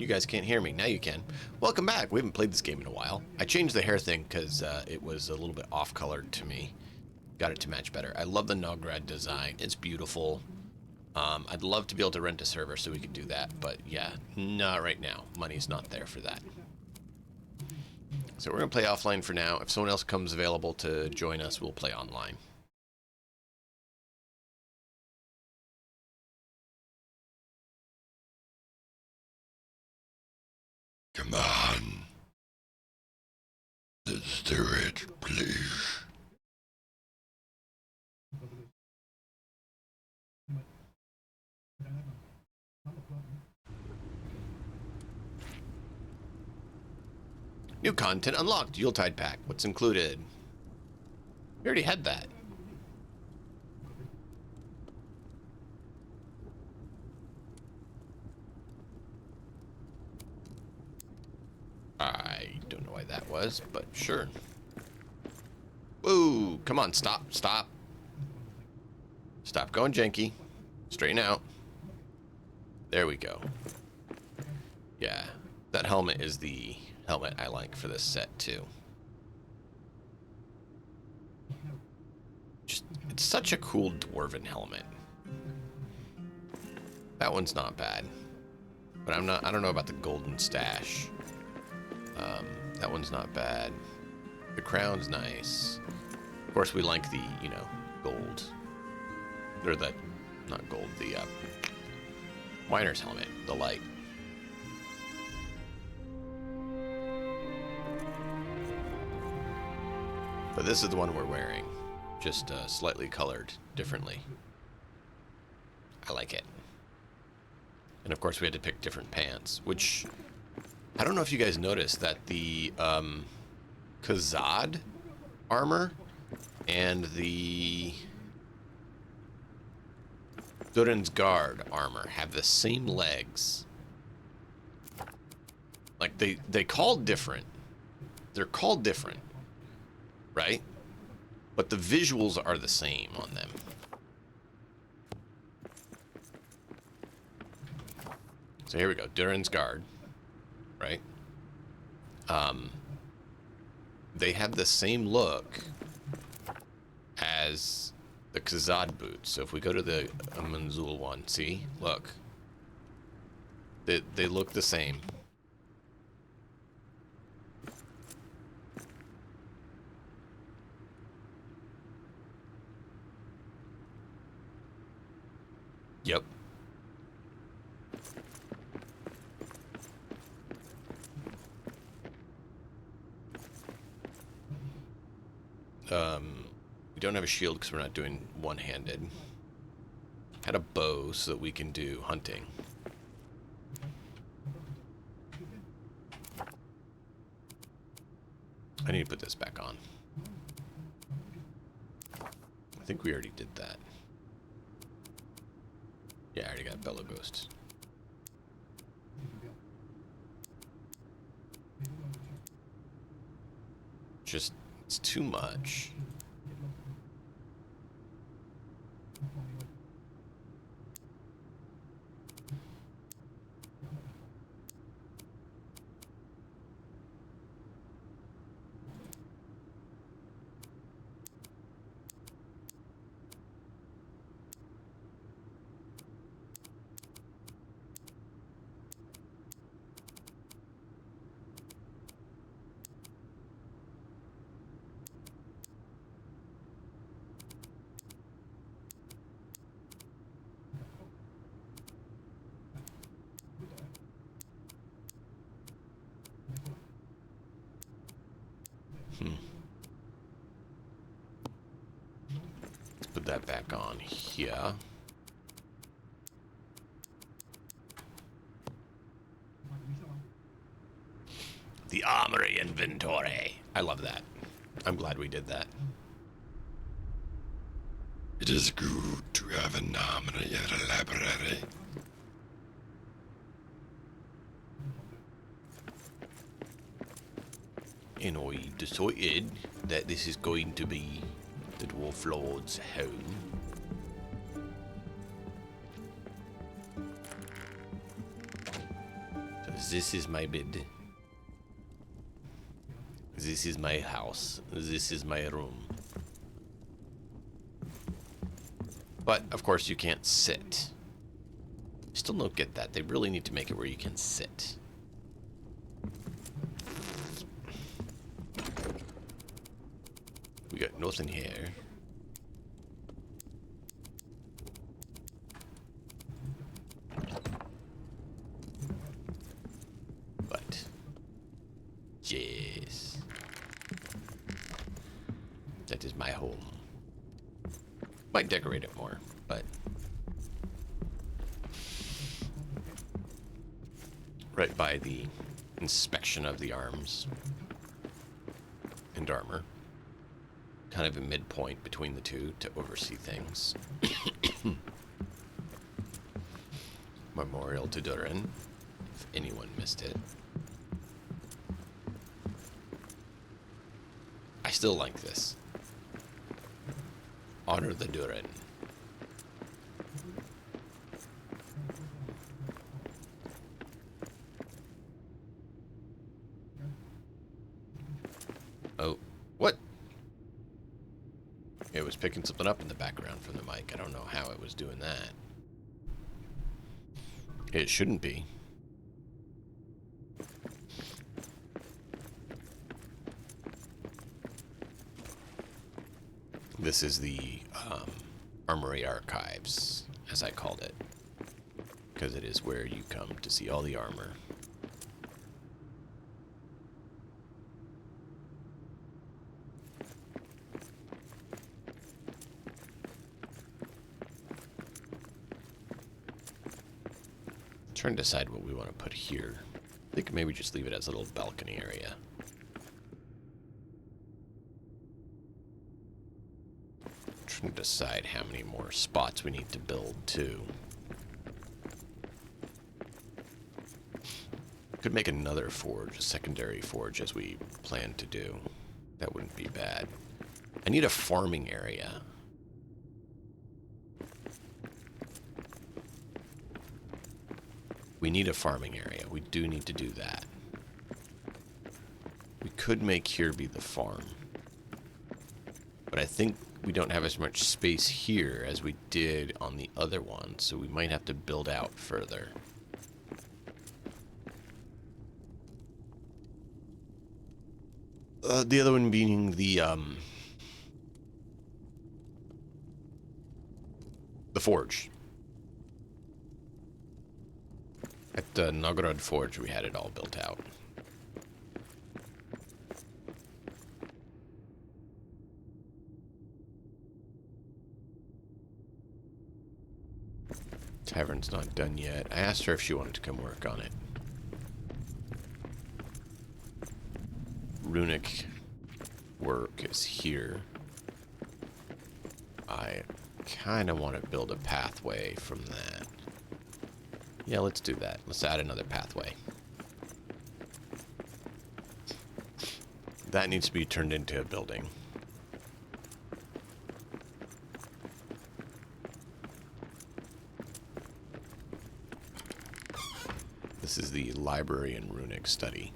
guys can't hear me. Now you can. Welcome back. We haven't played this game in a while. I changed the hair thing because it was a little bit off-colored to me. Got it to match better. I love the Nograd design. It's beautiful. I'd love to be able to rent a server so we could do that, but yeah, not right now. Money's not there for that. So we're going to play offline for now. If someone else comes available to join us, we'll play online. Come on. Let's do it, please. New content unlocked. Yuletide pack. What's included? We already had that. I don't know why that was, but sure. Whoa, come on, stop. Stop going janky. Straighten out. There we go. Yeah, that helmet is the helmet I like for this set too. Just, it's such a cool dwarven helmet. That one's not bad, but I don't know about the golden stash. That one's not bad. The crown's nice. Of course, we like the, you know, gold. Or the, not gold, the miner's helmet, the light. But this is the one we're wearing, just slightly colored differently. I like it. And of course we had to pick different pants, which I don't know if you guys noticed that the Khazad armor and the Durin's Guard armor have the same legs. Like they called different. They're called different. Right? But the visuals are the same on them. So here we go. Durin's Guard. Right? They have the same look as the Khazad boots. So if we go to the Manzul one, see? Look. They look the same. Yep. We don't have a shield because we're not doing one-handed. Had a bow so that we can do hunting. I need to put this back on. I think we already did that. Yeah, I already got Bellow Ghosts. Just, it's too much. Let's put that back on here. The armory inventory. I love that. I'm glad we did that. It is good to have an armory at a library. And I decided that this is going to be the Dwarf Lord's home. So this This is my bed. This is my house. This is my room. But, of course, you can't sit. Still don't get that. They really need to make it where you can sit. We got nothing here. But, yes. That is my home. Might decorate it more, but right by the inspection of the arms and armor. Kind of a midpoint between the two to oversee things. Memorial to Durin, if anyone missed it. I still like this. Honor the Durin. Oh, what? It was picking something up in the background from the mic. I don't know how it was doing that. It shouldn't be. This is the Armory Archives, as I called it, because it is where you come to see all the armor. I'm trying to decide what we want to put here. I think maybe just leave it as a little balcony area. Trying to decide how many more spots we need to build too. Could make another forge, a secondary forge, as we plan to do. That wouldn't be bad. I need a farming area. We need a farming area. We do need to do that. We could make here be the farm. But I think we don't have as much space here as we did on the other one, so we might have to build out further. The other one being the forge. At the Novgorod Forge, we had it all built out. Tavern's not done yet. I asked her if she wanted to come work on it. Runic work is here. I kind of want to build a pathway from that. Yeah, let's do that. Let's add another pathway. That needs to be turned into a building. This is the library and runic study.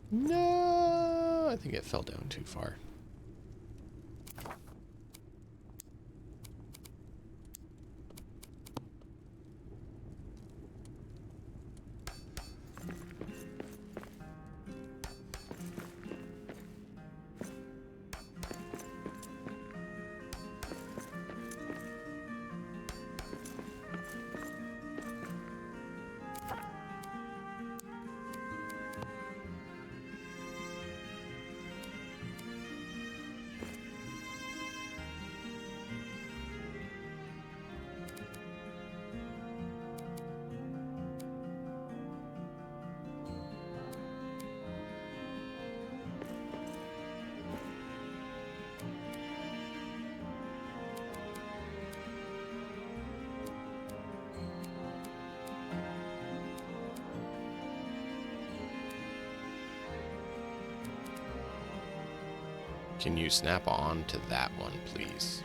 No, I think it fell down too far. Can you snap on to that one, please?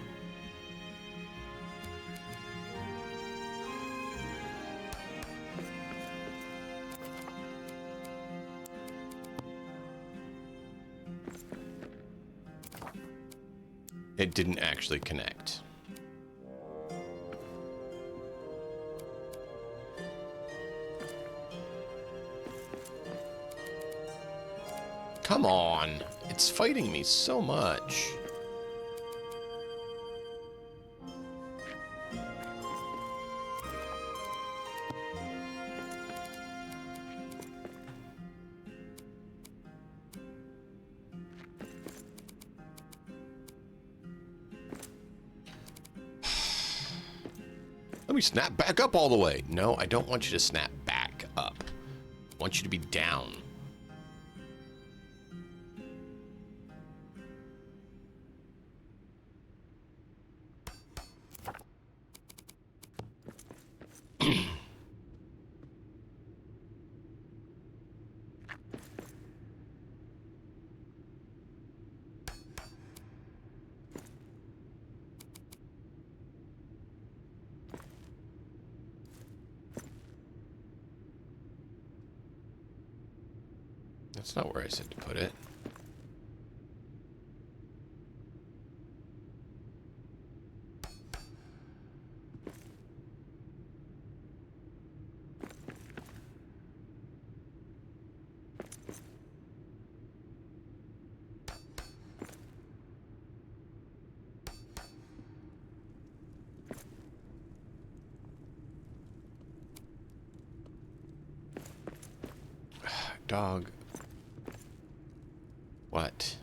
It didn't actually connect. Come on. It's fighting me so much. Let me snap back up all the way. No, I don't want you to snap back up. I want you to be down. That's not where I said to put it. Dog. What?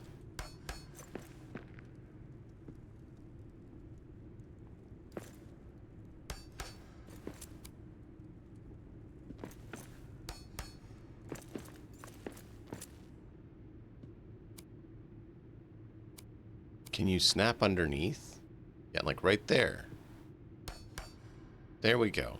Can you snap underneath? Yeah, like right there. There we go.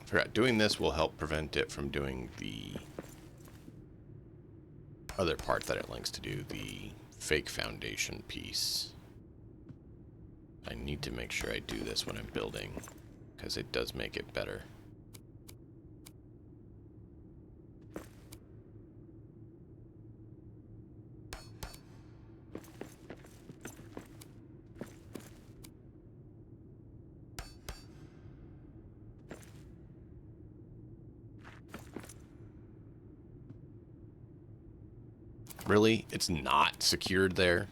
Forgot, doing this will help prevent it from doing the other part that it links to do, the fake foundation piece. I need to make sure I do this when I'm building, because it does make it better. Really? It's not secured there?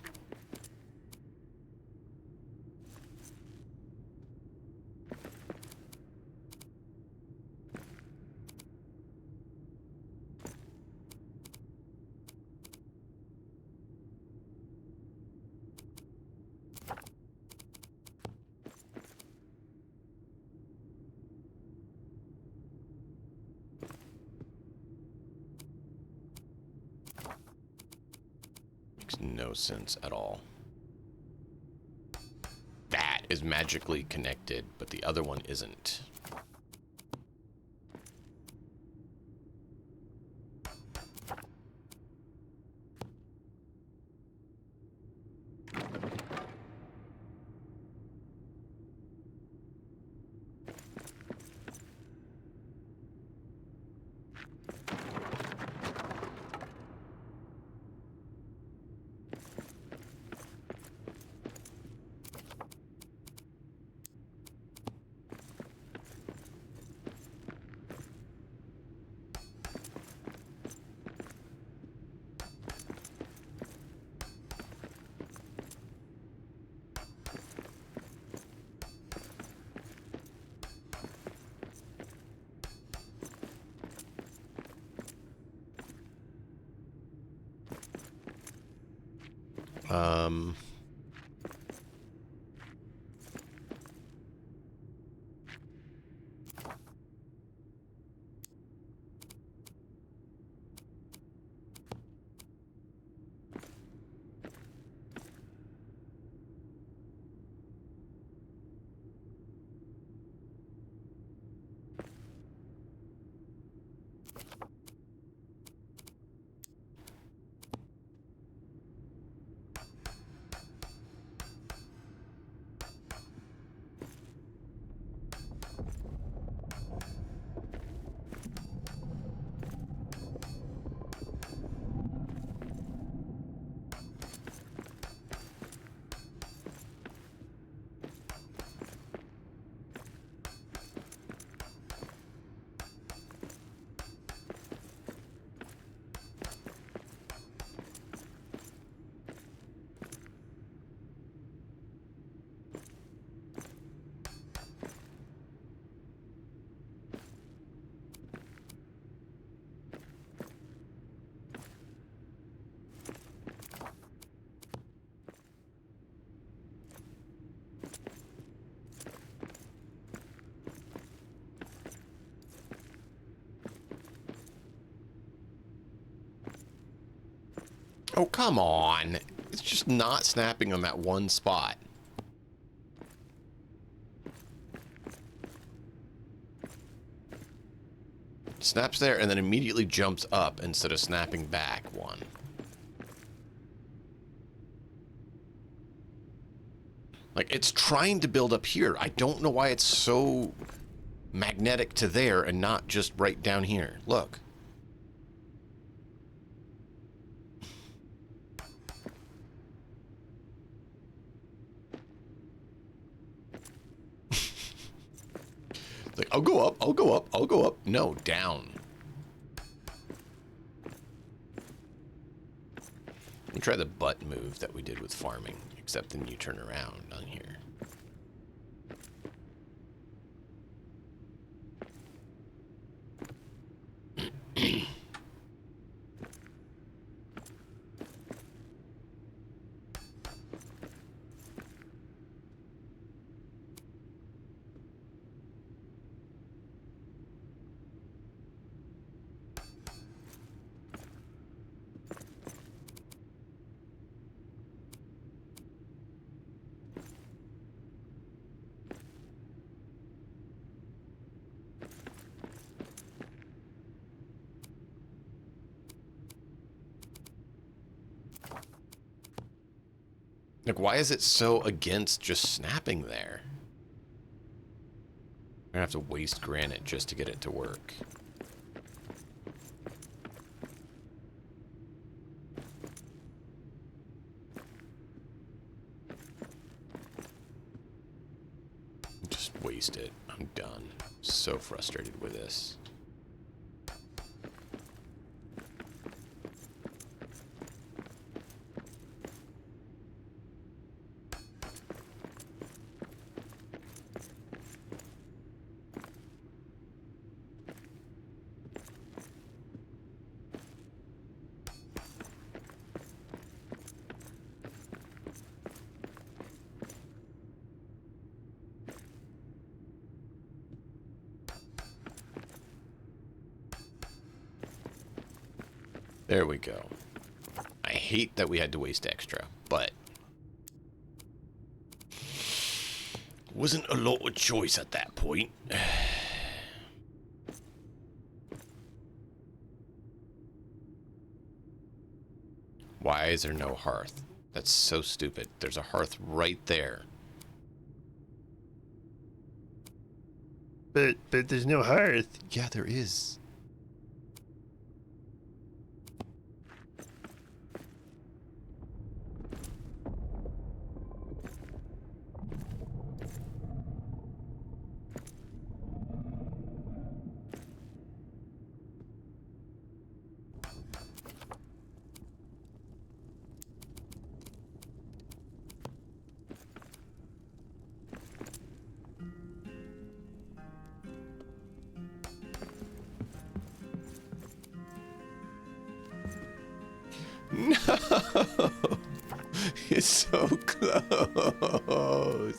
Makes no sense at all. That is magically connected, but the other one isn't. Um... Oh, come on. It's just not snapping on that one spot. Snaps there and then immediately jumps up instead of snapping back one. Like, it's trying to build up here. I don't know why it's so magnetic to there and not just right down here. Look. Like, I'll go up, I'll go up, I'll go up. No, down. Let me try the butt move that we did with farming, except then you turn around on here. Like, why is it so against just snapping there? I'm gonna have to waste granite just to get it to work. Just waste it. I'm done. So frustrated with this. There we go. I hate that we had to waste extra, but wasn't a lot of choice at that point. Why is there no hearth? That's so stupid. There's a hearth right there. But there's no hearth. Yeah, there is. No! is so close.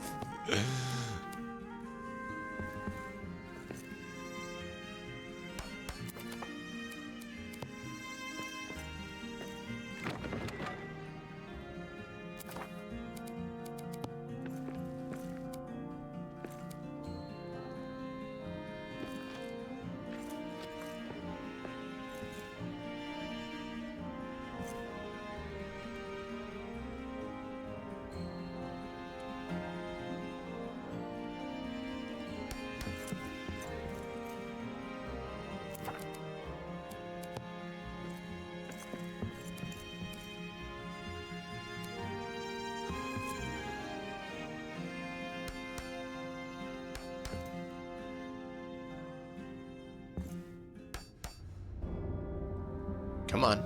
Come on.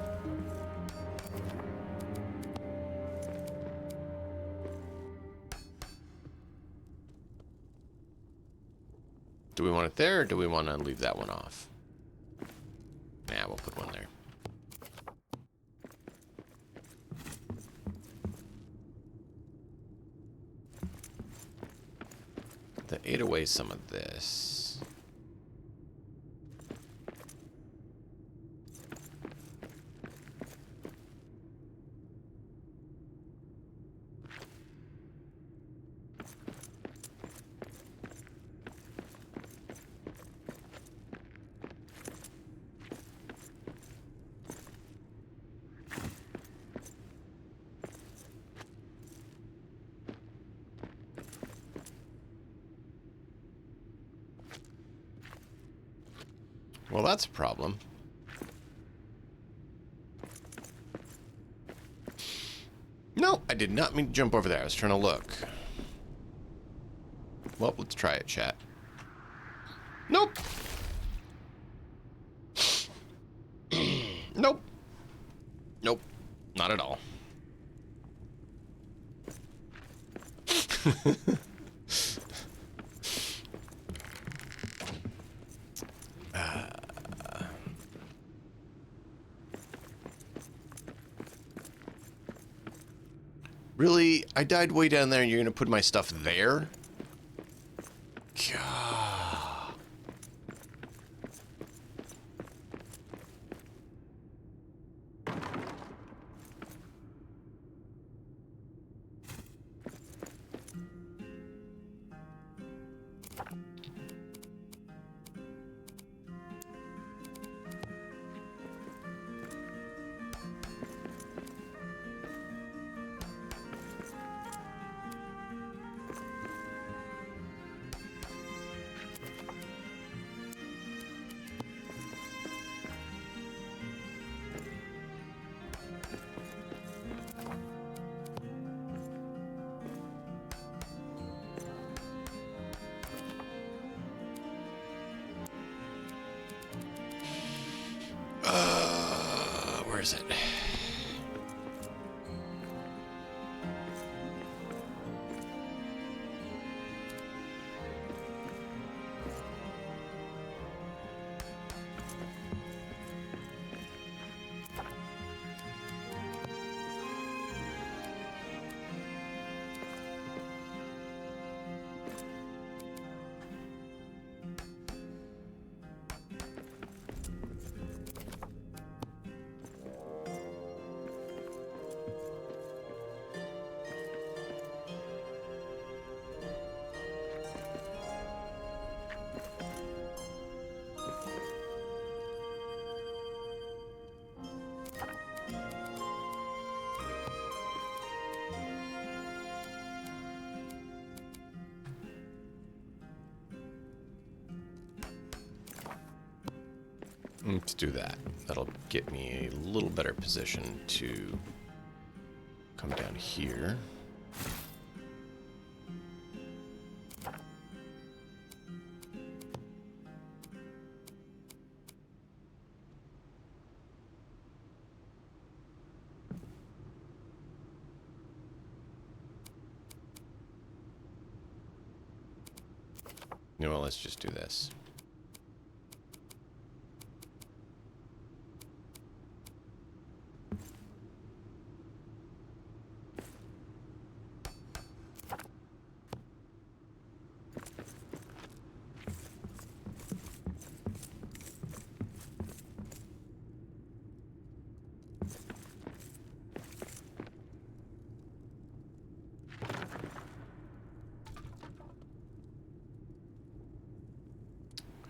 Do we want it there, or do we want to leave that one off? Nah, we'll put one there. That ate away some of this. Well, that's a problem. No, I did not mean to jump over there. I was trying to look. Well, let's try it, chat. Nope. Nope. Nope. Not at all. Really? I died way down there and you're going to put my stuff there? God. Where is it? Let's do that. That'll get me a little better position to come down here. You know what, let's just do this.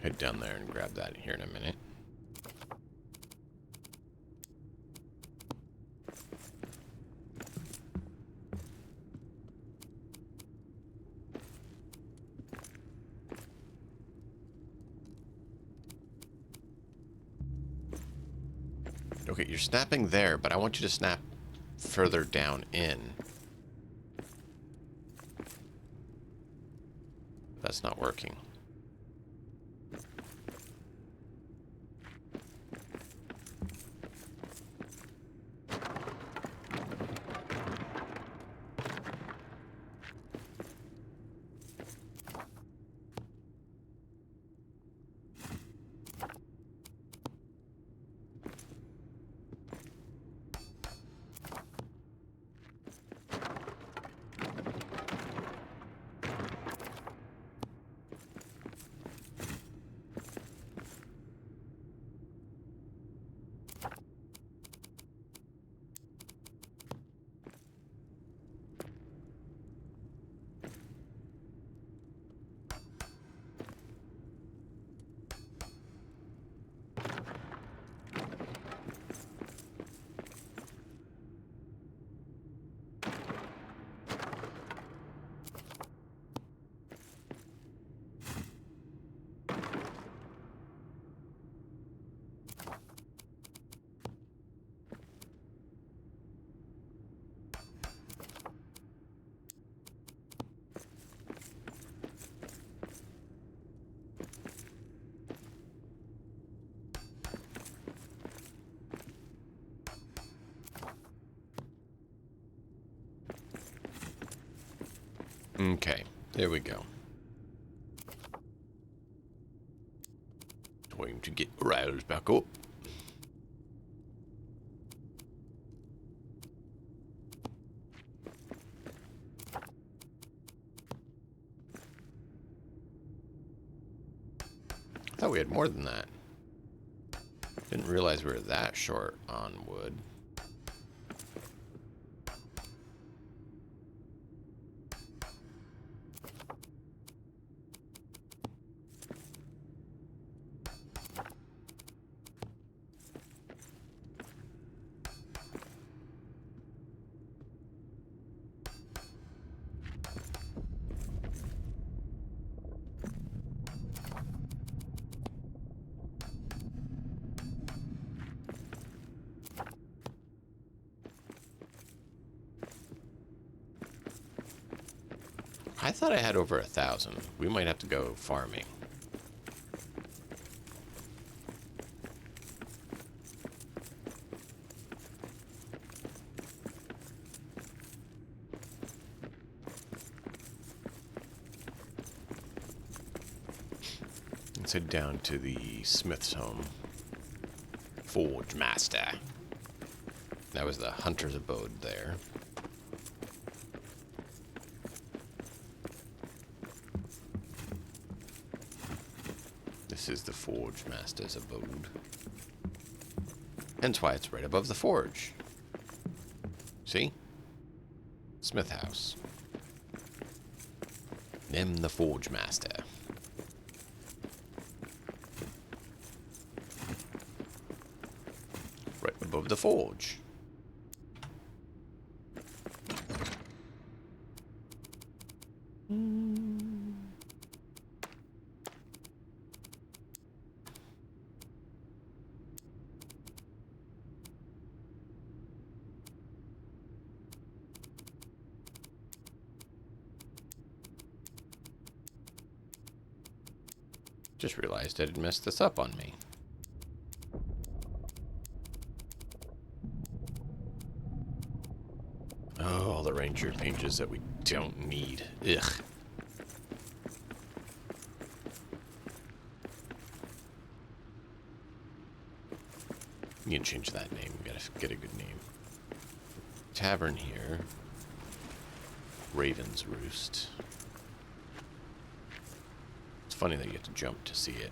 Head down there and grab that here in a minute. Okay, you're snapping there, but I want you to snap further down in. That's not working. Okay, there we go. Waiting to get roused back up. I thought we had more than that. Didn't realize we were that short on wood. I thought I had over 1,000. We might have to go farming. Let's head down to the smith's home. Forge Master. That was the hunter's abode there. This is the Forge Master's abode. Hence why it's right above the forge. See? Smith house. Them the Forge Master. Right above the forge. Just realized I had messed this up on me. Oh, all the ranger pages that we don't need. Ugh. You can change that name. We gotta get a good name. Tavern here. Raven's Roost. It's funny that you have to jump to see it.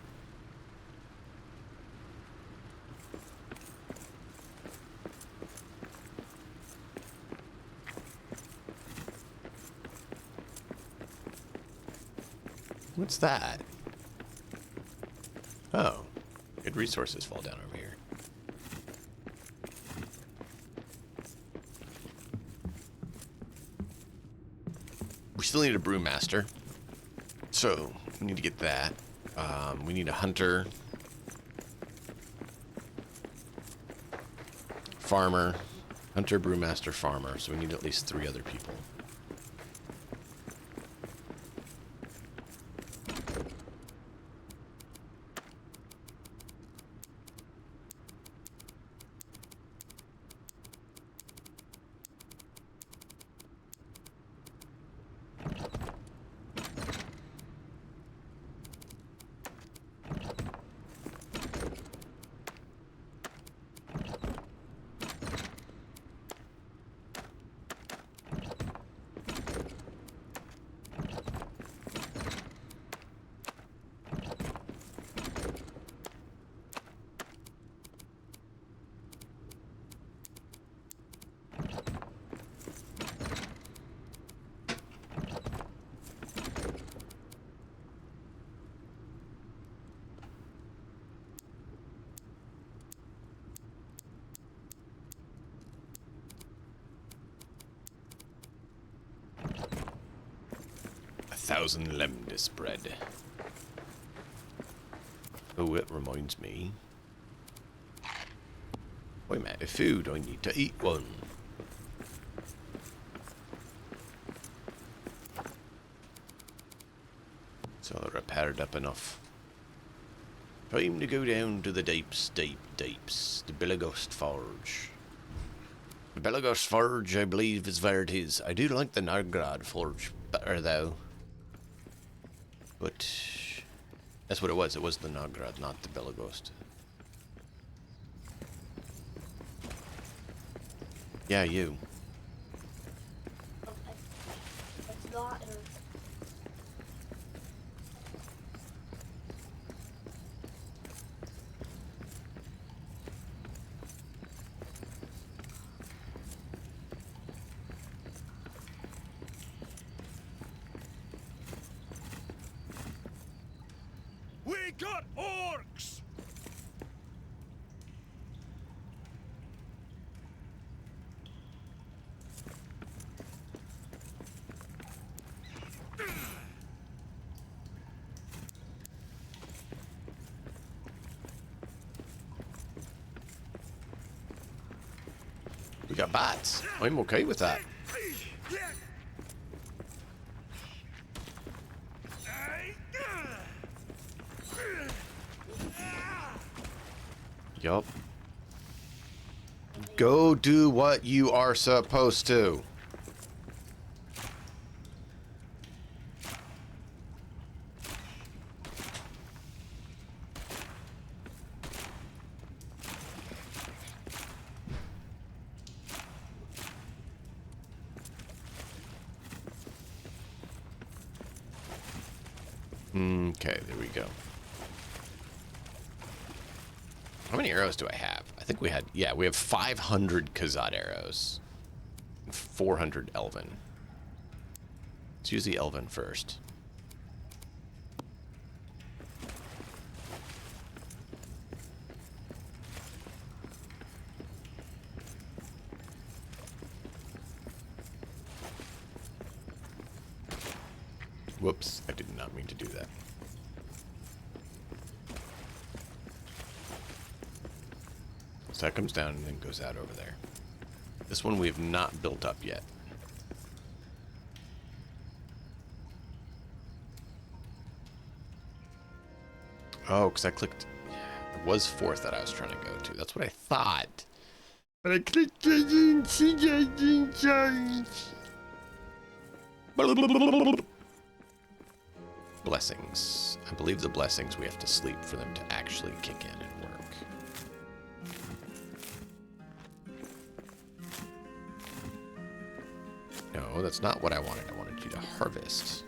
What's that? Oh. Good resources fall down over here. We still need a brewmaster. So, we need to get that. We need a hunter. Farmer. Hunter, brewmaster, farmer. So we need at least 3 other people. Thousand lemon bread. Oh, it reminds me. Wait a minute, food, I need to eat one. So I repaired up enough. Time to go down to the deeps, the Belaghost Forge. The Belaghost Forge, I believe, is where it is. I do like the Nargrad Forge better, though. But that's what it was. It was the Nograd, not the Belaghost. Yeah, you. It's not. We got orcs! We got bats. I'm okay with that. Yup. Go do what you are supposed to. Okay, there we go. How many arrows do I have? I think we had, yeah, we have 500 Khazad arrows. 400 Elven. Let's use the Elven first. Whoops, I did not mean to do that. So that comes down and then goes out over there. This one we have not built up yet. Oh, because I clicked... It was 4th that I was trying to go to. That's what I thought. But I clicked... Blessings. I believe the blessings we have to sleep for them to actually kick in and work. No, that's not what I wanted. I wanted you to harvest.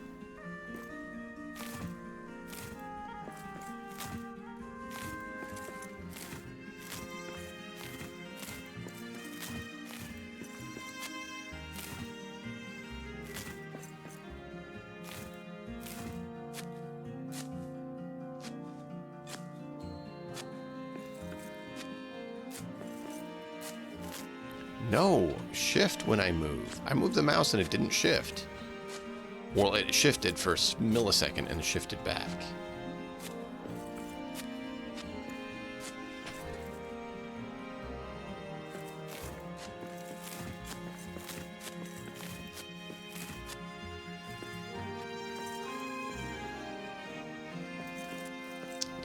No, shift when I move. I moved the mouse and it didn't shift. Well, it shifted for a millisecond and shifted back.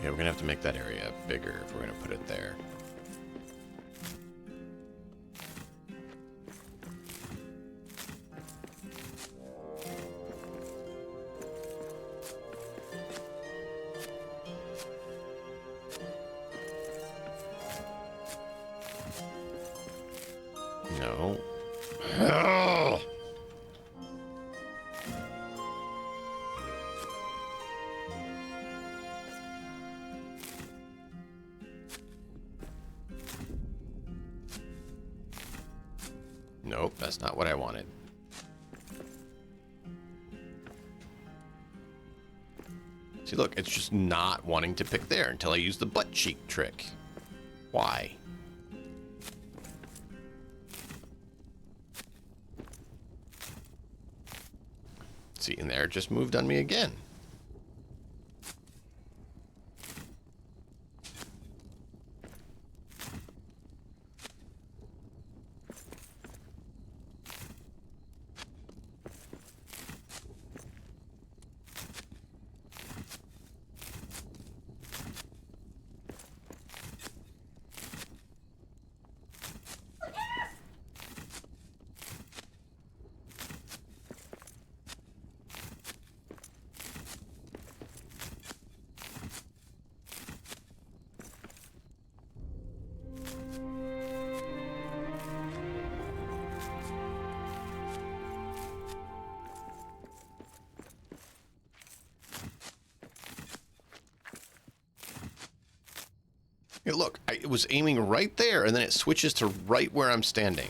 Yeah, we're gonna have to make that area bigger if we're gonna put it there. No. Oh! Nope, that's not what I wanted. See, look, it's just not wanting to pick there until I use the butt cheek trick. Why? See, and there it just moved on me again. Hey, look, it was aiming right there, and then it switches to right where I'm standing.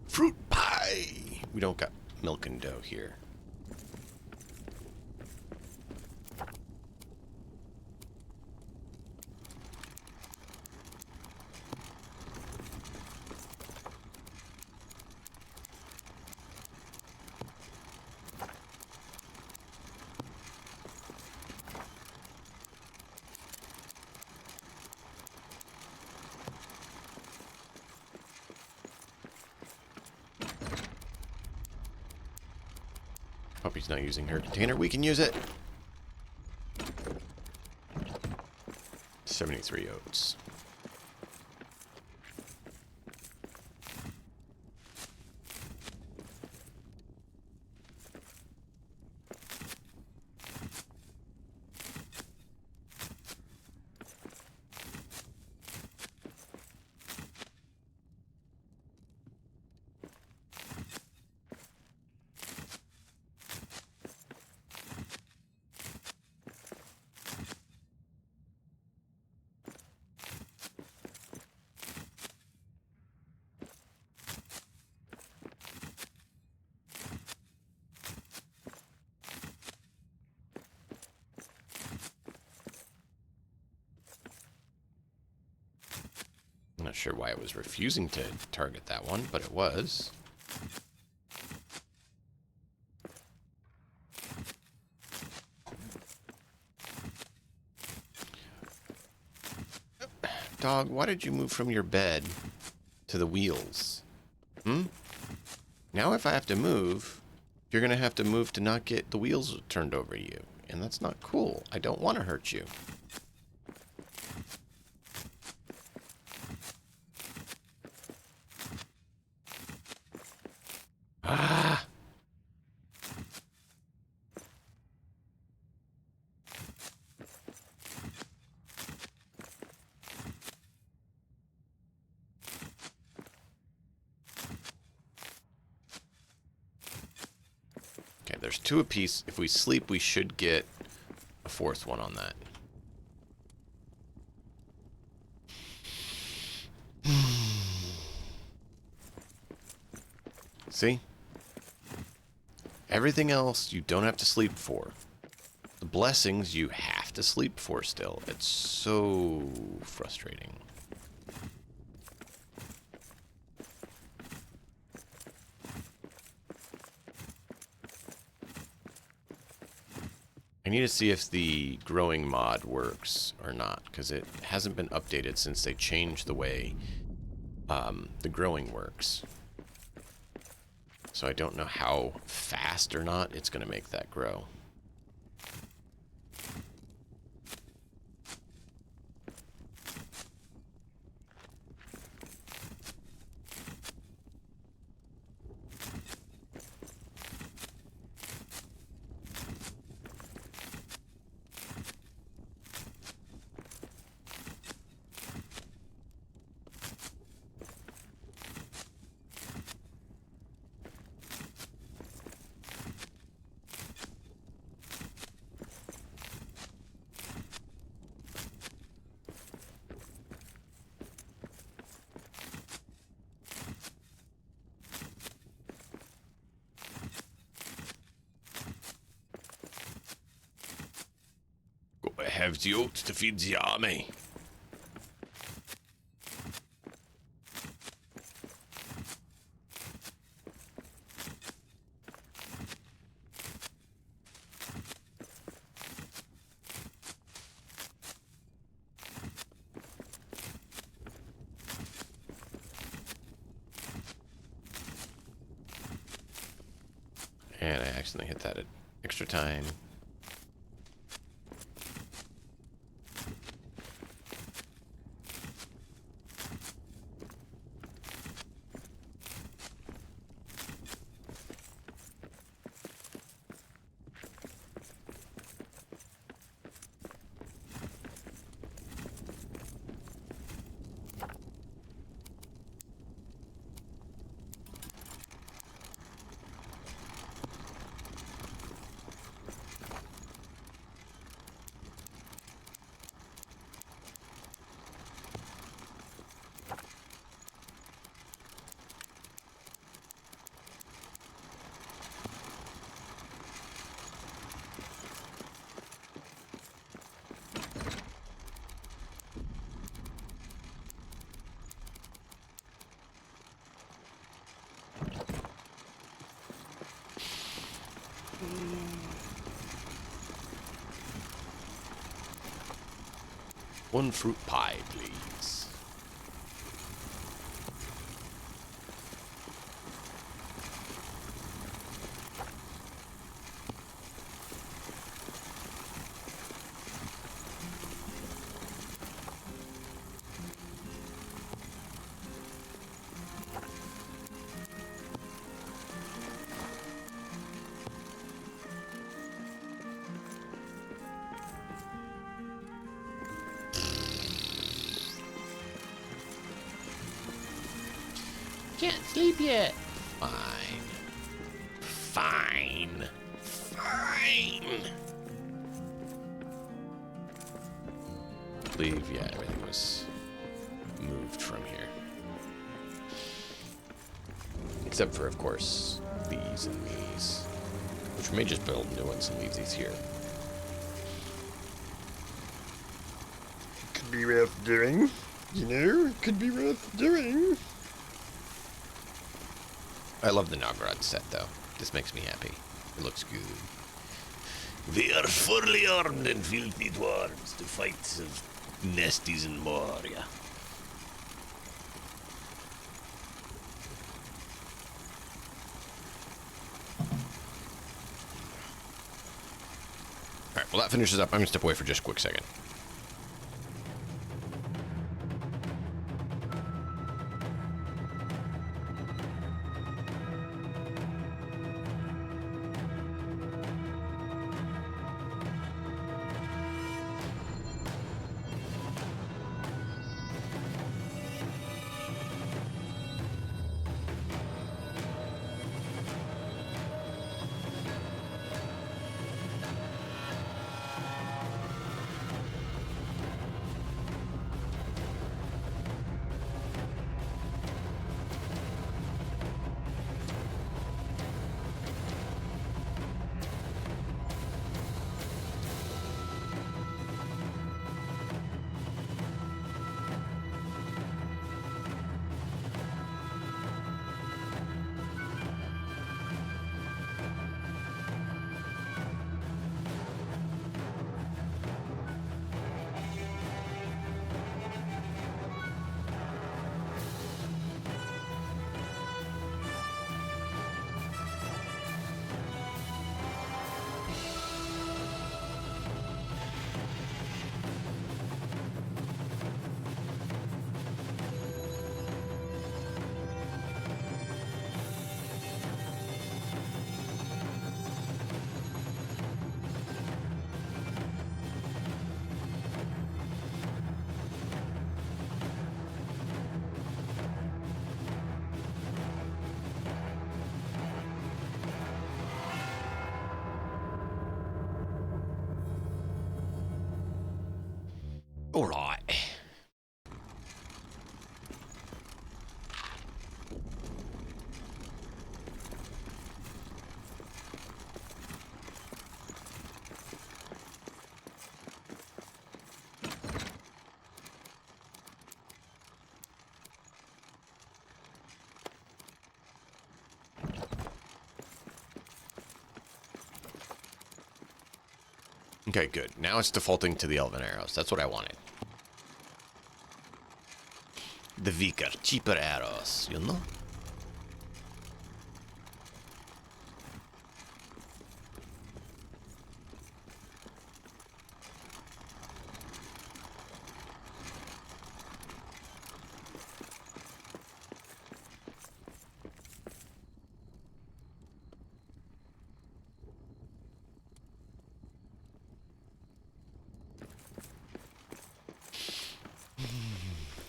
Fruit pie! We don't got milk and dough here. Puppy's not using her container. We can use it. 73 oats. I'm not sure why it was refusing to target that one, but it was. Dog, why did you move from your bed to the wheels? Hmm? Now if I have to move, you're going to have to move to not get the wheels turned over you. And that's not cool. I don't want to hurt you. Ah! Okay, there's 2 apiece. If we sleep, we should get a 4th one on that. See? Everything else you don't have to sleep for. The blessings you have to sleep for still. It's so frustrating. I need to see if the growing mod works or not, because it hasn't been updated since they changed the way the growing works. So I don't know how fast or not it's going to make that grow. I have the oats to feed the army. And I accidentally hit that at extra time. One fruit pie, please. Can't sleep yet. Fine. Fine. Fine. I believe, yeah, everything was moved from here. Except for, of course, these and these. Which we may just build new ones and leave these here. Could be worth doing. You know, it could be worth doing. I love the Nogrod set, though. This makes me happy. It looks good. We are fully armed and filthy dwarves to fight the nesties in Moria. Well, that finishes up. I'm going to step away for just a quick second. All right. Okay, good. Now it's defaulting to the elven arrows. That's what I wanted. The weaker, cheaper arrows, you know?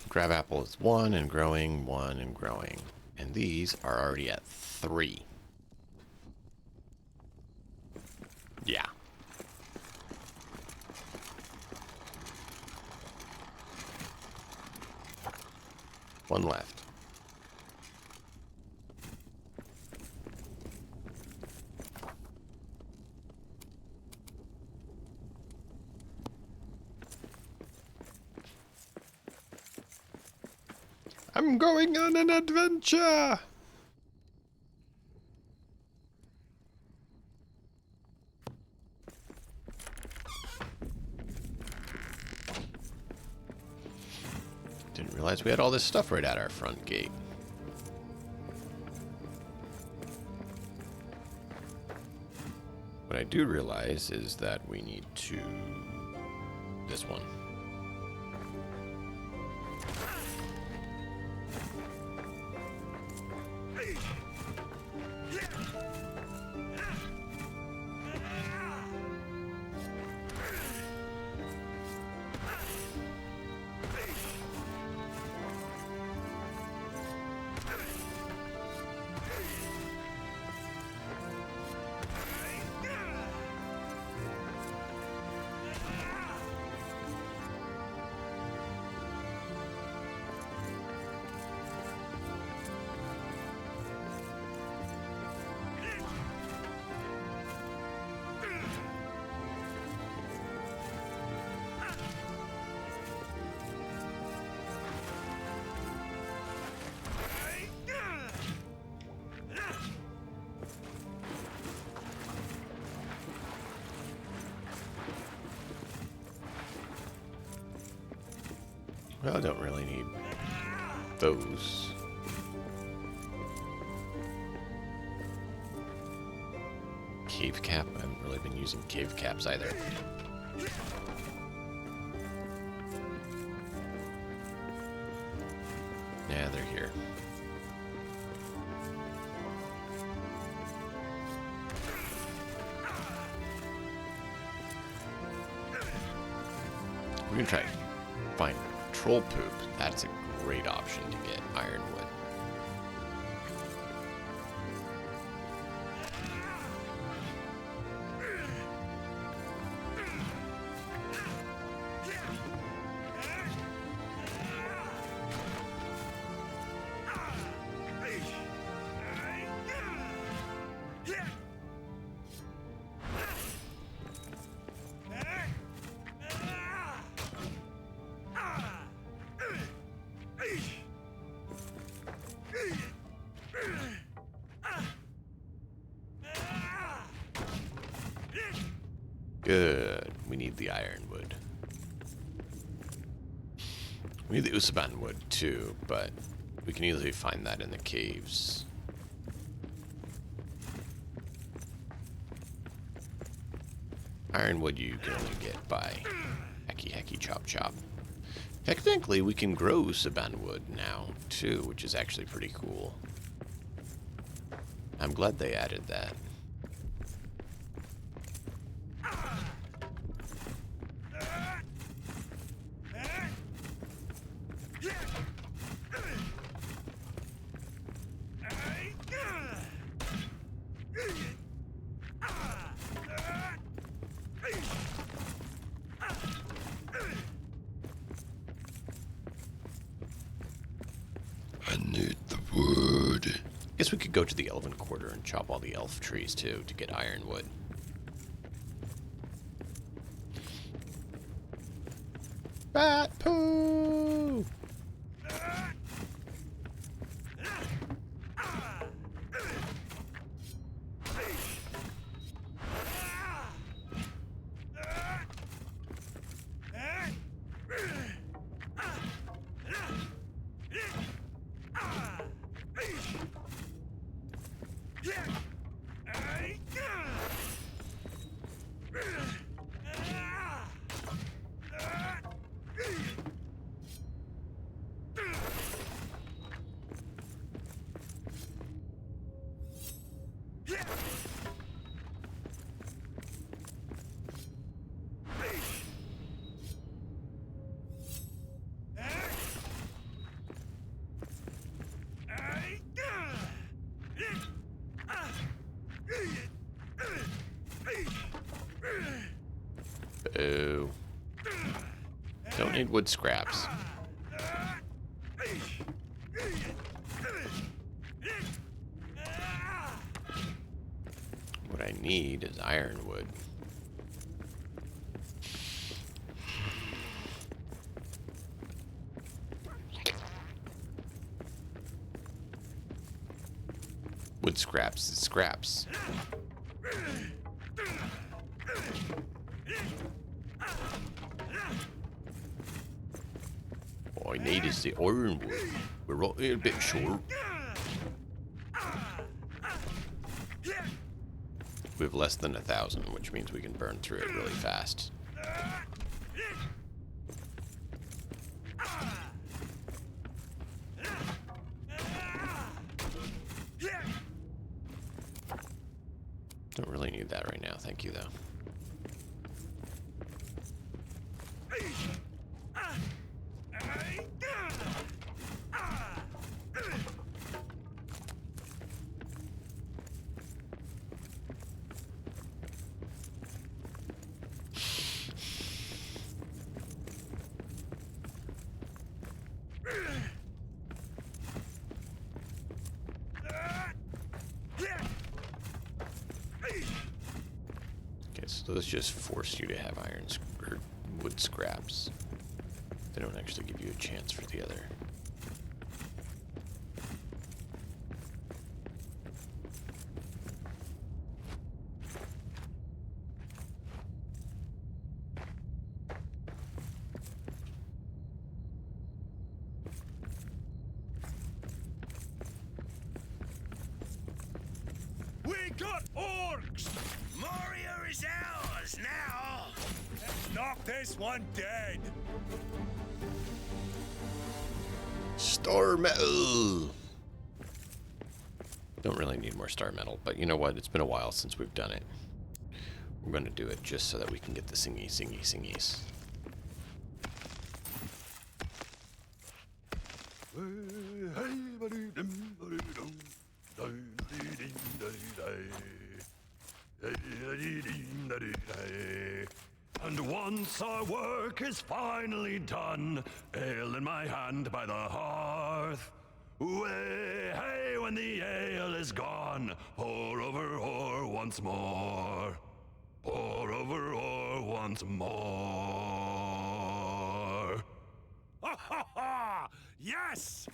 Grab apple is 1 and growing, 1 and growing. And these are already at 3. Yeah. One left. I'm going on an adventure! Didn't realize we had all this stuff right at our front gate. What I do realize is that we need to... this one. Well, I don't really need those. cave cap. I haven't really been using cave caps either. Yeah, they're here. We're gonna try to find troll poop. That's a great option to get ironwood. Good. We need the ironwood. We need the Usaban wood too, but we can easily find that in the caves. Ironwood you can only get by hacky chop chop. Technically, we can grow Usaban wood now too, which is actually pretty cool. I'm glad they added that. I need the wood. Guess we could go to the Elven Quarter and chop all the elf trees too to get ironwood. Bat poo! Boo. Don't need wood scraps. What I need is ironwood. Wood scraps is scraps. All I need is the ironwood. We're all a bit short. We have less than 1,000, which means we can burn through it really fast. Don't really need that right now, thank you though. Okay, so those just force you to have or wood scraps. They don't actually give you a chance for the other. We got orcs! Moria is ours now. Let's knock this one dead. Star metal. Don't really need more star metal, but you know what? It's been a while since we've done it. We're going to do it just so that we can get the singies. And once our work is finally done, ale in my hand by the hearth. Way, hey, when the ale is gone, pour over ore once more. Pour over ore once more. Ha ha ha! Yes!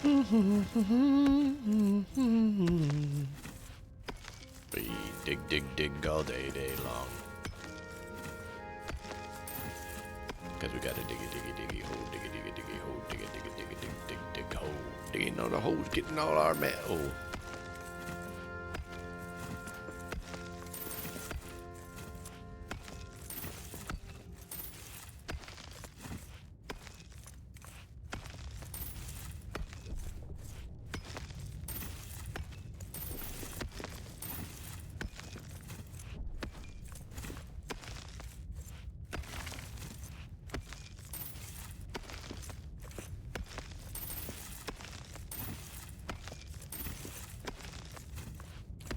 We dig all day long. Because we gotta diggy hole, diggy hole, dig hole. Digging all the holes, getting all our metal.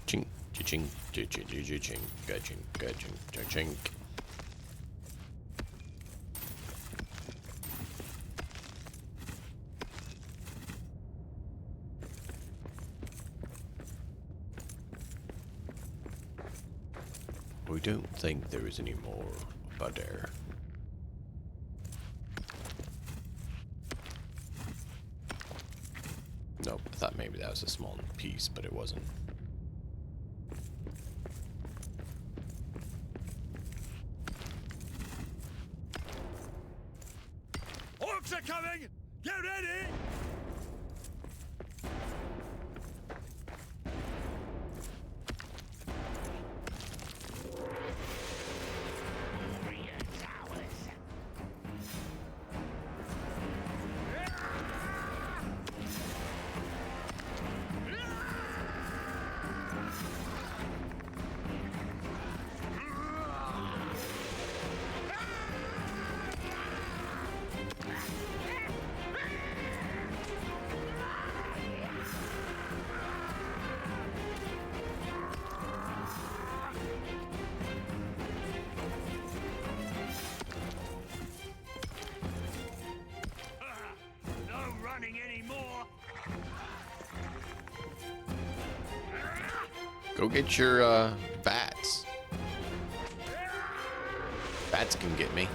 Chink, chink, chink, chink. We don't think there is any more butter. Nope, I thought maybe that was a small piece, but it wasn't. Orcs are coming! Get ready! Go get your bats. Bats can get me.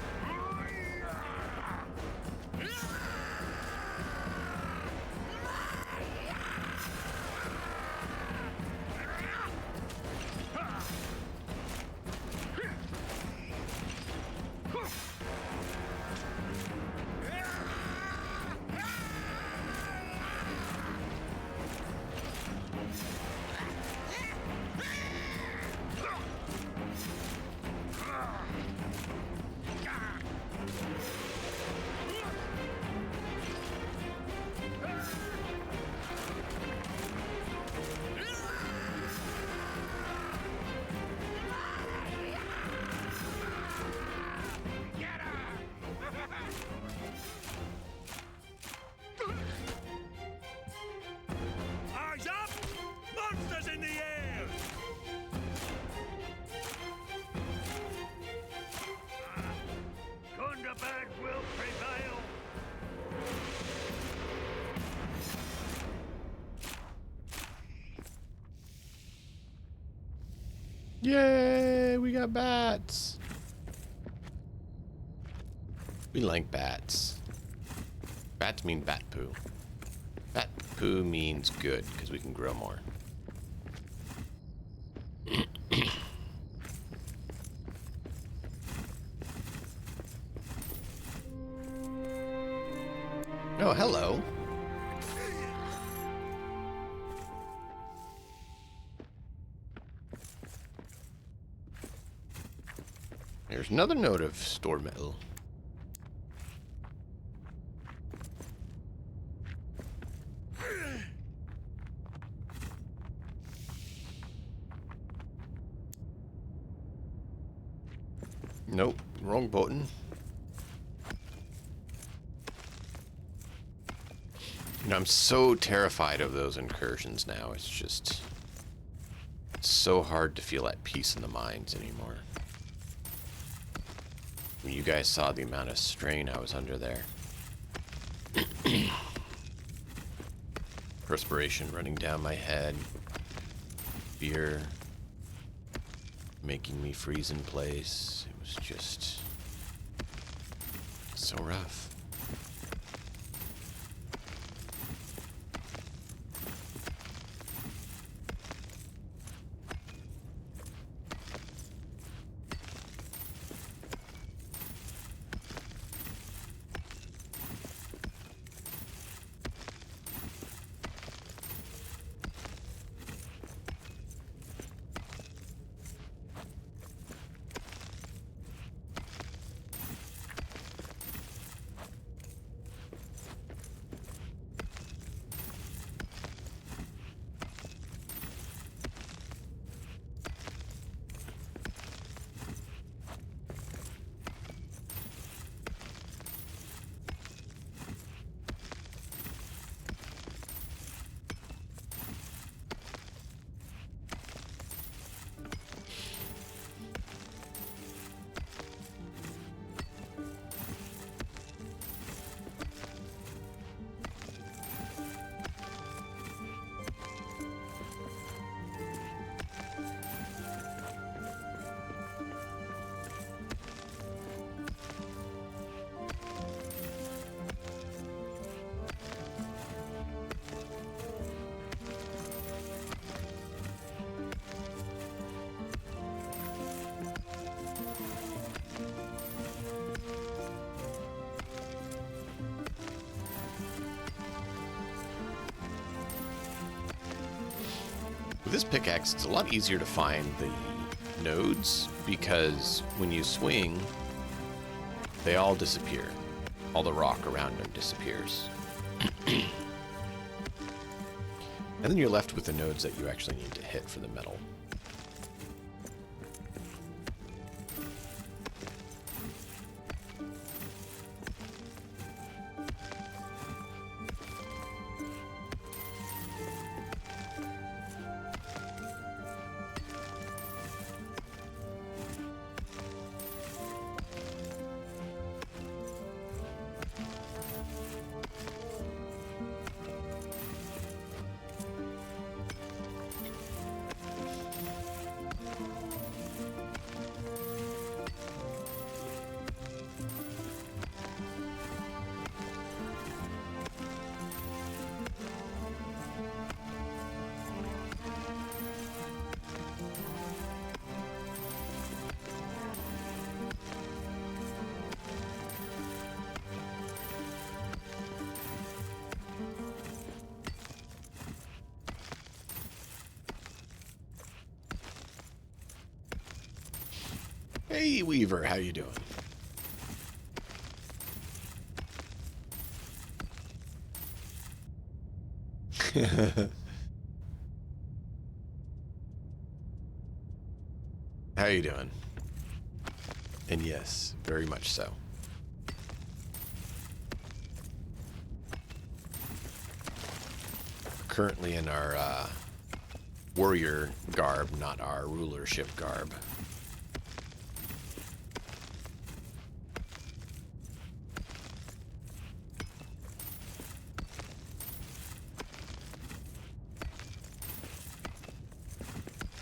Yay, we got bats. We like bats. Bats mean bat poo. Bat poo means good, because we can grow more. Oh, hello. There's another note of store metal. Nope, wrong button. You know, I'm so terrified of those incursions now. It's just so hard to feel at peace in the mines anymore. When you guys saw the amount of strain I was under there. Perspiration running down my head. Fear making me freeze in place. It was just so rough. With this pickaxe, it's a lot easier to find the nodes because when you swing, they all disappear. All the rock around them disappears. And then you're left with the nodes that you actually need to hit for the metal. Hey, Weaver, how you doing? How you doing? And yes, very much so. Currently in our warrior garb, not our rulership garb.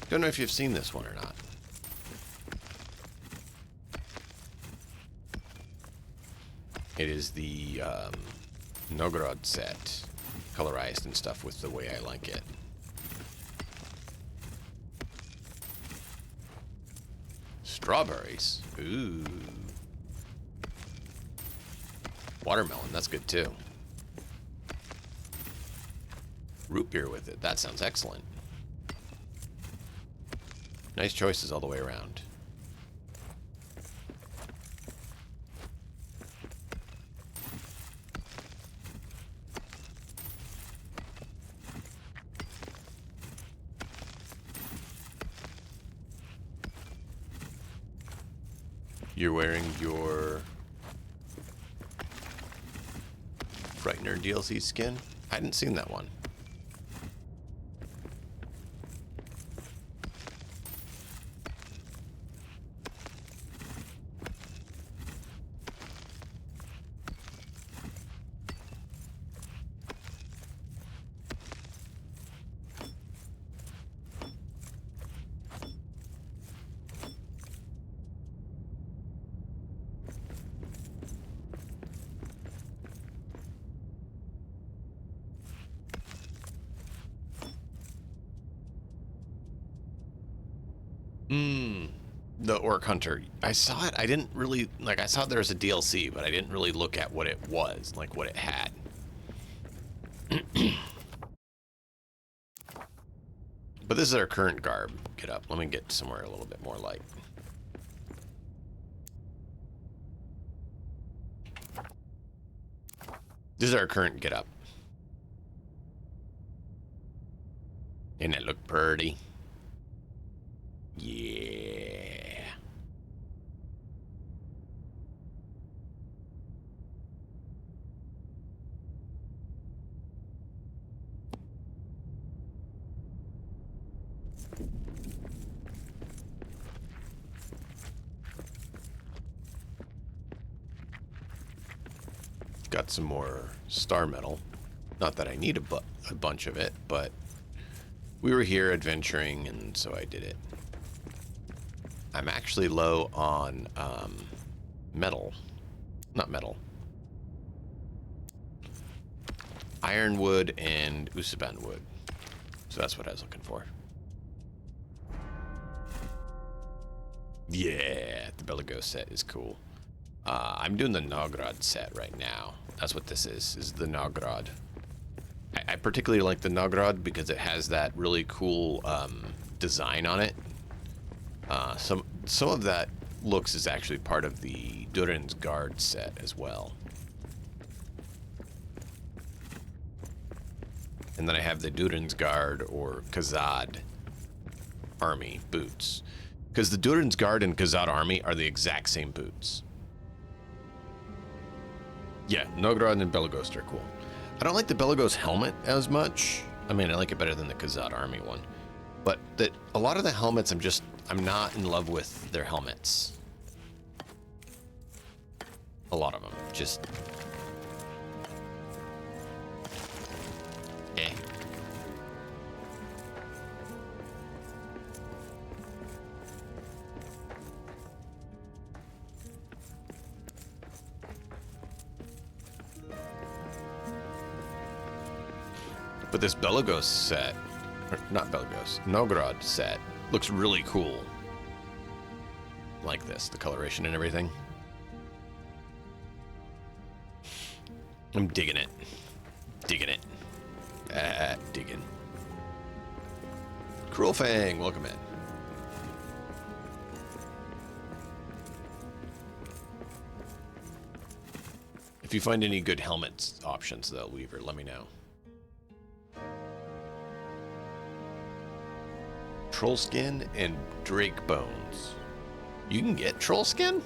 Don't know if you've seen this one or not. It is the Novgorod set, colorized and stuff with the way I like it. Strawberries. Ooh. Watermelon, that's good too. Root beer with it, that sounds excellent. Nice choices all the way around. You're wearing your Frightener DLC skin? I hadn't seen that one. The Orc Hunter. I saw it. I didn't really, like, I saw there was a DLC, but I didn't really look at what it was, like what it had. But this is our current garb. Get up. Let me get somewhere a little bit more light. This is our current get up. And it look pretty. Yeah. Got some more star metal. Not that I need a bunch of it, but we were here adventuring, and so I did it. I'm actually low on metal. Not metal. Ironwood and Usaban wood. So that's what I was looking for. Yeah, the Belagos set is cool. I'm doing the Novgorod set right now. That's what this is the Novgorod. I particularly like the Novgorod because it has that really cool design on it. Some of that looks is actually part of the Durin's Guard set as well. And then I have the Durin's Guard or Khazad army boots. Because the Durin's Guard and Khazad army are the exact same boots. Yeah, Novgorod and Belagos are cool. I don't like the Belagos helmet as much. I mean, I like it better than the Khazad army one. But a lot of the helmets, I'm not in love with their helmets. A lot of them, just... eh. But this Belagos set, or not Belagos, Novgorod set, looks really cool. Like this, the coloration and everything. I'm digging it. Digging it. Digging. Cruel Fang, welcome in. If you find any good helmet options, though, Weaver, let me know. Troll skin and drake bones. You can get troll skin?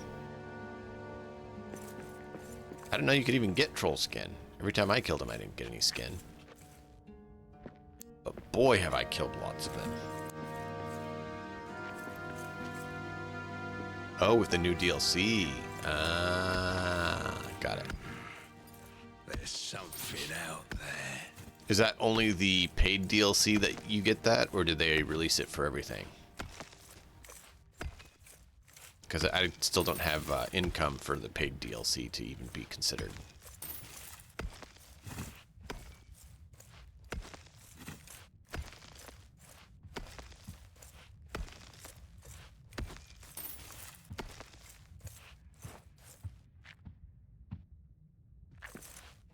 I didn't know you could even get troll skin. Every time I killed him, I didn't get any skin. But boy, have I killed lots of them. Oh, with the new DLC. Ah, got it. There's something out there. Is that only the paid DLC that you get that, or did they release it for everything? because I still don't have income for the paid DLC to even be considered.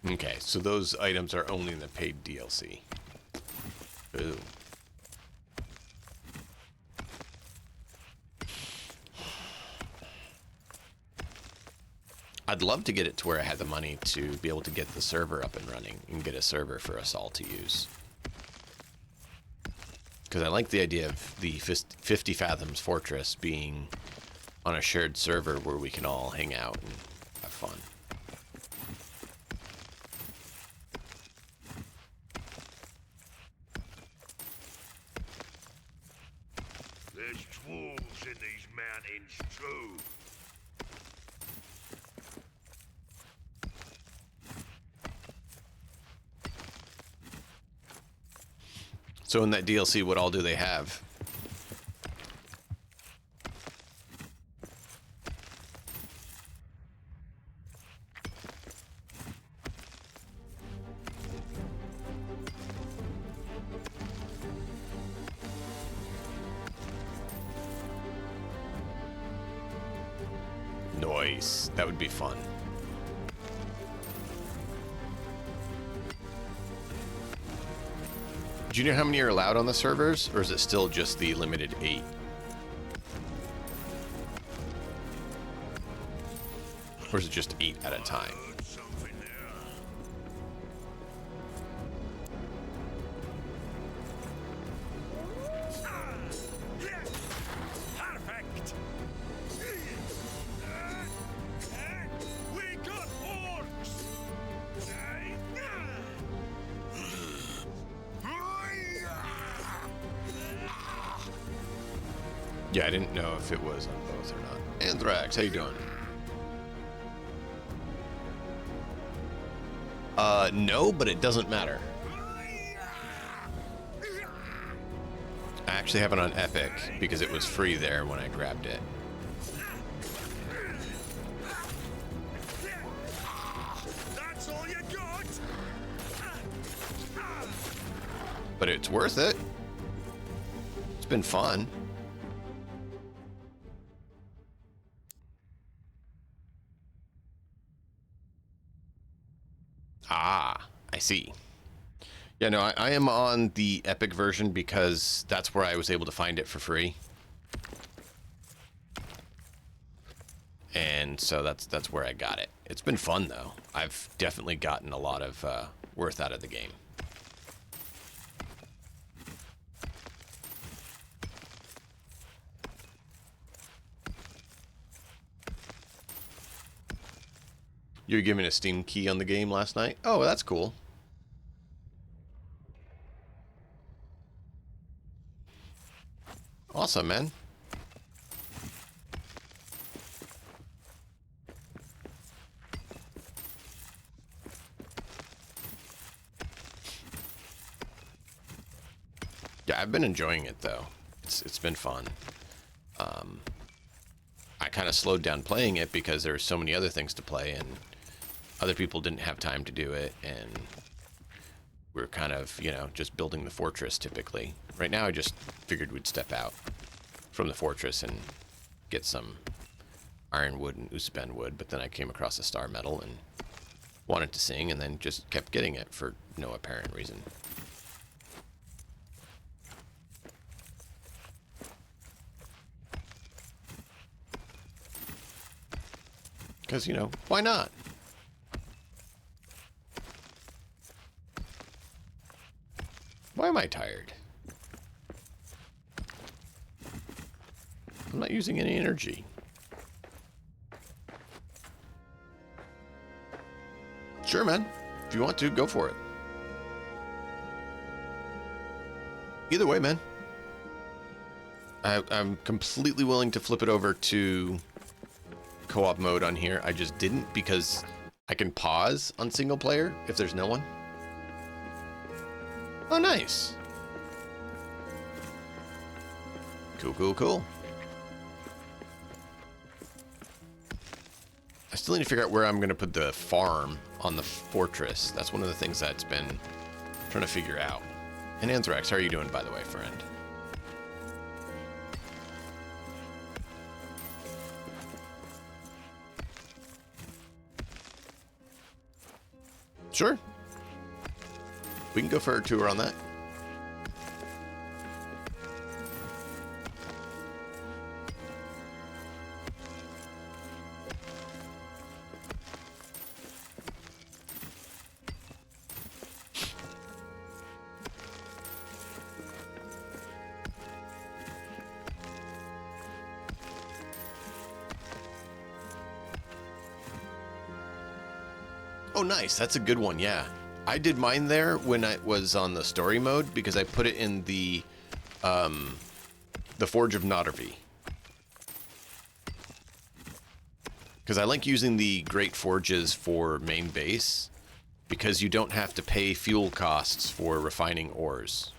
Okay, so those items are only in the paid DLC. Ooh. I'd love to get it to where I had the money to be able to get the server up and running and get a server for us all to use. Because I like the idea of the 50 Fathoms Fortress being on a shared server where we can all hang out and have fun. There's wolves in these mountains, too. So in that DLC, what all do they have? Nice. That would be fun. Do you know how many are allowed on the servers, or is it still just the limited 8? Or is it just 8 at a time? Something there. Perfect. We got orcs. Yeah, I didn't know if it was on both or not. Anthrax, how you doing? No, but it doesn't matter. I actually have it on Epic because it was free there when I grabbed it. That's all you got. But it's worth it. It's been fun. Ah, I see. Yeah, no, I am on the Epic version because that's where I was able to find it for free. And so that's where I got it. It's been fun, though. I've definitely gotten a lot of worth out of the game. You were given a Steam key on the game last night? Oh, that's cool. Awesome, man. Yeah, I've been enjoying it, though. It's been fun. I kind of slowed down playing it because there were so many other things to play, and other people didn't have time to do it, and we're kind of, you know, just building the fortress typically. Right now, I just figured we'd step out from the fortress and get some ironwood and uspen wood, but then I came across a star metal and wanted to sing, and then just kept getting it for no apparent reason. Because, you know, why not? Why am I tired? I'm not using any energy. Sure, man. If you want to, go for it. Either way, man. I'm completely willing to flip it over to co-op mode on here. I just didn't because I can pause on single player if there's no one. Oh, nice. Cool, cool, cool. still need to figure out where I'm going to put the farm on the fortress. That's one of the things that's been trying to figure out. And Anthrax, how are you doing, by the way, friend? Sure. We can go for a tour on that. Oh, nice. That's a good one. Yeah. I did mine there when I was on the story mode because I put it in the Forge of Notterby. Because I like using the Great Forges for main base because you don't have to pay fuel costs for refining ores.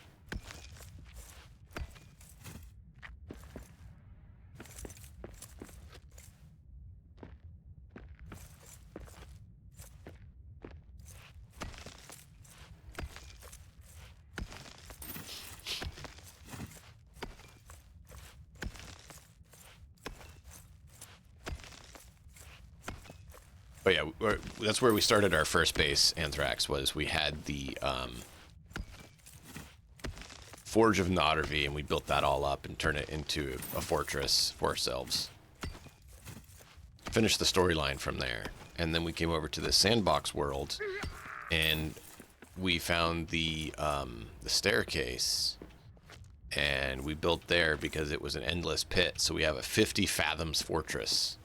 But yeah, that's where we started our first base, Anthrax, was we had the Forge of Notterby, and we built that all up and turned it into a fortress for ourselves. Finished the storyline from there. And then we came over to the sandbox world, and we found the staircase, and we built there because it was an endless pit. So we have a 50 fathoms fortress.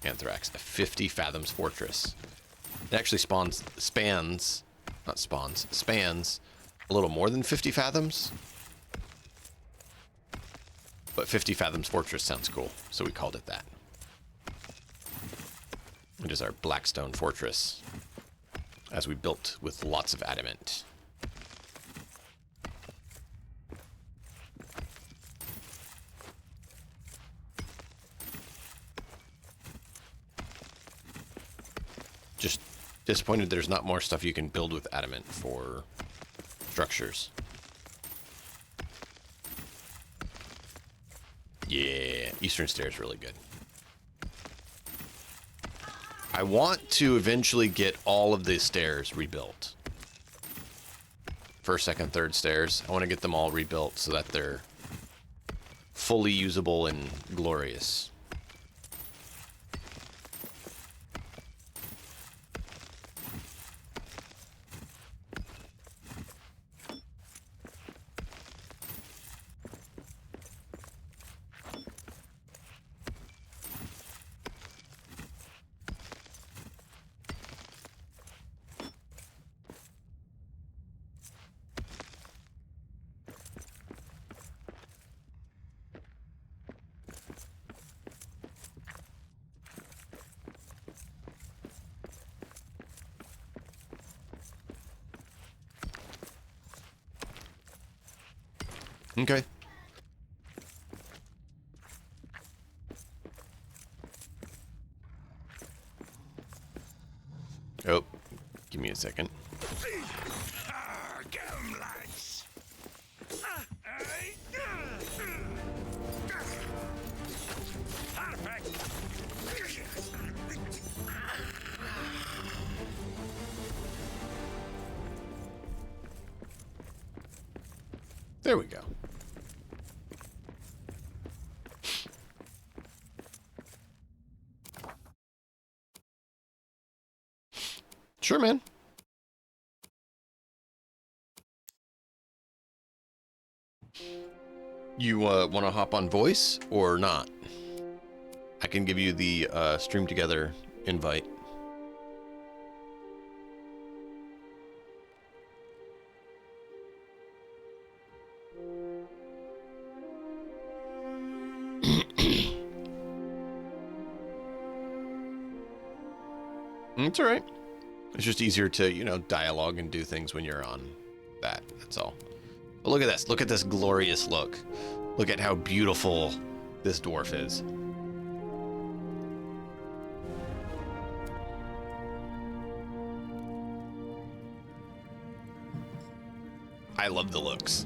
Anthrax, a 50 fathoms fortress. It actually spans a little more than 50 fathoms. But 50 fathoms fortress sounds cool, so we called it that. It is our Blackstone fortress, as we built with lots of adamant. Just disappointed there's not more stuff you can build with adamant for structures. Yeah, Eastern Stair is really good. I want to eventually get all of the stairs rebuilt. First, second, third stairs. I want to get them all rebuilt so that they're fully usable and glorious. Okay. Oh, give me a second. Get 'em, lads. Perfect. There we go. Sure, man. You want to hop on voice or not? I can give you the stream together invite. It's all right. It's just easier to, you know, dialogue and do things when you're on that. That's all. But look at this. Look at this glorious look. Look at how beautiful this dwarf is. I love the looks.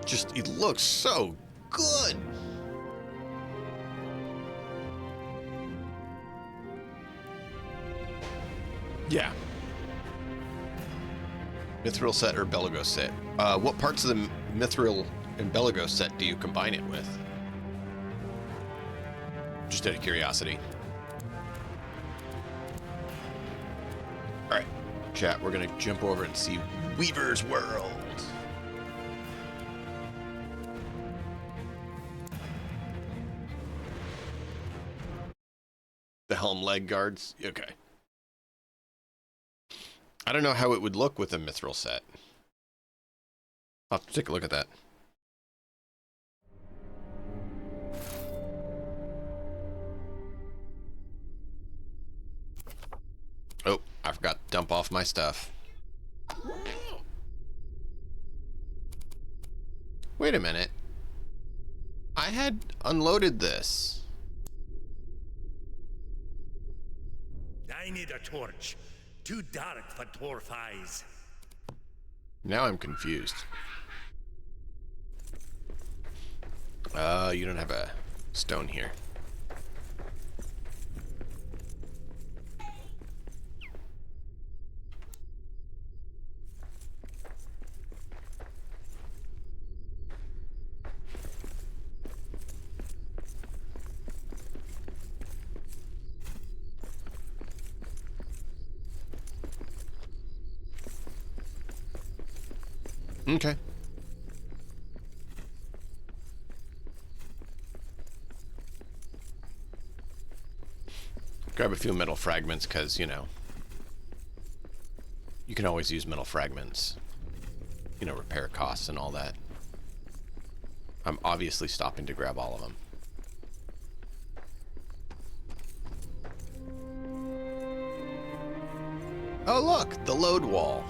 Just, it looks so good. Yeah. Mithril set or Belagos set? What parts of the Mithril and Belagos set do you combine it with? Just out of curiosity. Alright, chat, we're gonna jump over and see Weaver's World. The helm leg guards? Okay. I don't know how it would look with a mithril set. I'll have to take a look at that. Oh, I forgot to dump off my stuff. Wait a minute. I had unloaded this. I need a torch. Too dark for dwarf eyes. Now I'm confused. You don't have a stone here. Okay. Grab a few metal fragments because, you know, you can always use metal fragments. You know, repair costs and all that. I'm obviously stopping to grab all of them. Oh, look, the load wall.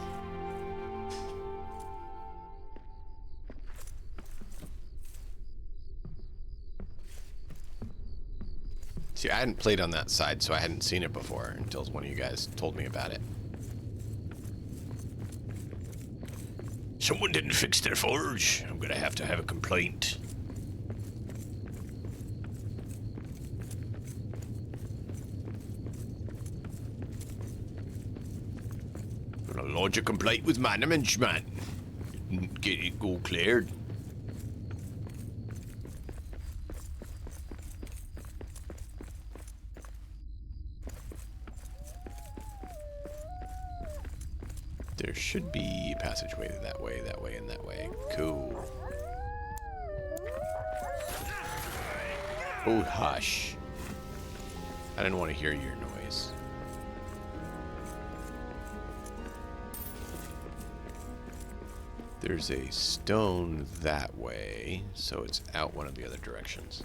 See, I hadn't played on that side, so I hadn't seen it before until one of you guys told me about it. Someone didn't fix their forge. I'm gonna have to have a complaint. Gonna lodge a complaint with management. Get it all cleared. There should be a passageway that way, and that way. Cool. Oh, hush. I didn't want to hear your noise. There's a stone that way, so it's out one of the other directions.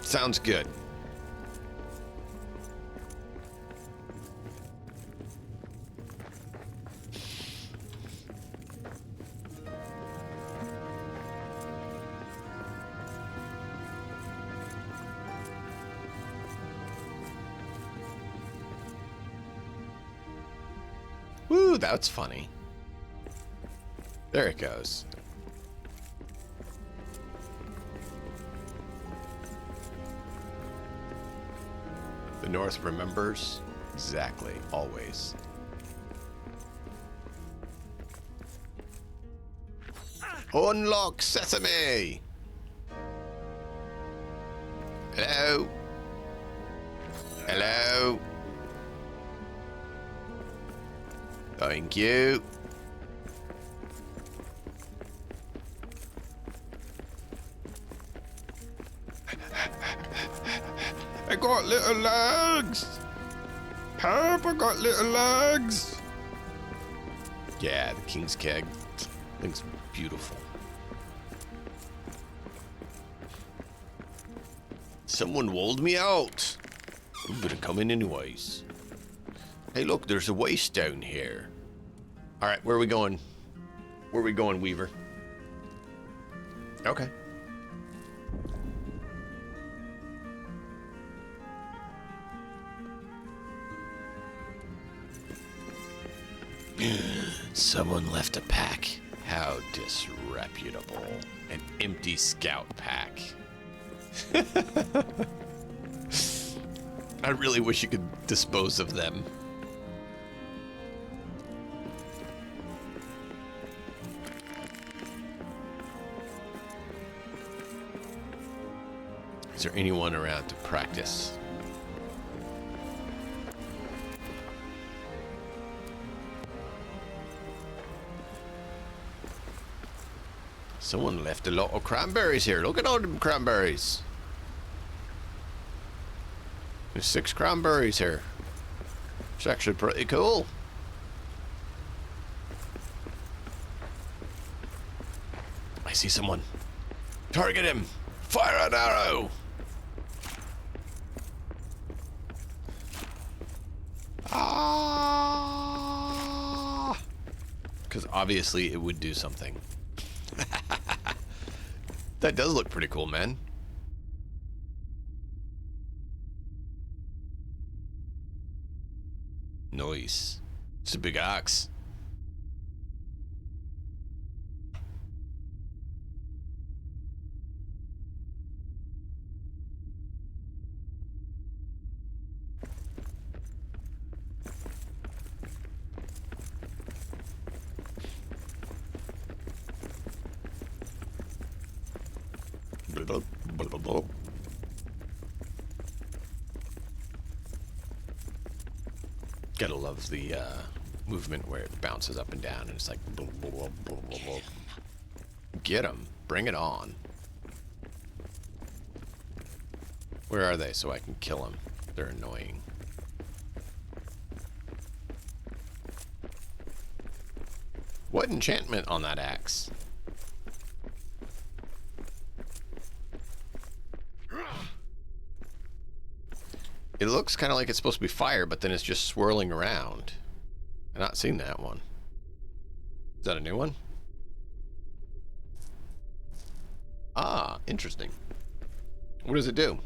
Sounds good. Woo, that's funny. There it goes. The North remembers exactly, always. Unlock Sesame! Hello? Hello? Thank you. I got little legs. Help, I got little legs. Yeah, the King's Keg. Thing's beautiful. Someone walled me out. I'm gonna come in anyways. Hey, look, there's a waste down here. All right, where are we going? Where are we going, Weaver? Okay. Someone left a pack. How disreputable. An empty scout pack. I really wish you could dispose of them. Is there anyone around to practice? Someone left a lot of cranberries here. Look at all them cranberries. There's 6 cranberries here. It's actually pretty cool. I see someone. Target him. Fire an arrow. Ah! Because obviously it would do something. That does look pretty cool, man. Nice. It's a big axe. Gotta love the movement where it bounces up and down and it's like blah, blah, blah, blah, blah, blah. Get them. Bring it on. Where are they so I can kill them? They're annoying. What enchantment on that axe? It looks kind of like it's supposed to be fire, but then it's just swirling around. I've not seen that one. Is that a new one? Ah, interesting. What does it do?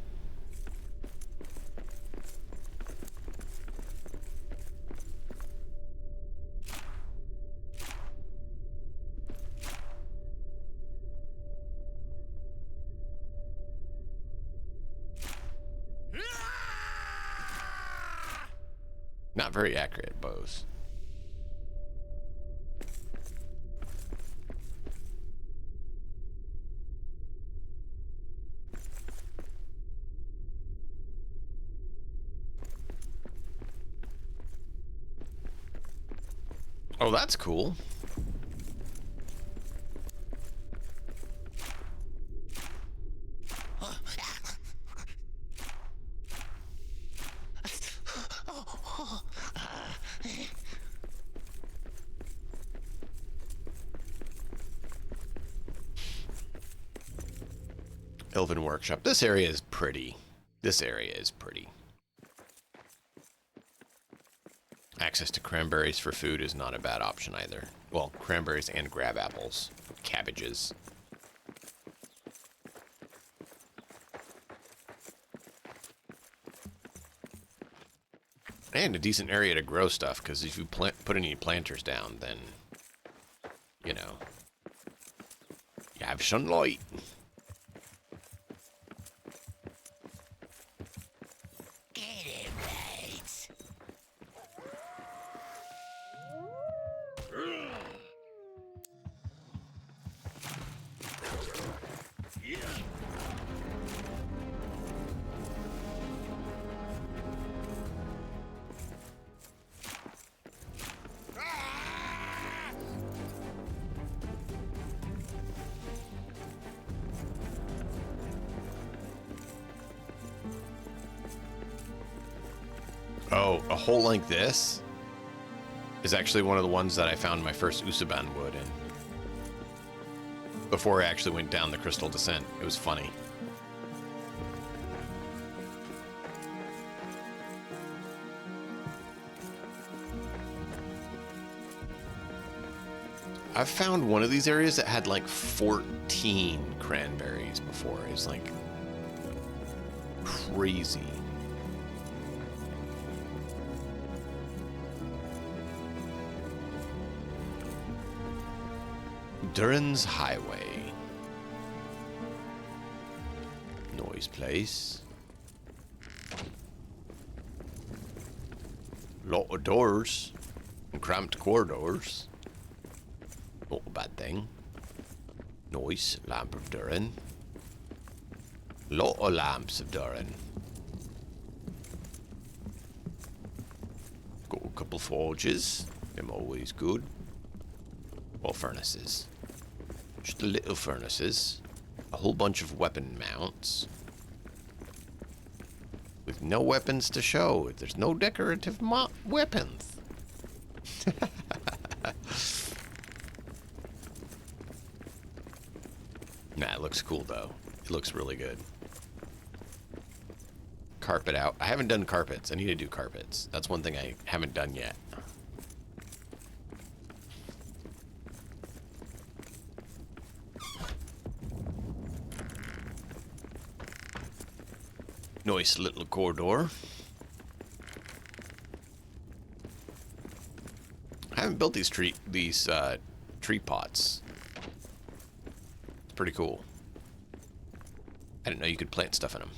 Not very accurate bows. Oh, that's cool. Elven Workshop. This area is pretty. This area is pretty. Access to cranberries for food is not a bad option either. Well, cranberries and grab apples. Cabbages. And a decent area to grow stuff, because if you put any planters down, then, you know, you have sunlight. Oh, a hole like this is actually one of the ones that I found my first Usaban wood in. Before I actually went down the crystal descent. It was funny. I've found one of these areas that had like 14 cranberries before. It was like crazy. Durin's Highway. Noise place. Lot of doors and cramped corridors. Not a bad thing. Noise, lamp of Durin. Lot of lamps of Durin. Got a couple forges. Them always good. Or furnaces. Just a little furnaces. A whole bunch of weapon mounts. With no weapons to show. There's no decorative weapons. Nah, it looks cool though. It looks really good. Carpet out. I haven't done carpets. I need to do carpets. That's one thing I haven't done yet. Nice little corridor. I haven't built these tree pots. It's pretty cool. I didn't know you could plant stuff in them.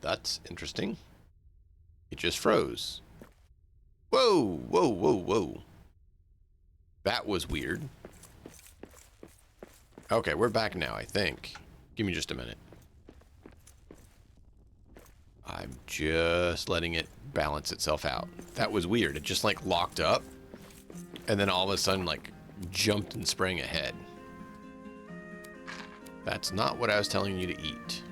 That's interesting. It just froze. Whoa, whoa, whoa, whoa. That was weird. Okay, we're back now, I think. Give me just a minute. I'm just letting it balance itself out. That was weird. It just like locked up and then all of a sudden like jumped and sprang ahead. That's not what I was telling you to eat.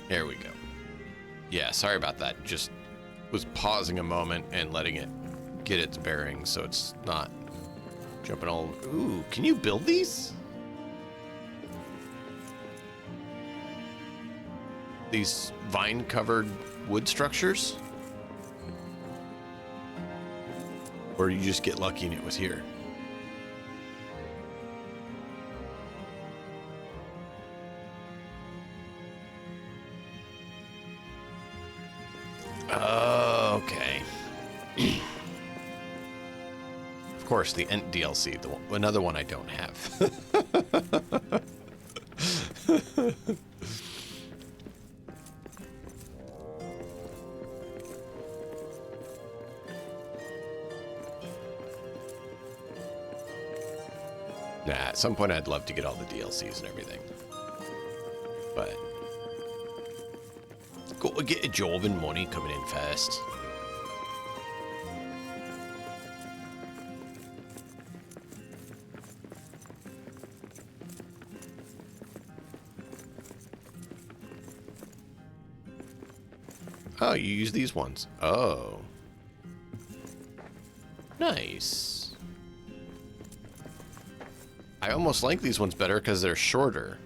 There we go. Yeah, sorry about that. Just was pausing a moment and letting it get its bearings so it's not jumping all... Ooh, can you build these? These vine-covered wood structures? Or you just get lucky and it was here? Okay. Of course, the Ent DLC, another one I don't have. Nah, at some point I'd love to get all the DLCs and everything. But got to get a job and money coming in first. Oh, you use these ones. Oh. Nice. I almost like these ones better because they're shorter.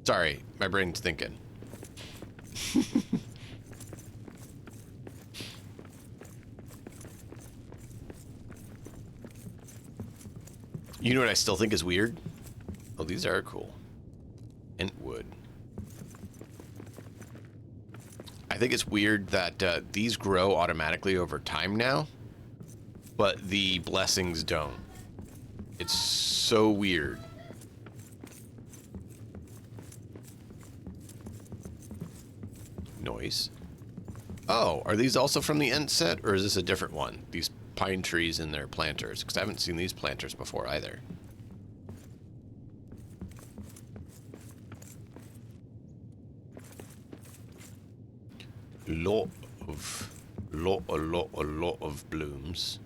Sorry, my brain's thinking. You know what I still think is weird? Oh, these are cool. Entwood. I think it's weird that these grow automatically over time now, but the blessings don't. It's so weird. Noise. Oh, are these also from the Ent set, or is this a different one? These pine trees and their planters, because I haven't seen these planters before either. Lot of blooms.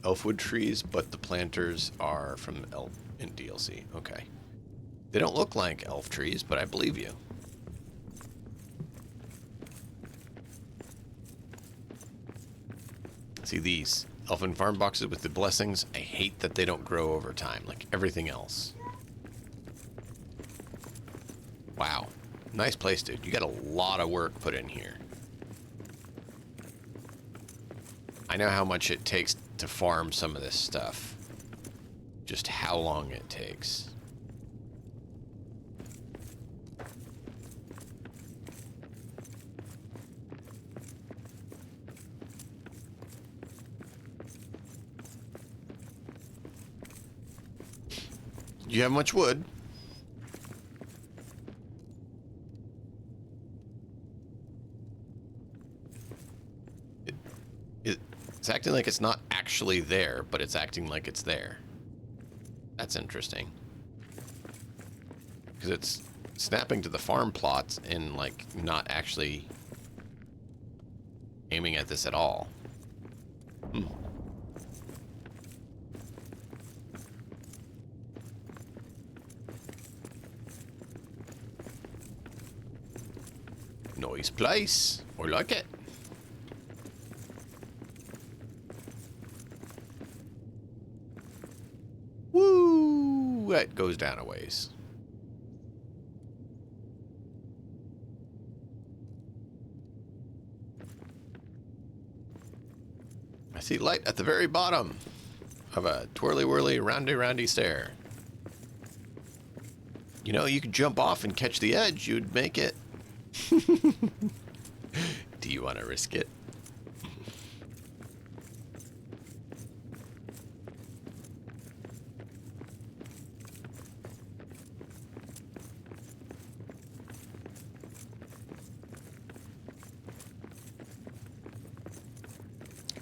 Elfwood trees, but the planters are from Elf in DLC. Okay. They don't look like elf trees, but I believe you. See these elfin farm boxes with the blessings? I hate that they don't grow over time, like everything else. Wow. Nice place, dude. You got a lot of work put in here. I know how much it takes to farm some of this stuff. Just how long it takes. You have much wood? It's acting like it's not actually there, but it's acting like it's there. That's interesting. Because it's snapping to the farm plots and, like, not actually aiming at this at all. Hmm. Nice place. I like it. Woo! That goes down a ways. I see light at the very bottom of a twirly-whirly, roundy-roundy stair. You know, you could jump off and catch the edge. You'd make it. Do you want to risk it?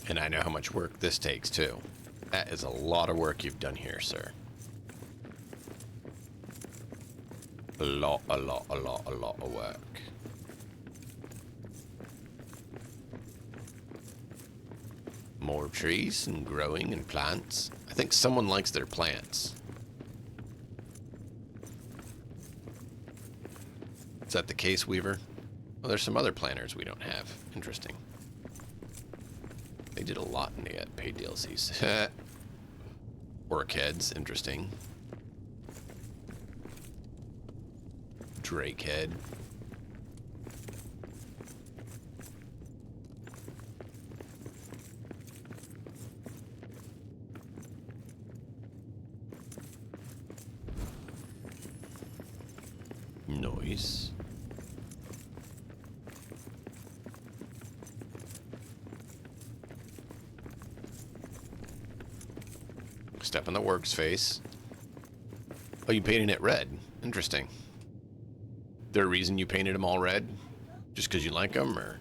And I know how much work this takes, too. That is a lot of work you've done here, sir. A lot of work. More trees and growing and plants. I think someone likes their plants. Is that the case, Weaver? Well, there's some other planters we don't have. Interesting. They did a lot in the paid DLCs. Orc heads, interesting. Drake head. Noise. Step on the works face. Oh, you painted it red. Interesting. There a reason you painted them all red? Just because you like them, or?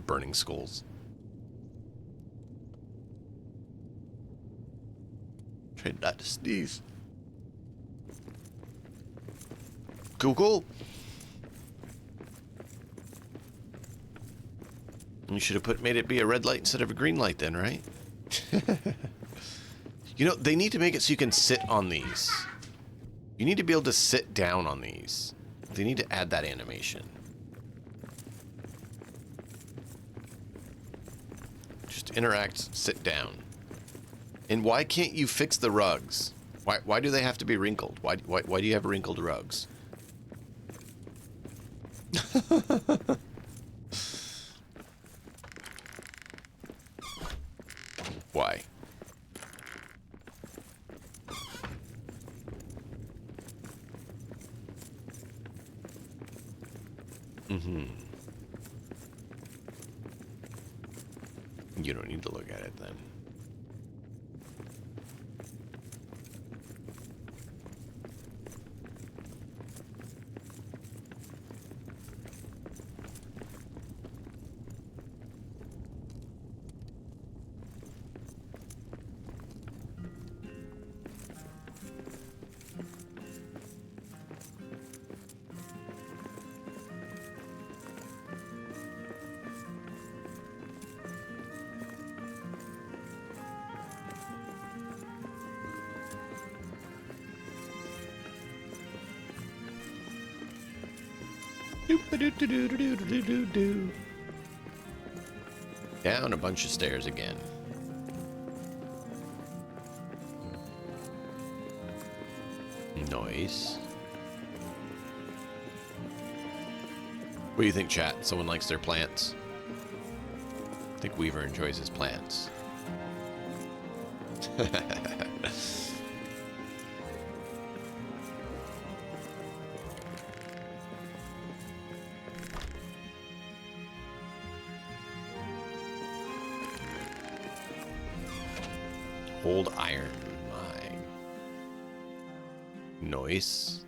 Burning skulls. Tried not to sneeze. Cool. You should have made it be a red light instead of a green light then, right? You know, they need to make it so you can sit on these. You need to be able to sit down on these. They need to add that animation. Just interact, sit down. And why can't you fix the rugs? Why do they have to be wrinkled? Why do you have wrinkled rugs? Why? You don't need to look at it then. Doop-a-doo-doo-doo-doo-doo-doo. Down a bunch of stairs again. Nice. What do you think, chat? Someone likes their plants? I think Weaver enjoys his plants. Old iron mine. Nice.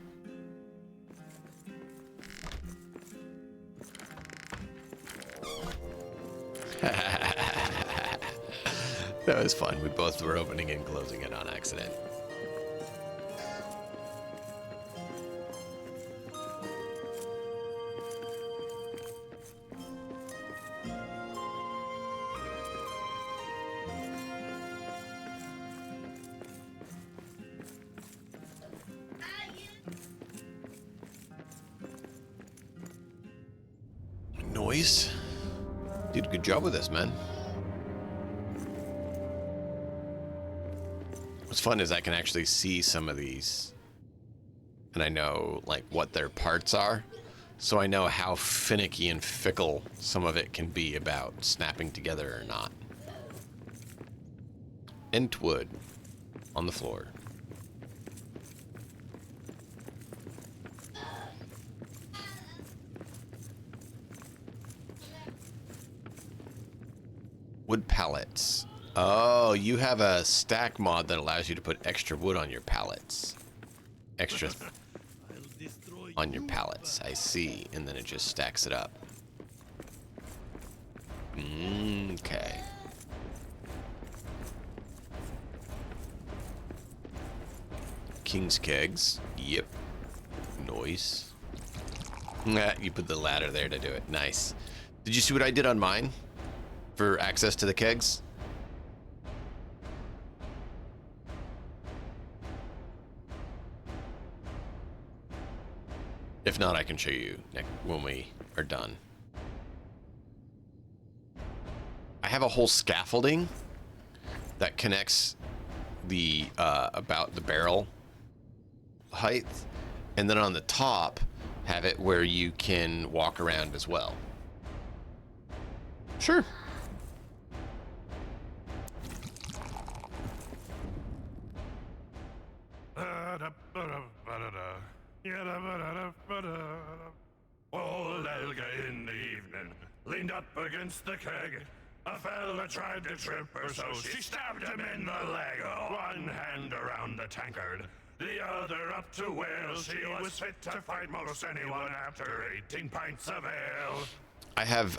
That was fun. We both were opening and closing it on accident. Noise. Did a good job with this, man. What's fun is I can actually see some of these, and I know like what their parts are, so I know how finicky and fickle some of it can be about snapping together or not. Entwood on the floor. Wood pallets. Oh, you have a stack mod that allows you to put extra wood on your pallets. Extra on your pallets. I see. And then it just stacks it up. Okay. King's kegs. Yep. Nice. You put the ladder there to do it. Nice. Did you see what I did on mine? For access to the kegs? If not, I can show you when we are done. I have a whole scaffolding that connects the about the barrel height, and then on the top have it where you can walk around as well. Sure. Old Elga in the evening leaned up against the keg. A fella tried to trip her, so she stabbed him in the leg. One hand around the tankard, the other up to whale. She was fit to fight most anyone after 18 pints of ale. I have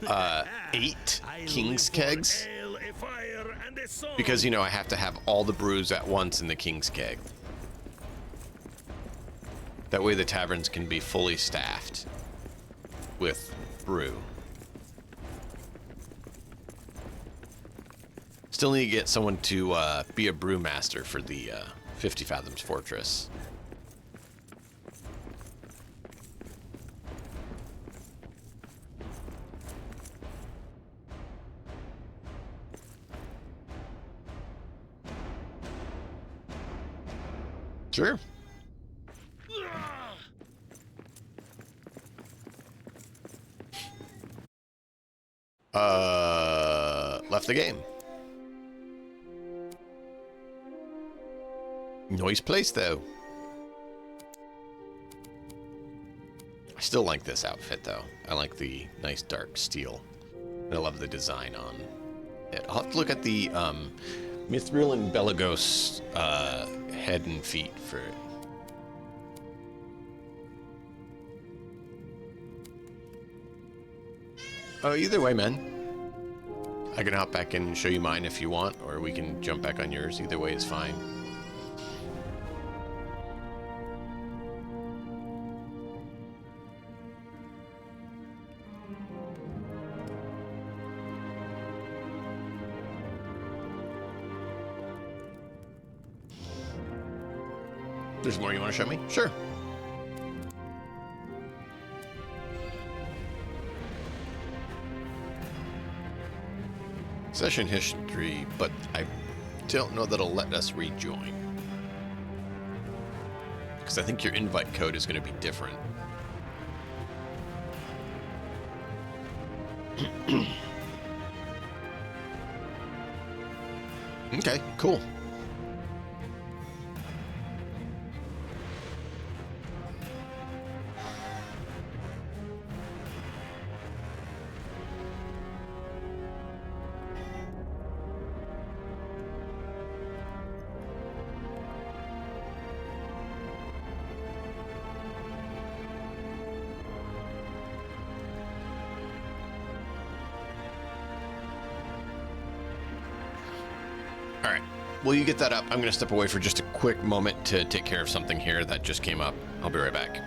8 King's kegs because, you know, I have to have all the brews at once in the King's keg. That way the taverns can be fully staffed with brew. Still need to get someone to be a brewmaster for the 50 Fathoms Fortress. Sure. Left the game. Nice place, though. I still like this outfit, though. I like the nice dark steel. And I love the design on it. I'll have to look at the Mithril and Belagos head and feet for it. Oh, either way, man. I can hop back in and show you mine if you want, or we can jump back on yours. Either way is fine. There's more you want to show me? Sure. Session history, but I don't know that it'll let us rejoin. Because I think your invite code is going to be different. Okay, cool. All right. Will you get that up? I'm going to step away for just a quick moment to take care of something here that just came up. I'll be right back.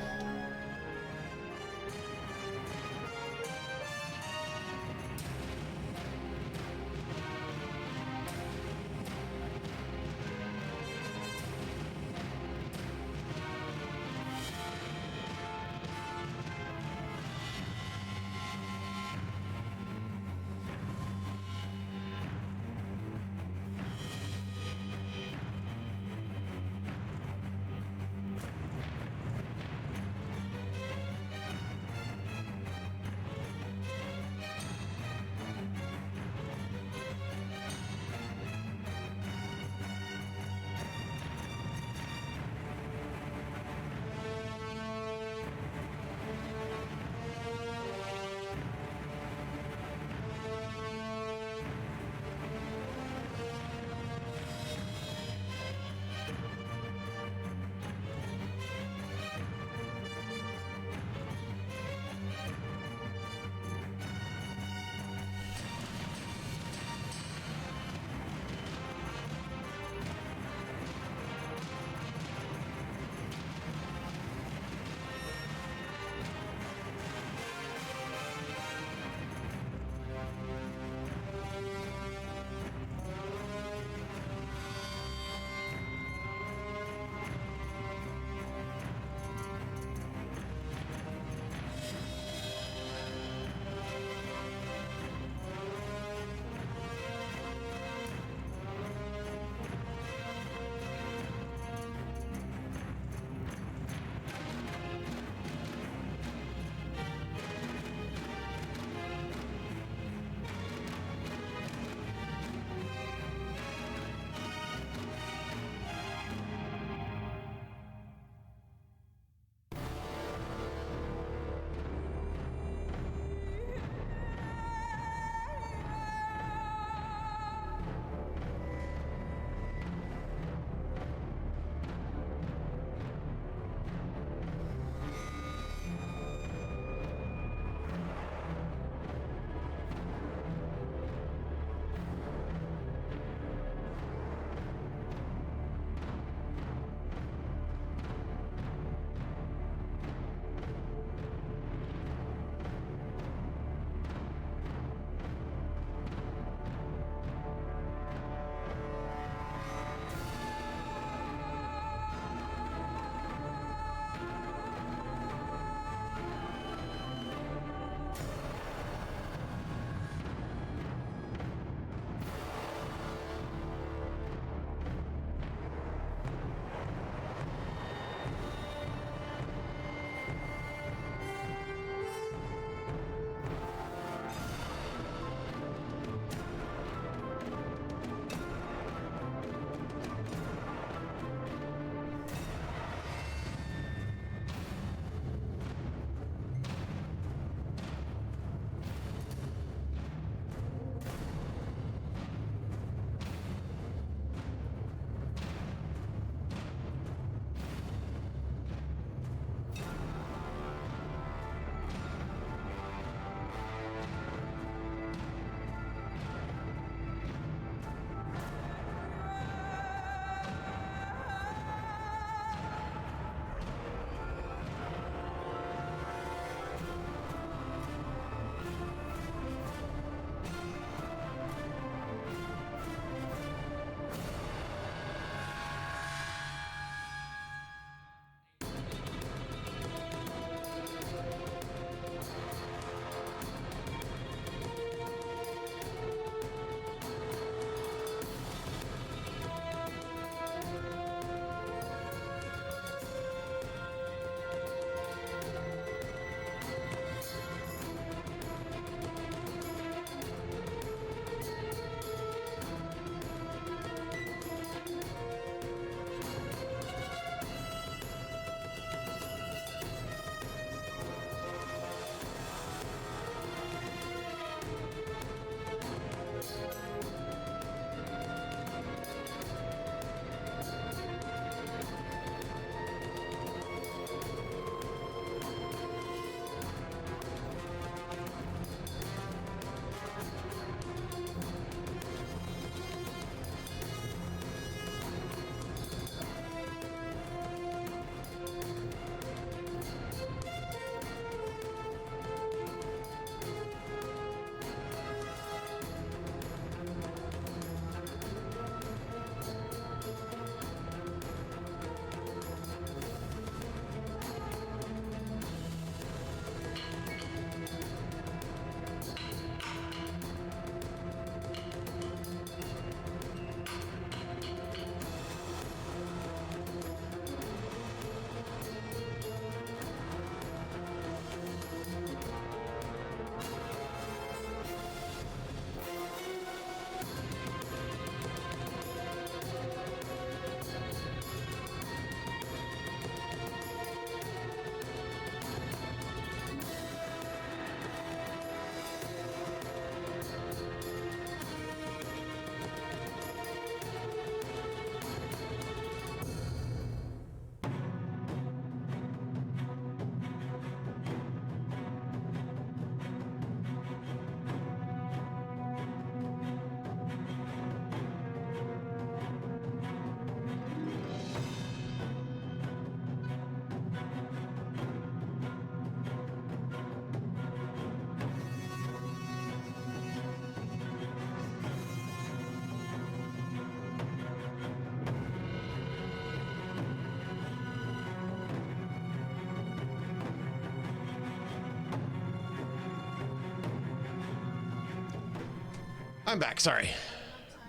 I'm back, sorry.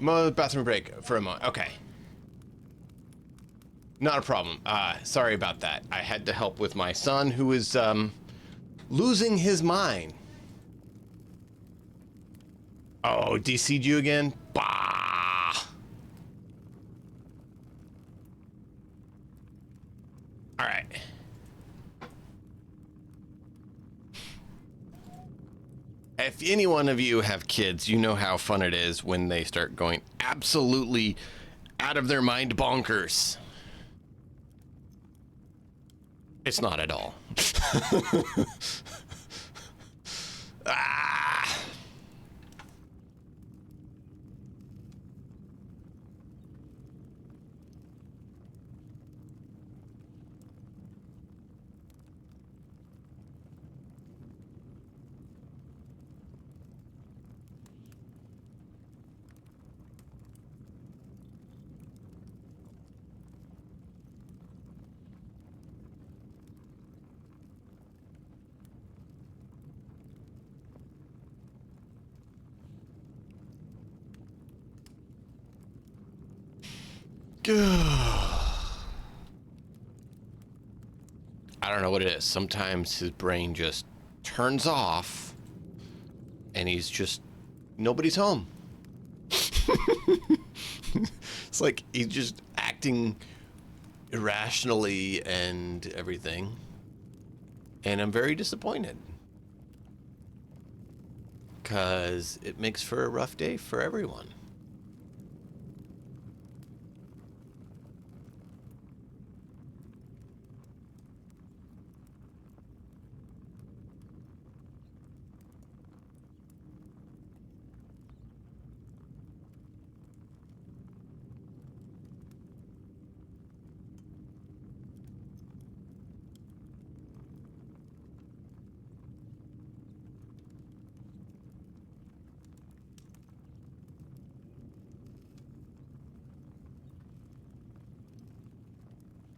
Bathroom break for a moment. Okay. Not a problem. Sorry about that. I had to help with my son who is losing his mind. Oh, DC'd you again? Bah! All right. If any one of you have kids, you know how fun it is when they start going absolutely out of their mind bonkers. It's not at all. Ah! I don't know what it is. Sometimes his brain just turns off and he's just, nobody's home. It's like he's just acting irrationally and everything. And I'm very disappointed. Because it makes for a rough day for everyone.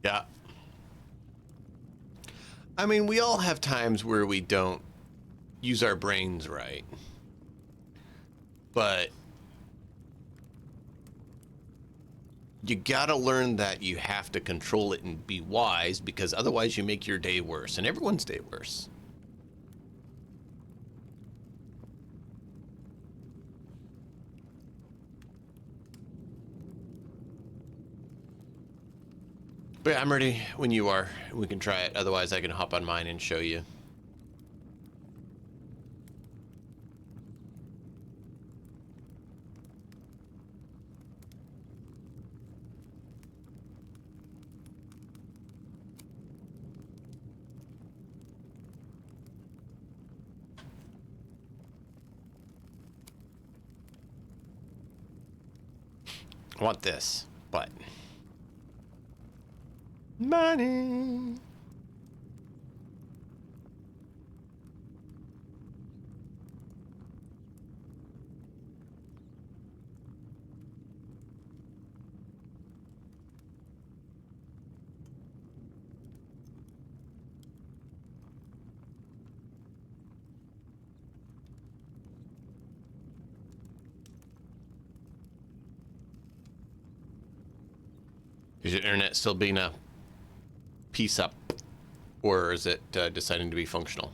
Yeah. I mean, we all have times where we don't use our brains right. But you gotta learn that you have to control it and be wise, because otherwise you make your day worse and everyone's day worse. But yeah, I'm ready when you are. We can try it. Otherwise, I can hop on mine and show you. I want this, but money. Is your internet still being a piece up, or is it deciding to be functional?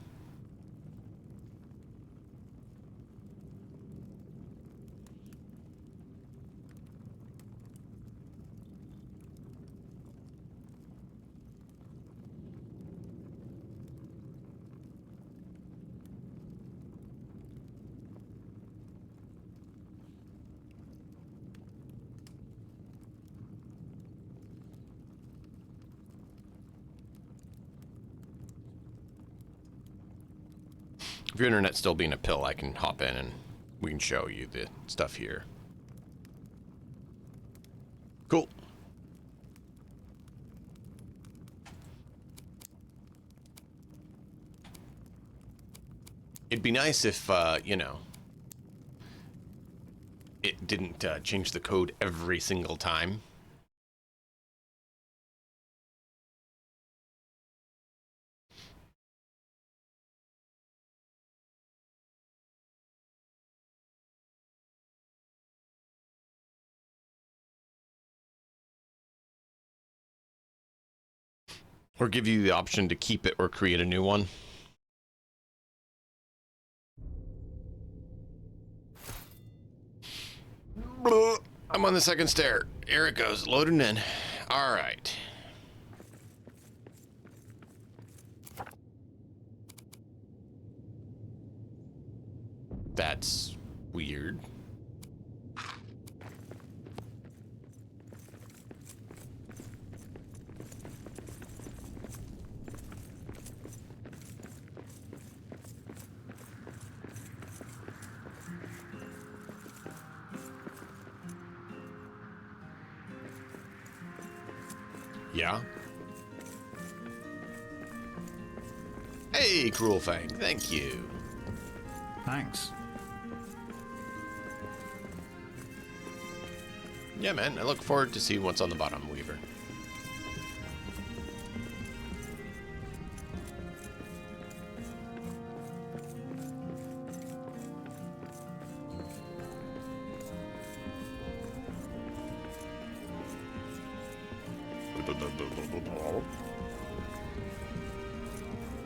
If your internet's still being a pill, I can hop in and we can show you the stuff here. Cool. It'd be nice if, you know, it didn't change the code every single time. Or give you the option to keep it or create a new one. I'm on the second stair. Here it goes, loading in. All right. That's weird. Yeah. Hey, Cruel Fang, thank you. Thanks. Yeah, man, I look forward to see what's on the bottom, Weaver.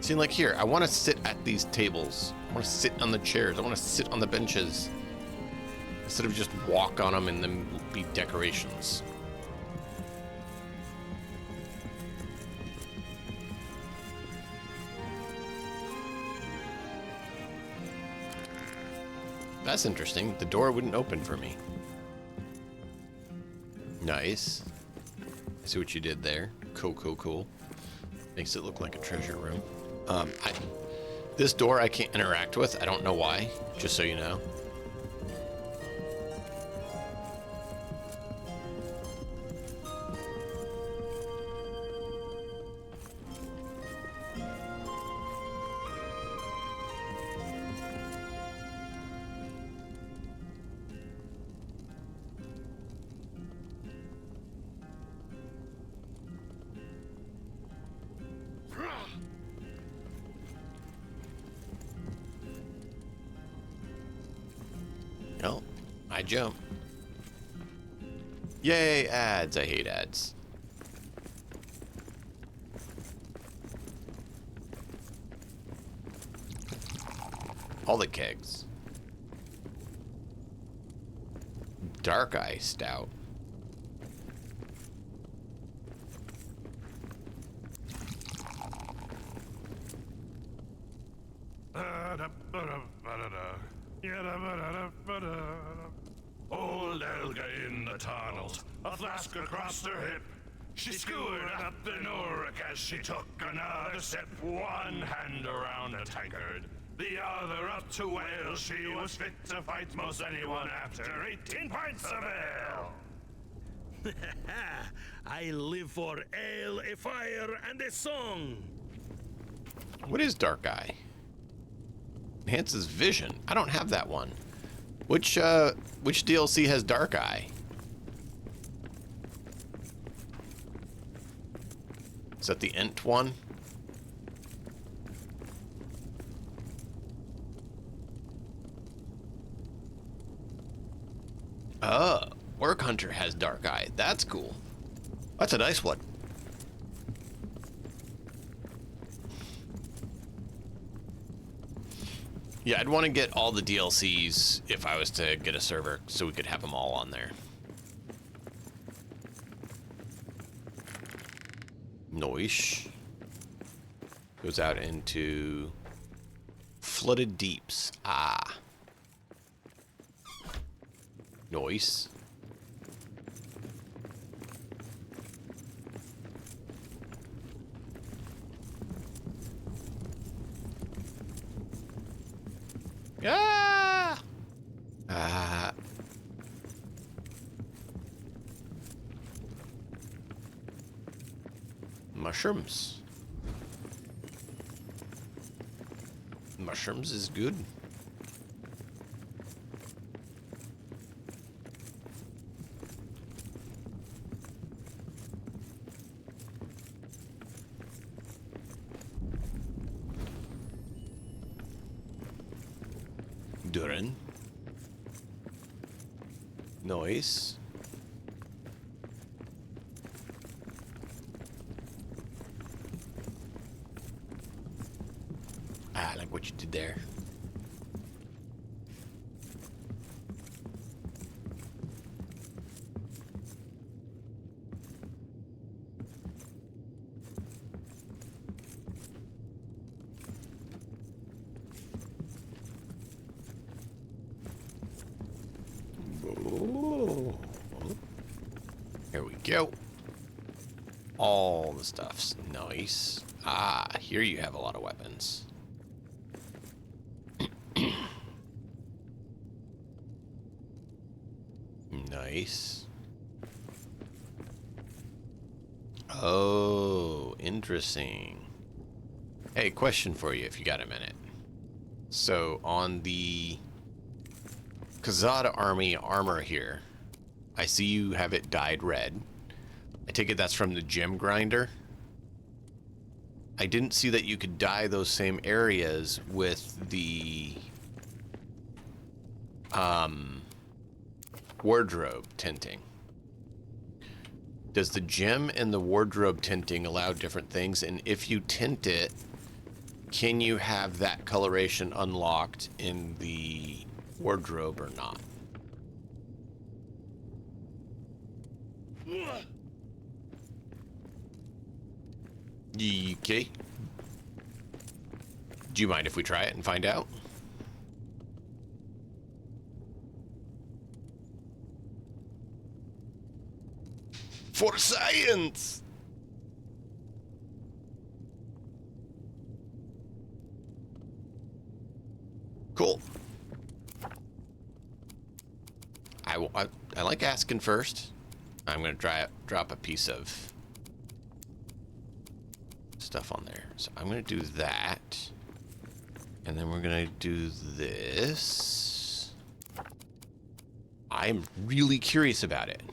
See, like here, I want to sit at these tables. I want to sit on the chairs. I want to sit on the benches. Instead of just walk on them and then be decorations. That's interesting. The door wouldn't open for me. Nice. I see what you did there. Cool, cool, cool. Makes it look like a treasure room. This door I can't interact with. I don't know why, just so you know. No, I jump. Yay, ads. I hate ads. All the kegs. Dark Eye Stout. Old Elga in the tunnels, a flask across her hip. She skewered up the Norik as she took another sip. One hand around a tankard, the other up to whale. She was fit to fight most anyone after 18 pints of ale. I live for ale, a fire, and a song. What is Dark Eye? Enhances vision. I don't have that one. Which DLC has Dark Eye? Is that the Ent one? Oh, Work Hunter has Dark Eye. That's cool. That's a nice one. Yeah, I'd want to get all the DLCs if I was to get a server so we could have them all on there. Noish goes out into Flooded Deeps. Ah. Noise. Ah! Ah. Mushrooms. Mushrooms is good. Durin. Noise. I like what you did there. Here we go. All the stuff's nice. Ah, here you have a lot of weapons. Nice. Oh, interesting. Hey, question for you if you got a minute. So, on the Khazad army armor here, I see you have it dyed red. I take it that's from the gem grinder. I didn't see that you could dye those same areas with the wardrobe tinting. Does the gem and the wardrobe tinting allow different things? And if you tint it, can you have that coloration unlocked in the wardrobe or not? Okay. Do you mind if we try it and find out? For science! Cool. I like asking first. I'm going to drop a piece of stuff on there. So I'm going to do that. And then we're going to do this. I'm really curious about it.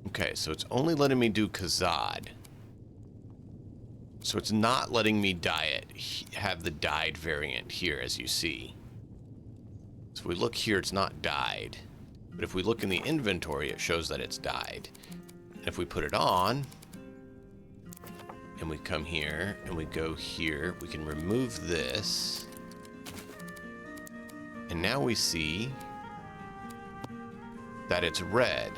Okay, so it's only letting me do Khazad. So it's not letting me dye it, have the dyed variant here, as you see. So if we look here, it's not dyed. But if we look in the inventory, it shows that it's dyed. And if we put it on, and we come here, and we go here, we can remove this. And now we see that it's red.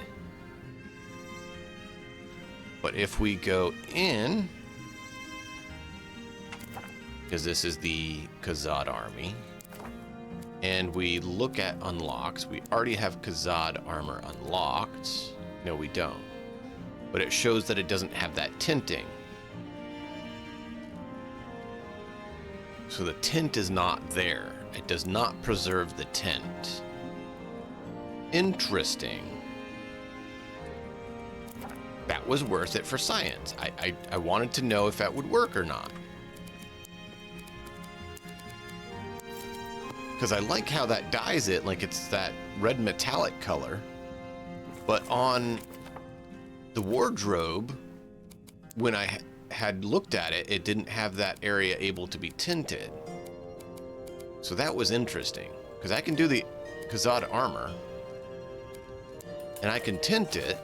But if we go in, because this is the Khazad army, and we look at unlocks, we already have Khazad armor unlocked. No, we don't. But it shows that it doesn't have that tinting. So the tint is not there. It does not preserve the tint. Interesting. That was worth it for science. I wanted to know if that would work or not. Because I like how that dyes it, like it's that red metallic color. But on the wardrobe, when I had looked at it, it didn't have that area able to be tinted. So that was interesting. Because I can do the Khazad armor, and I can tint it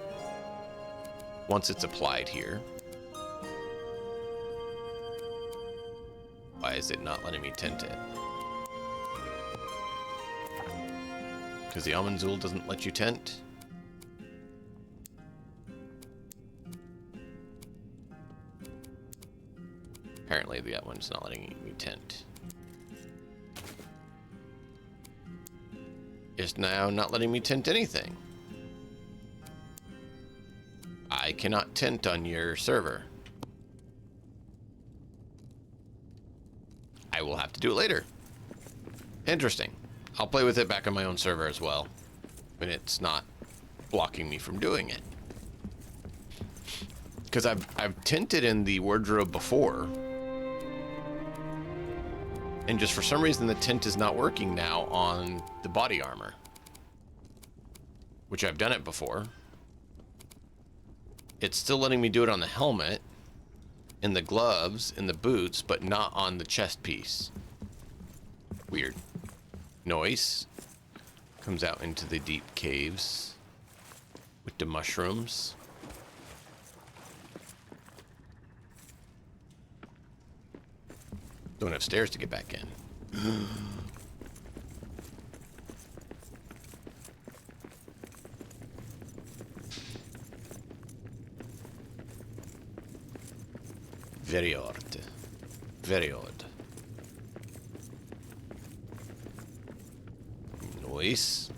once it's applied here. Why is it not letting me tint it? Because the Amanzul doesn't let you tint? Apparently that one's not letting me tint. It's now not letting me tint anything. I cannot tint on your server. I will have to do it later. Interesting. I'll play with it back on my own server as well, when it's not blocking me from doing it. Because I've tinted in the wardrobe before, and just for some reason the tint is not working now on the body armor, which I've done it before. It's still letting me do it on the helmet, in the gloves, in the boots, but not on the chest piece. Weird. Noise. Comes out into the deep caves with the mushrooms. Don't have stairs to get back in. Very odd. Very odd. Nice.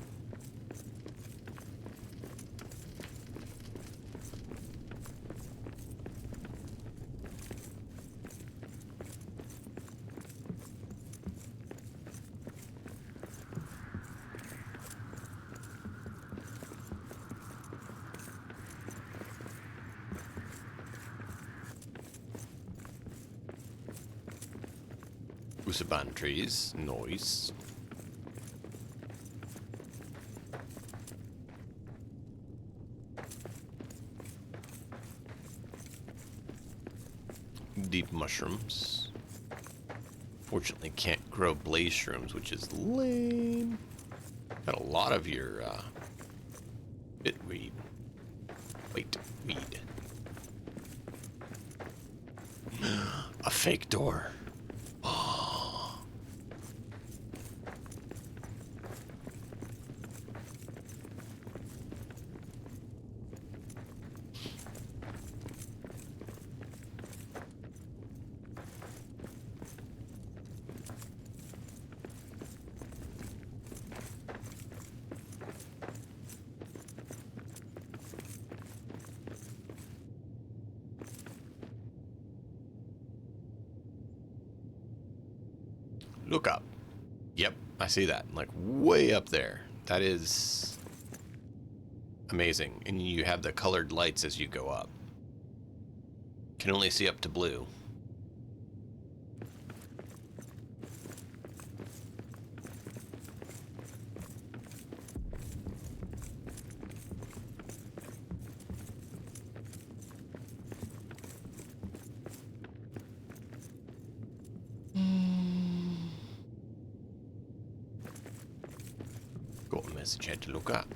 Usaban trees. Nice. Deep mushrooms. Fortunately, can't grow blaze shrooms, which is lame. Got a lot of your bitweed. Wait, weed. A fake door. Look up. Yep, I see that. Like way up there. That is amazing. And you have the colored lights as you go up. Can only see up to blue. Got a message I had to look up.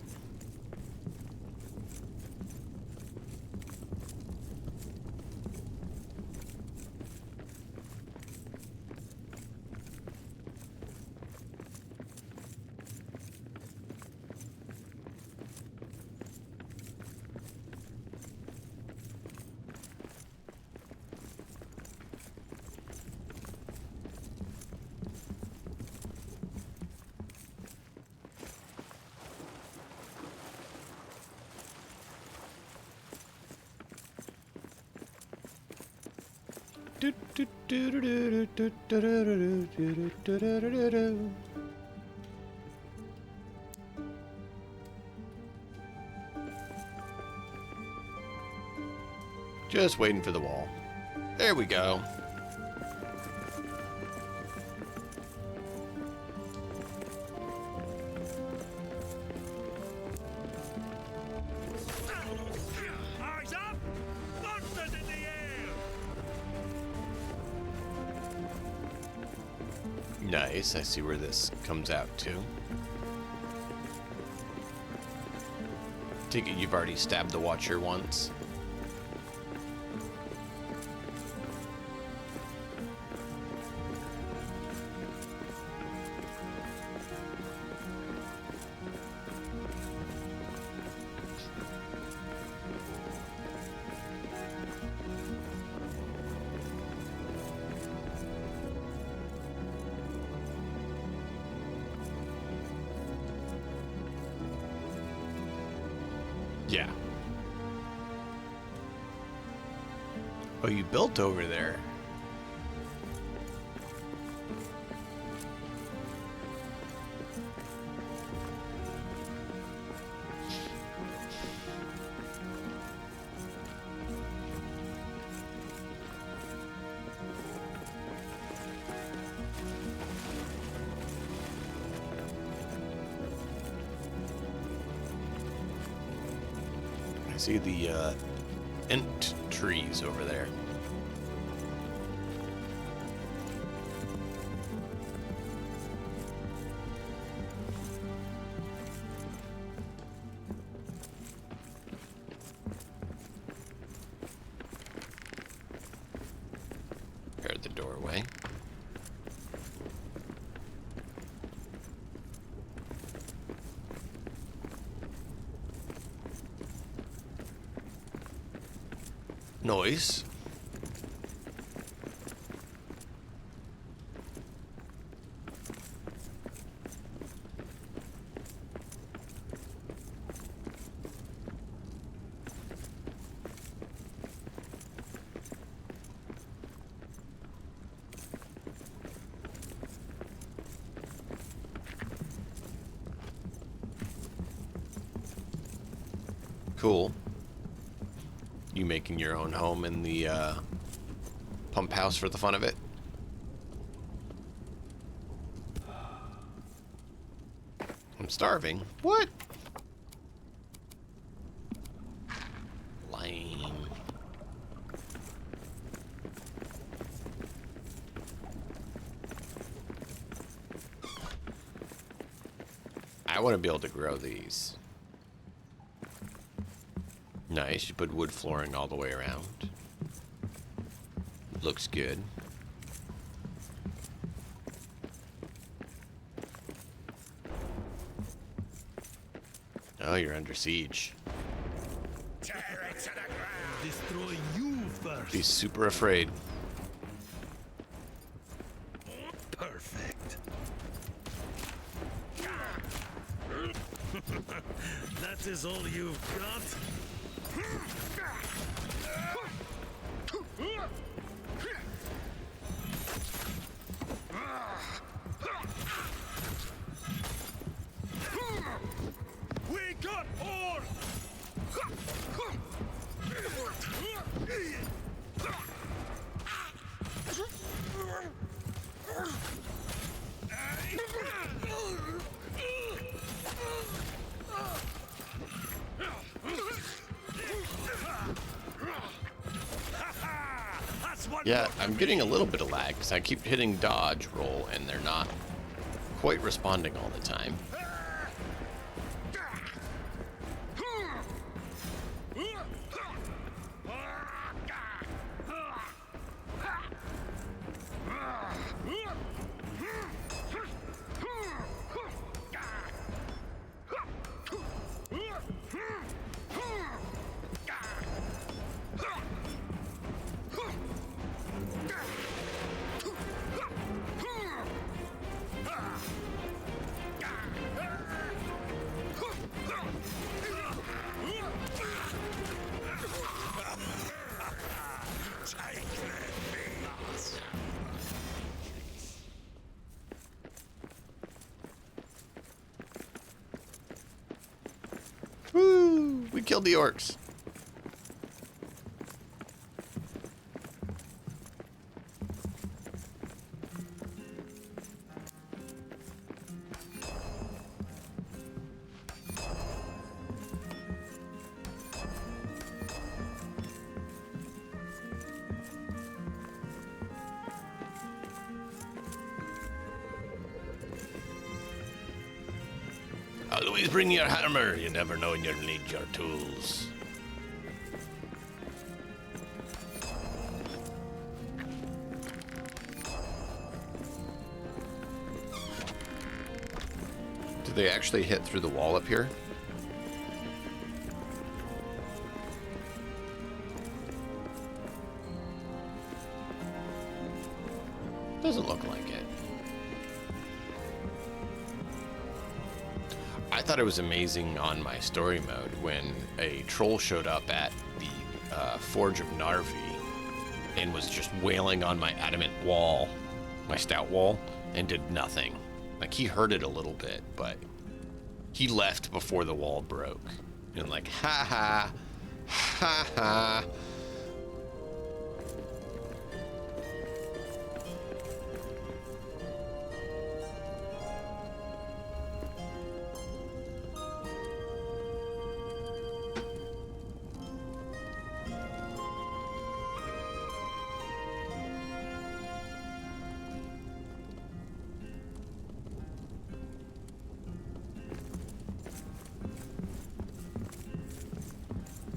Just waiting for the wall. There we go. Eyes up! Monsters in the air! Nice. I see where this comes out to. Take it you've already stabbed the Watcher once. Yeah. Oh, you built over there. I see the ent trees over there. Nice. Cool. You making your own home in the pump house for the fun of it? I'm starving. What? Lame. I want to be able to grow these. Nice, you put wood flooring all the way around. Looks good. Oh, you're under siege. Tear it to the ground. Destroy you first. Be super afraid. Perfect. That is all you've got? We got ore. That's what Yeah, I'm getting a little bit of lag because I keep hitting dodge roll and they're not quite responding all the time. Woo! We killed the orcs. Always bring your hammer. You never know when you'll need your tools. Do they actually hit through the wall up here? Doesn't look like it. I thought it was amazing on my story mode when a troll showed up at the Forge of Narvi and was just wailing on my adamant wall, my stout wall, and did nothing. Like, he heard it a little bit, but he left before the wall broke. And like, ha ha, ha ha.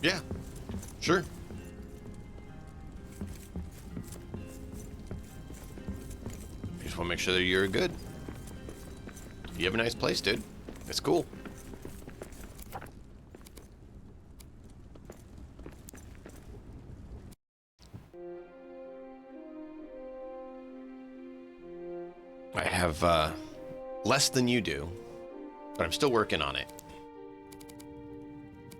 Yeah, sure. I just want to make sure that you're good. You have a nice place, dude. It's cool. I have less than you do, but I'm still working on it.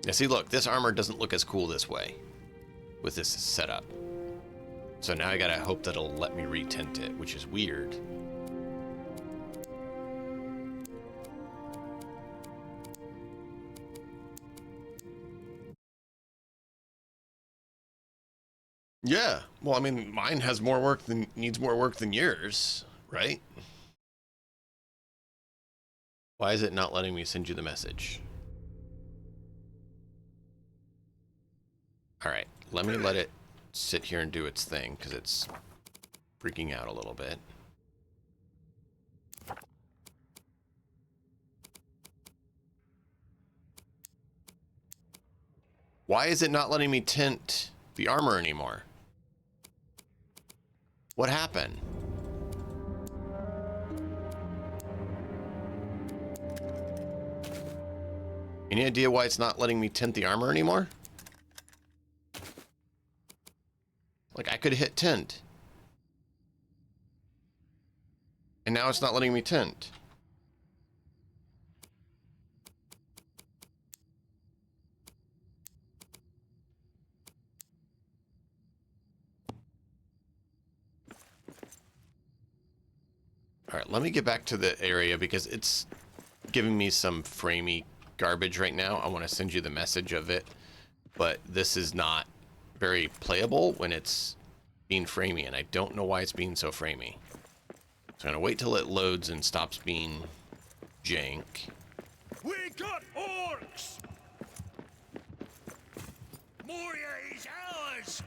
Now see, look, this armor doesn't look as cool this way with this setup. So now I gotta hope that it'll let me retint it, which is weird. Yeah, well, I mean, mine has more work than needs more work than yours, right? Why is it not letting me send you the message? All right, let me let it sit here and do its thing because it's freaking out a little bit. Why is it not letting me tint the armor anymore? What happened? Any idea why it's not letting me tint the armor anymore? Like, I could hit tint. And now it's not letting me tint. All right, let me get back to the area because it's giving me some framey garbage right now. I want to send you the message of it, but this is not very playable when it's being framey, and I don't know why it's being so framey. So I'm going to wait till it loads and stops being jank. We got orcs! Moria is ours!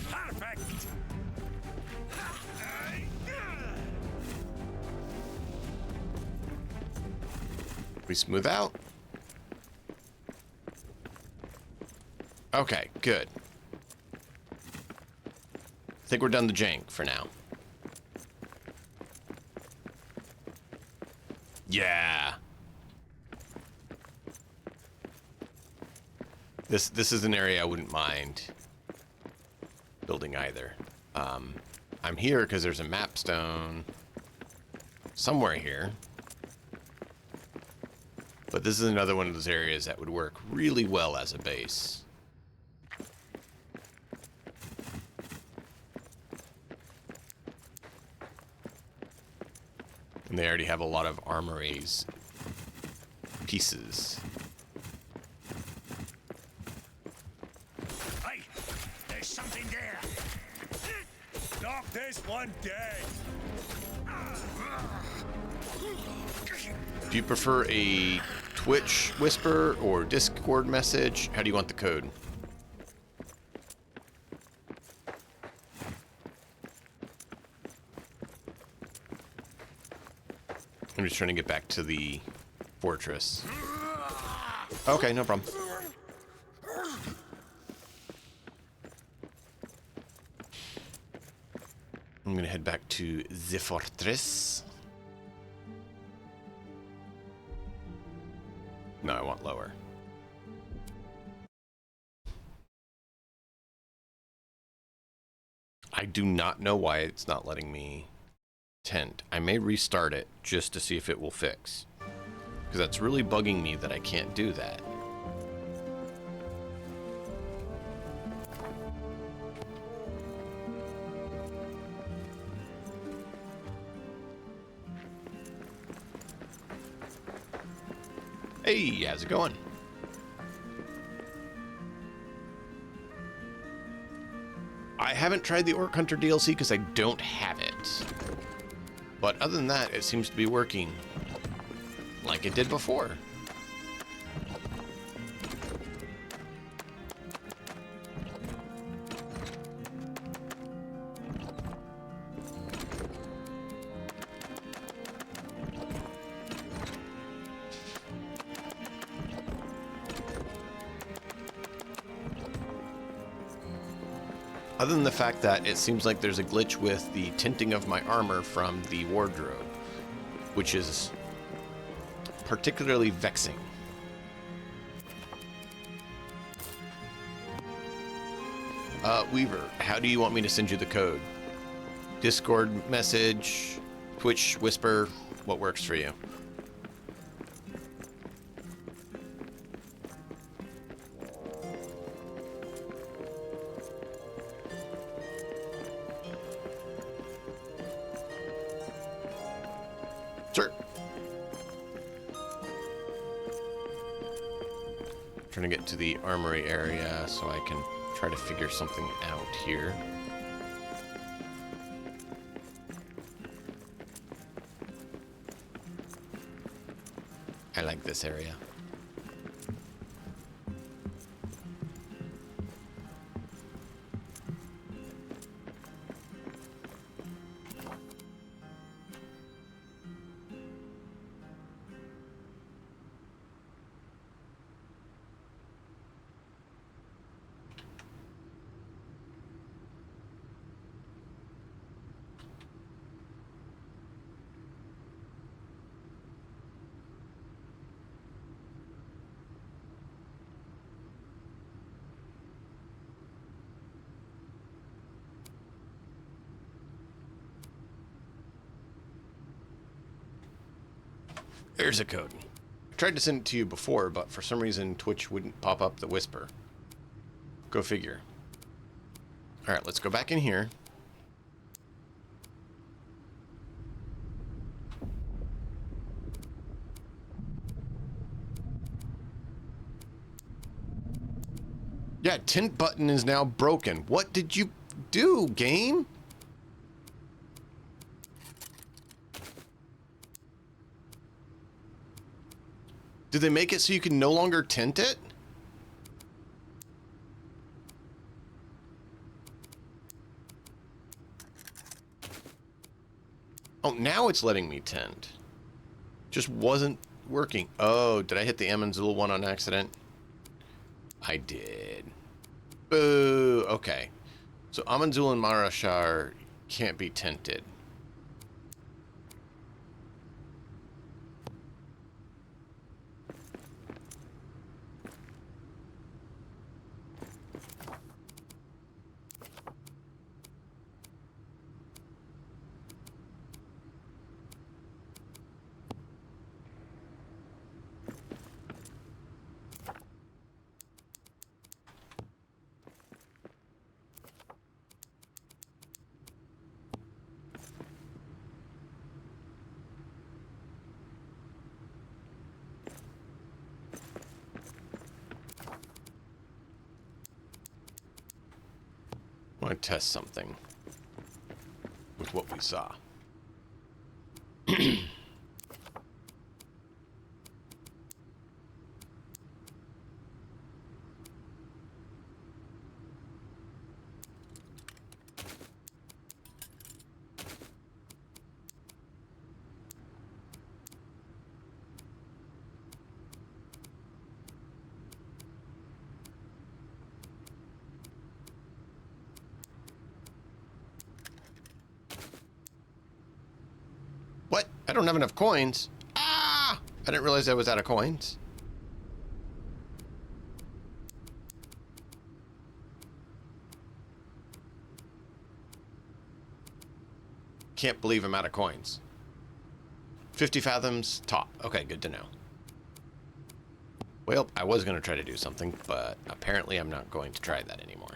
Perfect! We smooth out. Okay, good. I think we're done the jank for now. Yeah. This is an area I wouldn't mind building either. I'm here because there's a map stone somewhere here. But this is another one of those areas that would work really well as a base. And they already have a lot of armories pieces. Hey, there's something there. Knock this one dead. Do you prefer a Twitch whisper or Discord message? How do you want the code? I'm just trying to get back to the fortress. Okay, no problem. I'm gonna head back to the fortress. No, I want lower. I do not know why it's not letting me tint. I may restart it just to see if it will fix. Because that's really bugging me that I can't do that. Hey, how's it going? I haven't tried the Orc Hunter DLC because I don't have it. But other than that, it seems to be working like it did before. Other than the fact that it seems like there's a glitch with the tinting of my armor from the wardrobe, which is particularly vexing. Weaver, how do you want me to send you the code? Discord message, Twitch, Whisper, what works for you? Sure. Trying to get to the armory area so I can try to figure something out here. I like this area. There's a code. I tried to send it to you before, but for some reason Twitch wouldn't pop up the whisper. Go figure. Alright, let's go back in here. Yeah, tint button is now broken. What did you do, game? Did they make it so you can no longer tint it? Oh, now it's letting me tint. Just wasn't working. Oh, did I hit the Amanzul one on accident? I did. Boo. Okay. So Amanzul and Marashar can't be tinted. I want to test something with what we saw. What? I don't have enough coins. Ah! I didn't realize I was out of coins. Can't believe I'm out of coins. 50 fathoms top. Okay, good to know. Well, I was going to try to do something, but apparently I'm not going to try that anymore.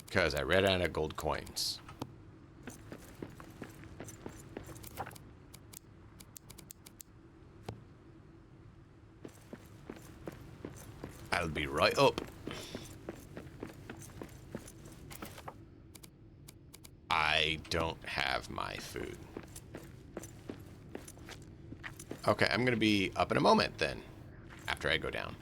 Because I ran out of gold coins. I'll be right up. I don't have my food. Okay, I'm going to be up in a moment then, after I go down.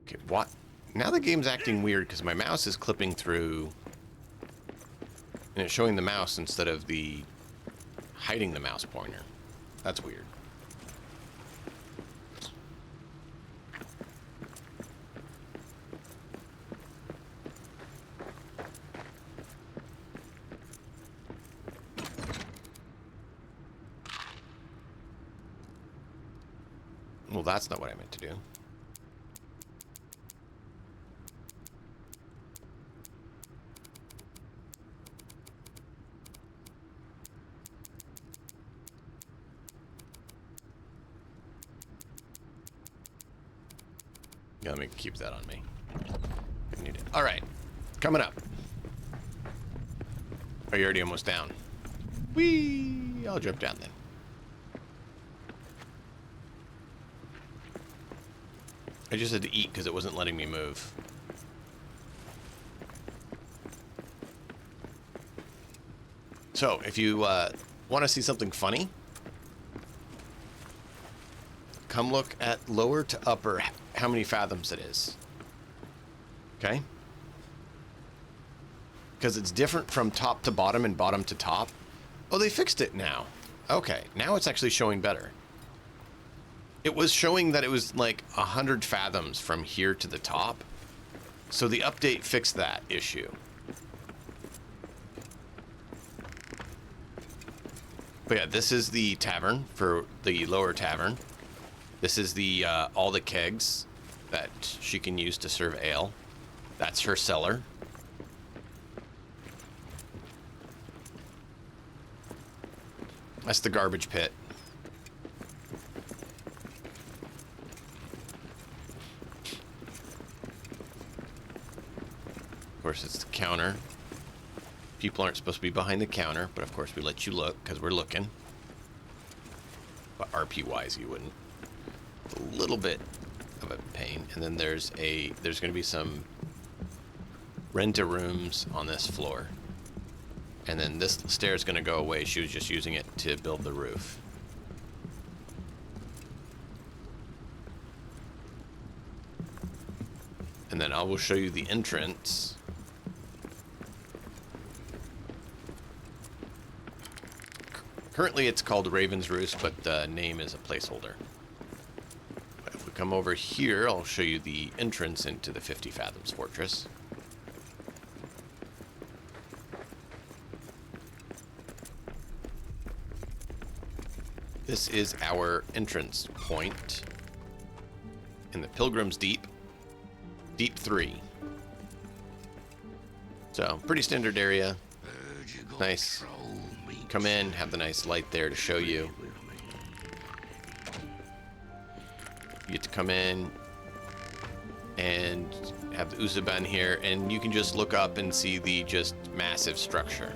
Okay, what? Now the game's acting weird because my mouse is clipping through and it's showing the mouse instead of the hiding the mouse pointer. That's weird. Well, that's not what I meant to do. Yeah, let me keep that on me. I need it. All right, coming up. Oh, you're already almost down. Whee! I'll jump down then. I just had to eat because it wasn't letting me move. So, if you want to see something funny, come look at lower to upper how many fathoms it is. Okay? Because it's different from top to bottom and bottom to top. Oh, they fixed it now. Okay, now it's actually showing better. It was showing that it was like 100 fathoms from here to the top. So the update fixed that issue. But yeah, this is the tavern for the lower tavern. This is the all the kegs that she can use to serve ale. That's her cellar. That's the garbage pit. Of course, it's the counter. People aren't supposed to be behind the counter, but of course we let you look because we're looking. But RP-wise, you wouldn't. It's a little bit of a pain. And then there's going to be some rent-a-rooms on this floor. And then this stair is going to go away. She was just using it to build the roof. And then I will show you the entrance. Currently it's called Raven's Roost, but the name is a placeholder. But if we come over here, I'll show you the entrance into the 50 Fathoms Fortress. This is our entrance point in the Pilgrim's Deep, Deep 3. So, pretty standard area. Nice. Come in, have the nice light there to show you. You get to come in and have the Usaban here, and you can just look up and see the just massive structure.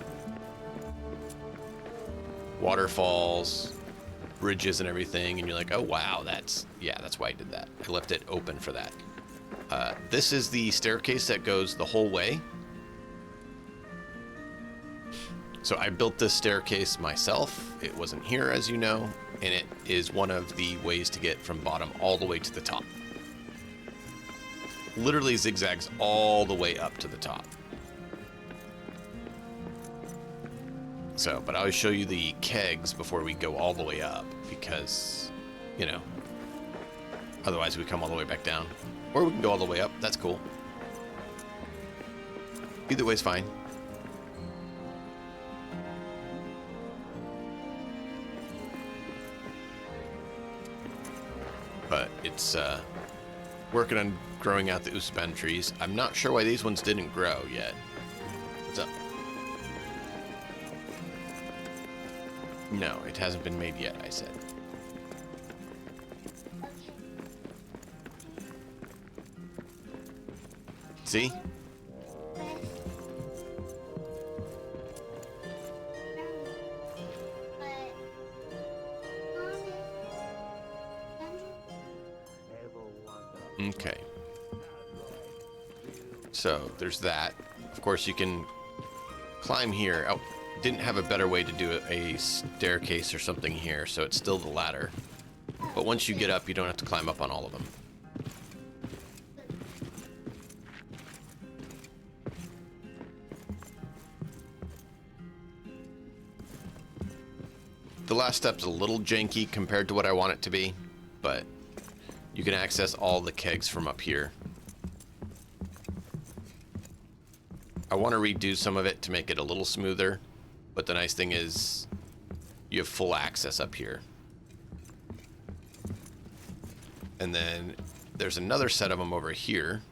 Waterfalls, bridges and everything, and you're like, oh wow, that's why I did that. I left it open for that. This is the staircase that goes the whole way. So I built this staircase myself. It wasn't here, as you know, and it is one of the ways to get from bottom all the way to the top. Literally zigzags all the way up to the top. So, but I always show you the kegs before we go all the way up because, you know, otherwise we come all the way back down. Or we can go all the way up. That's cool. Either way's fine. But it's working on growing out the Usaban trees. I'm not sure why these ones didn't grow yet. What's up? No, it hasn't been made yet, I said. See? Okay. So, there's that. Of course, you can climb here. Oh, didn't have a better way to do a staircase or something here, so it's still the ladder. But once you get up, you don't have to climb up on all of them. The last step's a little janky compared to what I want it to be, but you can access all the kegs from up here. I want to redo some of it to make it a little smoother, but the nice thing is you have full access up here. And then there's another set of them over here.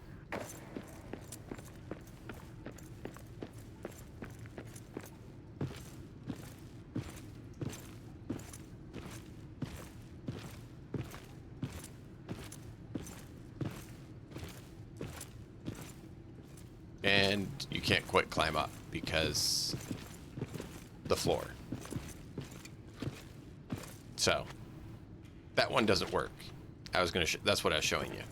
And you can't quite climb up because the floor. So that one doesn't work. I was gonna. That's what I was showing you.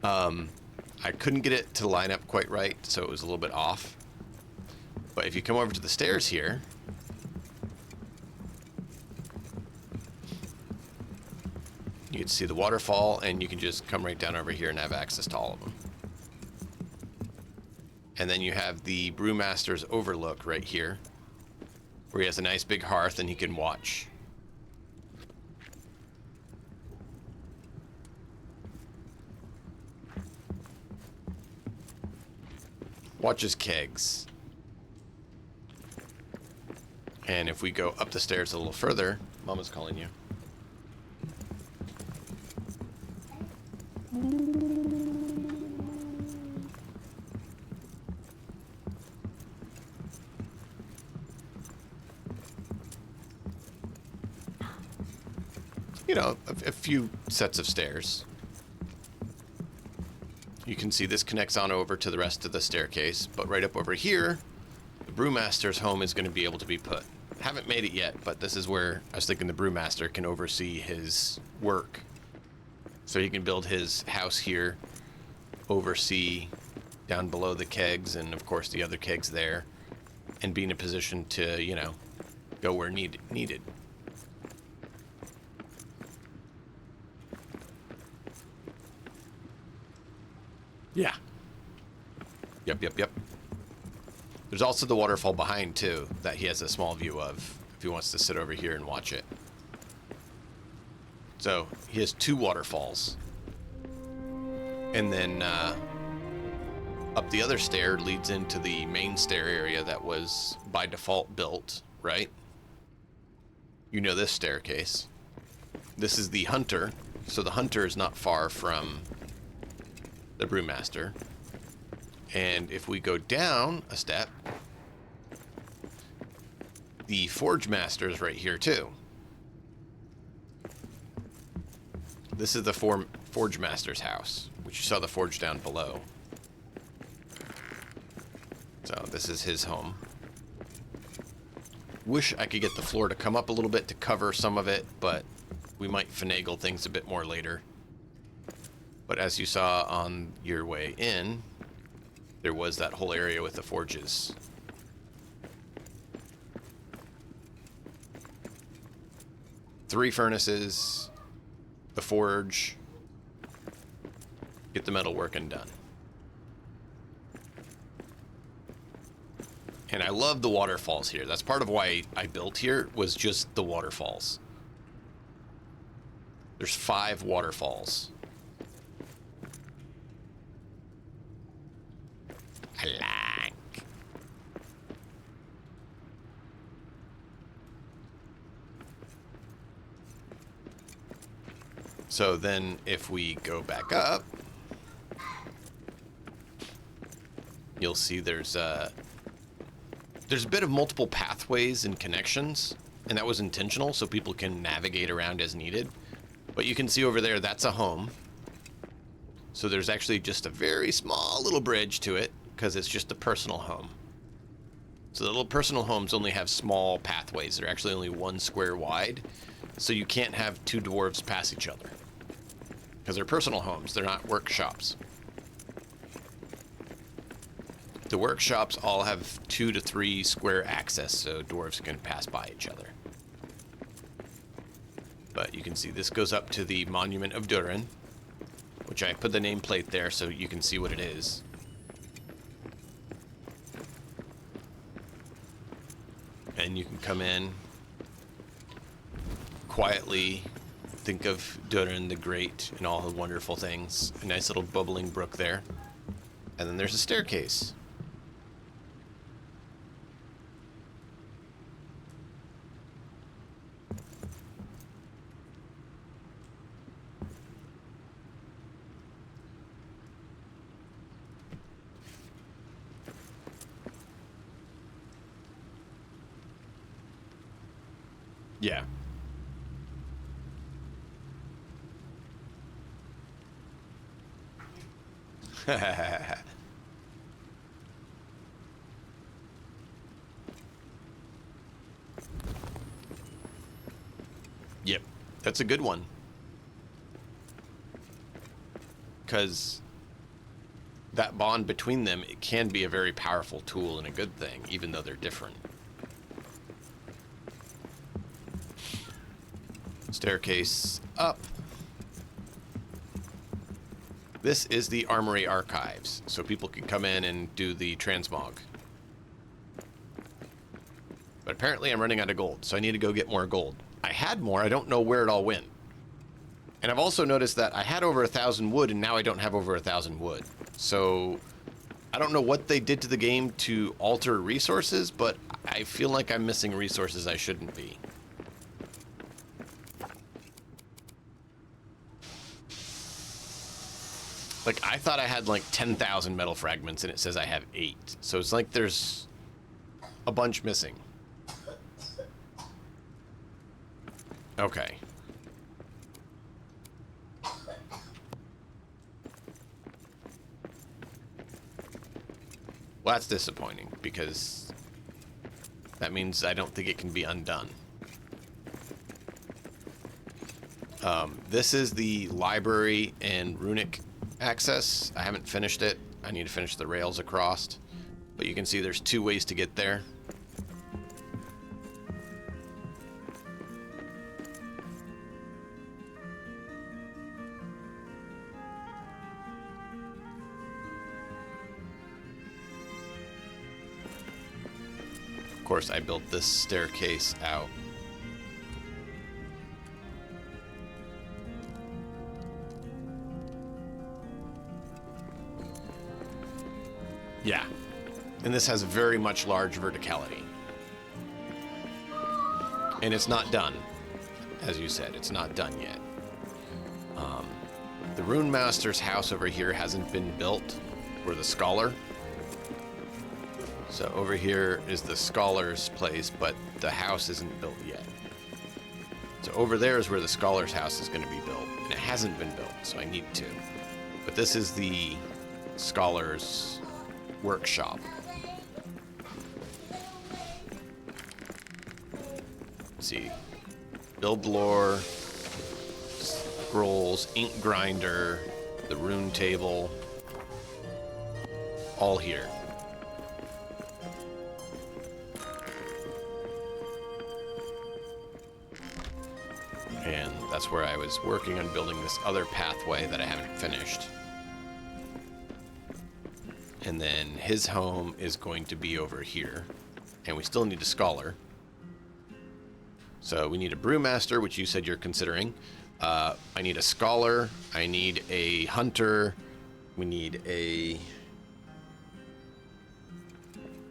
I couldn't get it to line up quite right, so it was a little bit off. But if you come over to the stairs here, you can see the waterfall, and you can just come right down over here and have access to all of them. And then you have the Brewmaster's overlook right here, where he has a nice big hearth and he can watch. Watch his kegs. And if we go up the stairs a little further, Mama's calling you. You know, a few sets of stairs. You can see this connects on over to the rest of the staircase, but right up over here, the Brewmaster's home is going to be able to be put. Haven't made it yet, but this is where I was thinking the Brewmaster can oversee his work. So he can build his house here, oversee down below the kegs, and of course the other kegs there, and be in a position to, you know, go where needed. Yeah. Yep. There's also the waterfall behind, too, that he has a small view of if he wants to sit over here and watch it. So, he has two waterfalls. And then up the other stair leads into the main stair area that was by default built, right? You know this staircase. This is the Hunter. So the Hunter is not far from the Brewmaster. And if we go down a step, the Forge Master is right here too. This is the Forge Master's house, which you saw the forge down below. So this is his home. Wish I could get the floor to come up a little bit to cover some of it, but we might finagle things a bit more later. But as you saw on your way in, there was that whole area with the forges. Three furnaces, the forge, get the metal working done. And I love the waterfalls here. That's part of why I built here, was just the waterfalls. There's 5 waterfalls. I like. So then if we go back up, you'll see there's a bit of multiple pathways and connections, and that was intentional so people can navigate around as needed. But you can see over there, that's a home. So there's actually just a very small little bridge to it, because it's just a personal home. So the little personal homes only have small pathways. They're actually only 1 square wide. So you can't have 2 dwarves pass each other. Because they're personal homes, they're not workshops. The workshops all have 2 to 3 square access, so dwarves can pass by each other. But you can see this goes up to the Monument of Durin, which I put the nameplate there so you can see what it is. And you can come in quietly, think of Durin the Great and all the wonderful things. A nice little bubbling brook there. And then there's a staircase. Yeah. Yep, that's a good one. Because that bond between them, it can be a very powerful tool and a good thing, even though they're different. Staircase up. This is the Armory Archives, so people can come in and do the transmog. But apparently I'm running out of gold, so I need to go get more gold. I had more, I don't know where it all went. And I've also noticed that I had over 1,000 wood, and now I don't have over 1,000 wood. So I don't know what they did to the game to alter resources, but I feel like I'm missing resources I shouldn't be. Like, I thought I had like 10,000 metal fragments, and it says I have 8. So it's like there's a bunch missing. Okay. Well, that's disappointing, because that means I don't think it can be undone. This is the library and runic access. I haven't finished it. I need to finish the rails across. But you can see there's 2 ways to get there. Of course, I built this staircase out. Yeah, and this has very much large verticality. And it's not done. As you said, it's not done yet. The Rune Master's house over here hasn't been built, or the Scholar. So over here is the Scholar's place, but the house isn't built yet. So over there is where the Scholar's house is going to be built, and it hasn't been built, so I need to. But this is the Scholar's workshop. Let's see. Build lore, scrolls, ink grinder, the rune table, all here. And that's where I was working on building this other pathway that I haven't finished. And then his home is going to be over here. And we still need a Scholar. So we need a Brewmaster, which you said you're considering. I need a Scholar. I need a Hunter. We need a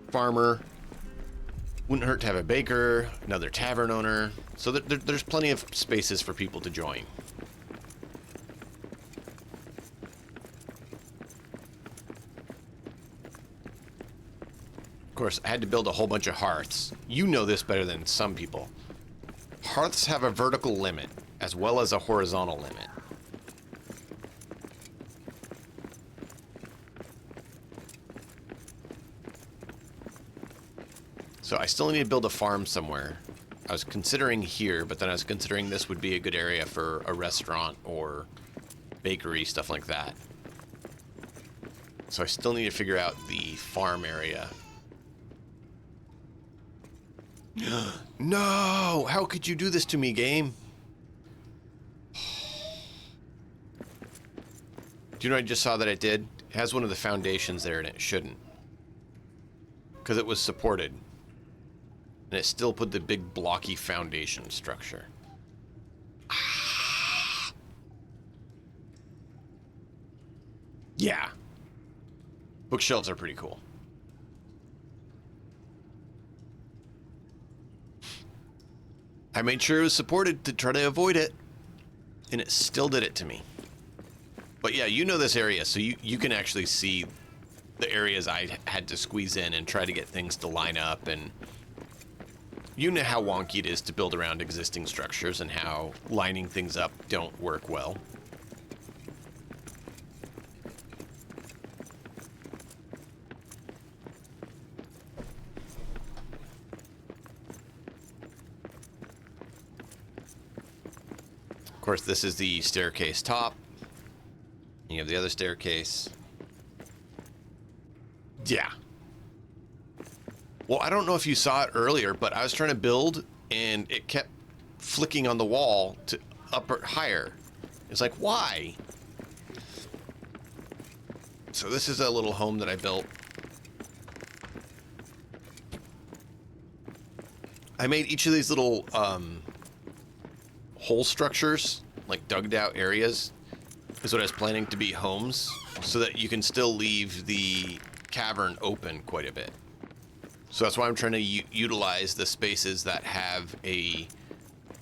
Farmer. Wouldn't hurt to have a Baker, another Tavern owner. So there's plenty of spaces for people to join. Of course, I had to build a whole bunch of hearths. You know this better than some people. Hearths have a vertical limit, as well as a horizontal limit. So I still need to build a farm somewhere. I was considering here, but then I was considering this would be a good area for a restaurant or bakery, stuff like that. So I still need to figure out the farm area. No! How could you do this to me, game? Do you know what I just saw that it did? It has one of the foundations there, and it shouldn't. Because it was supported. And it still put the big blocky foundation structure. Yeah. Bookshelves are pretty cool. I made sure it was supported to try to avoid it, and it still did it to me. But yeah, you know this area, so you can actually see the areas I had to squeeze in and try to get things to line up, and you know how wonky it is to build around existing structures and how lining things up don't work well. Of course, this is the staircase top. You have the other staircase. Yeah. Well, I don't know if you saw it earlier, but I was trying to build and it kept flicking on the wall to up or higher. It's like, why? So this is a little home that I built. I made each of these little hole structures, like dug out areas, is what I was planning to be homes, so that you can still leave the cavern open quite a bit. So that's why I'm trying to utilize the spaces that have a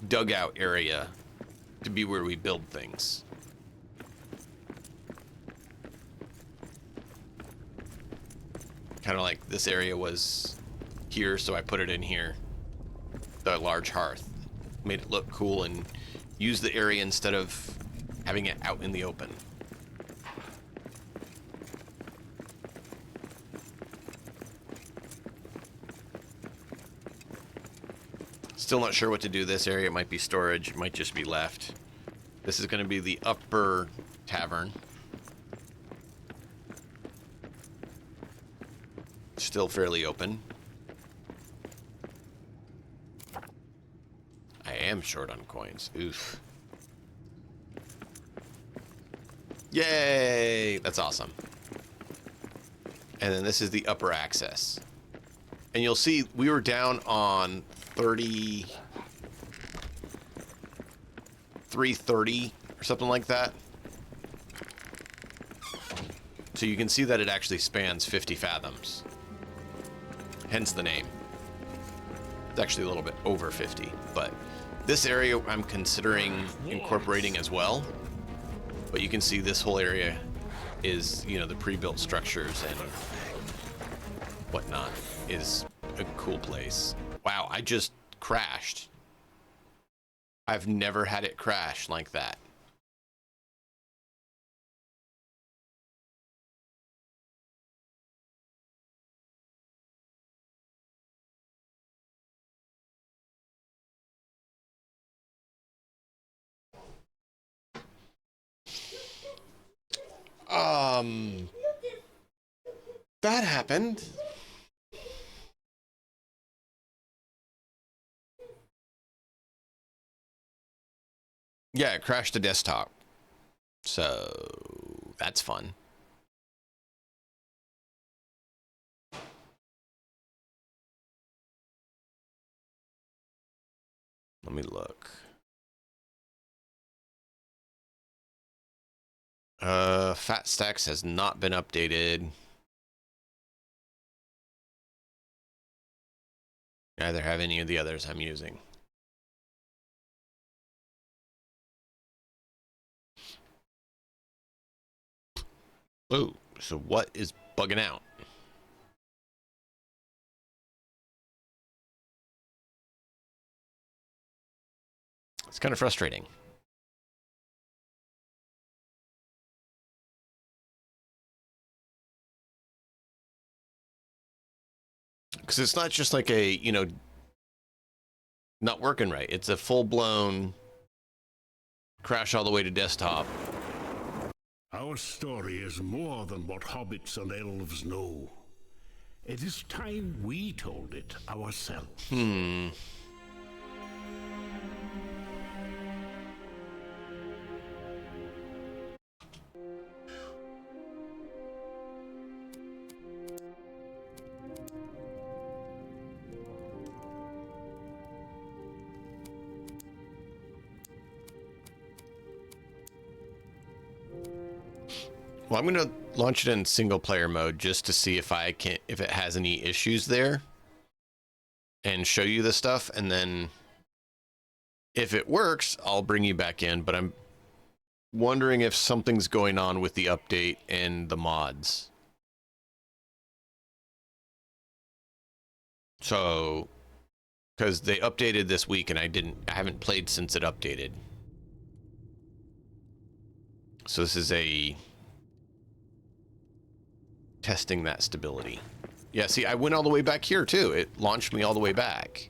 dugout area to be where we build things. Kind of like this area was here, so I put it in here. The large hearth. Made it look cool and use the area instead of having it out in the open. Still not sure what to do this area. It might be storage. It might just be left. This is going to be the upper tavern. Still fairly open. I am short on coins. Oof. Yay! That's awesome. And then this is the upper access. And you'll see we were down on 330 or something like that. So you can see that it actually spans 50 fathoms. Hence the name. It's actually a little bit over 50, but this area I'm considering incorporating as well. But you can see this whole area is, you know, the pre-built structures and whatnot is a cool place. Wow, I just crashed. I've never had it crash like that. That happened. Yeah, it crashed the desktop. So that's fun. Let me look. Fat Stacks has not been updated. Neither have any of the others I'm using. Oh, so what is bugging out? It's kind of frustrating. Because it's not just like a, you know, not working right. It's a full-blown crash all the way to desktop. Our story is more than what hobbits and elves know. It is time we told it ourselves. Well, I'm going to launch it in single player mode just to see if if it has any issues there and show you the stuff. And then if it works, I'll bring you back in, but I'm wondering if something's going on with the update and the mods. So Because they updated this week and I haven't played since it updated. So this is a testing that stability. Yeah, see, I went all the way back here too. It launched me all the way back.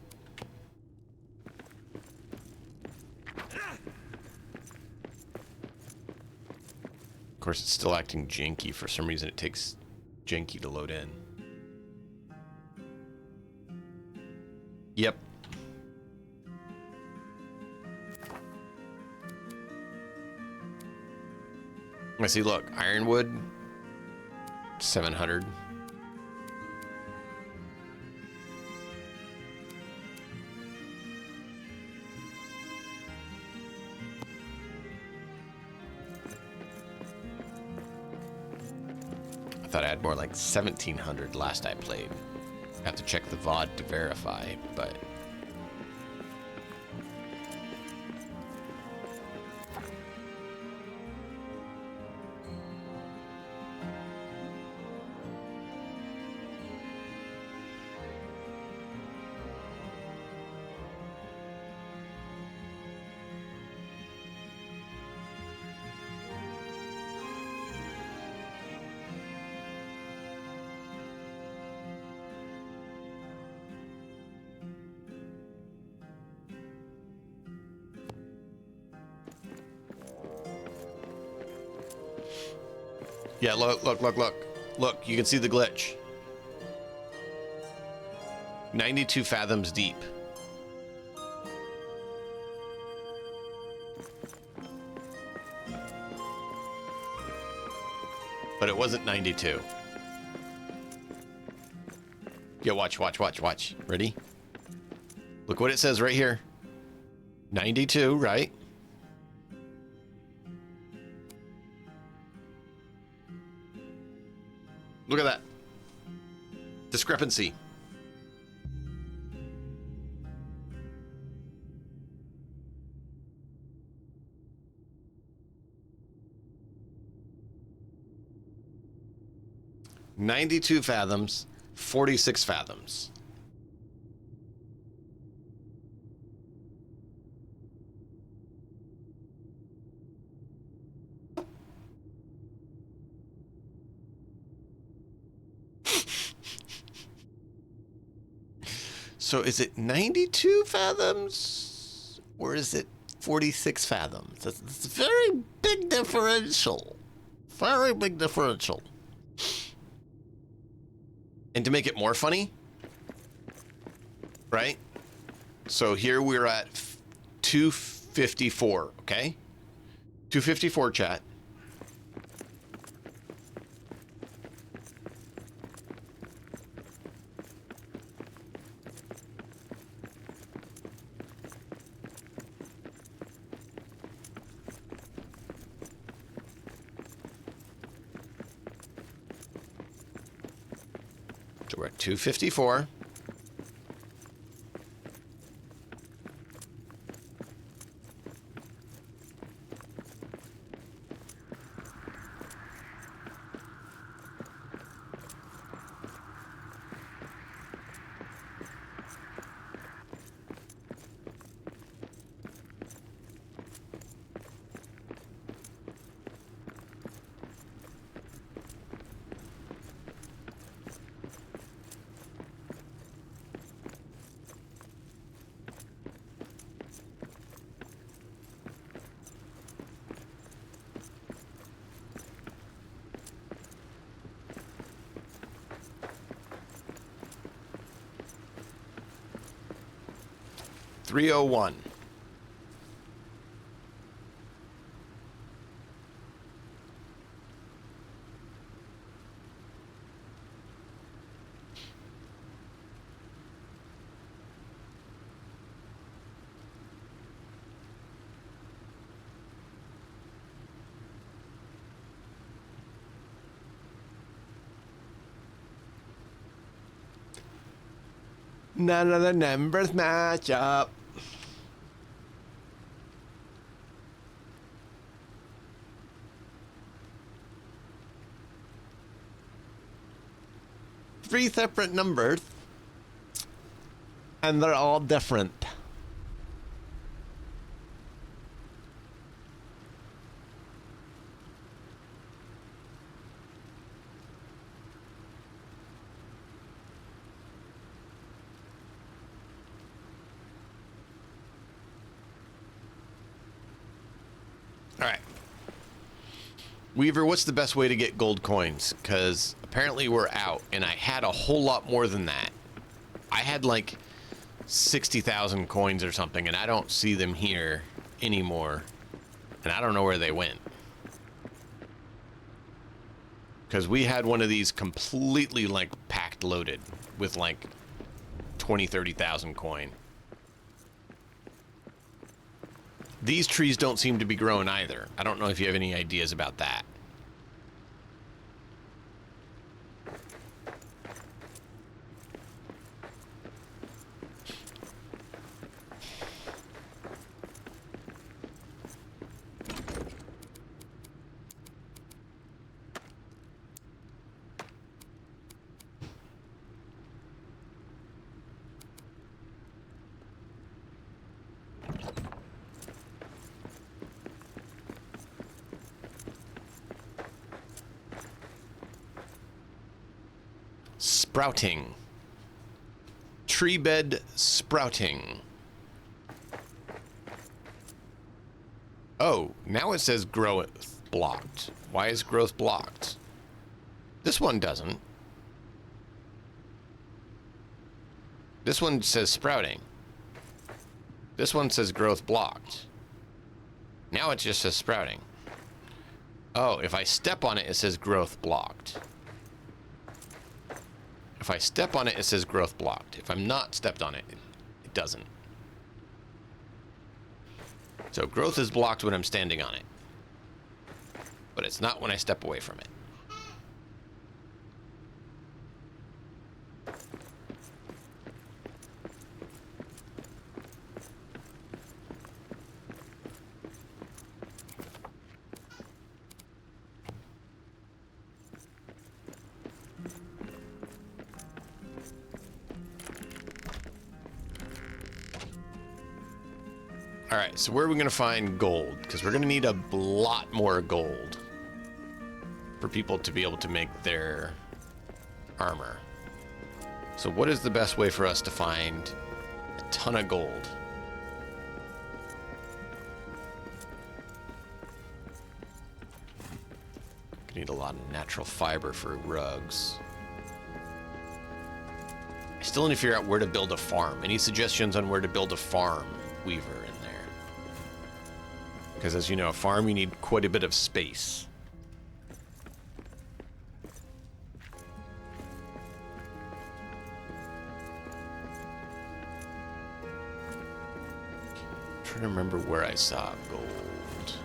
Of course, it's still acting janky. For some reason, it takes janky to load in. Yep. I see, look, Ironwood, 700. I thought I had more like 1,700 last I played. I have to check the VOD to verify, but... Yeah, look, look, look, look. Look, you can see the glitch. 92 fathoms deep. But it wasn't 92. Yeah, watch, watch, watch, watch. Ready? Look what it says right here. 92, right? Look at that. Discrepancy. "92 fathoms, 46 fathoms." So is it 92 fathoms or is it 46 fathoms? That's a very big differential. Very big differential. And to make it more funny, right? So here we're at 254, okay? 254 chat. So we're at 254. .301. None of the numbers match up. Three separate numbers. And they're all different. All right. Weaver, what's the best way to get gold coins? Because apparently we're out, and I had a whole lot more than that. I had like 60,000 coins or something, and I don't see them here anymore. And I don't know where they went. Because we had one of these completely like packed loaded with like 20, 30,000 coin. These trees don't seem to be growing either. I don't know if you have any ideas about that. Sprouting. Tree bed sprouting. Oh, now it says growth blocked. Why is growth blocked? This one doesn't. This one says sprouting. This one says growth blocked. Now it just says sprouting. Oh, if I step on it, it says growth blocked. If I step on it, it says growth blocked. If I'm not stepped on it, it doesn't. So growth is blocked when I'm standing on it. But it's not when I step away from it. All right, so where are we going to find gold? Because we're going to need a lot more gold for people to be able to make their armor. So what is the best way for us to find a ton of gold? We need a lot of natural fiber for rugs. I still need to figure out where to build a farm. Any suggestions on where to build a farm, Weaver, in there? Because as you know, a farm, you need quite a bit of space. I'm trying to remember where I saw gold.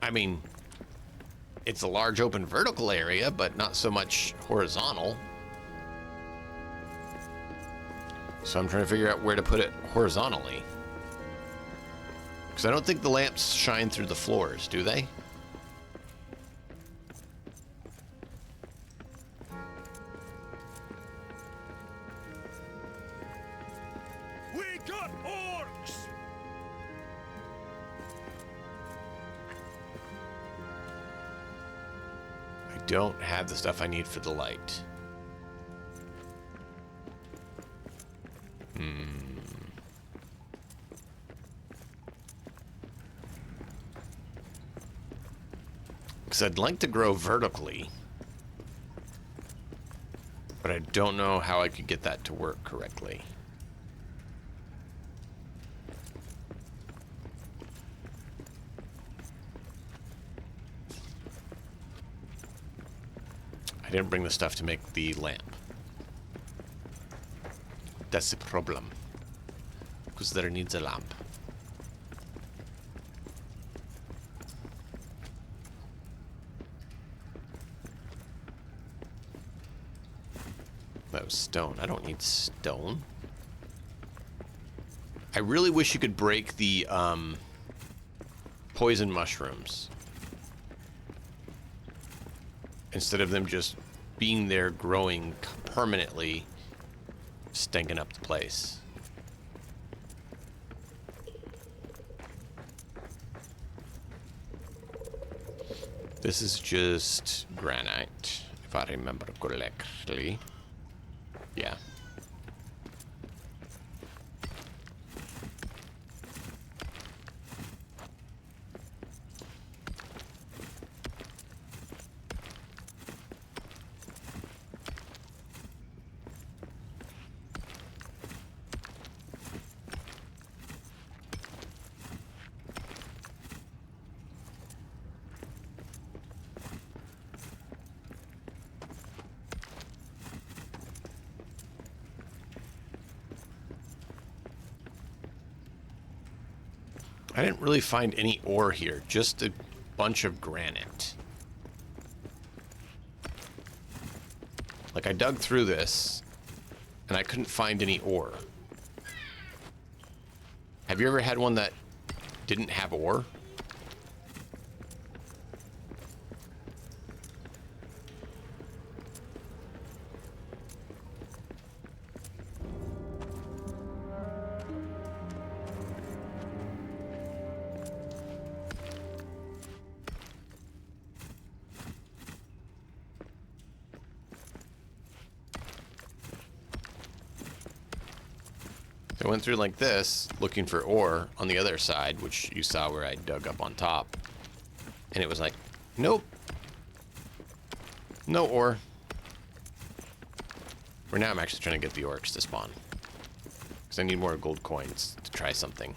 I mean, it's a large open vertical area, but not so much horizontal. So I'm trying to figure out where to put it horizontally. Because I don't think the lamps shine through the floors, do they? We got orcs! I don't have the stuff I need for the light. Because I'd like to grow vertically, but I don't know how I could get that to work correctly. I didn't bring the stuff to make the lamp. That's the problem. Because there needs a lamp. That was stone. I don't need stone. I really wish you could break the poison mushrooms instead of them just being there growing permanently stinking up the place. This is just granite, if I remember correctly. Yeah. I didn't really find any ore here, just a bunch of granite. Like, I dug through this, and I couldn't find any ore. Have you ever had one that didn't have ore? I went through like this, looking for ore on the other side, which you saw where I dug up on top. And it was like, nope. No ore. For now, I'm actually trying to get the orcs to spawn. Because I need more gold coins to try something.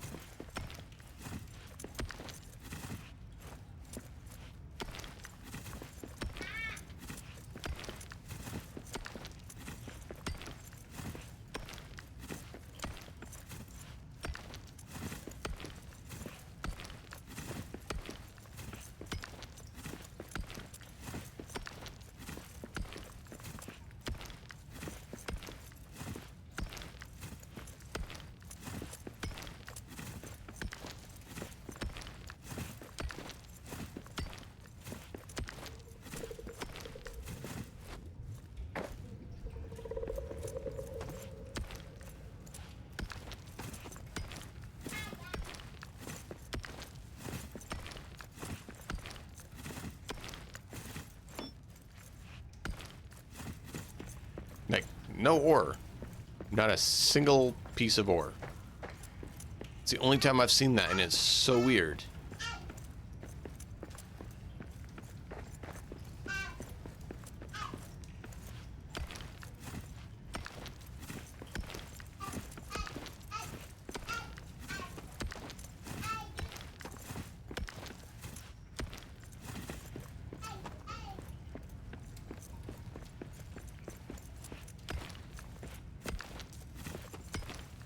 Like, no ore. Not a single piece of ore. It's the only time I've seen that, and it's so weird.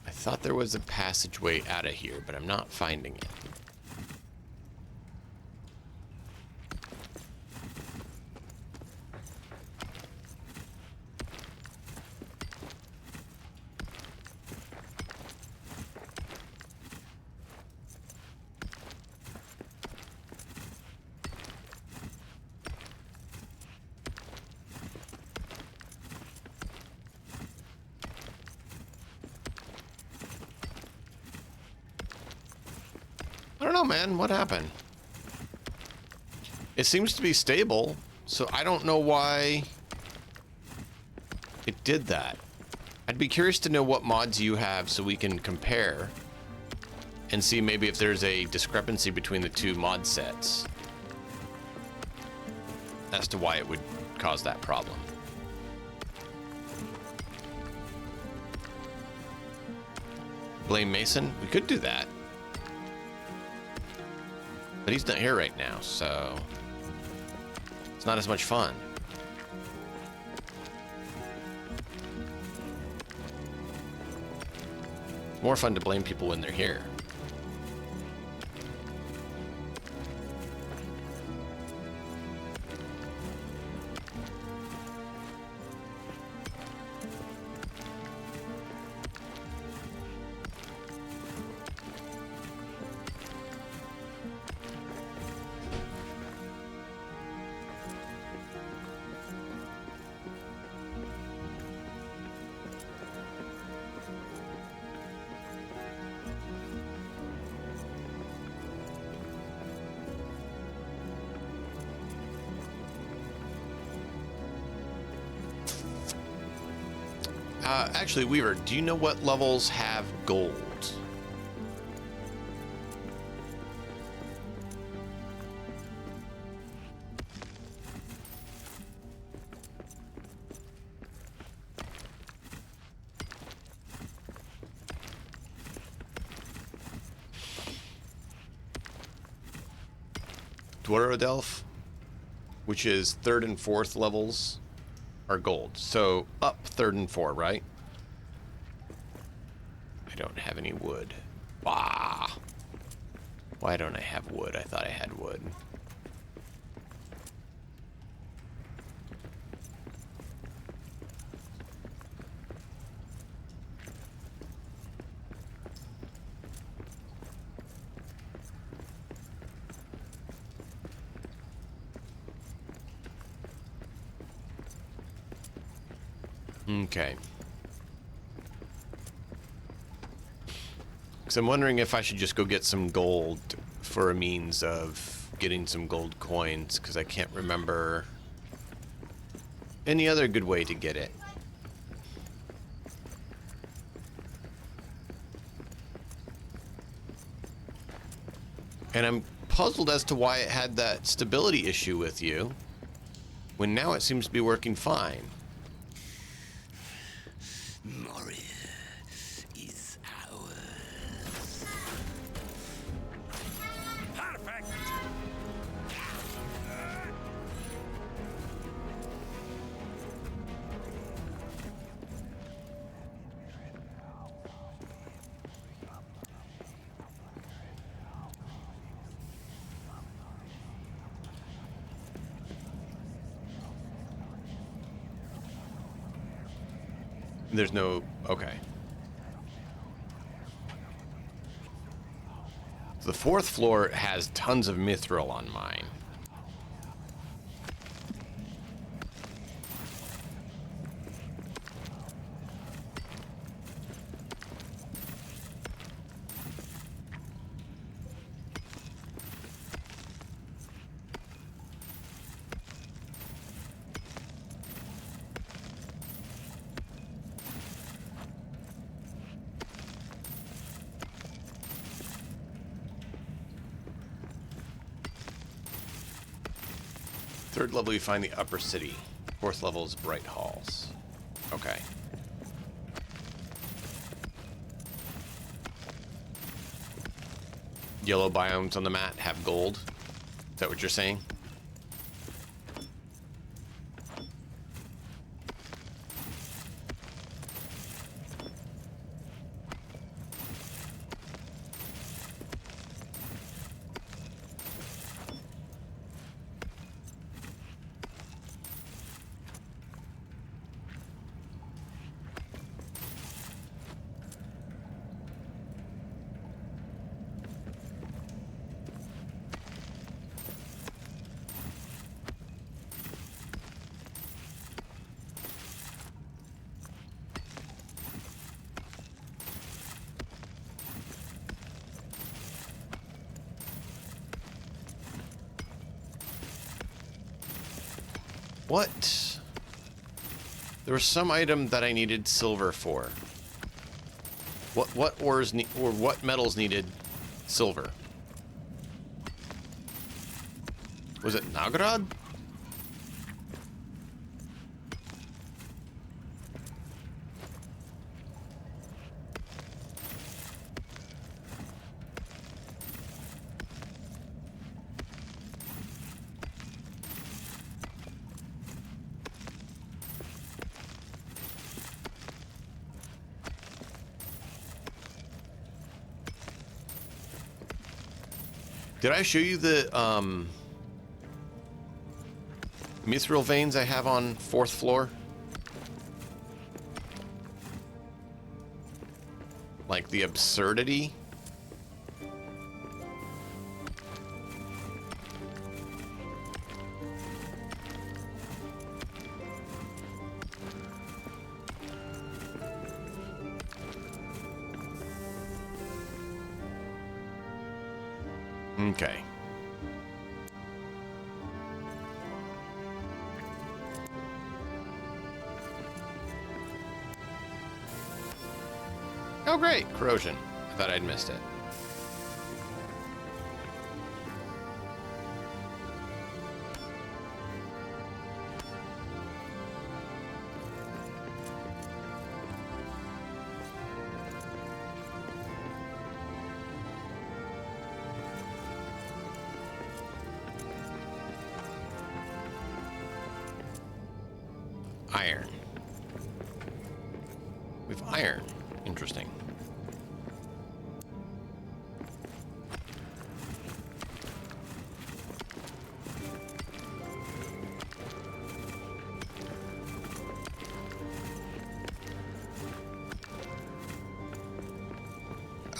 I thought there was a passageway out of here, but I'm not finding it. I don't know, man. What happened? It seems to be stable, so I don't know why it did that. I'd be curious to know what mods you have so we can compare and see maybe if there's a discrepancy between the two mod sets as to why it would cause that problem. Blame Mason? We could do that. But he's not here right now, so it's not as much fun. It's more fun to blame people when they're here. Actually, Weaver, do you know what levels have gold? Dwaradelf, which is 3rd and 4th levels, are gold. So up 3rd and 4, right? I don't have any wood. Bah. Why don't I have wood? I thought I had wood. Okay. Because I'm wondering if I should just go get some gold for a means of getting some gold coins, because I can't remember any other good way to get it. And I'm puzzled as to why it had that stability issue with you, when now it seems to be working fine. Moria is ours. Perfect! There's no... Okay. The 4th floor has tons of mithril on mine. Third level, you find the upper city. 4th level is bright halls. Okay. Yellow biomes on the map have gold. Is that what you're saying? What? There was some item that I needed silver for. What ores or what metals needed silver? Was it Nagrad? Did I show you the mithril veins I have on 4th floor? Like the absurdity? Okay. Oh, great. Corrosion. I thought I'd missed it. Iron. We've iron. Interesting.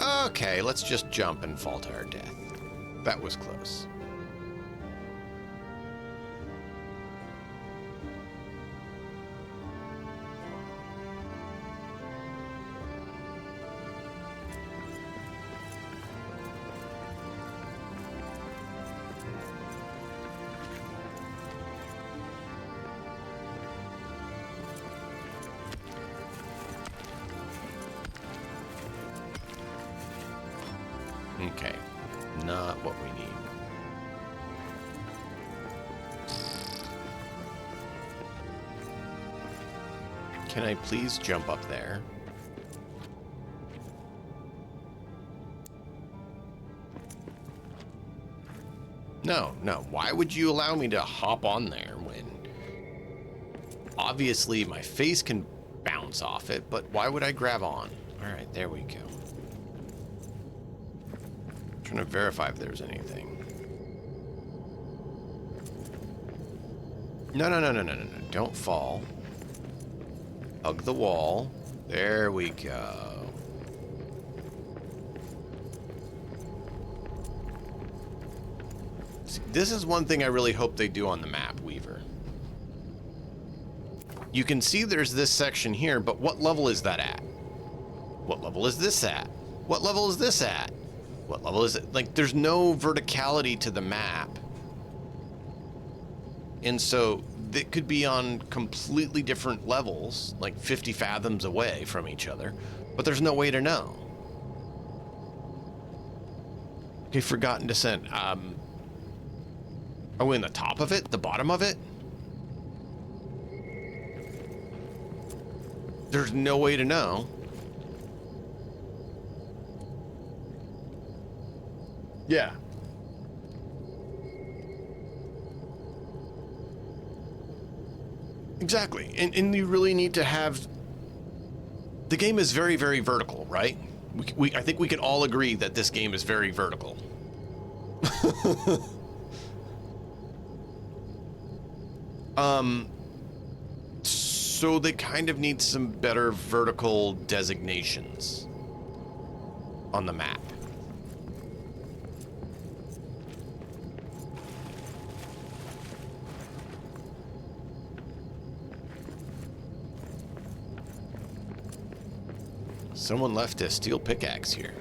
Okay, let's just jump and fall to our death. That was close. Okay, not what we need. Can I please jump up there? No, no. Why would you allow me to hop on there when obviously my face can bounce off it, but why would I grab on? All right, there we go. Trying to verify if there's anything. No, no, no, no, no, no, no. Don't fall. Hug the wall. There we go. See, this is one thing I really hope they do on the map, Weaver. You can see there's this section here, but what level is that at? What level is this at? What level is this at? What level is it? Like, there's no verticality to the map. And so it could be on completely different levels, like 50 fathoms away from each other, but there's no way to know. Okay, Forgotten Descent. Are we in the top of it? The bottom of it? There's no way to know. Yeah. Exactly. And you really need to have... The game is very, very vertical, right? I think we can all agree that this game is very vertical. So they kind of need some better vertical designations on the map. Someone left a steel pickaxe here.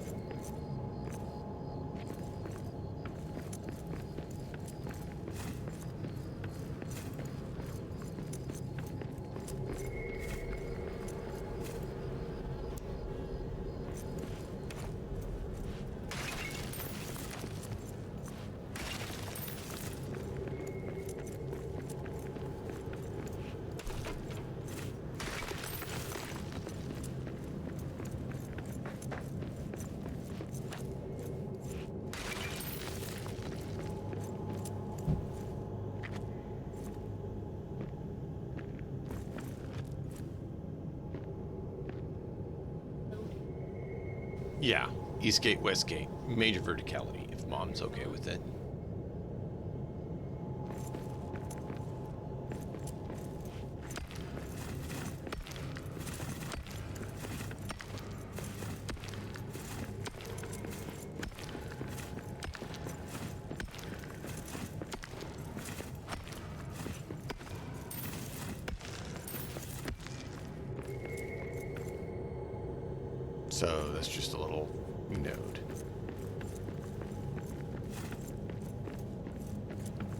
Yeah, East Gate, West Gate, major verticality, if Mom's okay with it. So that's just a little node.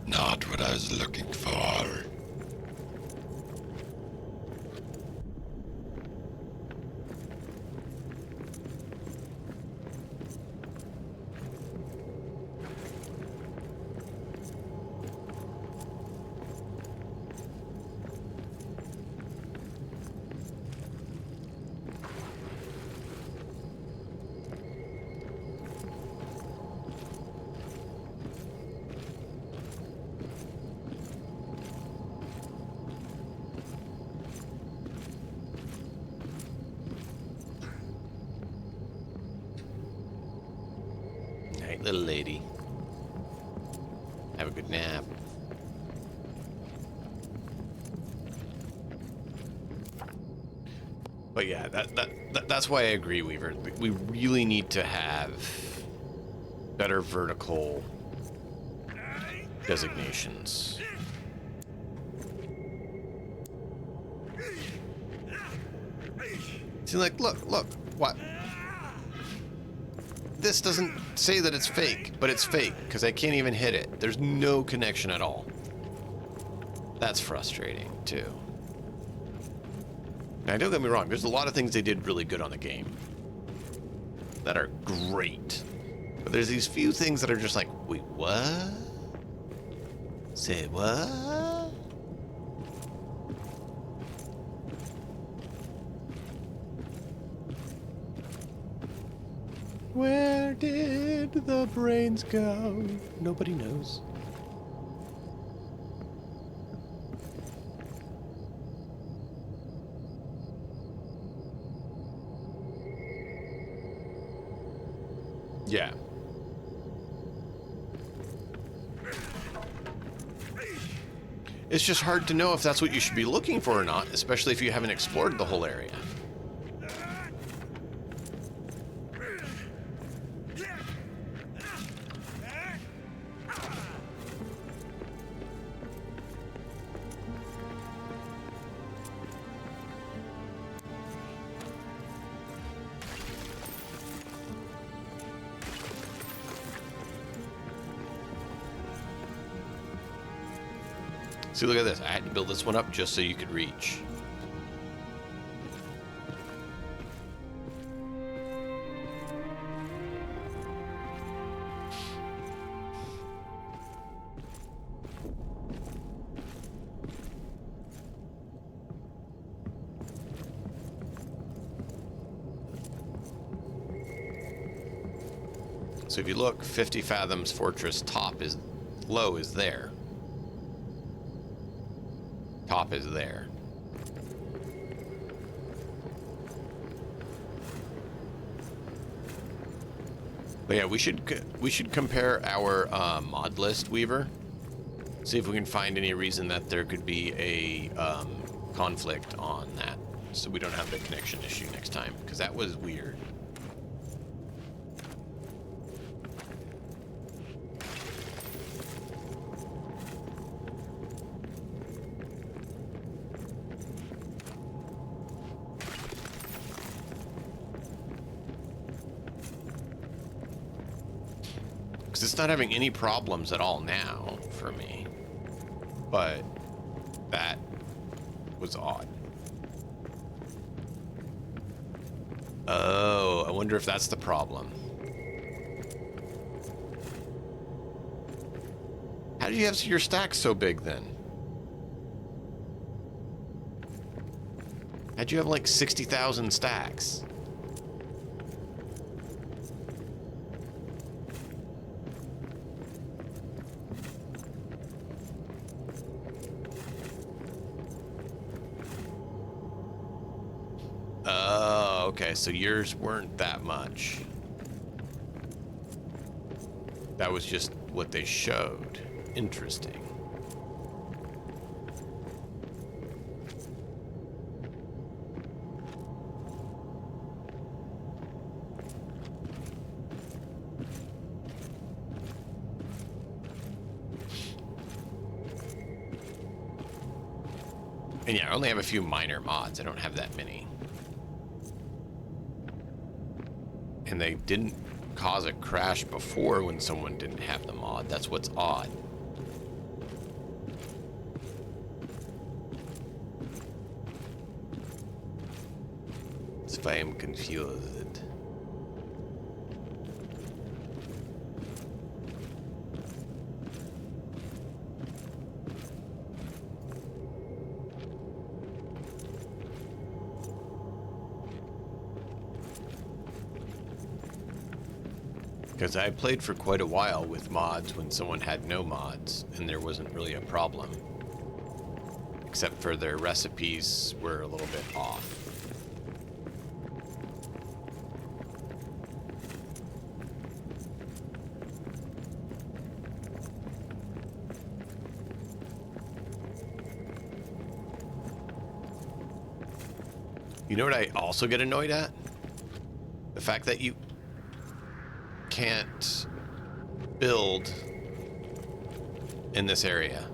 Not what I was looking for. night, little lady. Have a good nap. But yeah, that's why I agree, Weaver. We really need to have better vertical designations. See, like, look, what? This doesn't say that it's fake, but it's fake, because I can't even hit it. There's no connection at all. That's frustrating, too. Now, don't get me wrong, there's a lot of things they did really good on the game that are great. But there's these few things that are just like, wait, what? Say what? Where did the brains go? Nobody knows. Yeah. It's just hard to know if that's what you should be looking for or not, especially if you haven't explored the whole area. See, look at this. I had to build this one up just so you could reach. So if you look, 50 Fathoms Fortress top is low is there. Top is there. But yeah, we should compare our mod list, Weaver. See if we can find any reason that there could be a conflict on that, so we don't have the connection issue next time, because that was weird. It's not having any problems at all now for me, but that was odd. Oh, I wonder if that's the problem. How do you have your stacks so big then? How'd you have like 60,000 stacks? Okay, so yours weren't that much. That was just what they showed. Interesting. And yeah, I only have a few minor mods. I don't have that many. And they didn't cause a crash before when someone didn't have the mod. That's what's odd. That's why I'm confused. Because I played for quite a while with mods when someone had no mods, and there wasn't really a problem. Except for their recipes were a little bit off. You know what I also get annoyed at? The fact that you can't build in this area.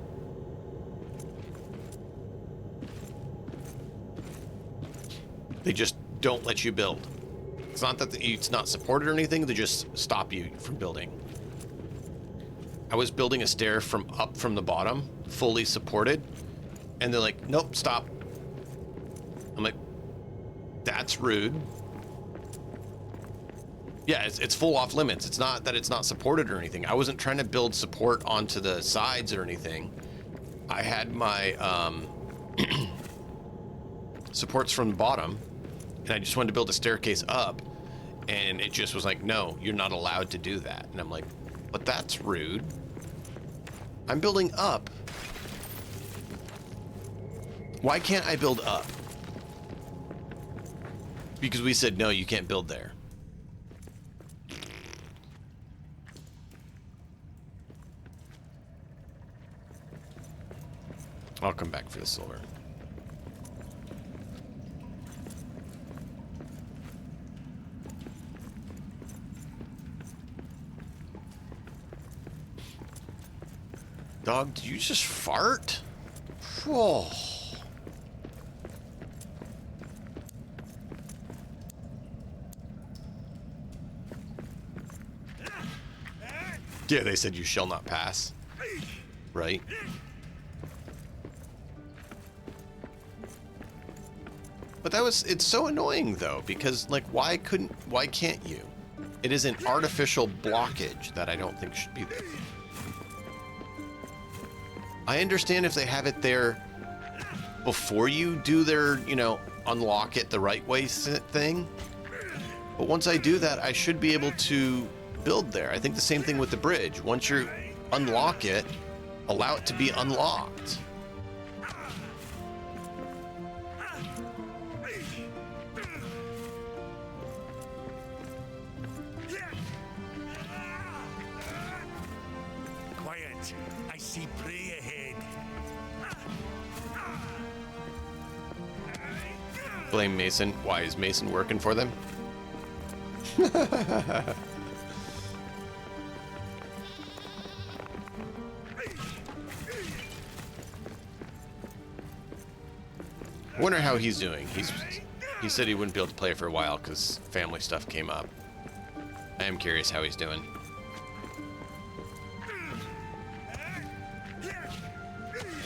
They just don't let you build. It's not that it's not supported or anything, they just stop you from building. I was building a stair from up from the bottom, fully supported, and they're like, nope, stop. I'm like, that's rude. Yeah, it's full off limits. It's not that it's not supported or anything. I wasn't trying to build support onto the sides or anything. I had my supports from the bottom, and I just wanted to build a staircase up, and it just was like, no, you're not allowed to do that. And I'm like, but that's rude. I'm building up. Why can't I build up? Because we said, no, you can't build there. I'll come back for the silver. Dog, did you just fart? Whoa. Yeah, they said you shall not pass. Right? But it's so annoying though, because like, why can't you? It is an artificial blockage that I don't think should be there. I understand if they have it there before you do their, you know, unlock it the right way thing. But once I do that, I should be able to build there. I think the same thing with the bridge. Once you unlock it, allow it to be unlocked. Quiet. I see prey ahead. Blame Mason. Why is Mason working for them? I wonder how he's doing. He said he wouldn't be able to play for a while because family stuff came up. I am curious how he's doing.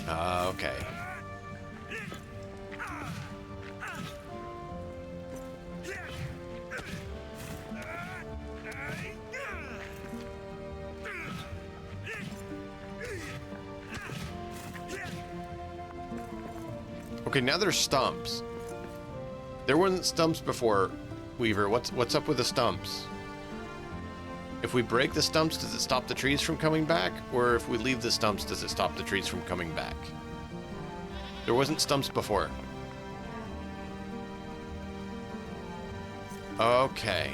Okay. Okay, now there's stumps. There wasn't stumps before, Weaver. What's up with the stumps? If we break the stumps, does it stop the trees from coming back? Or if we leave the stumps, does it stop the trees from coming back? There wasn't stumps before. Okay.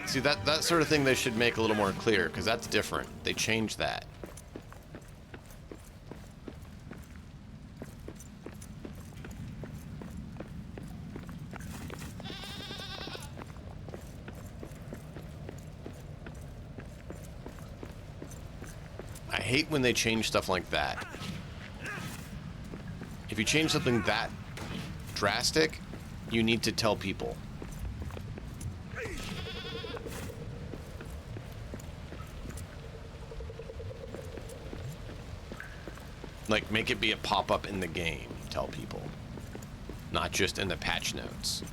See, that sort of thing they should make a little more clear, because that's different. They changed that. I hate when they change stuff like that. If you change something that drastic, you need to tell people. Like, make it be a pop-up in the game, tell people. Not just in the patch notes.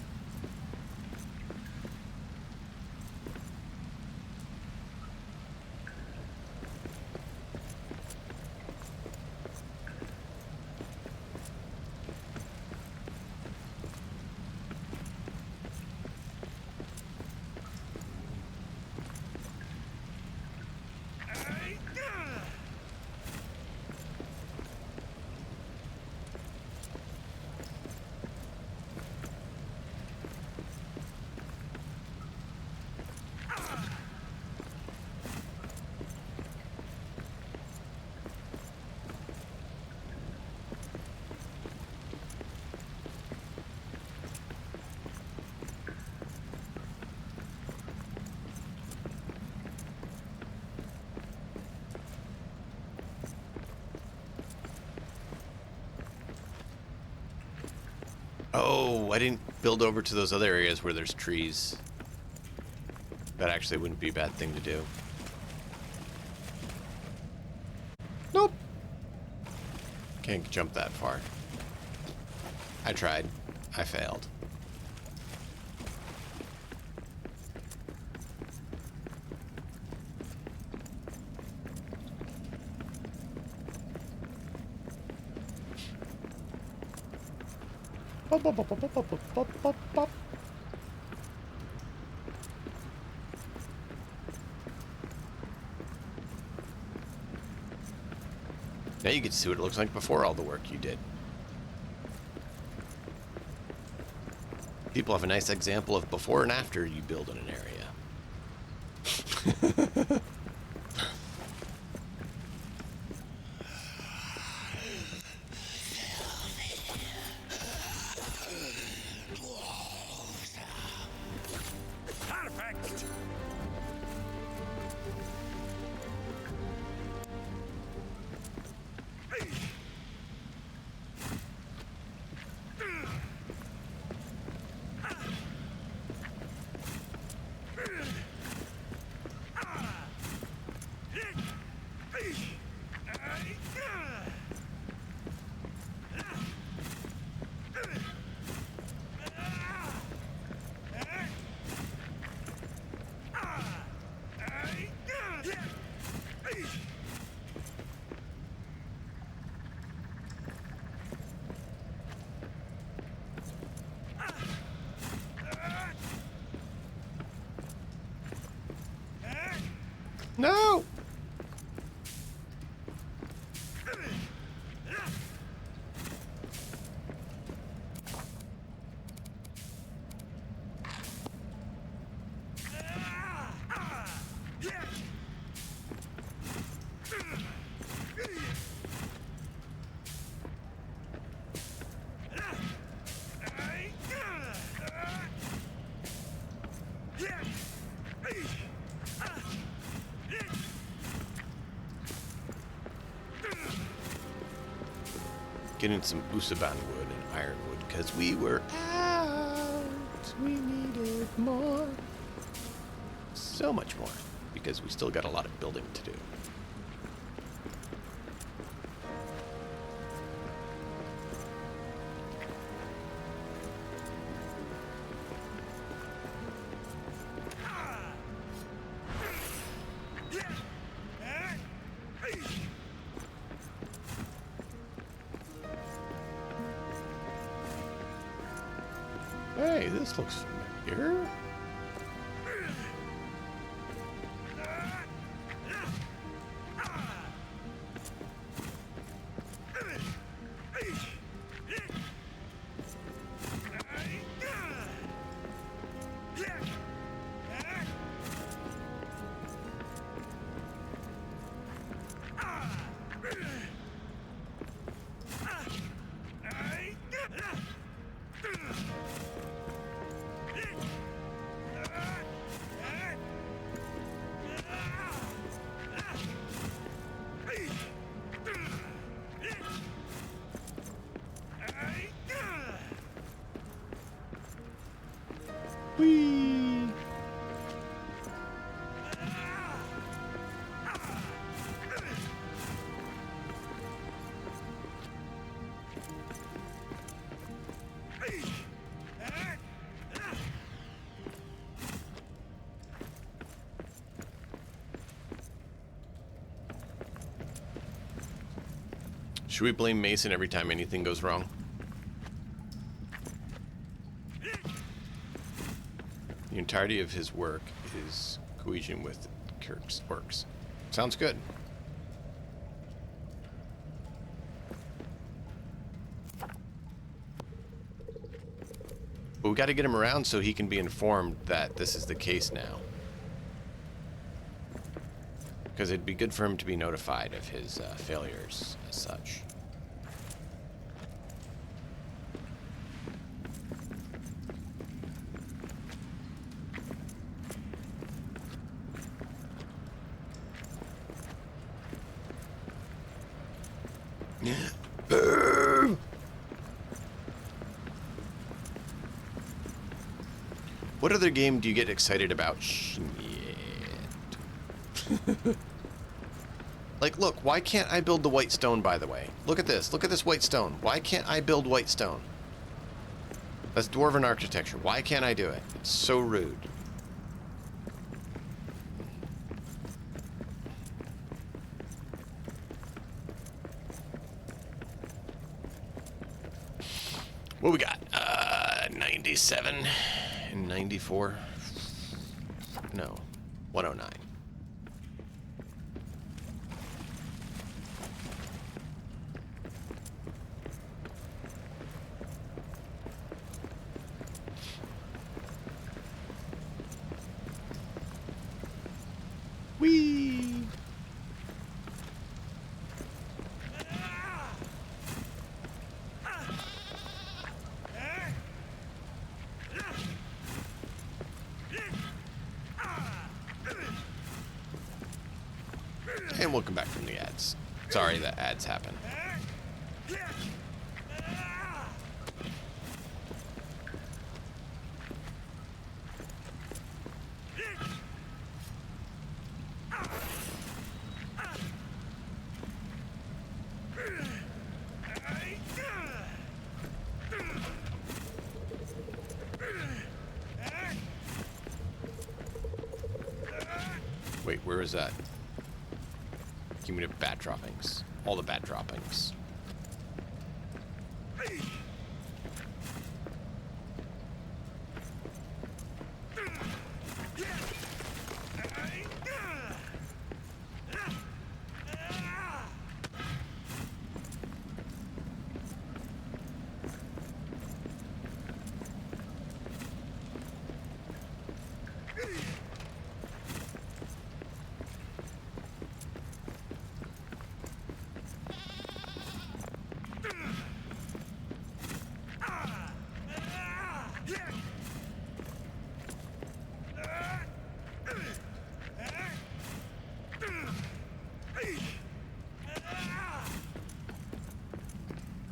Oh, I didn't build over to those other areas where there's trees. That actually wouldn't be a bad thing to do. Nope. Can't jump that far. I tried. I failed. Bop, bop, bop, bop, bop, bop, bop, bop, bop. Now you get to see what it looks like before all the work you did. People have a nice example of before and after you build in an area. Perfect! No! Getting some Usaban wood and ironwood because we were out. We needed more. So much more. Because we still got a lot of building to do. Hey, this looks familiar. Whee! Should we blame Mason every time anything goes wrong? The entirety of his work is cohesion with Kirk's works. Sounds good. But we got to get him around so he can be informed that this is the case now. Because it'd be good for him to be notified of his failures as such. What other game do you get excited about? Shit. Like, look, why can't I build the white stone, by the way? Look at this. Look at this white stone. Why can't I build white stone? That's dwarven architecture. Why can't I do it? It's so rude. What we got? 97 and 94. No, 109. Whee! And we'll come back from the ads. Sorry that ads happen. Wait, where is that? Cumulative bat droppings. All the bat droppings.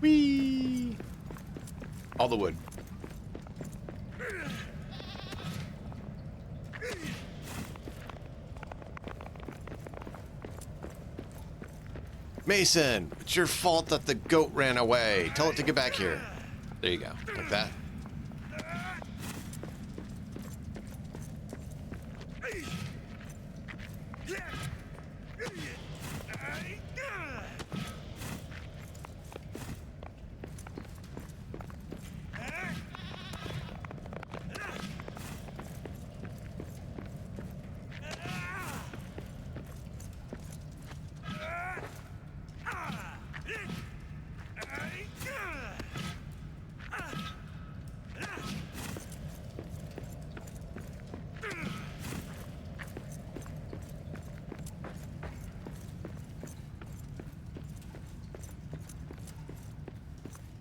Whee! All the wood. Mason, it's your fault that the goat ran away. Tell it to get back here. There you go. Like that.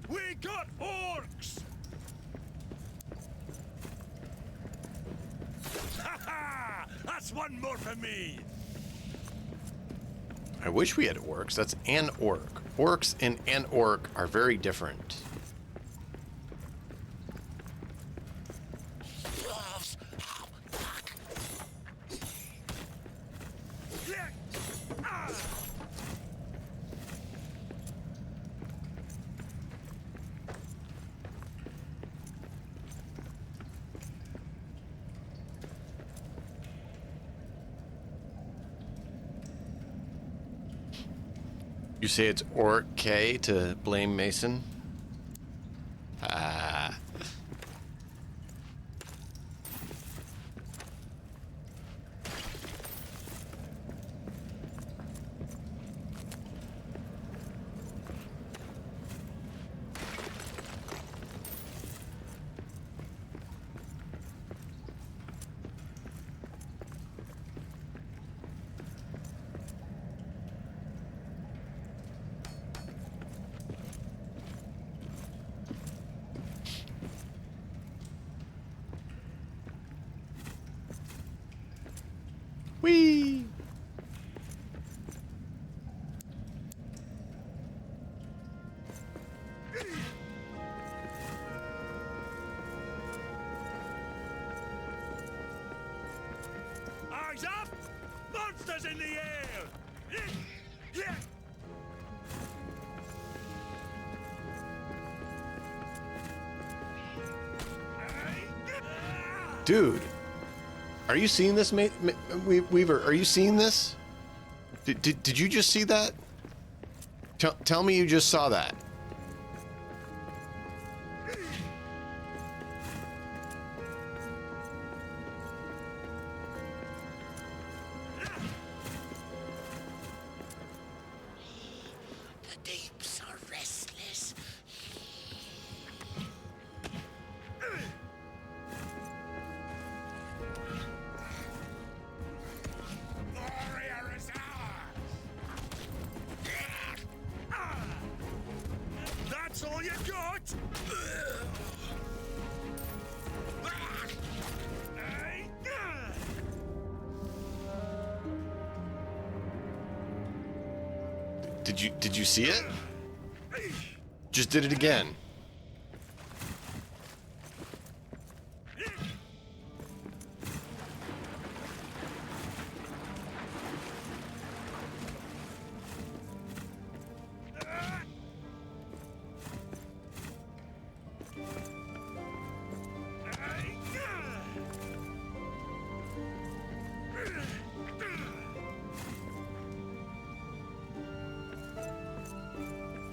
We got orcs! Ha ha! That's one more for me! I wish we had orcs. That's an orc. Orcs and an orc are very different. You say it's Orc K to blame Mason? Ah. Whee! fingers in the air! Dude, are you seeing this, Weaver? Are you seeing this? Did you just see that? Tell me you just saw that. The deeps are restless. Moria is ours! That's all you got? Did you see it? Just did it again.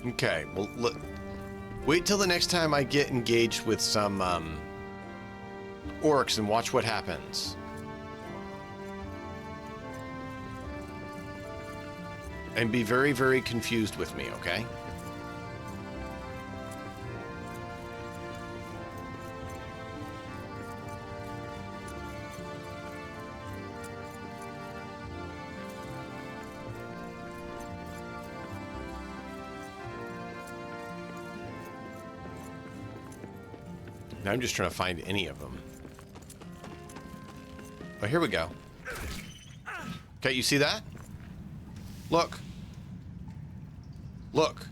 Okay, well, look. Wait till the next time I get engaged with some orcs and watch what happens. And be very, very confused with me, okay? Now I'm just trying to find any of them. Oh, here we go. Okay, you see that? Look. Look.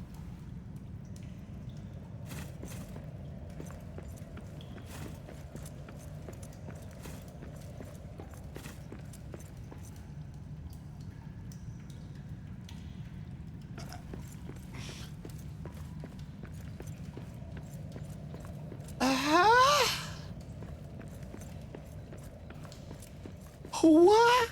What?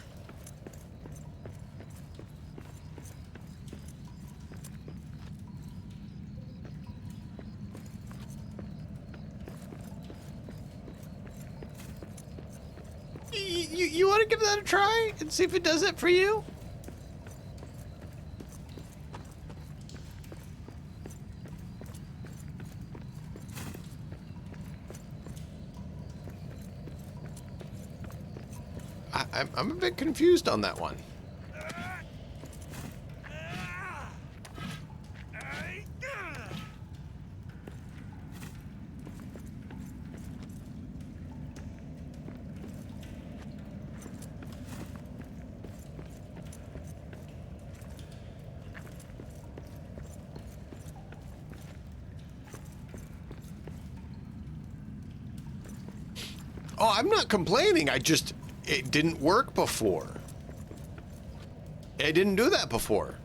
You want to give that a try and see if it does it for you? I'm a bit confused on that one. Oh, I'm not complaining. It didn't work before. It didn't do that before.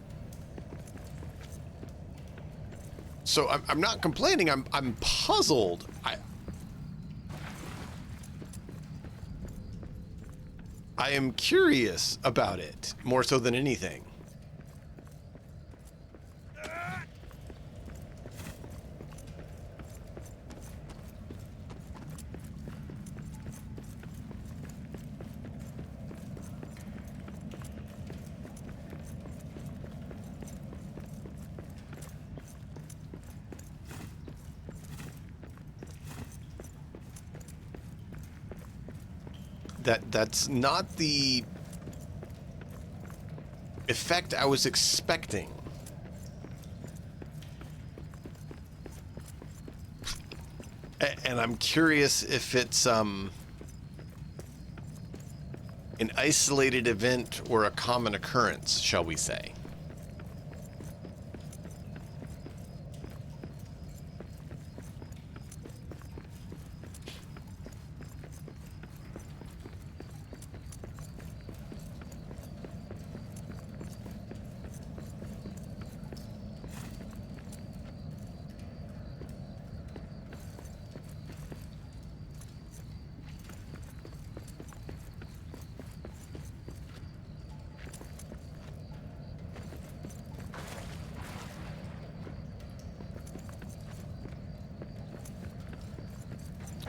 So I'm not complaining. I'm puzzled. I am curious about it more so than anything. That's not the effect I was expecting. And I'm curious if it's an isolated event or a common occurrence, shall we say.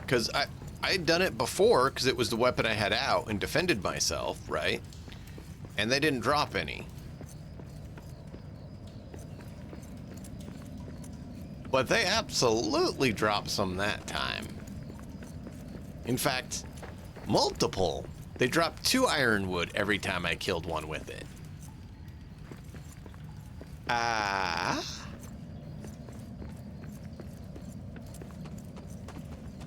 Because I had done it before because it was the weapon I had out and defended myself, right? And they didn't drop any. But they absolutely dropped some that time. In fact, multiple. They dropped 2 ironwood every time I killed one with it.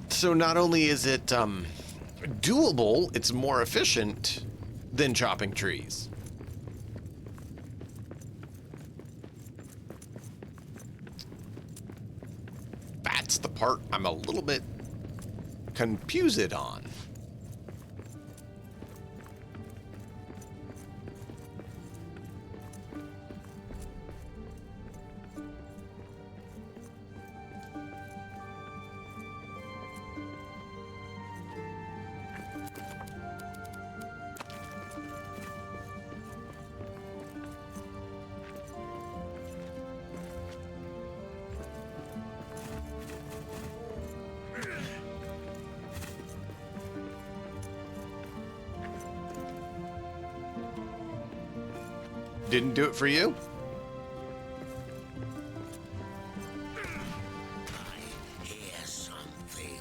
So not only is it doable, it's more efficient than chopping trees. That's the part I'm a little bit confused on. Didn't do it for you? I hear something.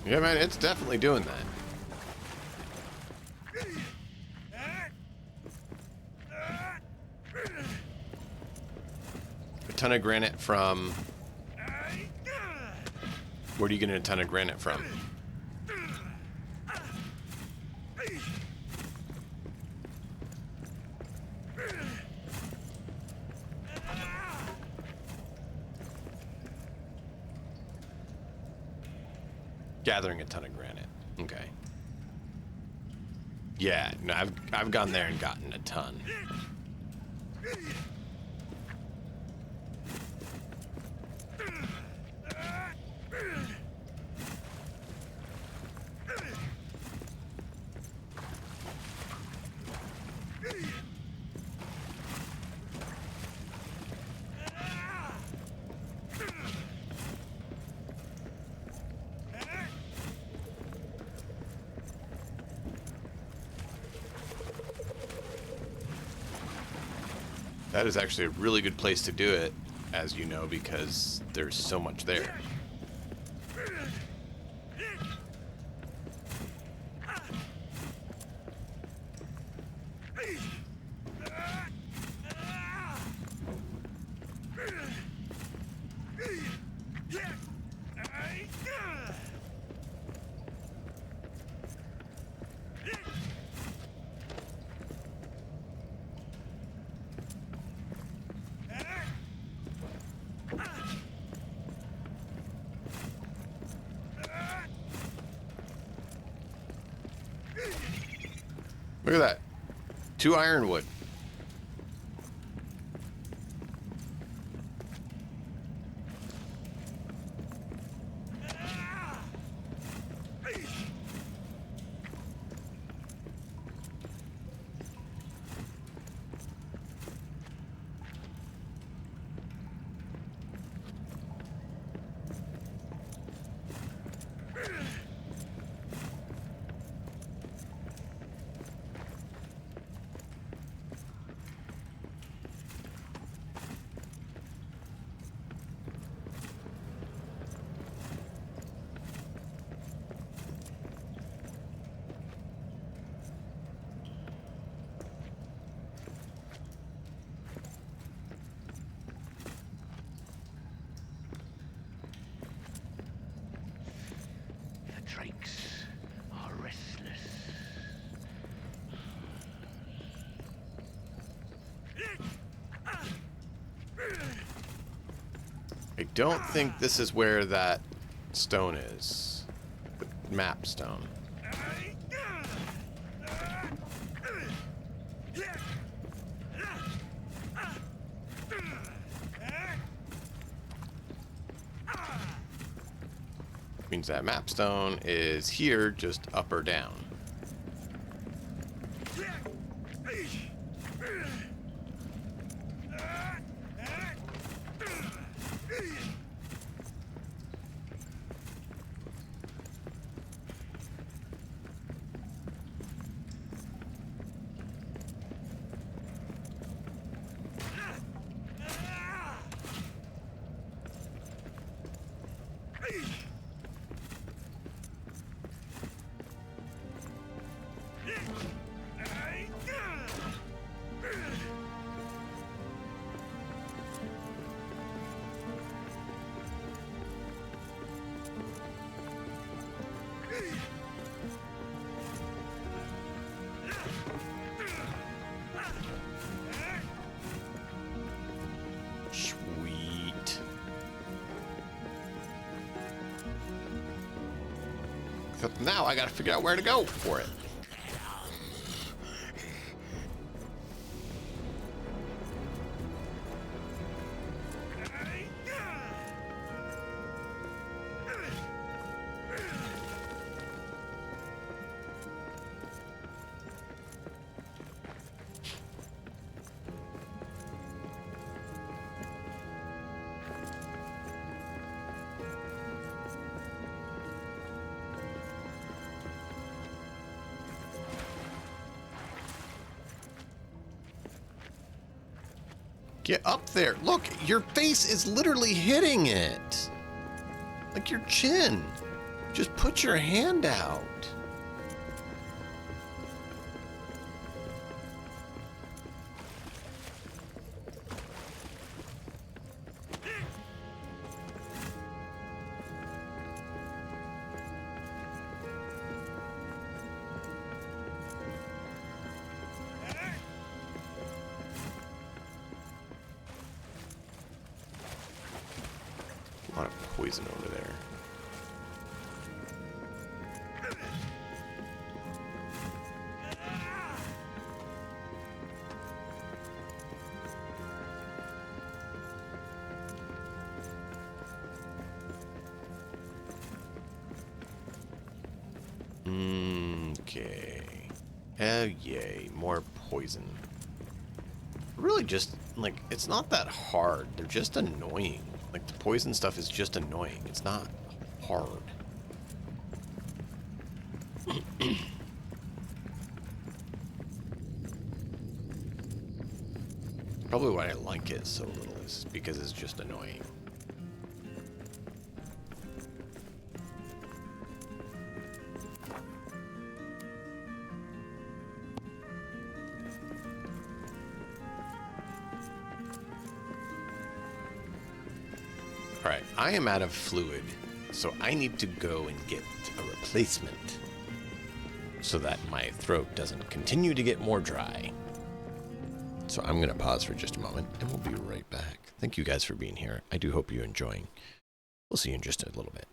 Yeah, man, it's definitely doing that. A ton of granite from... Where are you getting a ton of granite from? Gathering a ton of granite. Okay. Yeah, no, I've gone there and gotten a ton. That is actually a really good place to do it, as you know, because there's so much there. Look at that. 2 ironwood. The drakes are restless. I don't think this is where that stone is. The map stone. Means that map stone is here, just up or down. Sweet. Except now I gotta figure out where to go for it. Get up there. Look, your face is literally hitting it. Like your chin. Just put your hand out. A lot of poison over there. Okay. Hell yay, more poison. Really just, like, it's not that hard. They're just annoying. Like, the poison stuff is just annoying. It's not hard. Probably why I like it so little is because it's just annoying. Alright, I am out of fluid, so I need to go and get a replacement so that my throat doesn't continue to get more dry. So I'm going to pause for just a moment, and we'll be right back. Thank you guys for being here. I do hope you're enjoying. We'll see you in just a little bit.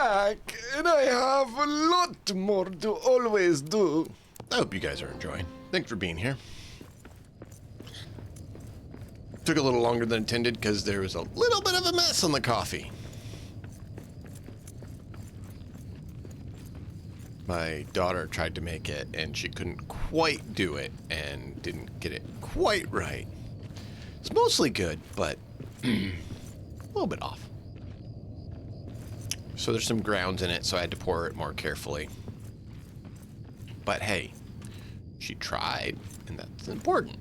back, and I have a lot more to always do. I hope you guys are enjoying. Thanks for being here. Took a little longer than intended because there was a little bit of a mess on the coffee. My daughter tried to make it, and she couldn't quite do it, and didn't get it quite right. It's mostly good, but a little bit off. So there's some grounds in it, so I had to pour it more carefully. But hey, she tried, and that's important.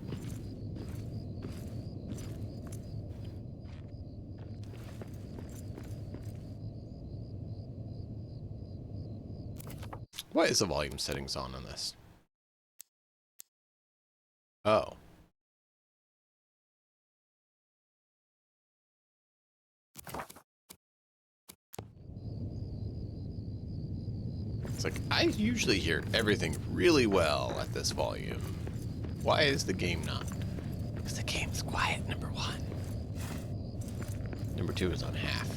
Why is the volume settings on this? Oh. It's like, I usually hear everything really well at this volume. Why is the game not? Because the game's quiet, number one. Number two is on half.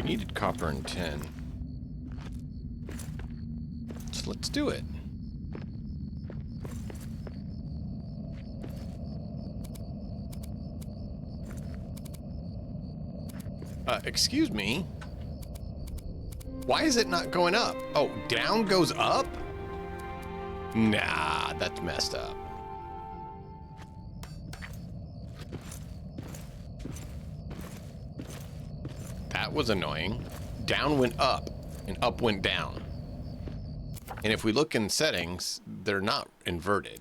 We needed copper and tin. So let's do it. Excuse me? Why is it not going up? Oh, down goes up? Nah, that's messed up. That was annoying. Down went up, and up went down. And if we look in settings, they're not inverted.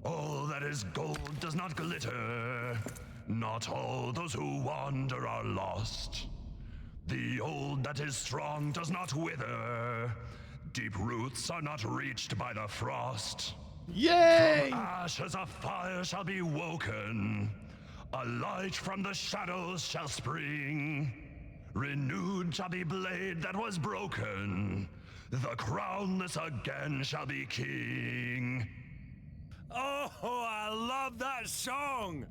All that is gold does not glitter. Not all those who wander are lost. The old that is strong does not wither. Deep roots are not reached by the frost. Yay! From ashes a fire shall be woken. A light from the shadows shall spring. Renewed shall be blade that was broken. The crownless again shall be king. Oh, I love that song!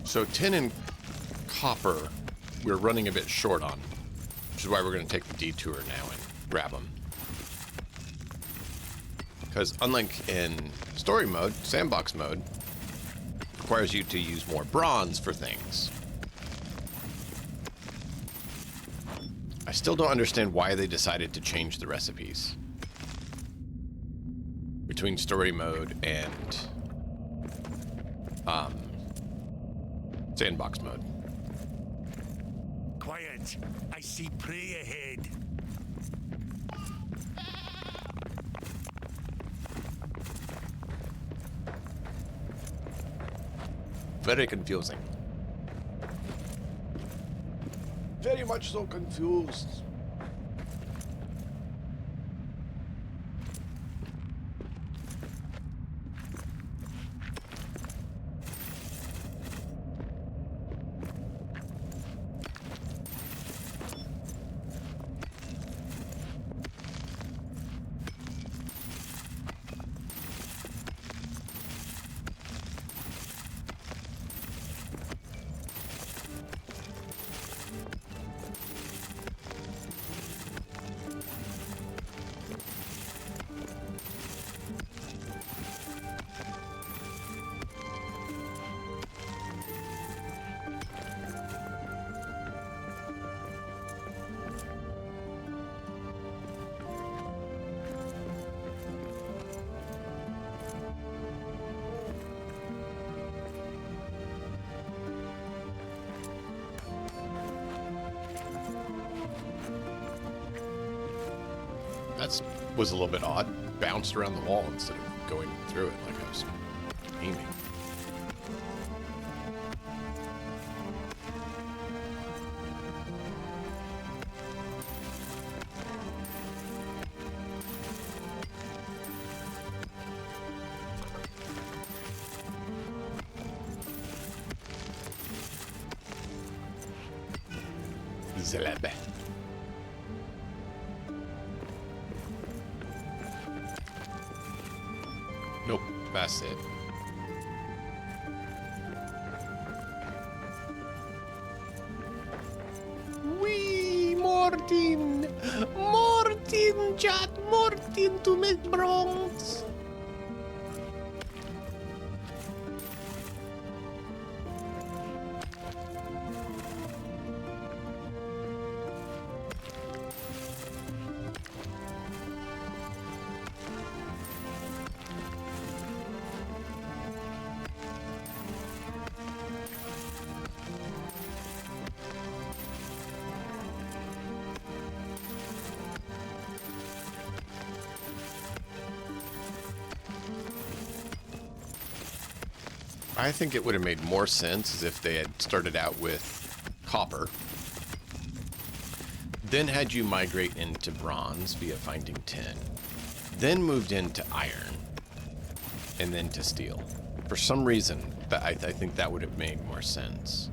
So tin and copper, we're running a bit short on, which is why we're going to take the detour now and grab them. Because unlike in story mode, sandbox mode requires you to use more bronze for things. I still don't understand why they decided to change the recipes between story mode and sandbox mode. Quiet. I see prey ahead. Very confusing. Very much so confused. That was a little bit odd. Bounced around the wall instead of going through it like I was aiming. Zleb. Nope, that's it. Wee, Martin! Martin, chat, Martin to make Bronx! I think it would have made more sense as if they had started out with copper, then had you migrate into bronze via finding tin, then moved into iron, and then to steel. For some reason, I think that would have made more sense.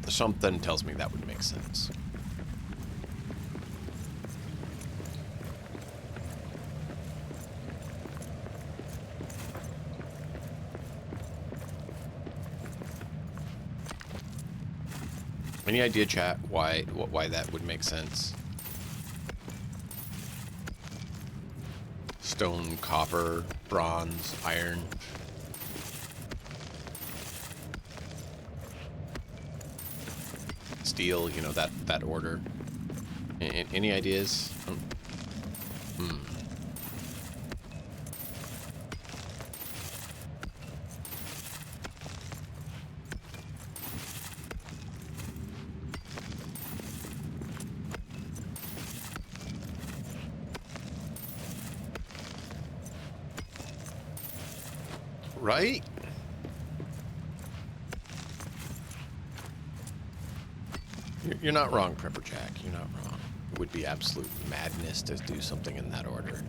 Something tells me that would make sense. Any idea, chat, why that would make sense? Stone, copper, bronze, iron. Steel, you know, that order. Any ideas? Right? You're not wrong, Prepper Jack. You're not wrong. It would be absolute madness to do something in that order.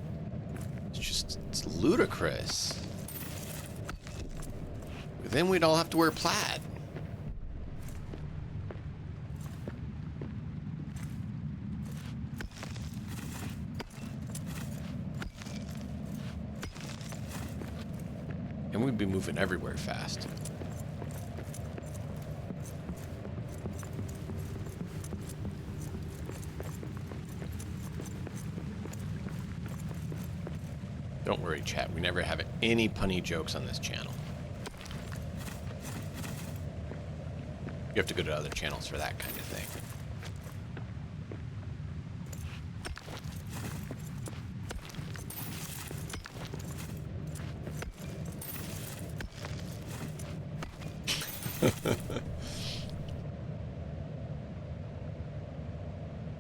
It's ludicrous. Then we'd all have to wear plaid. And we'd be moving everywhere fast. Don't worry, chat. We never have any punny jokes on this channel. You have to go to other channels for that kind of thing.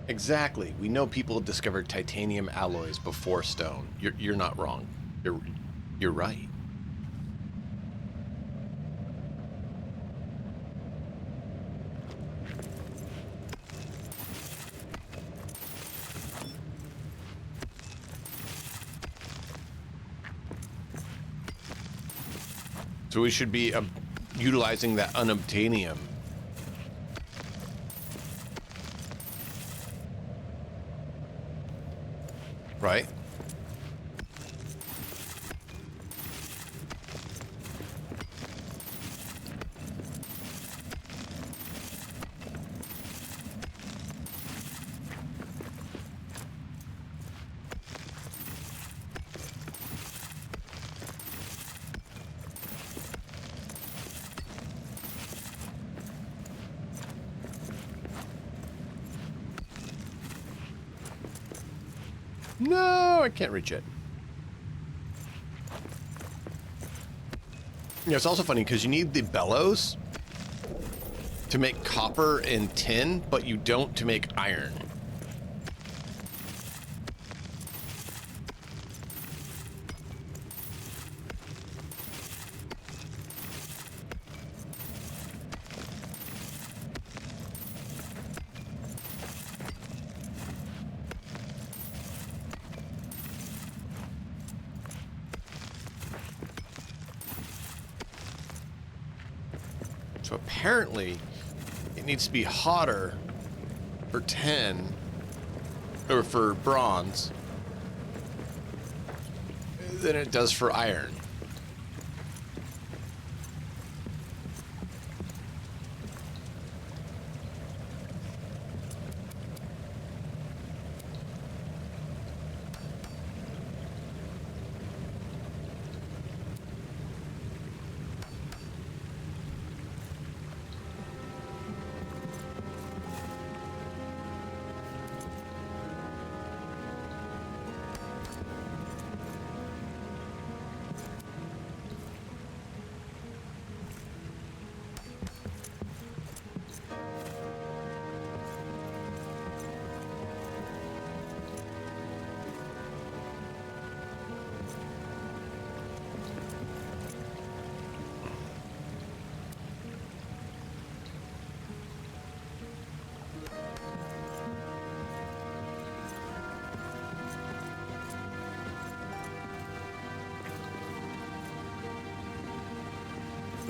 Exactly. We know people discovered titanium alloys before stone. You're not wrong. You're right. So we should be utilizing that unobtainium. Right? No, I can't reach it. Yeah, it's also funny because you need the bellows to make copper and tin, but you don't to make iron. So apparently, it needs to be hotter for tin, or for bronze, than it does for iron.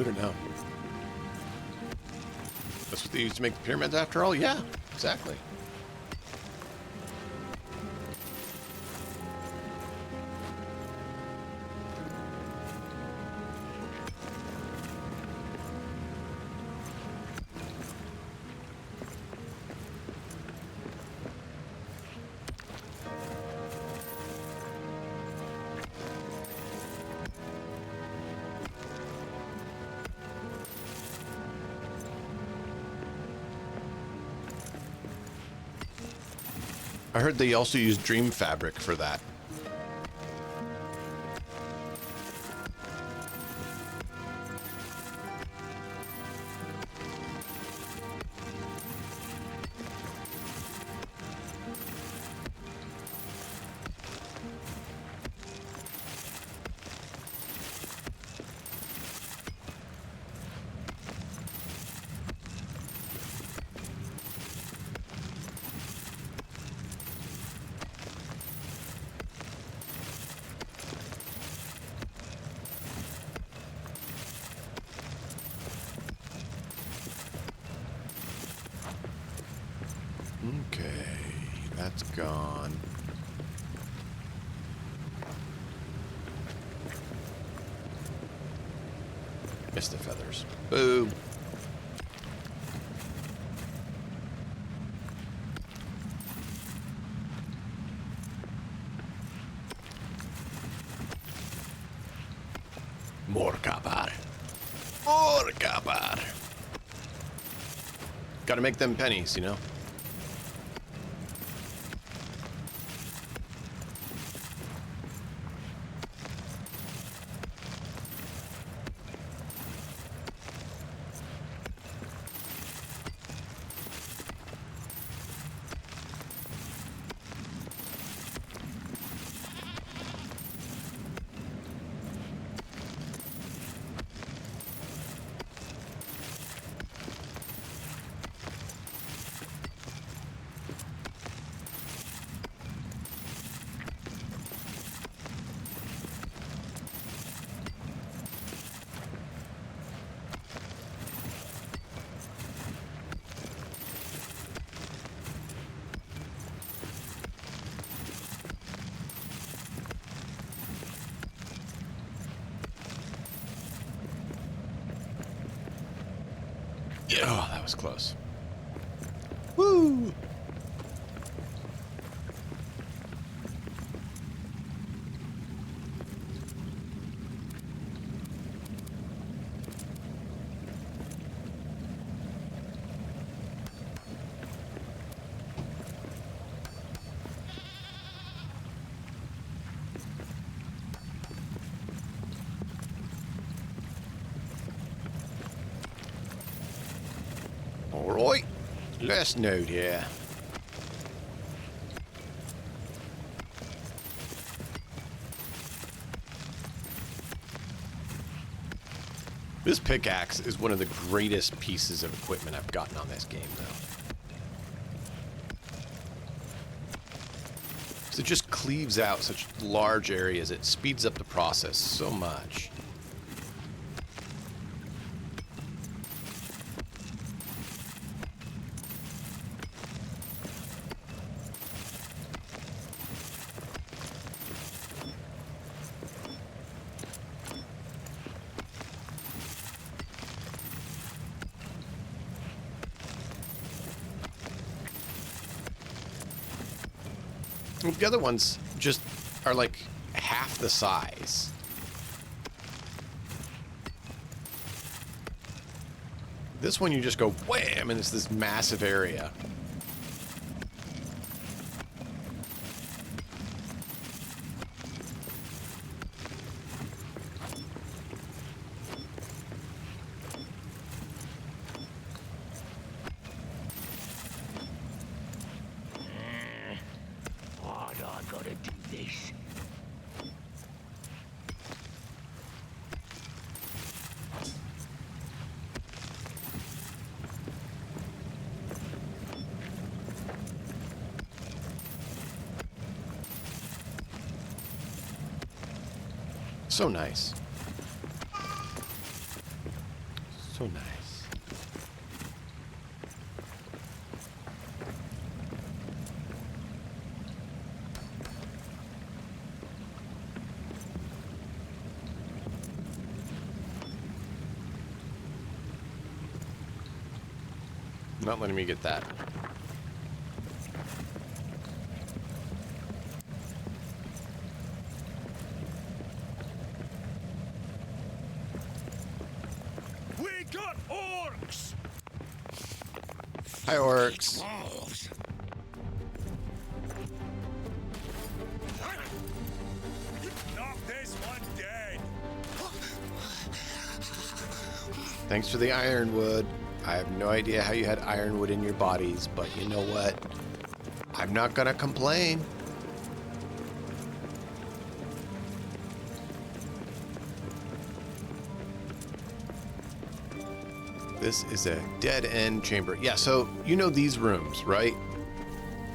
believe it or not. That's what they used to make the pyramids after all? Yeah, exactly. I heard they also use dream fabric for that. Okay, that's gone. Missed the feathers. Boo. More copper. More copper. Gotta make them pennies, you know? Oh, that was close. Woo! Alright, last note here. This pickaxe is one of the greatest pieces of equipment I've gotten on this game, though. So it just cleaves out such large areas. It speeds up the process so much. The other ones just are like half the size. This one you just go wham and it's this massive area. So nice. So nice. Not letting me get that. We got orcs! Hi, orcs. Wolves. Knock this one dead! Thanks for the ironwood. I have no idea how you had ironwood in your bodies, but you know what? I'm not gonna complain. This is a dead-end chamber. Yeah, so you know these rooms, right,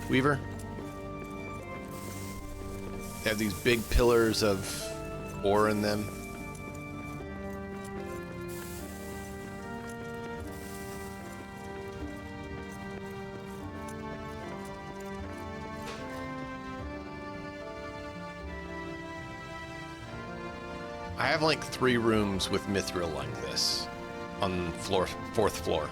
Weaver? They have these big pillars of ore in them. I have like 3 rooms with mithril like this on floor 4th floor.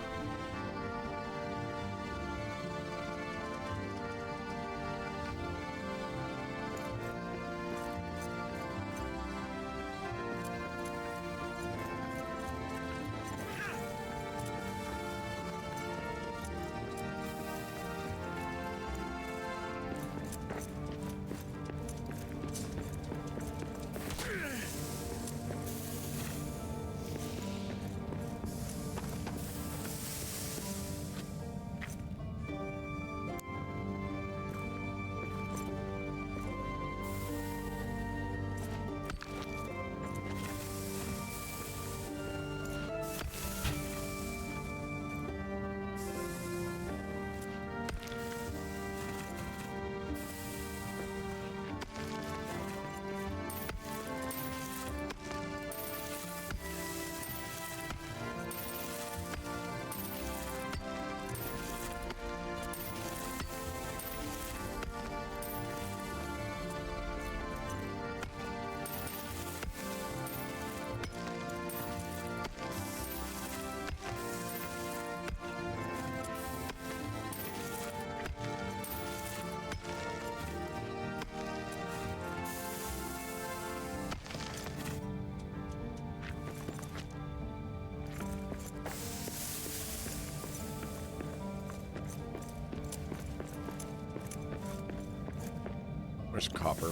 Where's copper?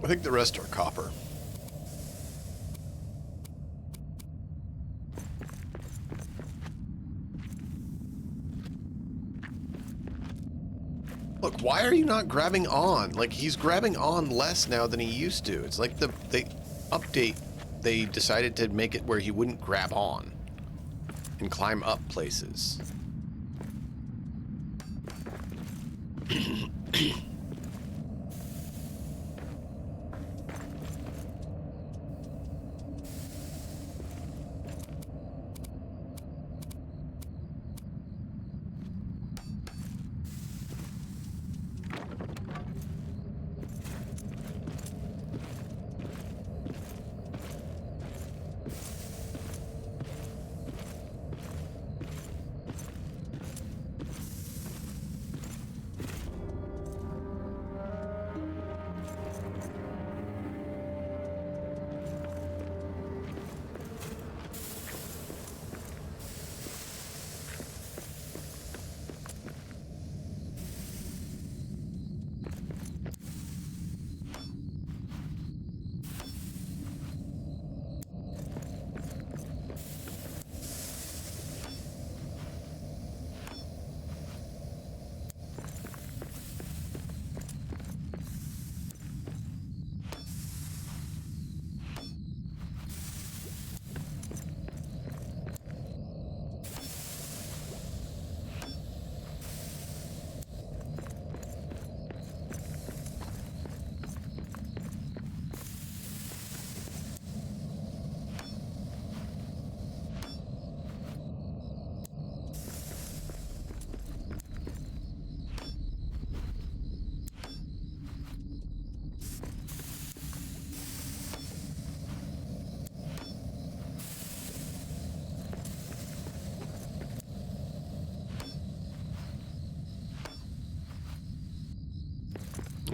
I think the rest are copper. Look, why are you not grabbing on? Like, he's grabbing on less now than he used to. It's like the update, they decided to make it where he wouldn't grab on and climb up places.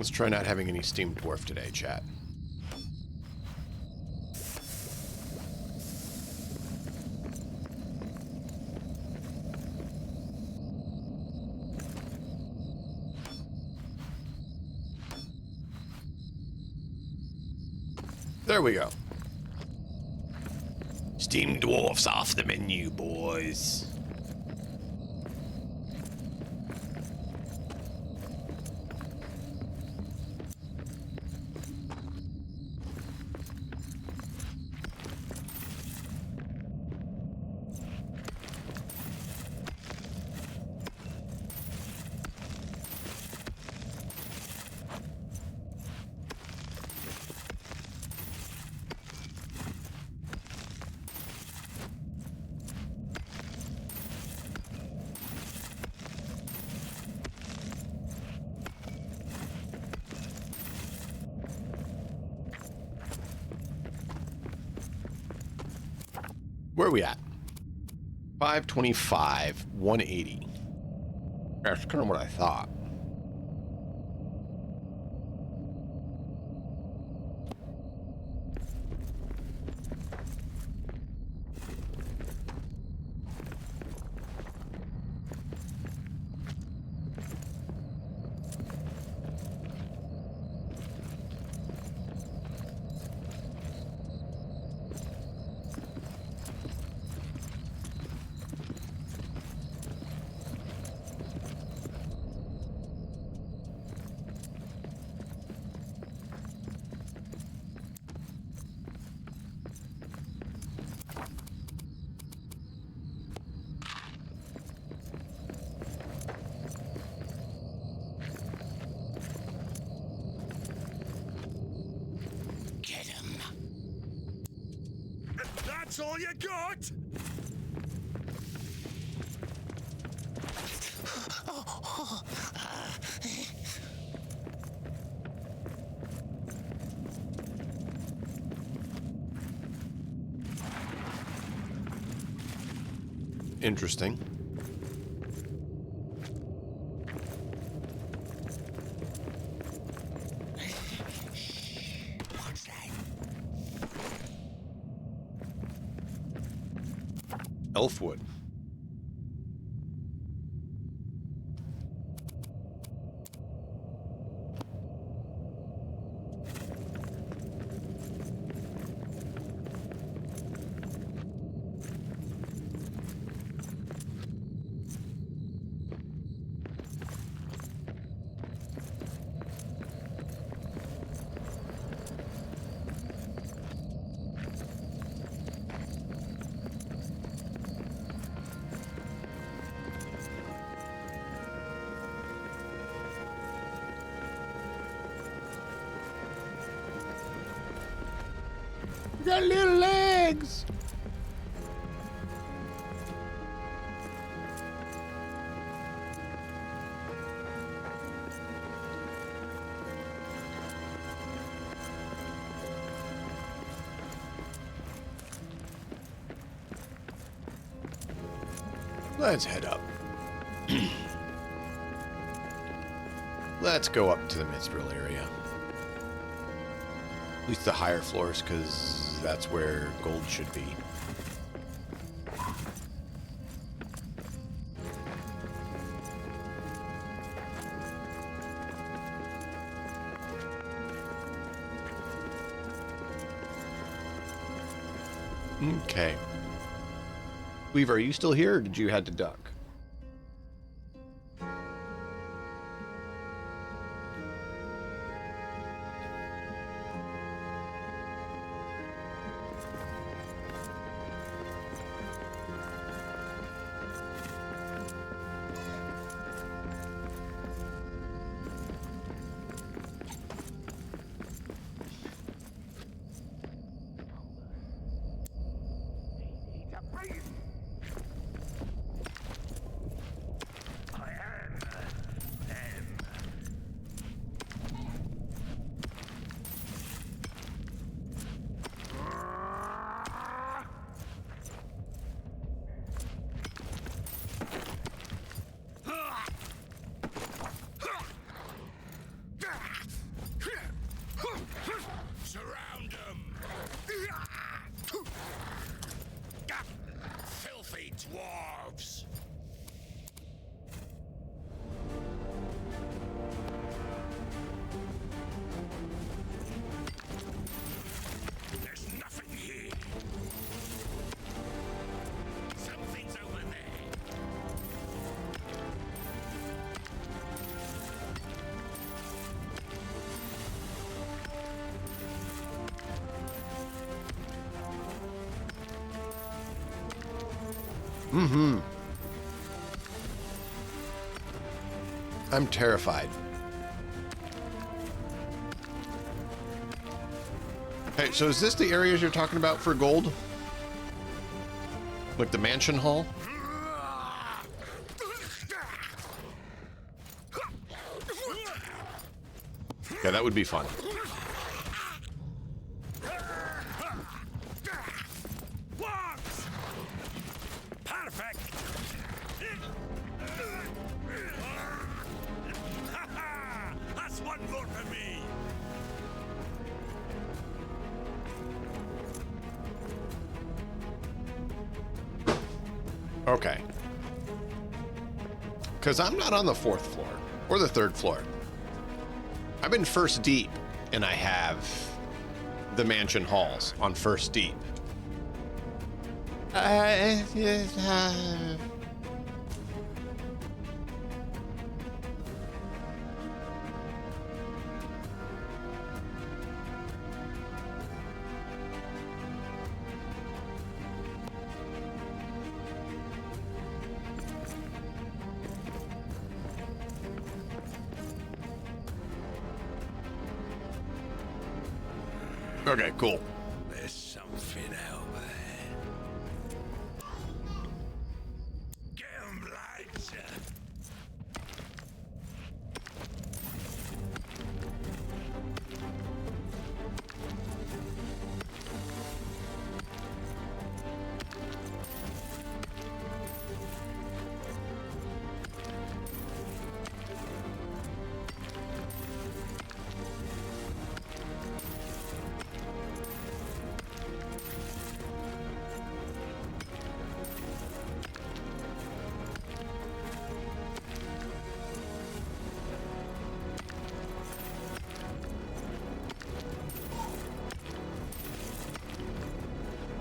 Let's try not having any steam dwarf today, chat. There we go. Steam dwarfs off the menu, boys. Where are we at? 525, 180. That's kind of what I thought. Get him. That's all you got? Interesting. What's that? Elfwood. You got little legs. Let's head up. Let's go up to the Minstrel area. At least the higher floors, because that's where gold should be. Okay. Weaver, are you still here, or did you head to duck? I'm terrified. Hey, so is this the areas you're talking about for gold? Like the mansion hall? Yeah, that would be fun. Perfect. That's one more for me. Okay. Because I'm not on the 4th floor or the 3rd floor. I'm in First Deep, and I have the mansion halls on First Deep. Okay, cool. There's something out there. Get 'em, lads.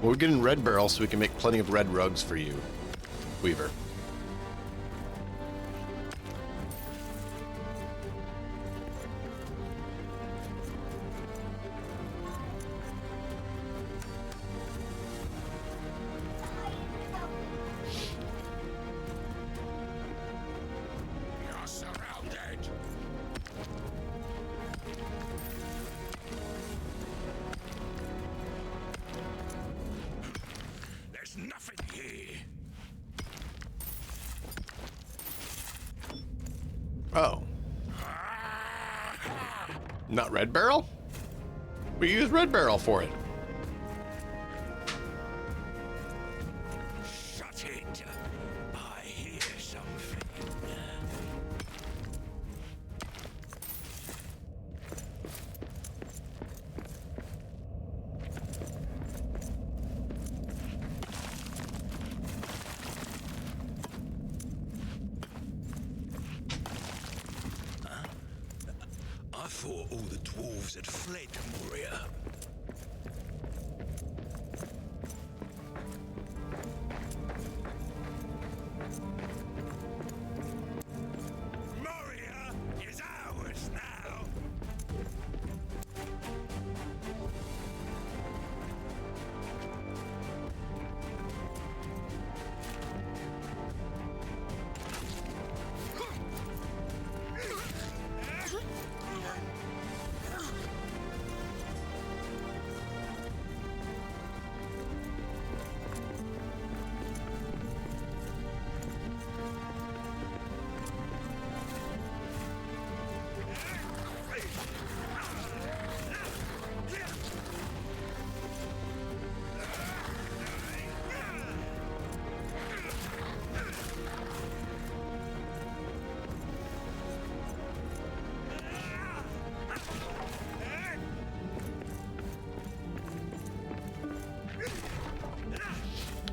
Well, we're getting red barrel so we can make plenty of red rugs for you, Weaver. You're surrounded. There's nothing here. Oh. Not red barrel? We use red barrel for it. Shut it. I hear something. I thought all the dwarves had fled Moria. Moria is ours now.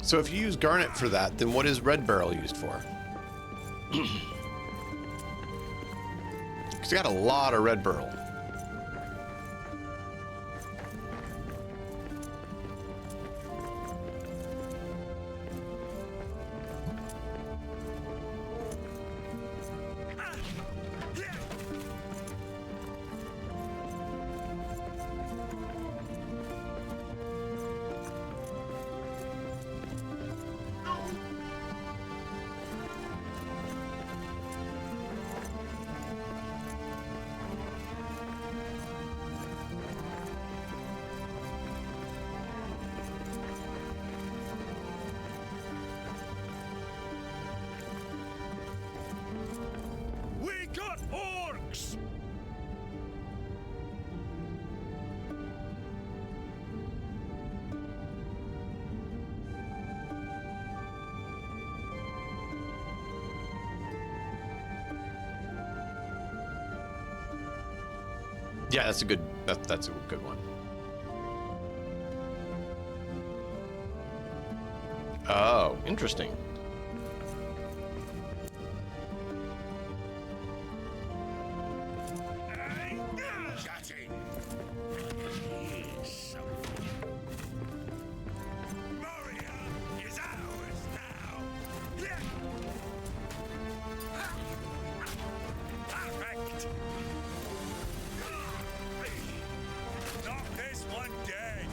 So if you use garnet for that, then what is red barrel used for? Because you got a lot of red barrel. Yeah, that's a good. That's a good one. Oh, interesting. Chatting. Moria is ours now. Yeah. Perfect. Not this one dead.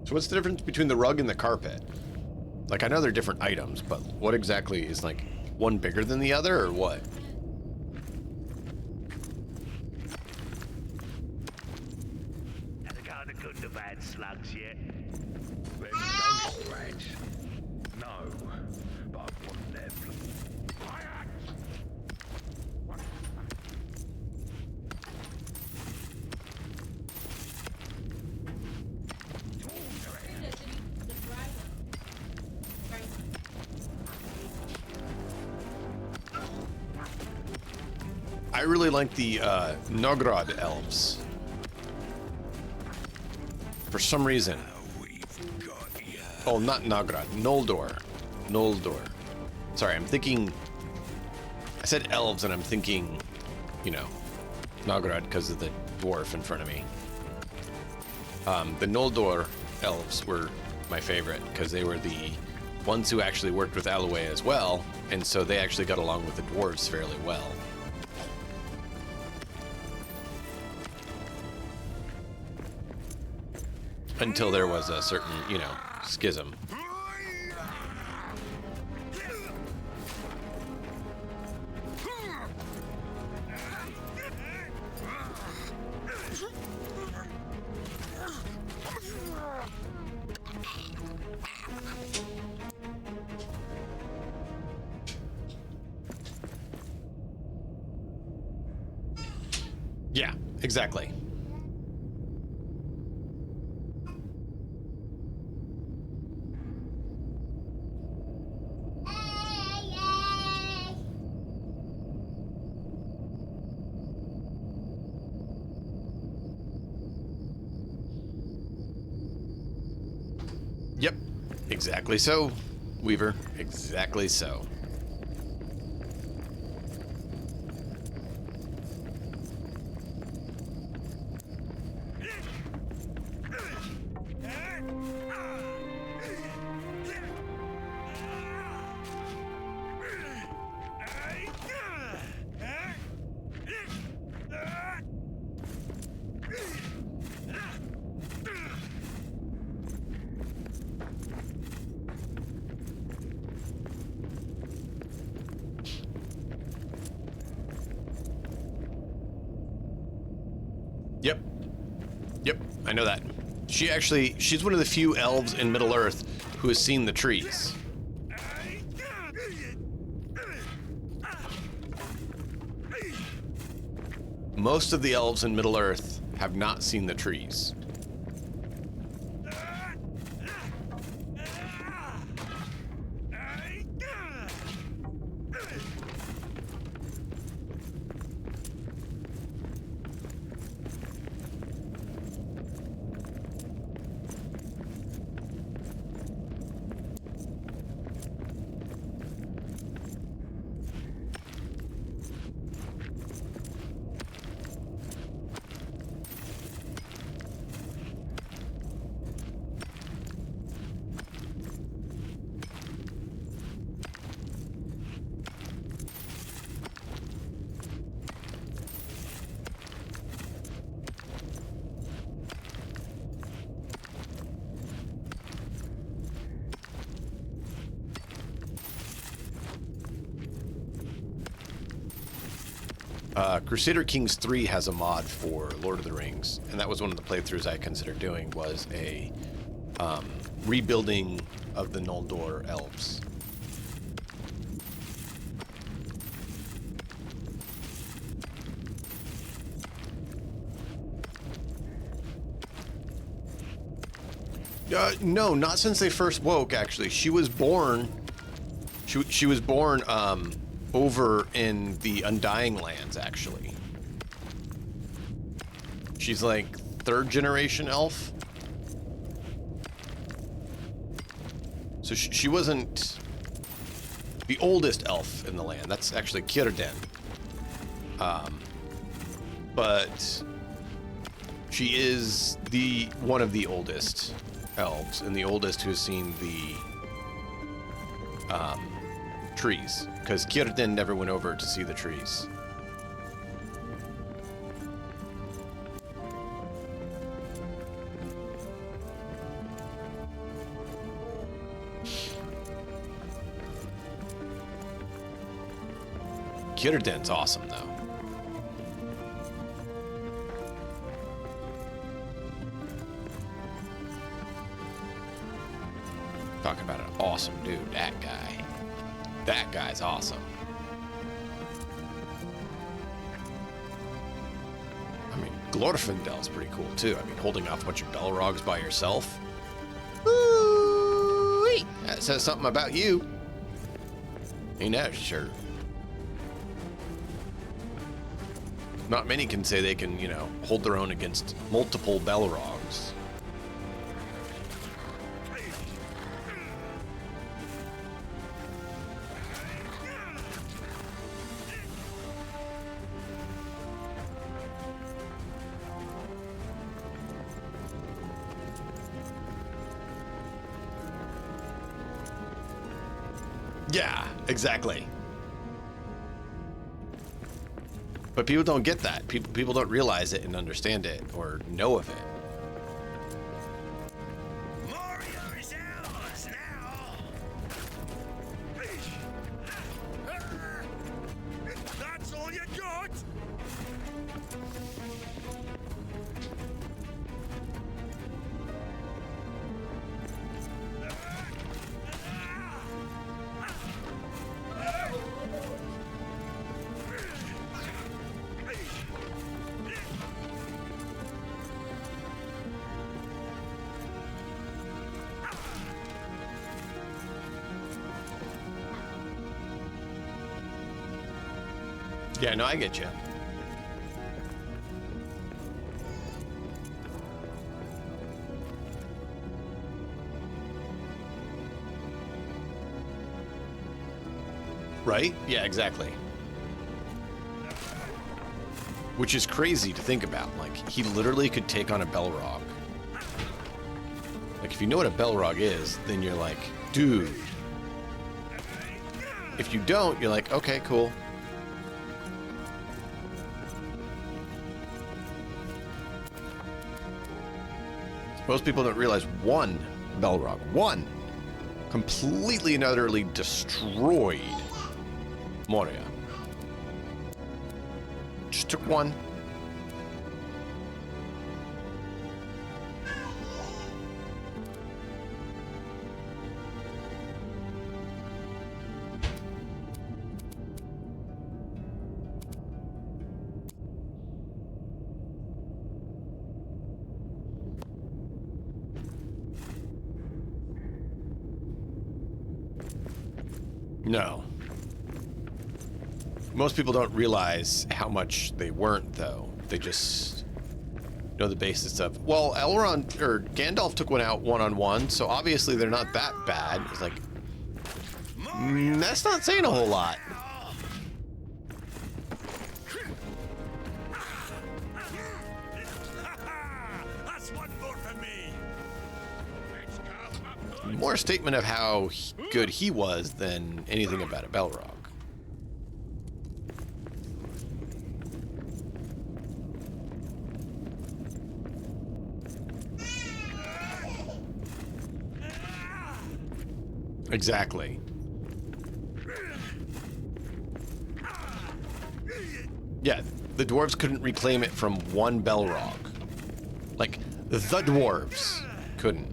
So what's the difference between the rug and the carpet? Like, I know they're different items, but what exactly is, like, one bigger than the other, or what? Have you got a good to bad slugs yet? Them ghost rats. No, but I want their blood. I really like the Nogrod elves. For some reason. We've got ya. Oh, not Nogrod. Noldor. Noldor. Sorry, I'm thinking... I said elves, and I'm thinking, you know, Nogrod because of the dwarf in front of me. The Noldor elves were my favorite because they were the ones who actually worked with Alloy as well, and so they actually got along with the dwarves fairly well. Until there was a certain, you know, schism. Yeah, exactly. Yep, exactly so, Weaver. Exactly so. Yep. Yep, I know that. She's one of the few elves in Middle-earth who has seen the trees. Most of the elves in Middle-earth have not seen the trees. Crusader Kings 3 has a mod for Lord of the Rings, and that was one of the playthroughs I considered doing, was a rebuilding of the Noldor elves. No, not since they first woke, actually. She was born... She was born, over in the Undying Lands, actually. She's like third generation elf. So she wasn't the oldest elf in the land. That's actually Círdan. But she is the one of the oldest elves, and the oldest who's seen the trees, because Círdan never went over to see the trees. Círdan's awesome, though. Talk about an awesome dude, that guy. That guy's awesome. I mean, Glorfindel's pretty cool, too. I mean, holding off a bunch of Balrogs by yourself. Ooh-wee. That says something about you. Ain't that sure? Not many can say they can, you know, hold their own against multiple Balrogs. Yeah, exactly. But people don't get that. People don't realize it and understand it or know of it. Moria is ours now. That's all you got? Yeah, no, I get you. Right? Yeah, exactly. Which is crazy to think about. Like, he literally could take on a Balrog. Like, if you know what a Balrog is, then you're like, dude. If you don't, you're like, okay, cool. Most people don't realize one Balrog, one, completely and utterly destroyed Moria. Just took one. No. Most people don't realize how much they weren't, though. They just know the basis of, well, Elrond or Gandalf took one out one-on-one, so obviously they're not that bad. It's like, that's not saying a whole lot. That's one more for me. More a statement of how good he was than anything about a Balrog. Exactly. Yeah, the dwarves couldn't reclaim it from one Belrog. Like, the dwarves couldn't.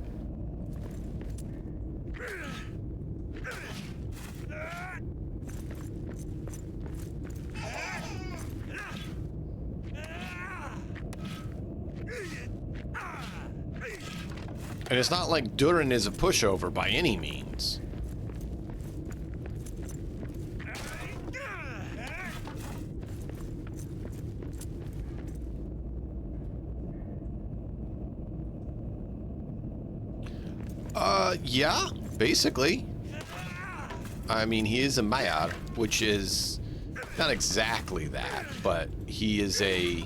And it's not like Durin is a pushover by any means. Yeah, basically. I mean, he is a Maiar, which is not exactly that, but he is a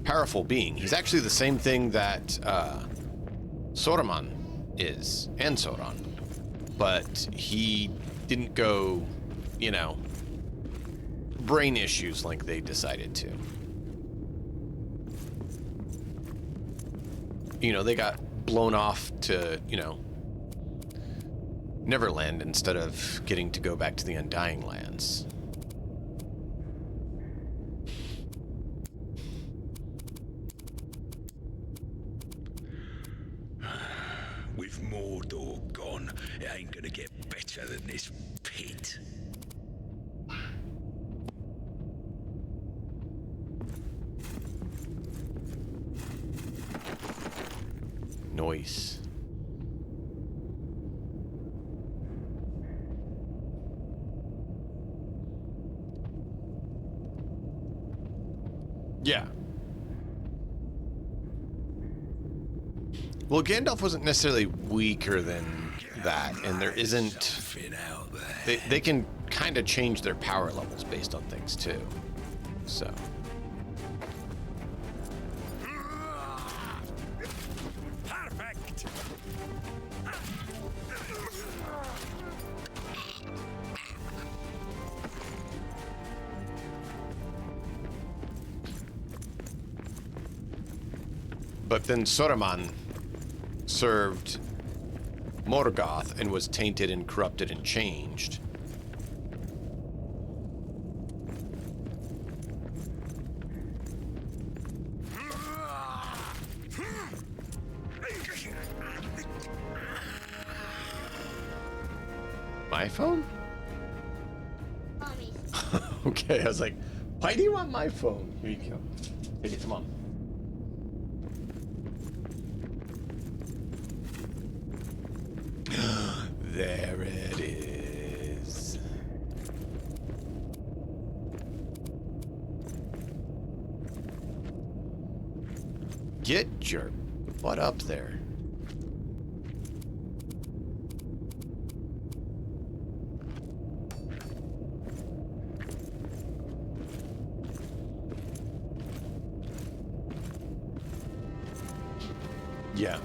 powerful being. He's actually the same thing that Saruman is, and Sauron. But he didn't go, you know, brain issues like they decided to. You know, they got blown off to, you know, Neverland instead of getting to go back to the Undying Lands. With Mordor gone, it ain't gonna get better than this pit. Noise. Yeah. Well, Gandalf wasn't necessarily weaker than that, and there isn't... Something out there. They can kind of change their power levels based on things, too. So... Perfect. But then Saruman served Morgoth and was tainted and corrupted and changed. My phone? Mommy. Okay, I was like, why do you want my phone? Here you go. Take it, come on. There it is. Get your butt up there. Yeah.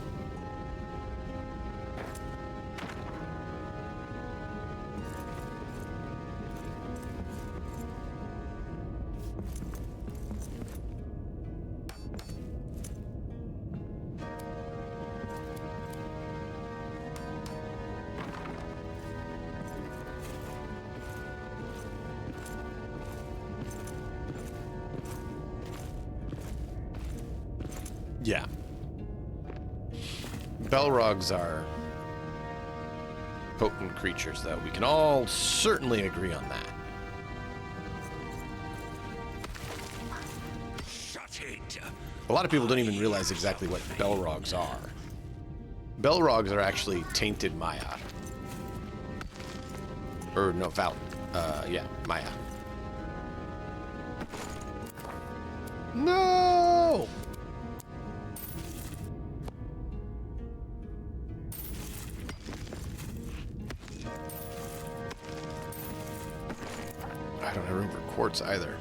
Yeah. Belrogs are potent creatures, though. We can all certainly agree on that. Shut it! A lot of people don't even realize exactly what Belrogs are. Belrogs are actually tainted Maiar. Or, no, yeah, Maya. No! I don't have room for quartz either.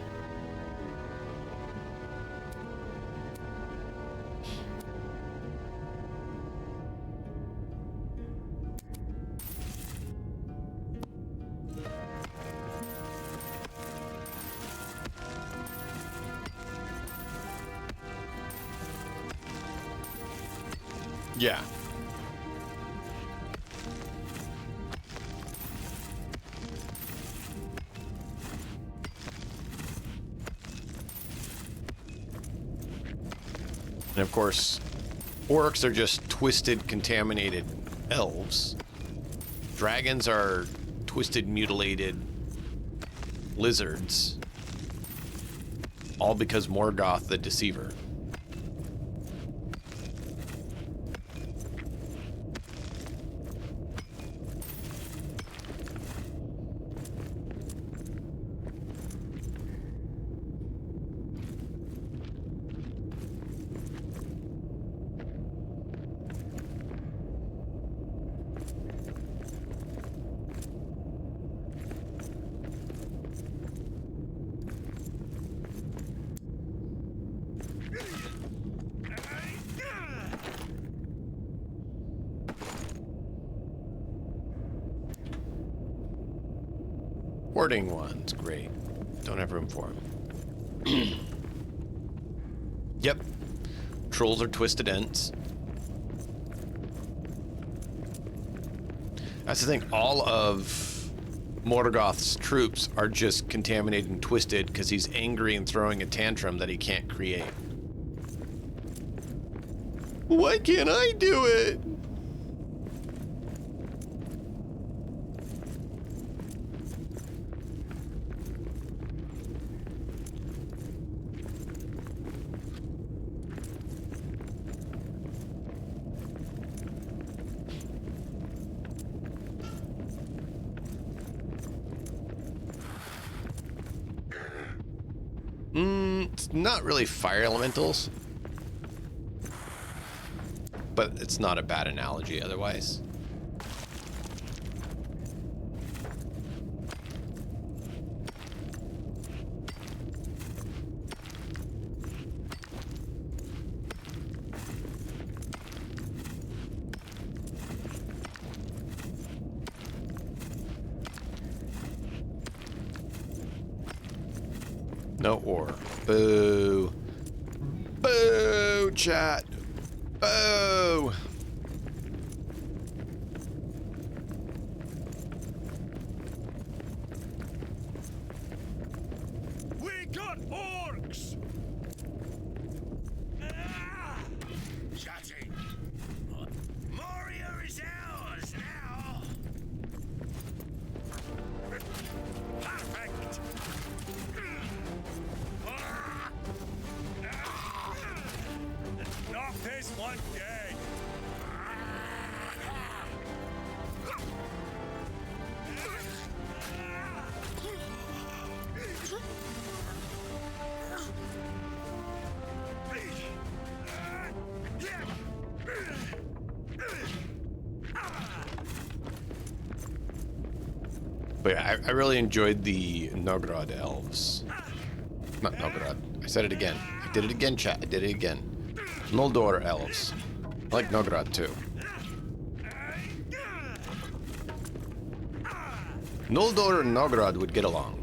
Yeah. And of course, orcs are just twisted, contaminated elves. Dragons are twisted, mutilated lizards. All because Morgoth the Deceiver. Hoarding ones, great. Don't have room for them. Yep. Trolls are twisted ends. That's the thing, all of Morgoth's troops are just contaminated and twisted because he's angry and throwing a tantrum that he can't create. Why can't I do it? It's not really fire elementals, but it's not a bad analogy otherwise. No ore. Boo. Boo, chat. Boo. We got orcs! Shutting. Moria is ours now! Perfect! Knock this one dead! But I really enjoyed the Novgorod elves. Not Novgorod. I said it again. I did it again, chat. I did it again. Noldor elves. I like Novgorod too. Noldor and Novgorod would get along.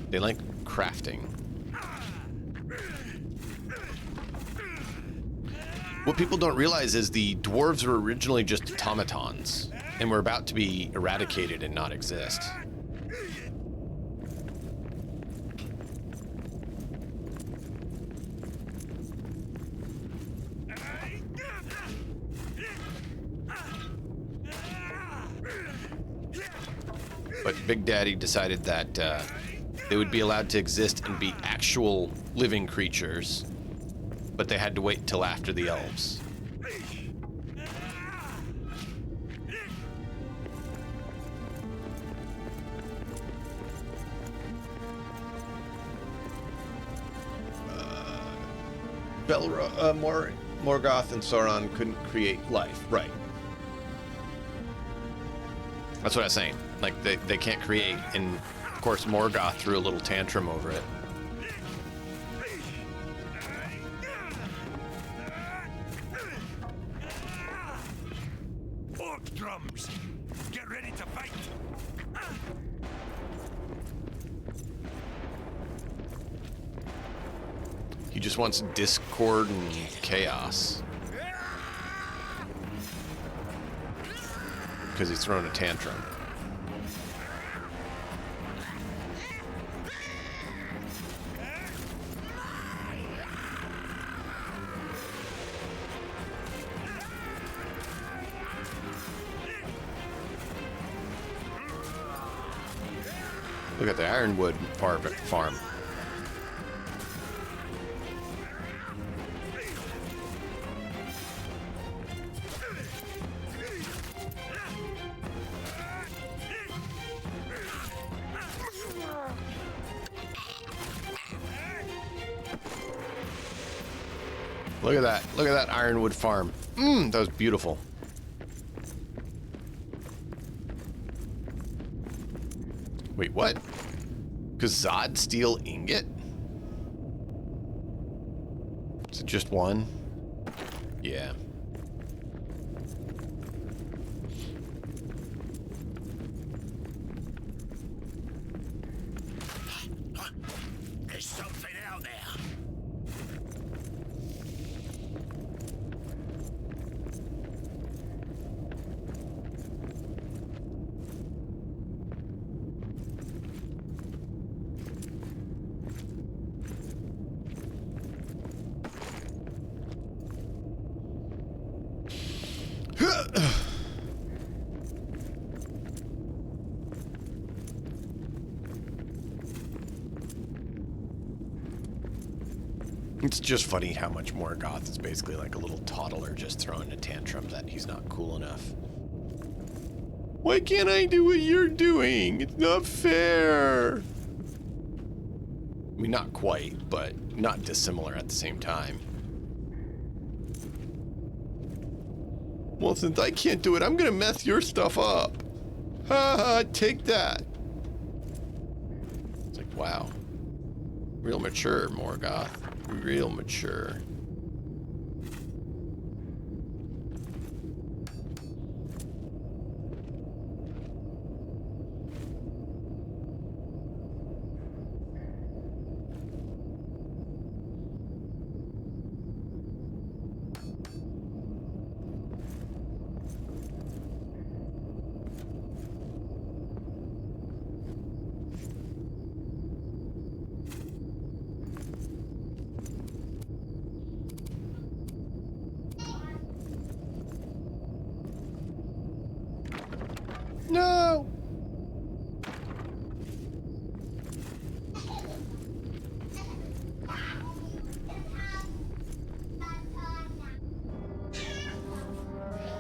They like crafting. What people don't realize is the dwarves were originally just automatons and were about to be eradicated and not exist. But Big Daddy decided that they would be allowed to exist and be actual living creatures, but they had to wait until after the elves. Morgoth and Sauron couldn't create life, right? That's what I was saying. Like, they can't create, and of course Morgoth threw a little tantrum over it. Orc drums! Get ready to fight! He just wants discord and chaos. Because he's throwing a tantrum. Look at the ironwood farm. Look at that. Look at that ironwood farm. That was beautiful. Wait, what? Kazad steel ingot? Is it just one? Yeah. There's something out there. It's just funny how much Morgoth is basically like a little toddler just throwing a tantrum that he's not cool enough. Why can't I do what you're doing? It's not fair. I mean, not quite, but not dissimilar at the same time. Well, since I can't do it, I'm gonna mess your stuff up. Ha ha, take that. It's like, wow. Real mature, Morgoth. Real mature. No!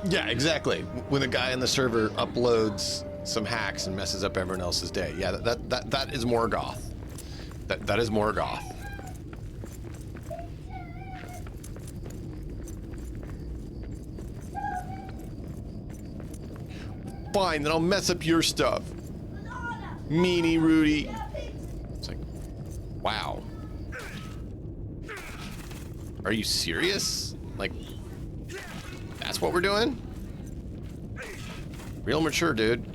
Yeah, exactly. When a guy on the server uploads some hacks and messes up everyone else's day. Yeah, that is Morgoth. That is Morgoth. Fine, then I'll mess up your stuff. Meanie Rudy. It's like, wow. Are you serious? Like, that's what we're doing? Real mature, dude.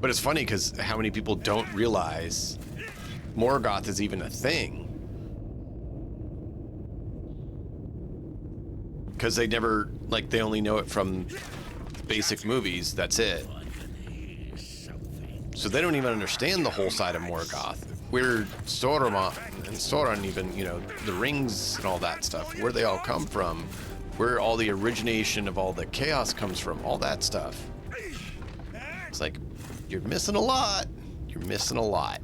But it's funny because how many people don't realize Morgoth is even a thing. Because they never, like, they only know it from basic movies, that's it. So they don't even understand the whole side of Morgoth. Where Saruman and Sauron even, you know, the rings and all that stuff, where they all come from, where all the origination of all the chaos comes from, all that stuff. It's like, you're missing a lot. You're missing a lot.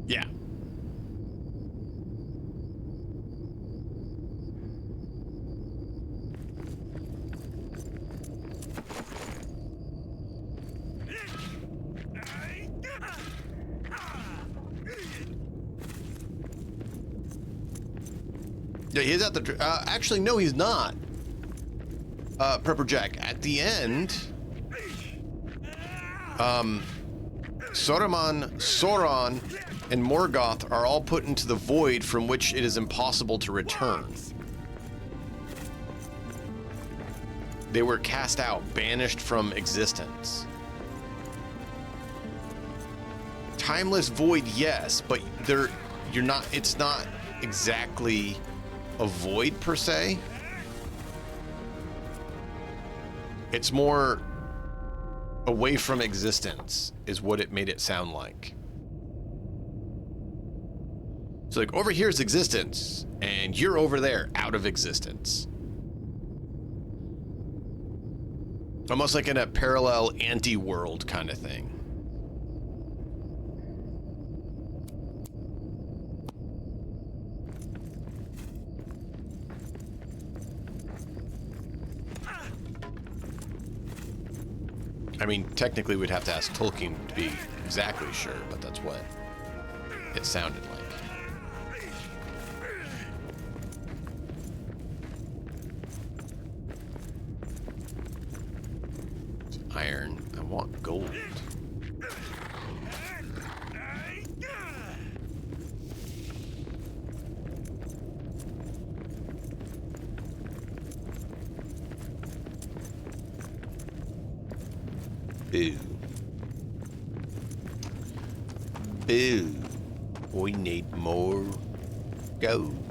Yeah. Yeah, he's at the... actually, no, he's not. Prepper Jack. At the end... Saruman, Sauron, and Morgoth are all put into the void from which it is impossible to return. They were cast out, banished from existence. Timeless void, yes, but you're not, it's not exactly a void per se. It's more away from existence is what it made it sound like. So like over here is existence and you're over there out of existence. Almost like in a parallel anti-world kind of thing. I mean, technically we'd have to ask Tolkien to be exactly sure, but that's what it sounded like. It's iron. I want gold. Boo. Boo. We need more gold.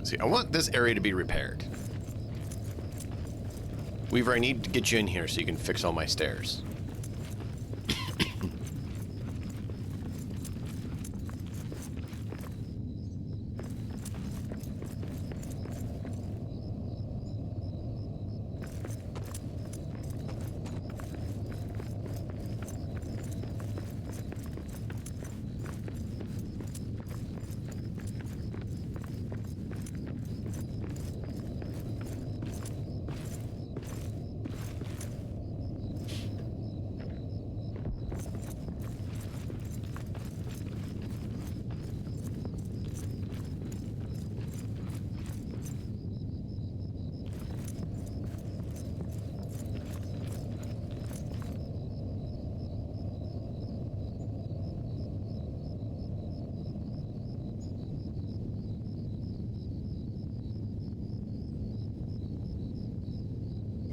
See, I want this area to be repaired. Weaver, I need to get you in here so you can fix all my stairs.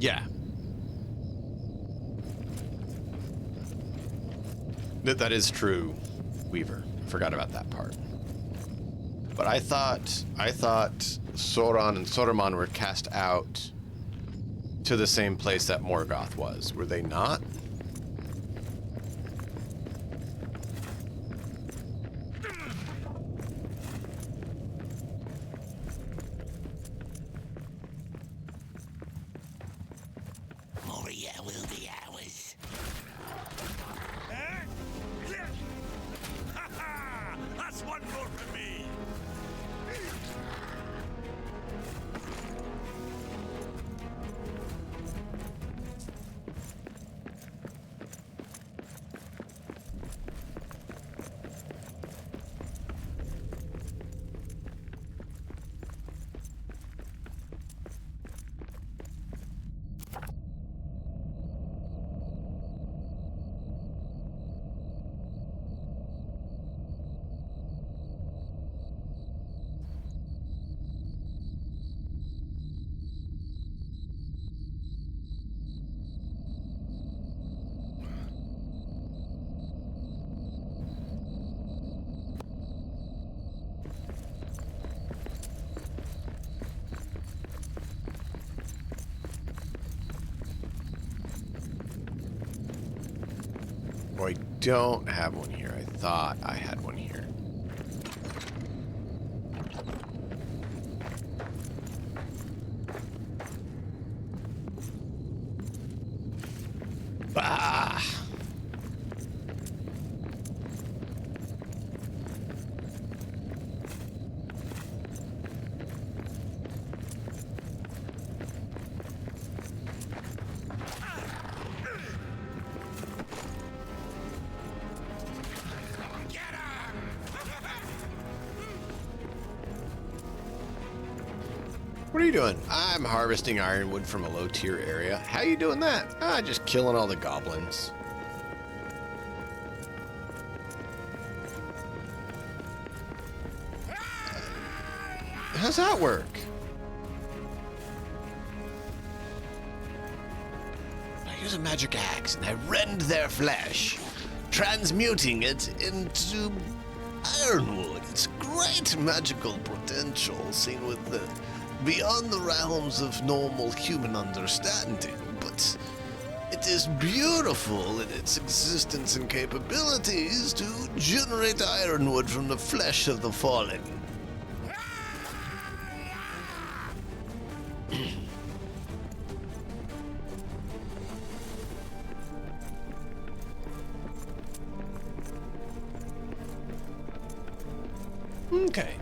Yeah. That is true, Weaver. Forgot about that part. But I thought Sauron and Saruman were cast out to the same place that Morgoth was. Were they not? Moria will be ours. Ha ha! That's one more for me. Oh, I don't have one here. I thought I had one here. Ah! What are you doing? I'm harvesting ironwood from a low-tier area. How you doing that? Ah, just killing all the goblins. How's that work? I use a magic axe and I rend their flesh, transmuting it into ironwood. It's great magical potential seen with the beyond the realms of normal human understanding, but it is beautiful in its existence and capabilities to generate ironwood from the flesh of the fallen. Okay.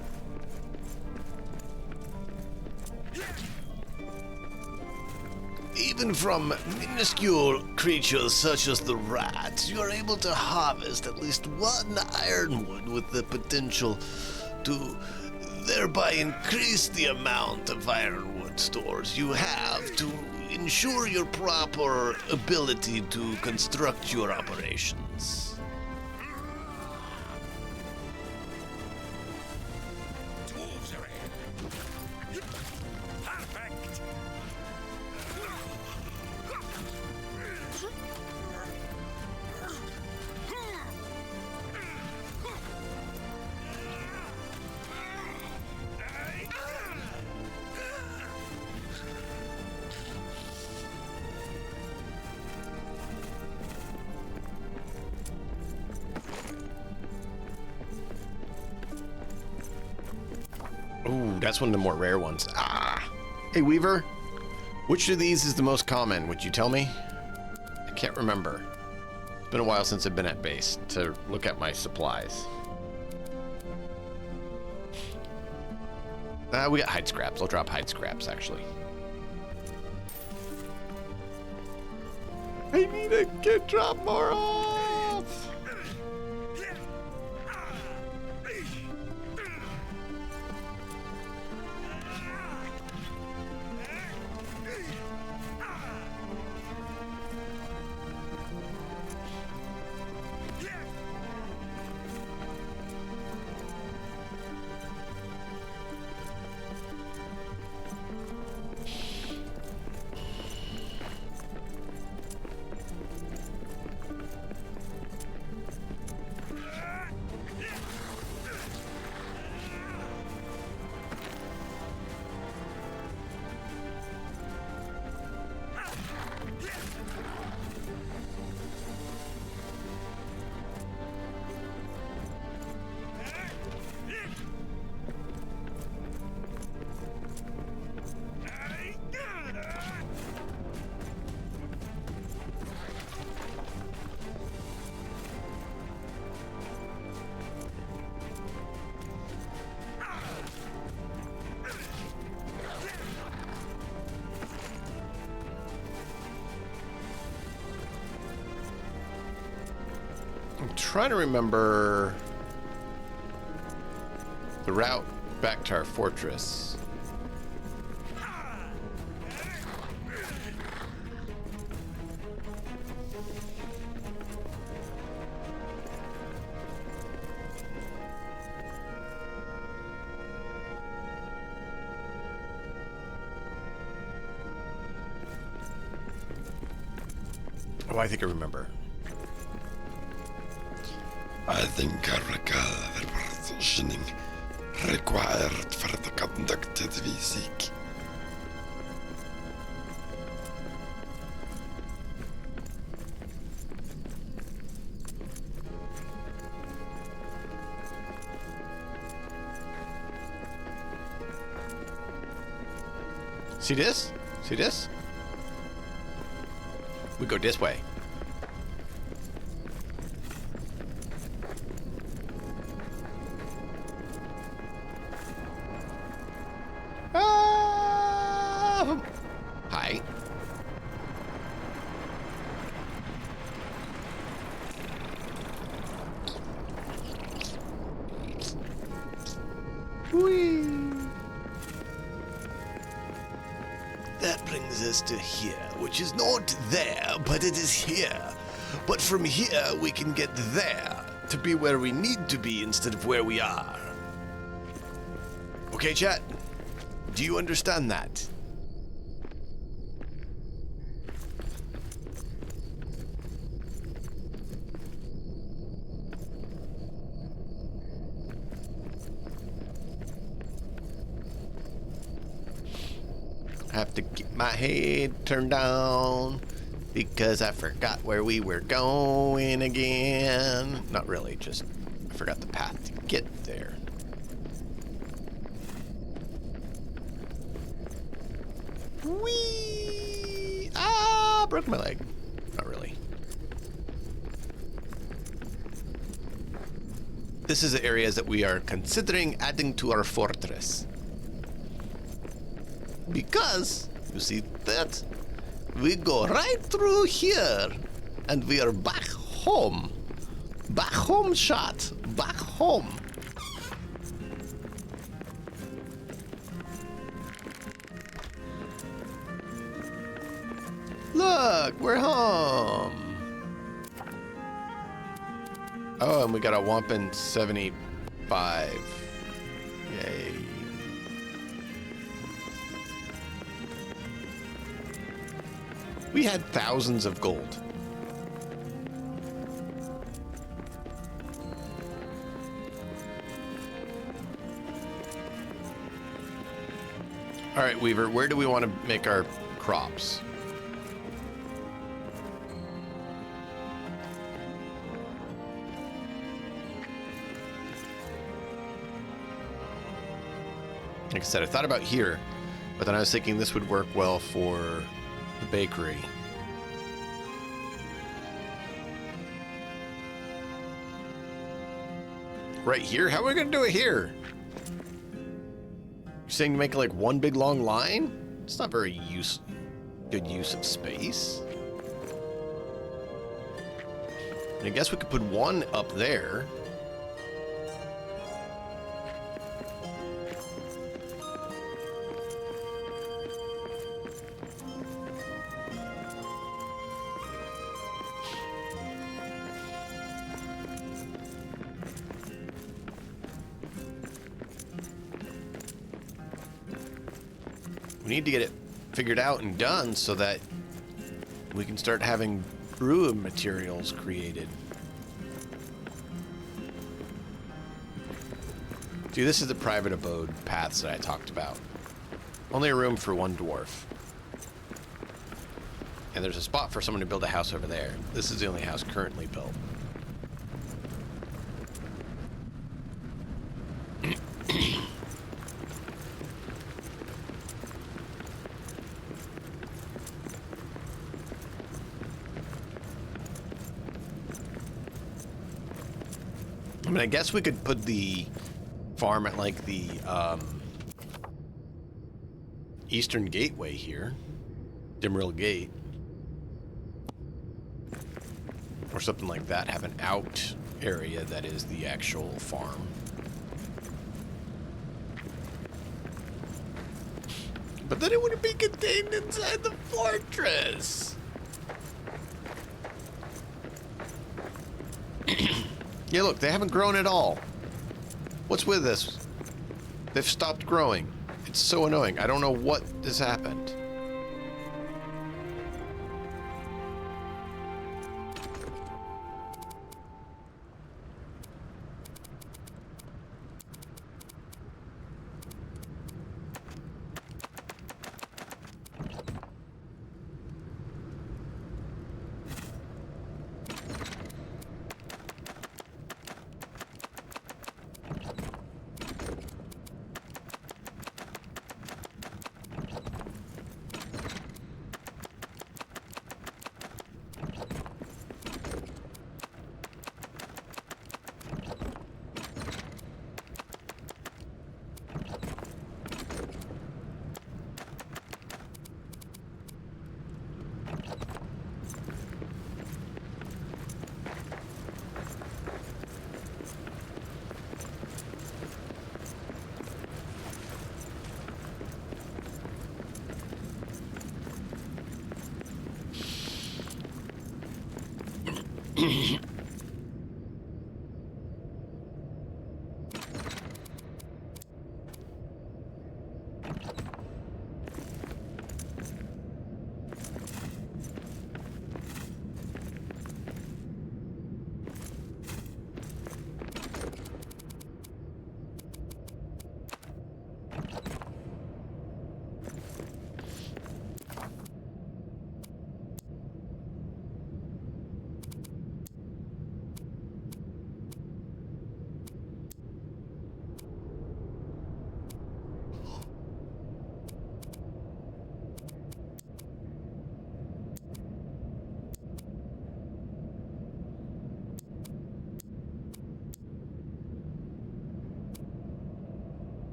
Even from minuscule creatures such as the rat, you are able to harvest at least one ironwood with the potential to thereby increase the amount of ironwood stores you have to ensure your proper ability to construct your operations. Perfect! Ooh, that's one of the more rare ones. Ah! Hey, Weaver, which of these is the most common? Would you tell me? I can't remember. It's been a while since I've been at base to look at my supplies. We got hide scraps. I'll drop hide scraps, actually. I need to get drop more off! I'm trying to remember the route back to our fortress. Oh, I think I remember. I think I recall the partitioning required for the conducted we seek. See this? See this? We go this way. Hi. Whee. us to here, which is not there, but it is here. But from here, we can get there, to be where we need to be instead of where we are. Okay, chat? Do you understand that? I have to keep my head turned down because I forgot where we were going again. Not really, just I forgot the path to get there. Whee! Ah, broke my leg. Not really. This is the areas that we are considering adding to our fortress. Because, you see that? We go right through here, and we are back home. Back home, shot. Back home. Look, we're home. Oh, and we got a whomping 75. Yay. We had thousands of gold. All right, Weaver, where do we want to make our crops? Like I said, I thought about here, but then I was thinking this would work well for the bakery. Right here? How are we going to do it here? You're saying to make like one big long line? It's not very good use of space. And I guess we could put one up there. We need to get it figured out and done so that we can start having brew materials created. See, this is the private abode paths that I talked about. Only a room for one dwarf. And there's a spot for someone to build a house over there. This is the only house currently built. I mean, I guess we could put the farm at like the eastern gateway here, Dimrill Gate, or something like that. Have an out area that is the actual farm. But then it wouldn't be contained inside the fortress. Yeah, look, they haven't grown at all. What's with this? They've stopped growing. It's so annoying. I don't know what has happened.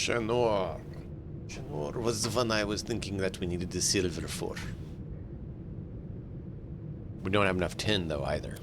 Shanor. Shanor was the one I was thinking that we needed the silver for. We don't have enough tin, though, either.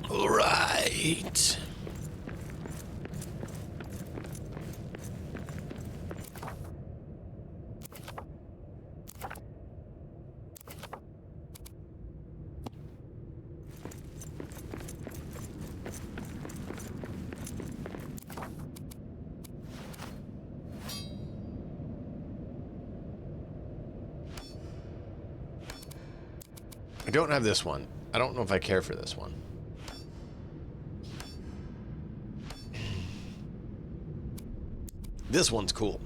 All right. I don't have this one. I don't know if I care for this one. This one's cool.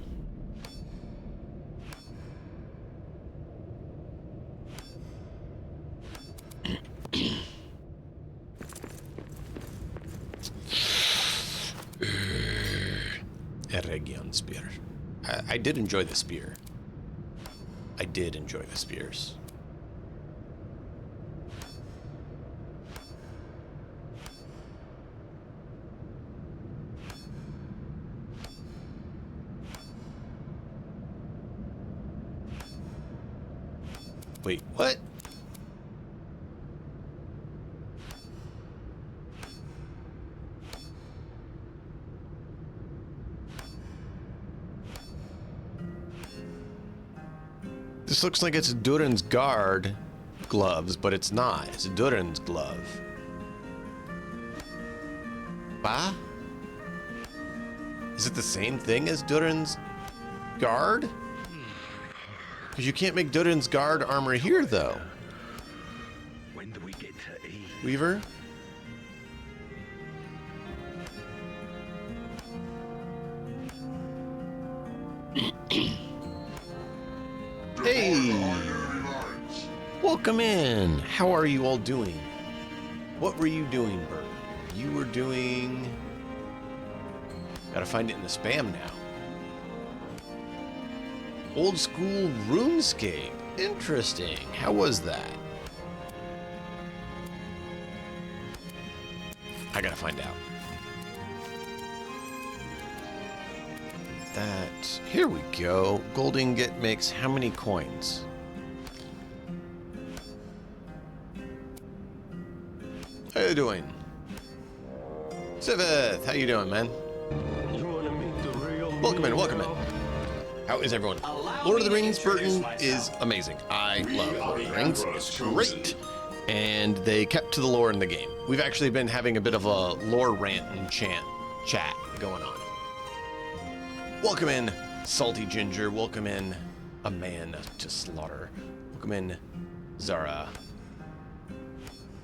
Eregion spear. I did enjoy the spear. I did enjoy the spears. Wait, what? This looks like it's Durin's guard gloves, but it's not. It's Durin's glove. Bah? Is it the same thing as Durin's guard? Because you can't make Durin's guard armor here, though. When do we get to eat? Weaver? Hey! Welcome in! How are you all doing? What were you doing, Bert? You were doing... Gotta find it in the spam now. Old school RuneScape. Interesting. How was that? I gotta find out. That. Here we go. Gold ingot makes how many coins? How you doing? Siveth, how you doing, man? Welcome in, welcome in. How is everyone? Lord of the Rings Burton is amazing. I love Lord of the Rings. It's great. And they kept to the lore in the game. We've actually been having a bit of a lore rant and chat going on. Welcome in, Salty Ginger. Welcome in, A Man to Slaughter. Welcome in, Zara.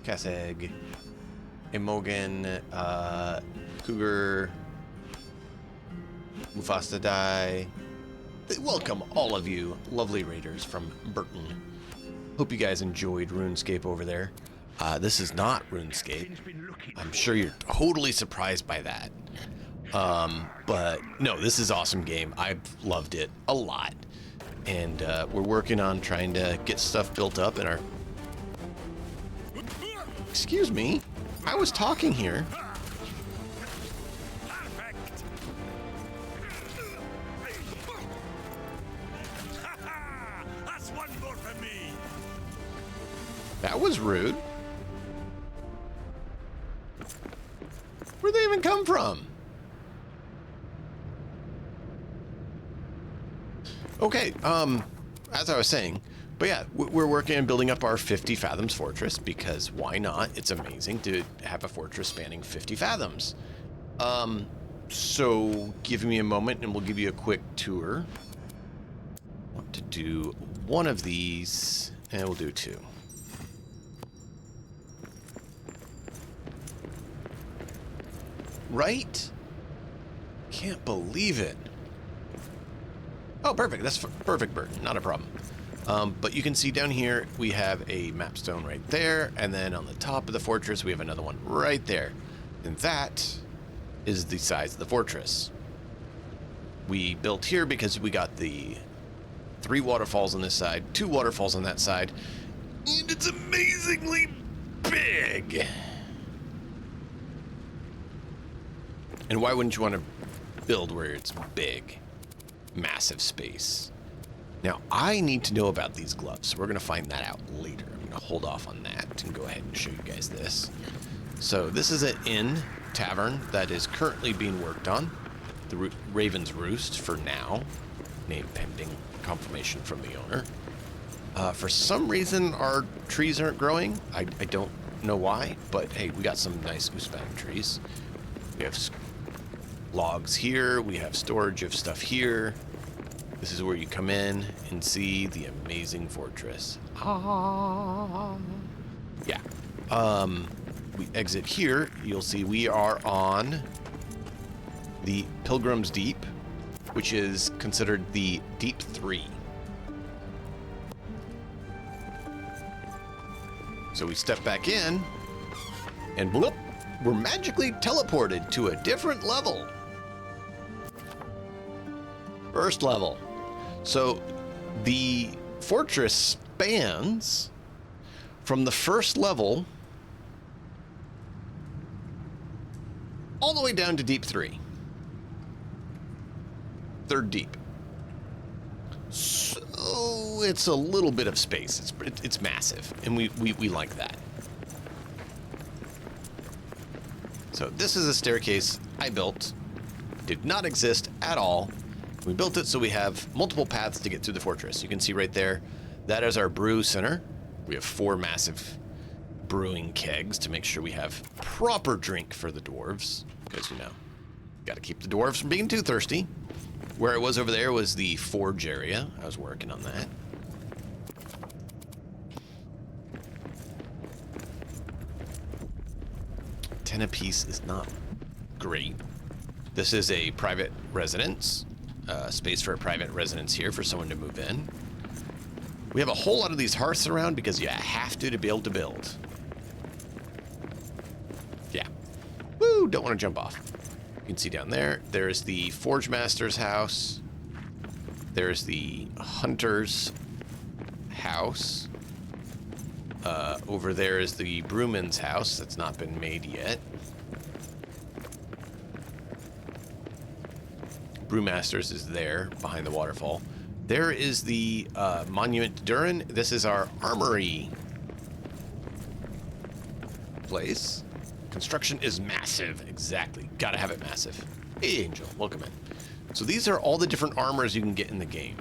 Kaseg. Imogen. Cougar. Mufasta Die. Welcome all of you lovely raiders from Burton. Hope you guys enjoyed RuneScape over there. This is not RuneScape. I'm sure you're totally surprised by that. But no, this is an awesome game. I've loved it a lot. And we're working on trying to get stuff built up in our... Excuse me. I was talking here. Perfect. That's one more for me. That was rude. Where'd they even come from? Okay, as I was saying, but yeah, we're working on building up our 50 Fathoms fortress because why not? It's amazing to have a fortress spanning 50 fathoms. So give me a moment and we'll give you a quick tour. I want to do one of these, and we'll do two. Right? Can't believe it. Oh, perfect. That's perfect, Bird. Not a problem. But you can see down here, we have a map stone right there. And then on the top of the fortress, we have another one right there. And that is the size of the fortress. We built here because we got the 3 waterfalls on this side, 2 waterfalls on that side. And it's amazingly big. And why wouldn't you want to build where it's big? Massive space. Now, I need to know about these gloves, so we're going to find that out later. I'm going to hold off on that and go ahead and show you guys this. So this is an inn tavern that is currently being worked on. The Raven's Roost for now. Name pending confirmation from the owner. For some reason, our trees aren't growing. I don't know why, but hey, we got some nice gooseberry trees. We have logs here. We have storage of stuff here. This is where you come in and see the amazing fortress. Yeah. We exit here. You'll see we are on the Pilgrim's Deep, which is considered the Deep 3. So we step back in, and bloop, we're magically teleported to a different level. First level. So the fortress spans from the first level all the way down to Deep 3. Third deep. So it's a little bit of space. It's massive, and we like that. So this is a staircase I built. Did not exist at all. We built it so we have multiple paths to get through the fortress. You can see right there, that is our brew center. We have 4 massive brewing kegs to make sure we have proper drink for the dwarves, because, you know, got to keep the dwarves from being too thirsty. Where it was over there was the forge area. I was working on that. $10 apiece is not great. This is a private residence. Space for a private residence here for someone to move in. We have a whole lot of these hearths around because you have to be able to build. Yeah. Woo! Don't want to jump off. You can see down there, there's the Forge Master's house. There's the Hunter's house. Over there is the Brewman's house that's not been made yet. Brewmaster's is there behind the waterfall. There is the Monument to Durin. This is our armory place. Construction is massive. Exactly. Gotta have it massive. Hey, Angel. Welcome in. So these are all the different armors you can get in the game.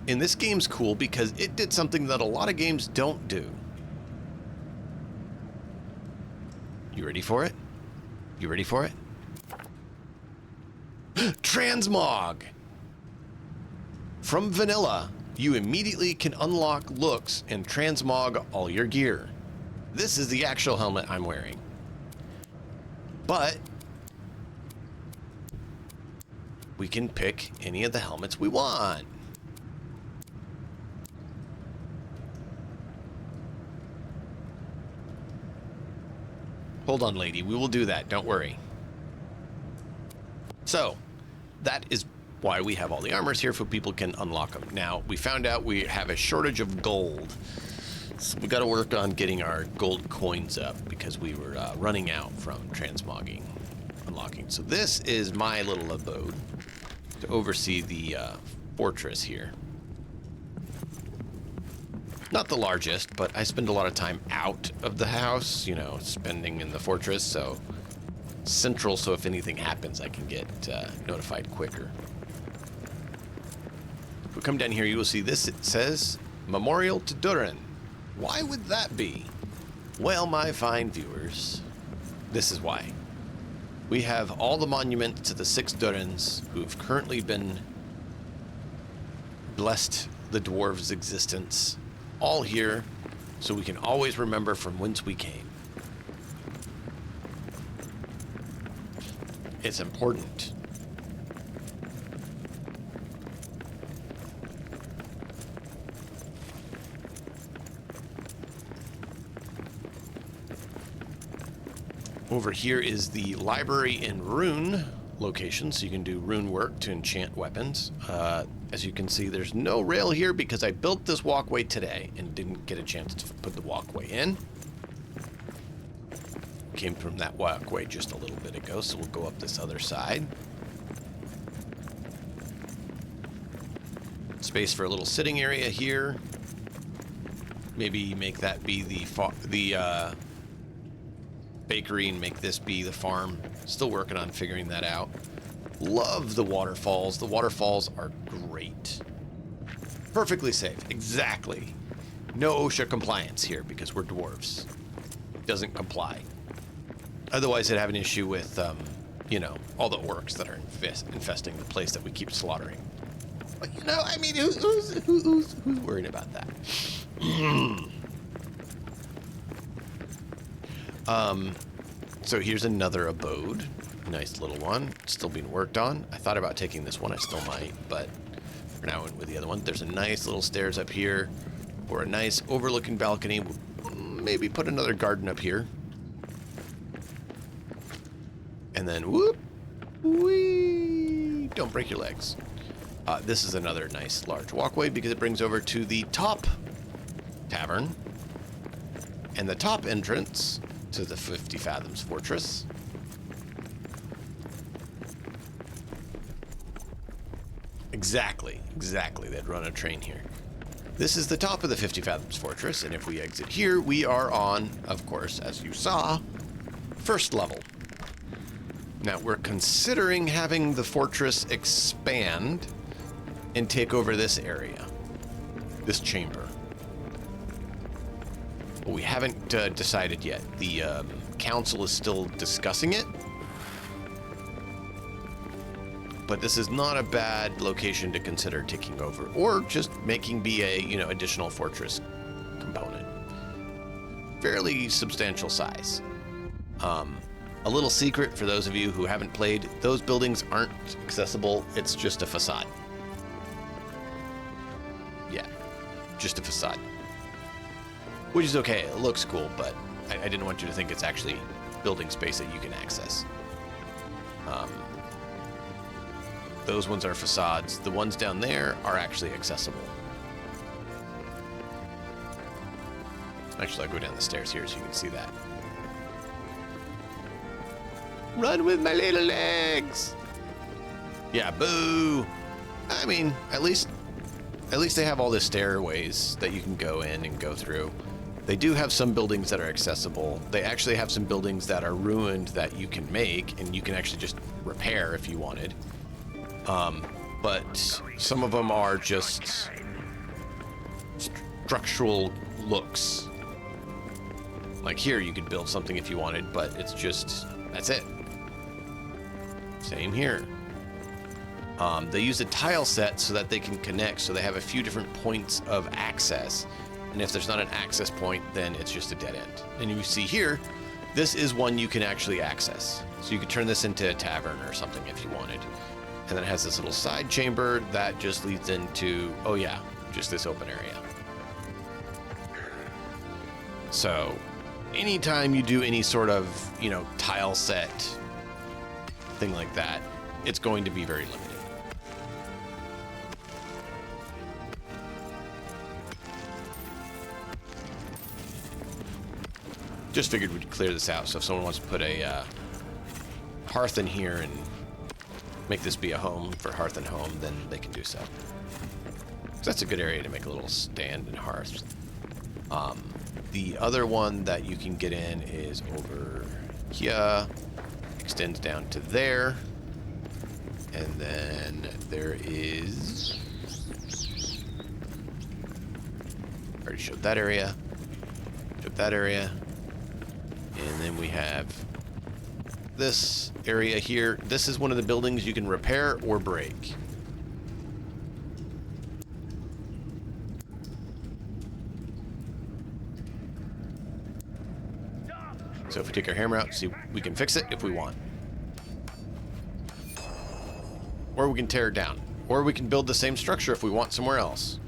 And this game's cool because it did something that a lot of games don't do. You ready for it? You ready for it? Transmog! From vanilla, you immediately can unlock looks and transmog all your gear. This is the actual helmet I'm wearing. But we can pick any of the helmets we want. Hold on, lady. We will do that. Don't worry. So, that is why we have all the armors here, so people can unlock them. Now, we found out we have a shortage of gold. So we got to work on getting our gold coins up because we were running out from transmogging, unlocking. So this is my little abode to oversee the fortress here. Not the largest, but I spend a lot of time out of the house, you know, spending in the fortress, so central, so if anything happens, I can get notified quicker. If we come down here, you will see this. It says, Memorial to Durin. Why would that be? Well, my fine viewers, this is why. We have all the monuments to the 6 Durins who have currently been blessed the dwarves' existence, all here, so we can always remember from whence we came. It's important. Over here is the library and rune location, so you can do rune work to enchant weapons. As you can see, there's no rail here because I built this walkway today and didn't get a chance to put the walkway in. Came from that walkway just a little bit ago, so we'll go up this other side. Space for a little sitting area here. Maybe make that be the bakery and make this be the farm. Still working on figuring that out. Love the waterfalls. The waterfalls are great. Perfectly safe. Exactly. No OSHA compliance here because we're dwarves. Doesn't comply. Otherwise, I'd have an issue with, you know, all the orcs that are infesting the place that we keep slaughtering. But, you know, I mean, who's worried about that? So here's another abode. Nice little one. Still being worked on. I thought about taking this one. I still might, but for now I went with the other one. There's a nice little stairs up here or a nice overlooking balcony. Maybe put another garden up here. And then whoop, whee, don't break your legs. This is another nice large walkway because it brings over to the top tavern and the top entrance to the 50 Fathoms Fortress. Exactly. They'd run a train here. This is the top of the 50 Fathoms Fortress, and if we exit here, we are on, of course, as you saw, first level. Now, we're considering having the fortress expand and take over this area, this chamber. But we haven't decided yet. The council is still discussing it. But this is not a bad location to consider taking over, or just making be a, you know, additional fortress component. Fairly substantial size. A little secret for those of you who haven't played, those buildings aren't accessible. It's just a facade. Yeah, just a facade. Which is okay, it looks cool, but I didn't want you to think it's actually building space that you can access. Those ones are facades. The ones down there are actually accessible. Actually, I'll go down the stairs here so you can see that. Run with my little legs! Yeah, boo! I mean, at least they have all the stairways that you can go in and go through. They do have some buildings that are accessible. They actually have some buildings that are ruined that you can make, and you can actually just repair if you wanted. But some of them are just structural looks. Like here, you could build something if you wanted, but it's just, that's it. Same here. They use a tile set so that they can connect, so they have a few different points of access. And if there's not an access point, then it's just a dead end. And you see here, this is one you can actually access. So you could turn this into a tavern or something if you wanted. And then it has this little side chamber that just leads into, oh yeah, just this open area. So anytime you do any sort of, you know, tile set thing like that, it's going to be very limited. Just figured we'd clear this out, so if someone wants to put a hearth in here and make this be a home for hearth and home, then they can do so. So that's a good area to make a little stand and hearth. The other one that you can get in is over here, extends down to there, and then there is, already showed that area, showed that area, and then we have this area here. This is one of the buildings you can repair or break. So if we take our hammer out, see, we can fix it if we want. Or we can tear it down. Or we can build the same structure if we want somewhere else.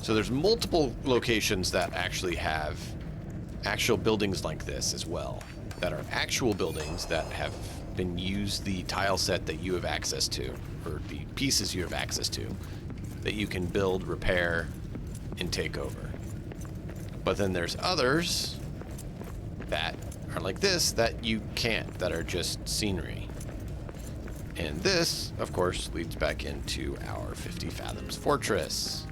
So there's multiple locations that actually have actual buildings like this as well. That are actual buildings that have been used, the tile set that you have access to, or the pieces you have access to, that you can build, repair, and take over. But then there's others that are like this that you can't, that are just scenery. And this, of course, leads back into our 50 Fathoms fortress.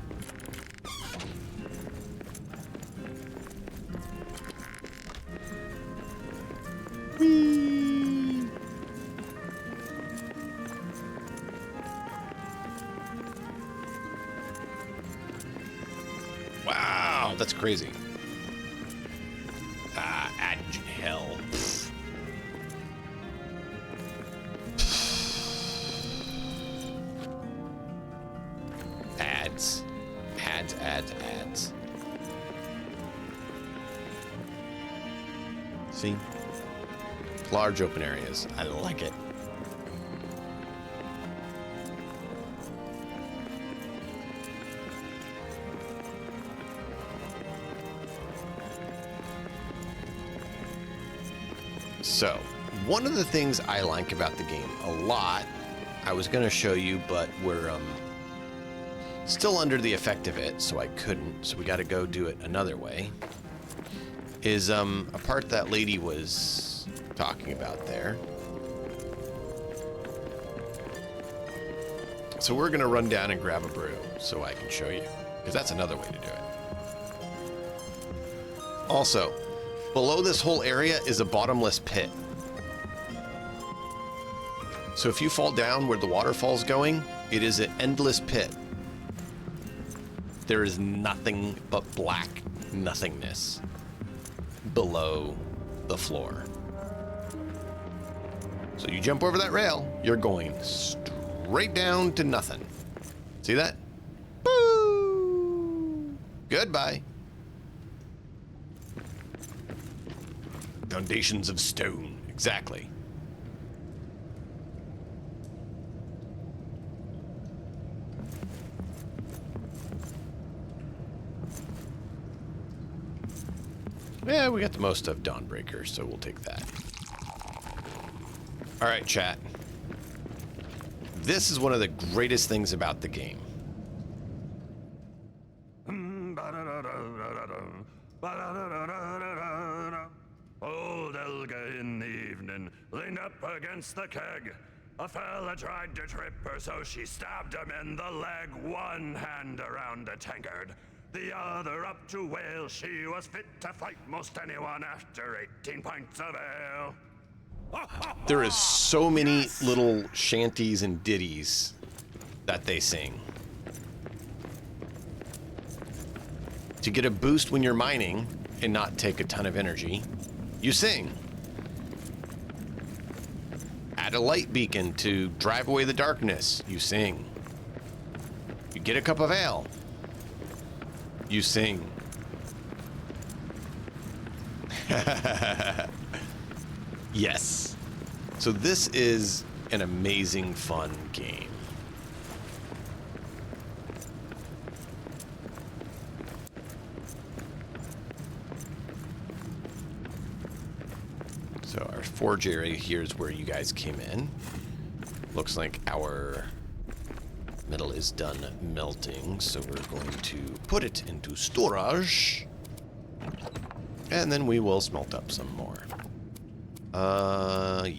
Whee! Wow, that's crazy. Hell. Ads. Ads. See? Large open areas. I like it. So, one of the things I like about the game a lot, I was going to show you, but we're still under the effect of it, so I couldn't. So we got to go do it another way. Is a part that lady was talking about there. So we're going to run down and grab a brew so I can show you, because that's another way to do it. Also, below this whole area is a bottomless pit. So if you fall down where the waterfall's going, it is an endless pit. There is nothing but black nothingness below the floor. So you jump over that rail, you're going straight down to nothing. See that? Boo! Goodbye. Foundations of stone. Exactly. Yeah, we got the most of Dawnbreaker, so we'll take that. All right, chat. This is one of the greatest things about the game. Old Elga in the evening leaned up against the keg. A fella tried to trip her, so she stabbed him in the leg. One hand around a tankard, the other up to wail. She was fit to fight most anyone after 18 pints of ale. There is so many little shanties and ditties that they sing. To get a boost when you're mining and not take a ton of energy, you sing. Add a light beacon to drive away the darkness, you sing. You get a cup of ale, you sing. Yes. So this is an amazing, fun game. forge area here is where you guys came in. Looks like our metal is done melting, so we're going to put it into storage. And then we will smelt up some more. Yeah.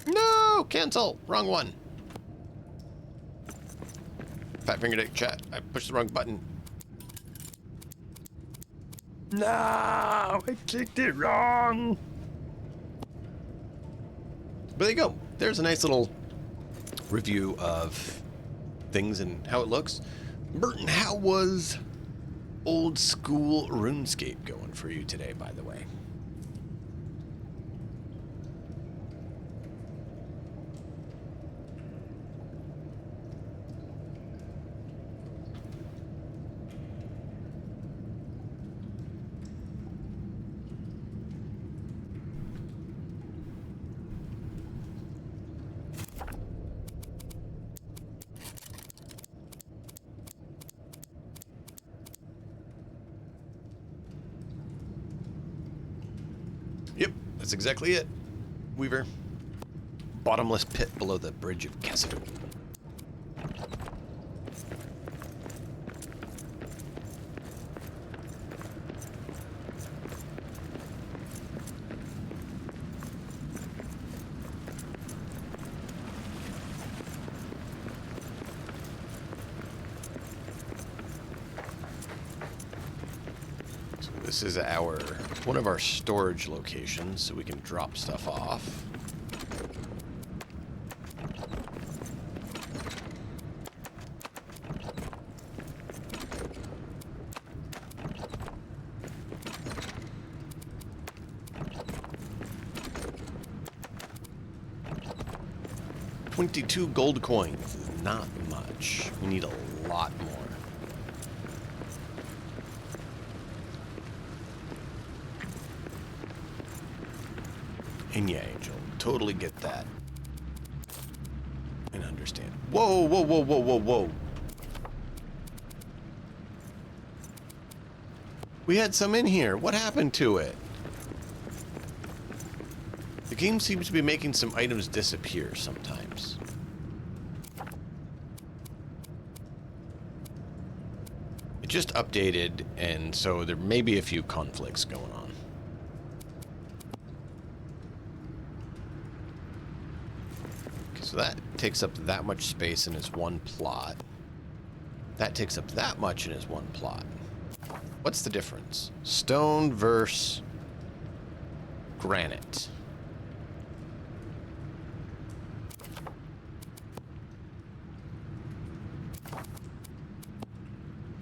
No! Cancel! Wrong one. Fat finger dick chat. I pushed the wrong button. No, I clicked it wrong. But there you go. There's a nice little review of things and how it looks. Burton, how was old school RuneScape going for you today, by the way? Yep, that's exactly it, Weaver. Bottomless pit below the bridge of Cassadoo. This is one of our storage locations, so we can drop stuff off. $22 gold coins is not much. We need a lot more. And yeah, Angel, totally get that. And understand. Whoa, whoa, whoa, whoa, whoa, whoa. We had some in here. What happened to it? The game seems to be making some items disappear sometimes. It just updated, and so there may be a few conflicts going on. So that takes up that much space in his one plot. That takes up that much in his one plot. What's the difference? Stone versus granite.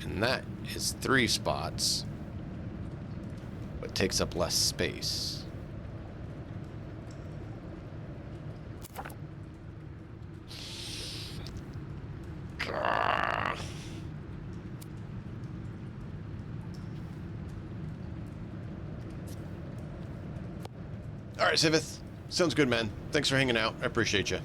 And that is 3 spots, but takes up less space. All right, Sivith. Sounds good, man. Thanks for hanging out. I appreciate you.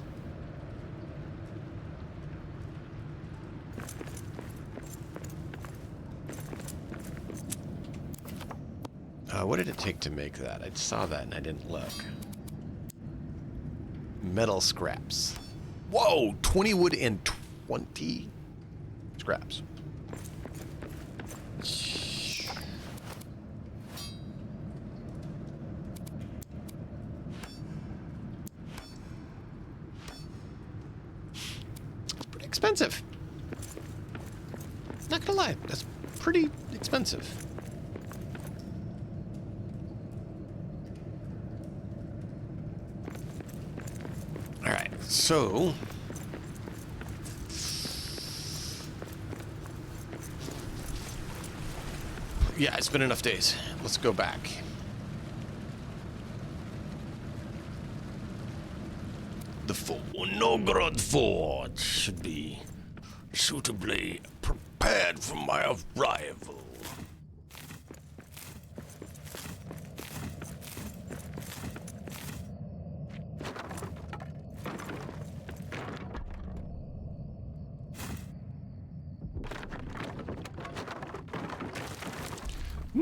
What did it take to make that? I saw that and I didn't look. Metal scraps. Whoa! 20 wood and 20 scraps. Pretty expensive. Not gonna lie, that's pretty expensive. So, yeah, it's been enough days. Let's go back. The Novgorod Forge should be suitably prepared for my arrival.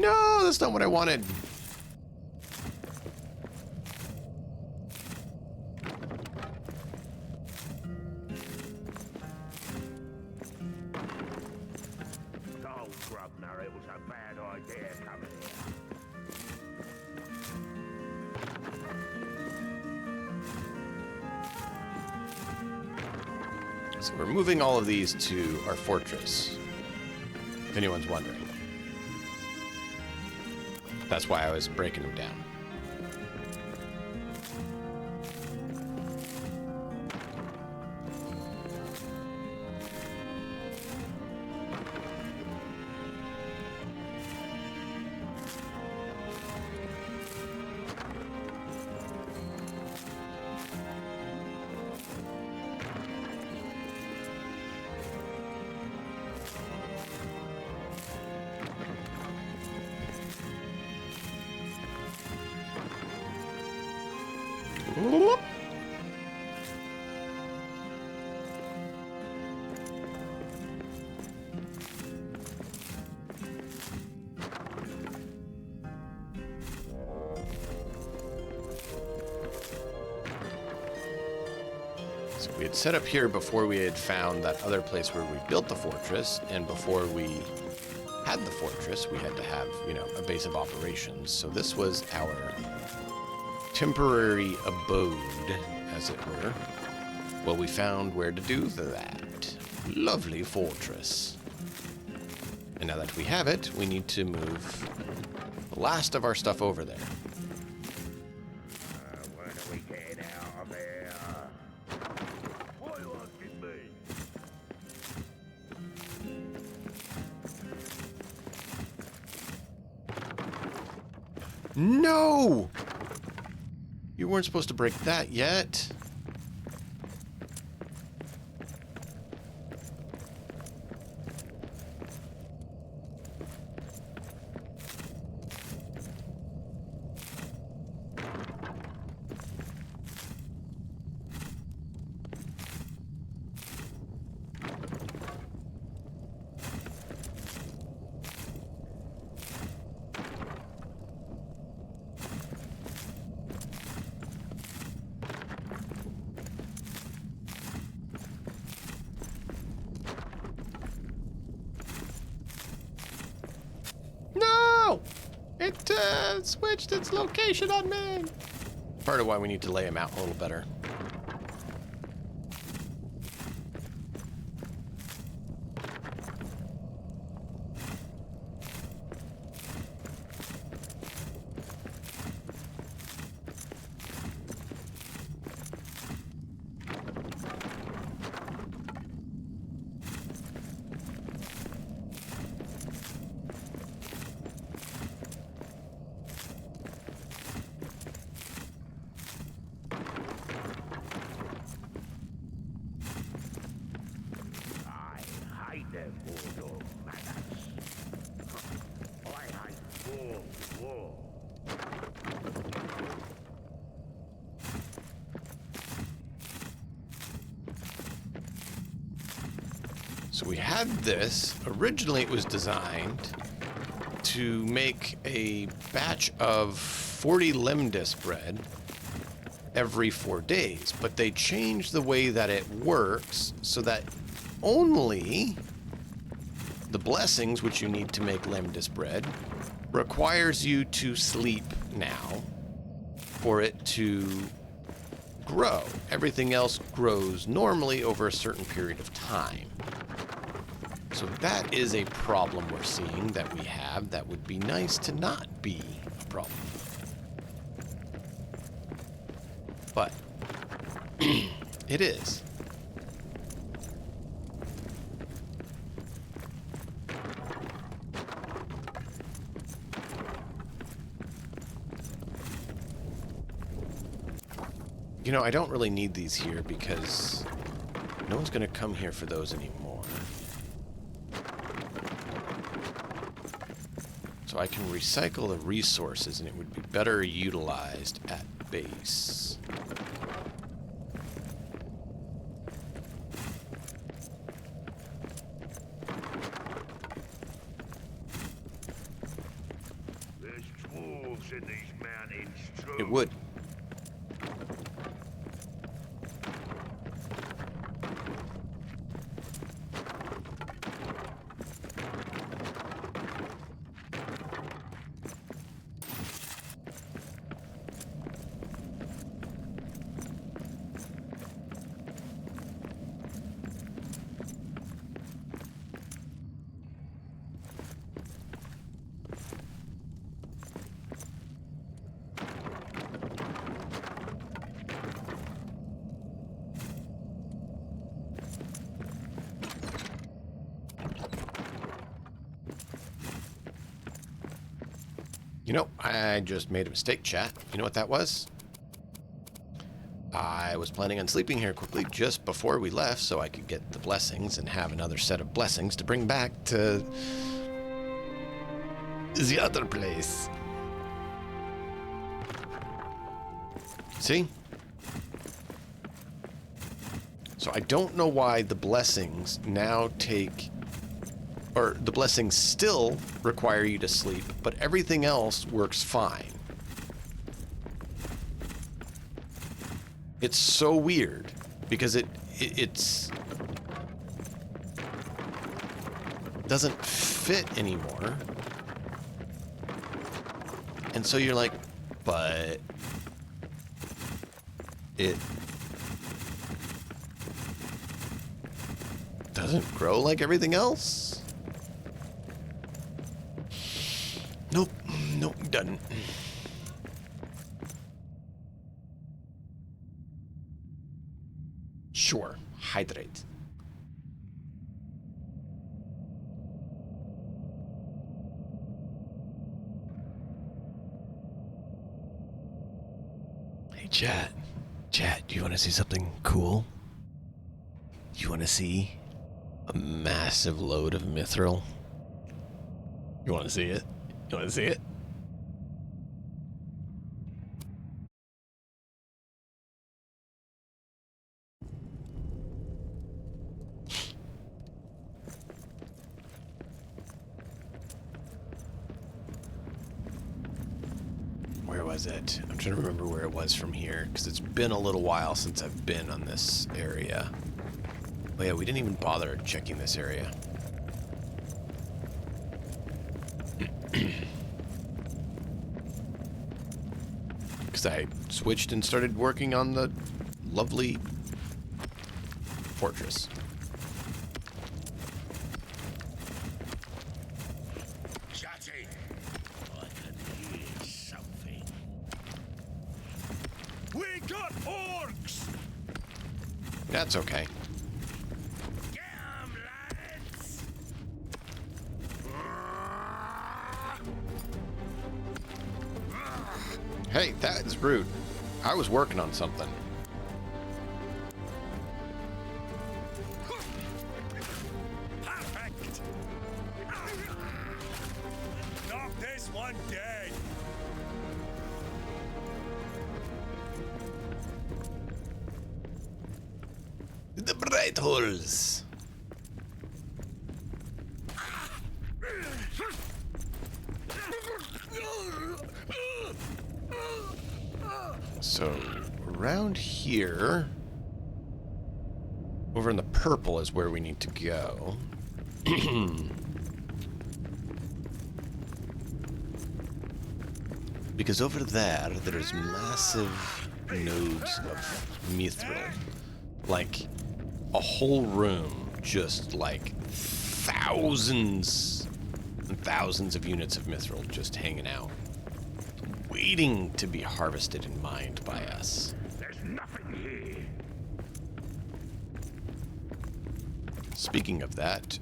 No, that's not what I wanted. Don't, Grubner, it was a bad idea coming here. So we're moving all of these to our fortress, if anyone's wondering. That's why I was breaking them down. So we had set up here before we had found that other place where we built the fortress, and before we had the fortress, we had to have, you know, a base of operations. So this was our temporary abode, as it were. Well, we found where to do that. Lovely fortress. And now that we have it, we need to move the last of our stuff over there. When are we getting out of here? Why are you asking me? No! You weren't supposed to break that yet. No! It switched its location on me. Part of why we need to lay him out a little better. I hate them Mordor manners. I hate war. So we had this. Originally, it was designed to make a batch of 40 lemdis bread every 4 days, but they changed the way that it works so that only the blessings, which you need to make lemdis bread, requires you to sleep now for it to grow. Everything else grows normally over a certain period of time. So that is a problem we're seeing that we have that would be nice to not be a problem. But it is. You know, I don't really need these here because no one's going to come here for those anymore. So I can recycle the resources and it would be better utilized at base. in these mountains, too. It would. You know, I just made a mistake, chat. You know what that was? I was planning on sleeping here quickly just before we left so I could get the blessings and have another set of blessings to bring back to the other place. See? So I don't know why the blessings now take... or the blessings still require you to sleep, but everything else works fine. It's so weird because it's doesn't fit anymore. And so you're like, but it doesn't grow like everything else? Nope, nope, doesn't. Sure, hydrate. Hey, chat. Chat, do you want to see something cool? You want to see a massive load of mithril? You want to see it? You want to see it? Where was it? I'm trying to remember where it was from here, because it's been a little while since I've been on this area. Oh yeah, we didn't even bother checking this area. Because I switched and started working on the lovely fortress. Chatty, I can hear something. We got orcs! That's okay. Get 'em, lads! Hey, that is rude. I was working on something. Perfect! Knock this one dead! The bright holes. So, around here, over in the purple is where we need to go. Because over there's massive nodes of mithril. Like, a whole room, just like thousands and thousands of units of mithril just hanging out, waiting to be harvested and mined by us. There's nothing here. Speaking of that,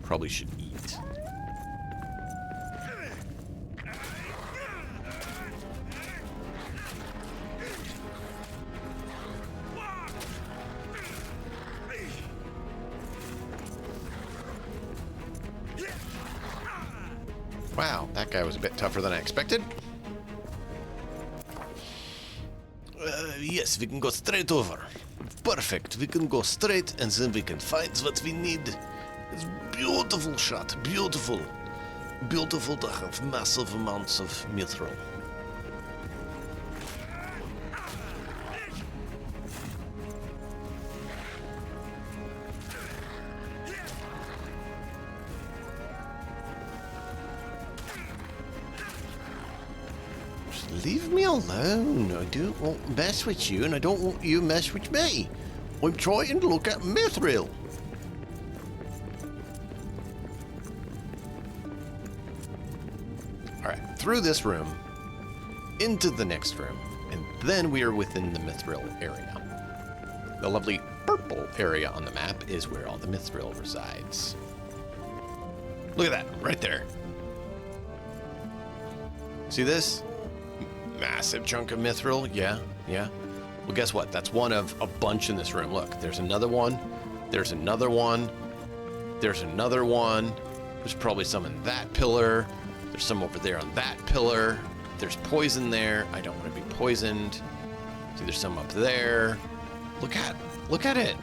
probably should eat. Wow, that guy was a bit tougher than I expected. Yes, we can go straight over. Perfect, we can go straight and then we can find what we need. It's beautiful shot, beautiful. beautiful to have massive amounts of mithril. Just leave me alone. I don't want to mess with you, and I don't want you to mess with me. I'm trying to look at mithril. Alright, through this room, into the next room, and then we are within the mithril area. The lovely purple area on the map is where all the mithril resides. Look at that, right there. See this? Massive chunk of mithril, yeah. Well, guess what? That's one of a bunch in this room. Look, there's another one. There's another one. There's another one. There's probably some in that pillar. There's some over there on that pillar. There's poison there. I don't want to be poisoned. See, there's some up there. Look at it. Look at it.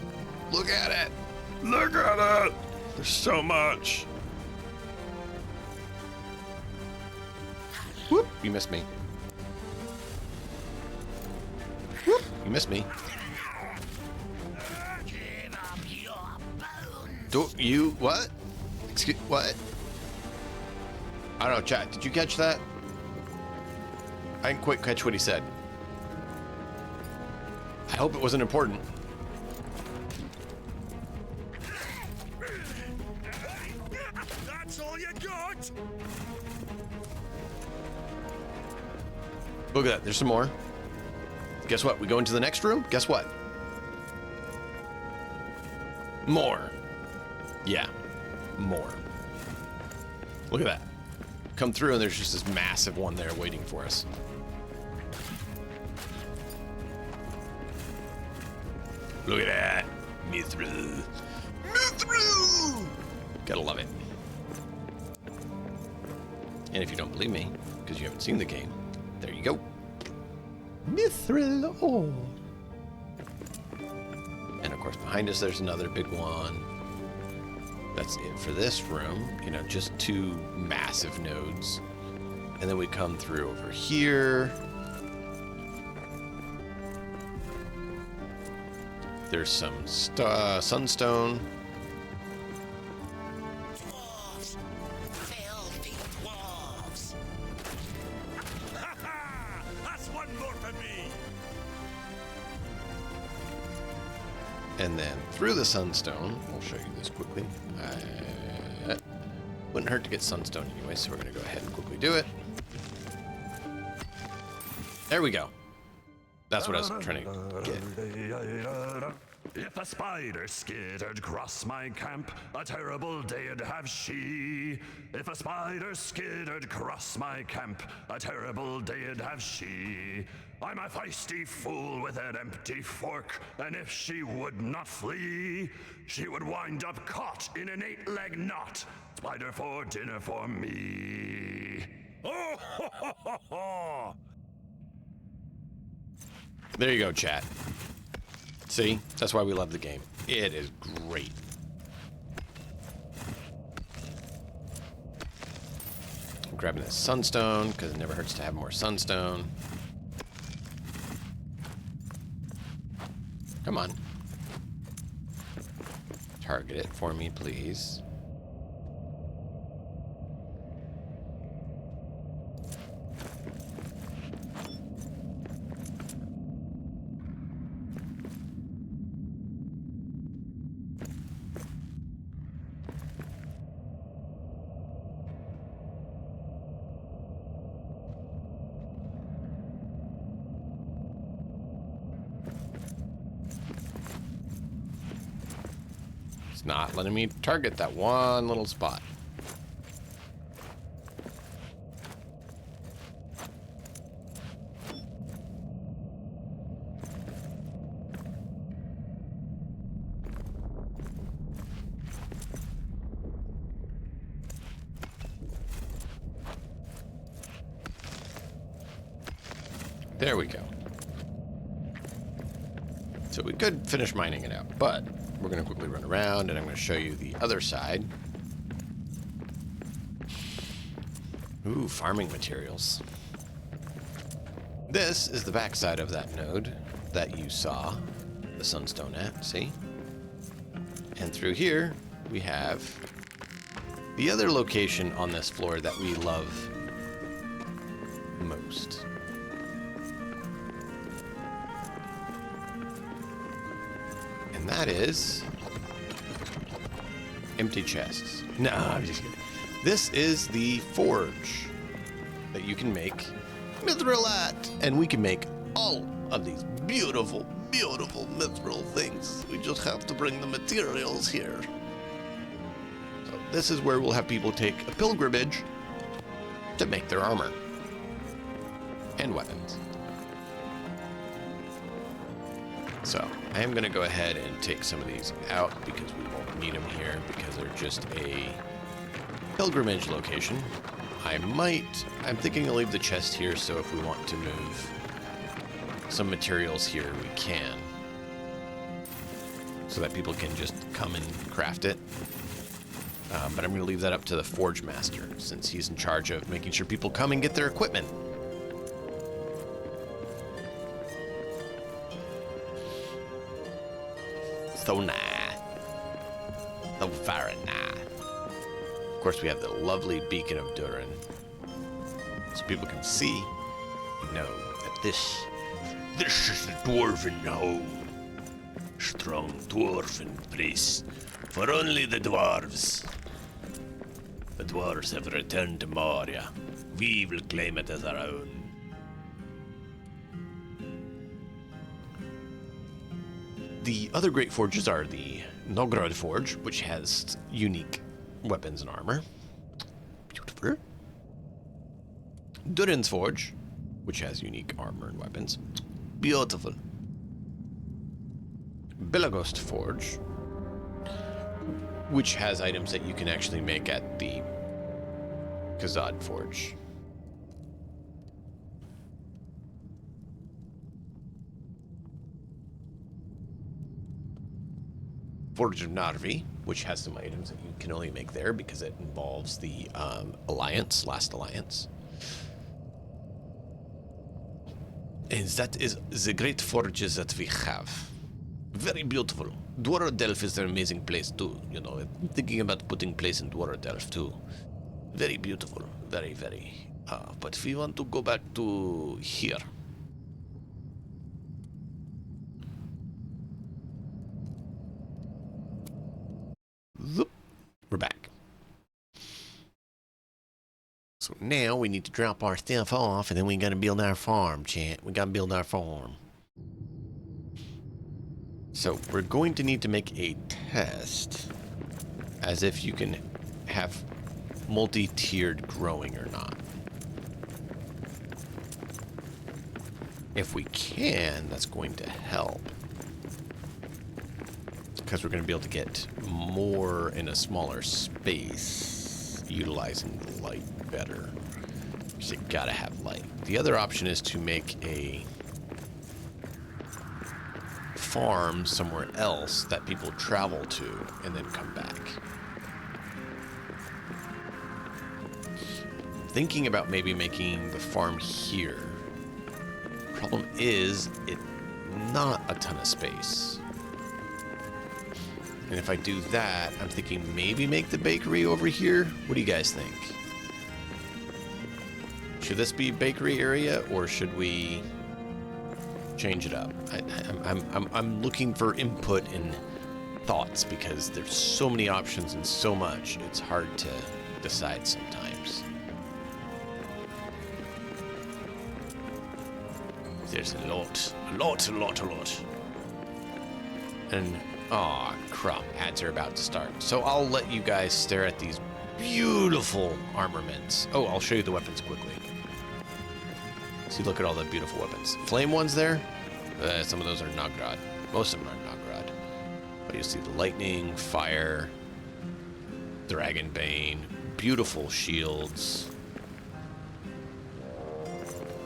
Look at it. There's so much. Whoop, you missed me. Whoop, you missed me. Don't you, what? Excuse, what? I don't know, chat, did you catch that? I didn't quite catch what he said. I hope it wasn't important. That's all you got? Look at that, there's some more. Guess what? We go into the next room? Guess what? More. Yeah, more. Look at that. Come through and there's just this massive one there waiting for us. Look at that. Mithril. Mithril! Gotta love it. And if you don't believe me, because you haven't seen the game, there you go. Mithril ore. And of course behind us there's another big one. That's it for this room. You know, just two massive nodes. And then we come through over here. There's some sunstone. Dwarves! Filthy dwarves! Ha ha! That's one more for me! And then through the sunstone, I'll show you this quickly. Wouldn't hurt to get sunstone anyway, so we're going to go ahead and quickly do it. There we go. That's what I was trying to get. If a spider skittered across my camp, a terrible day'd have she. If a spider skittered across my camp, a terrible day'd have she. I'm a feisty fool with an empty fork, and if she would not flee, she would wind up caught in an 8-leg knot. Spider for dinner for me. Oh, ho, ho, ho, ho. There you go, chat. See? That's why we love the game. It is great. I'm grabbing this sunstone, because it never hurts to have more sunstone. Come on. Target it for me, please. Not letting me target that one little spot. There we go. So we could finish mining it out, but we're going to quickly run around, and I'm going to show you the other side. Ooh, farming materials. This is the backside of that node that you saw the sunstone at, see? And through here, we have the other location on this floor that we love most. And that is empty chests. No, I'm just kidding. This is the forge that you can make mithril at, and we can make all of these beautiful, beautiful mithril things. We just have to bring the materials here. So this is where we'll have people take a pilgrimage to make their armor and weapons. So I am going to go ahead and take some of these out because we won't need them here because they're just a pilgrimage location. I'm thinking I'll leave the chest here, so if we want to move some materials here, we can. So that people can just come and craft it. But I'm going to leave that up to the Forge Master, since he's in charge of making sure people come and get their equipment. So nah. So far nah. Of course, we have the lovely Beacon of Durin, so people can see and know that this is the dwarven home. Strong dwarven place for only the dwarves. The dwarves have returned to Moria. We will claim it as our own. The other great forges are the Nogrod Forge, which has unique weapons and armor. Beautiful. Durin's Forge, which has unique armor and weapons. Beautiful. Belagost Forge, which has items that you can actually make at the Kazad Forge. Forge of Narvi, which has some items that you can only make there because it involves the Alliance, Last Alliance. And that is the great forges that we have. Very beautiful. Dwaradelf is an amazing place too. You know, I'm thinking about putting place in Dwaradelf too. Very beautiful. Very, very. But we want to go back to here. Zoop. We're back. So now we need to drop our stuff off, and then we gotta build our farm, chat. We gotta build our farm. So we're going to need to make a test, as if you can have multi-tiered growing or not. If we can, that's going to help, because we're going to be able to get more in a smaller space, utilizing the light better. So you gotta have light. The other option is to make a farm somewhere else that people travel to and then come back. Thinking about maybe making the farm here. Problem is, it not a ton of space. And if I do that, I'm thinking maybe make the bakery over here. What do you guys think? Should this be bakery area, or should we change it up? I'm looking for input and thoughts because there's so many options and so much. It's hard to decide sometimes. There's a lot. And aw, crumb, ads are about to start. So I'll let you guys stare at these beautiful armaments. Oh, I'll show you the weapons quickly. See, look at all the beautiful weapons. Flame ones there? Some of those are Nogrod. Most of them are Nogrod. But you see the lightning, fire, dragon bane, beautiful shields,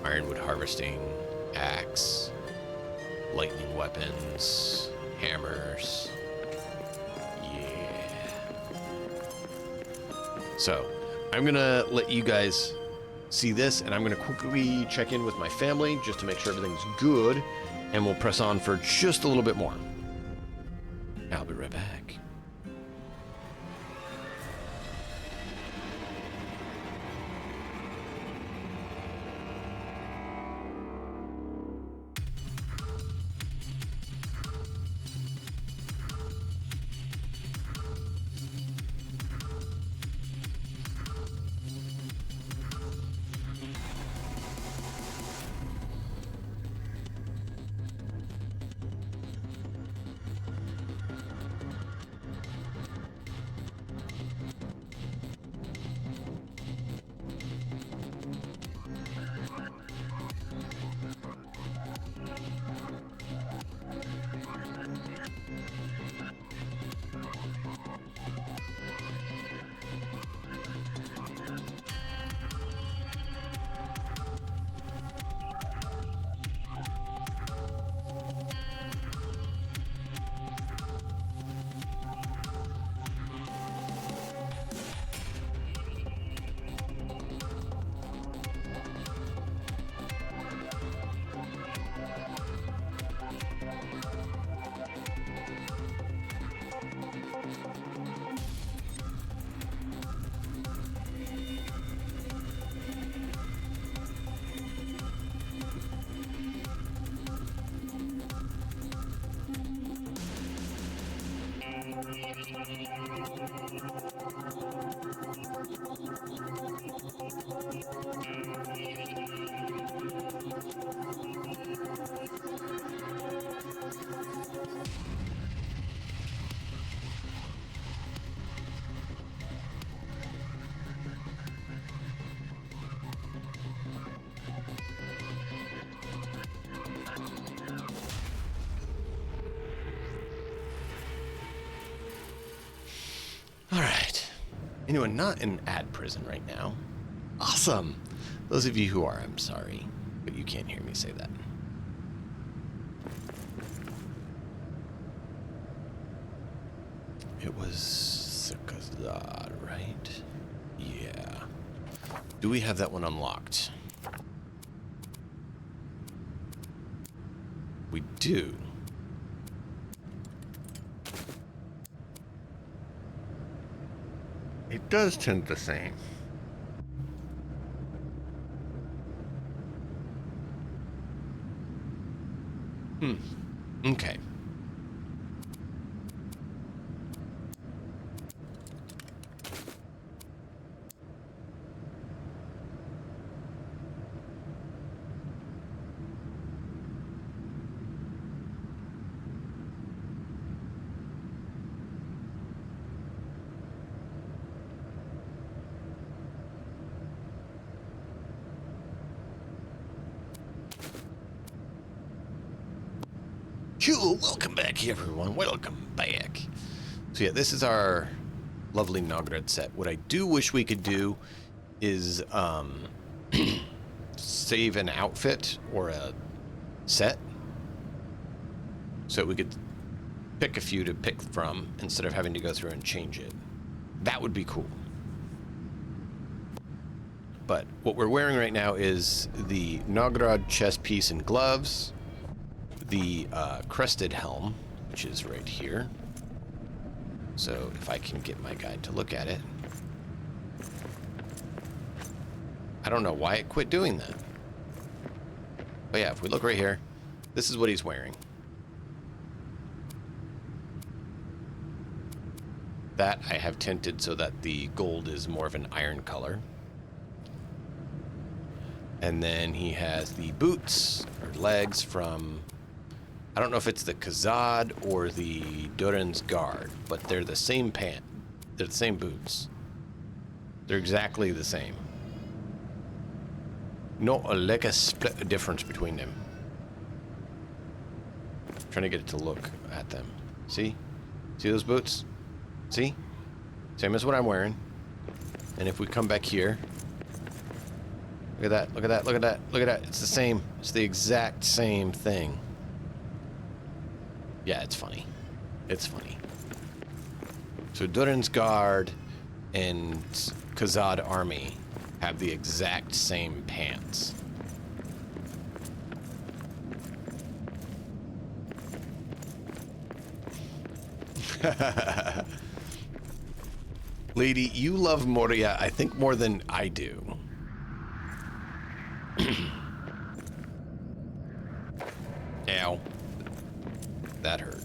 ironwood harvesting, axe, lightning weapons, hammers. Yeah. So, I'm gonna let you guys see this, and I'm going to quickly check in with my family just to make sure everything's good, and we'll press on for just a little bit more. I'll be right back. Alright. Anyone not in ad prison right now? Awesome! Those of you who are, I'm sorry, but you can't hear me say that. It was Sakazad, right? Yeah. Do we have that one unlocked? We do. It does tend the same. Okay. Cool, welcome back everyone, welcome back. So yeah, this is our lovely Nograd set. What I do wish we could do is save an outfit or a set so we could pick a few to pick from instead of having to go through and change it. That would be cool. But what we're wearing right now is the Nograd chest piece and gloves, the crested helm, which is right here. So if I can get my guide to look at it. I don't know why it quit doing that. But yeah, if we look right here, this is what he's wearing. That I have tinted so that the gold is more of an iron color. And then he has the boots or legs from, I don't know if it's the Khazad or the Duran's Guard, but they're the same pant. They're the same boots. They're exactly the same. Not like a split difference between them. I'm trying to get it to look at them. See? See those boots? See? Same as what I'm wearing. And if we come back here, look at that, look at that, look at that, look at that. It's the same. It's the exact same thing. Yeah, it's funny. It's funny. So Duran's Guard and Khazad Army have the exact same pants. Lady, you love Moria, I think, more than I do. Ow. That hurt.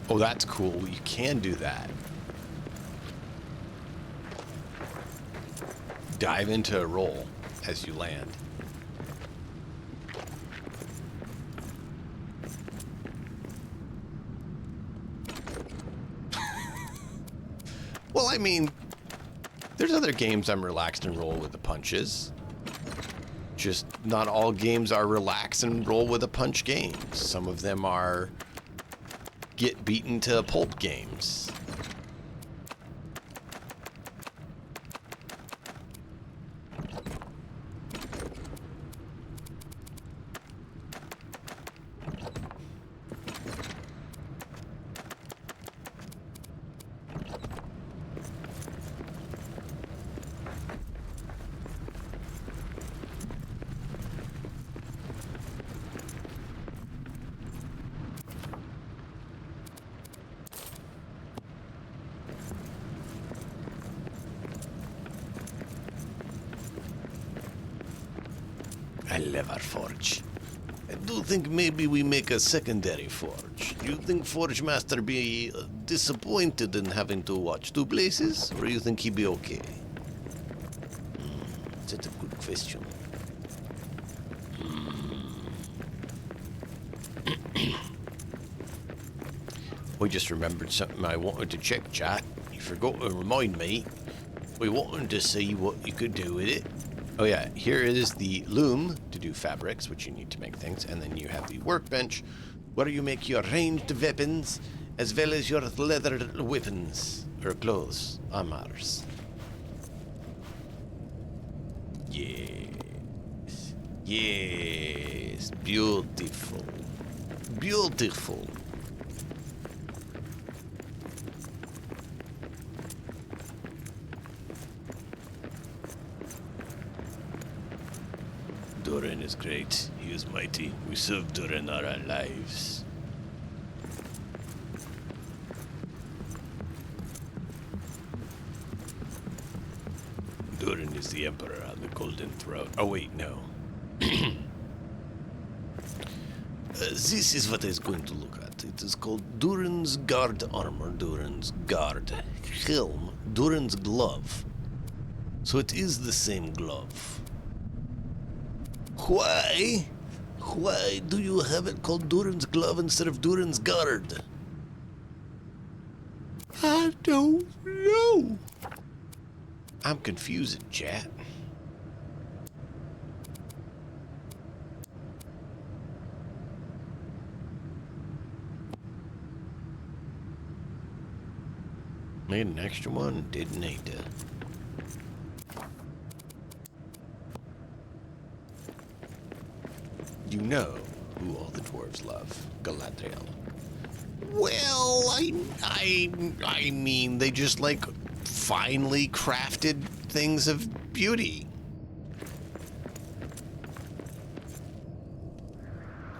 Oh, that's cool. You can do that. Dive into a roll as you land. Well, I mean, there's other games I'm relaxed and roll with the punches. Just not all games are relax and roll with a punch games. Some of them are get beaten to a pulp games. I love our forge. I do think maybe we make a secondary forge. Do you think Forge Master be disappointed in having to watch two places, or you think he'd be okay? That's a good question. We just remembered something I wanted to check, chat. You forgot to remind me. We wanted to see what you could do with it. Oh yeah, here is the loom to do fabrics, which you need to make things, and then you have the workbench, where you make your ranged weapons, as well as your leather weapons, or clothes, armors. Yes. Yes. Beautiful. Beautiful. Durin is great. He is mighty. We serve Durin all our lives. Durin is the emperor on the golden throne. Oh wait, no. This is what I was going to look at. It is called Durin's guard armor, Durin's guard helm, Durin's glove. So it is the same glove. Why? Why do you have it called Durin's glove instead of Durin's guard? I don't know. I'm confused, chat. Made an extra one, didn't need to. You know who all the dwarves love, Galadriel. Well, I mean, they just like finely crafted things of beauty.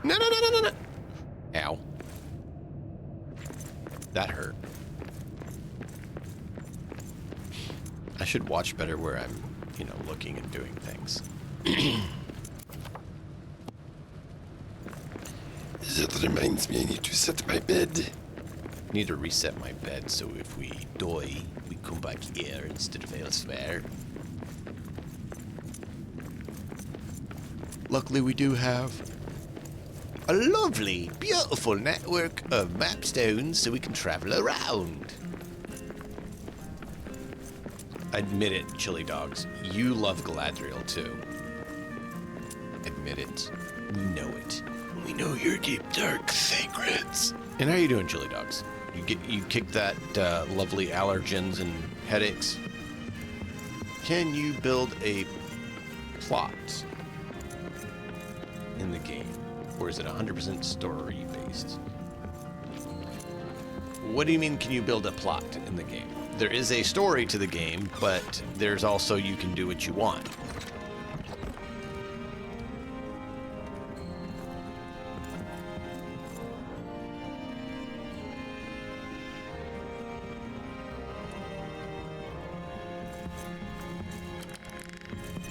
No. Ow. That hurt. I should watch better where I'm, looking and doing things. That reminds me, I need to set my bed. Need to reset my bed so if we die, we come back here instead of elsewhere. Luckily, we do have a lovely, beautiful network of map stones so we can travel around. Admit it, Chili Dogs. You love Galadriel too. Admit it. We know it. We know your deep, dark secrets. And how you doing, Chili Dogs? You kicked that lovely allergens and headaches? Can you build a plot? in the game? Or is it 100% story based? What do you mean, can you build a plot in the game? There is a story to the game, but there's also you can do what you want.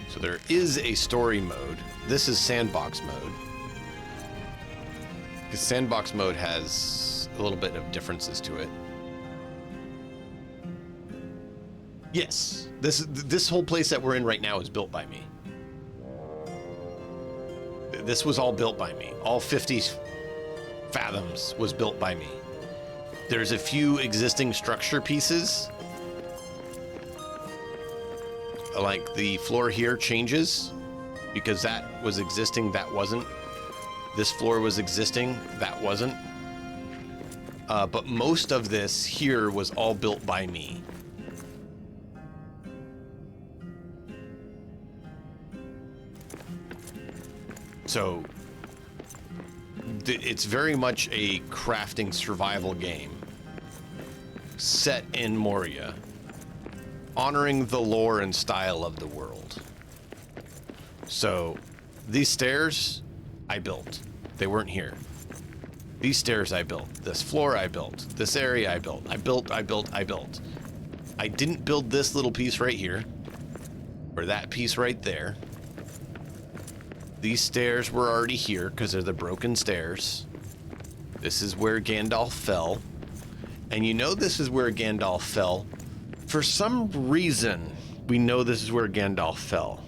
So there is a story mode. This is sandbox mode. Because sandbox mode has a little bit of differences to it. Yes, this whole place that we're in right now is built by me. This was all built by me. All 50 Fathoms was built by me. There's a few existing structure pieces. Like the floor here changes because that was existing, that wasn't. This floor was existing, that wasn't. But most of this here was all built by me. So it's very much a crafting survival game set in Moria, honoring the lore and style of the world. So these stairs I built. They weren't here. These stairs I built. This floor I built. This area I built. I built. I didn't build this little piece right here, or that piece right there. These stairs were already here because they're the broken stairs. This is where Gandalf fell. And you know this is where Gandalf fell. For some reason, we know this is where Gandalf fell.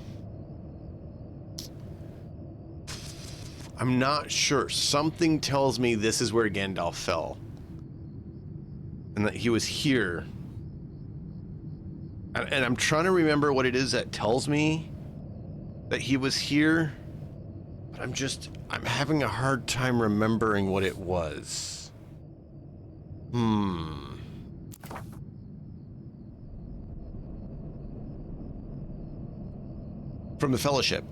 I'm not sure. Something tells me this is where Gandalf fell. And that he was here. And I'm trying to remember what it is that tells me that he was here. But I'm having a hard time remembering what it was. From the Fellowship.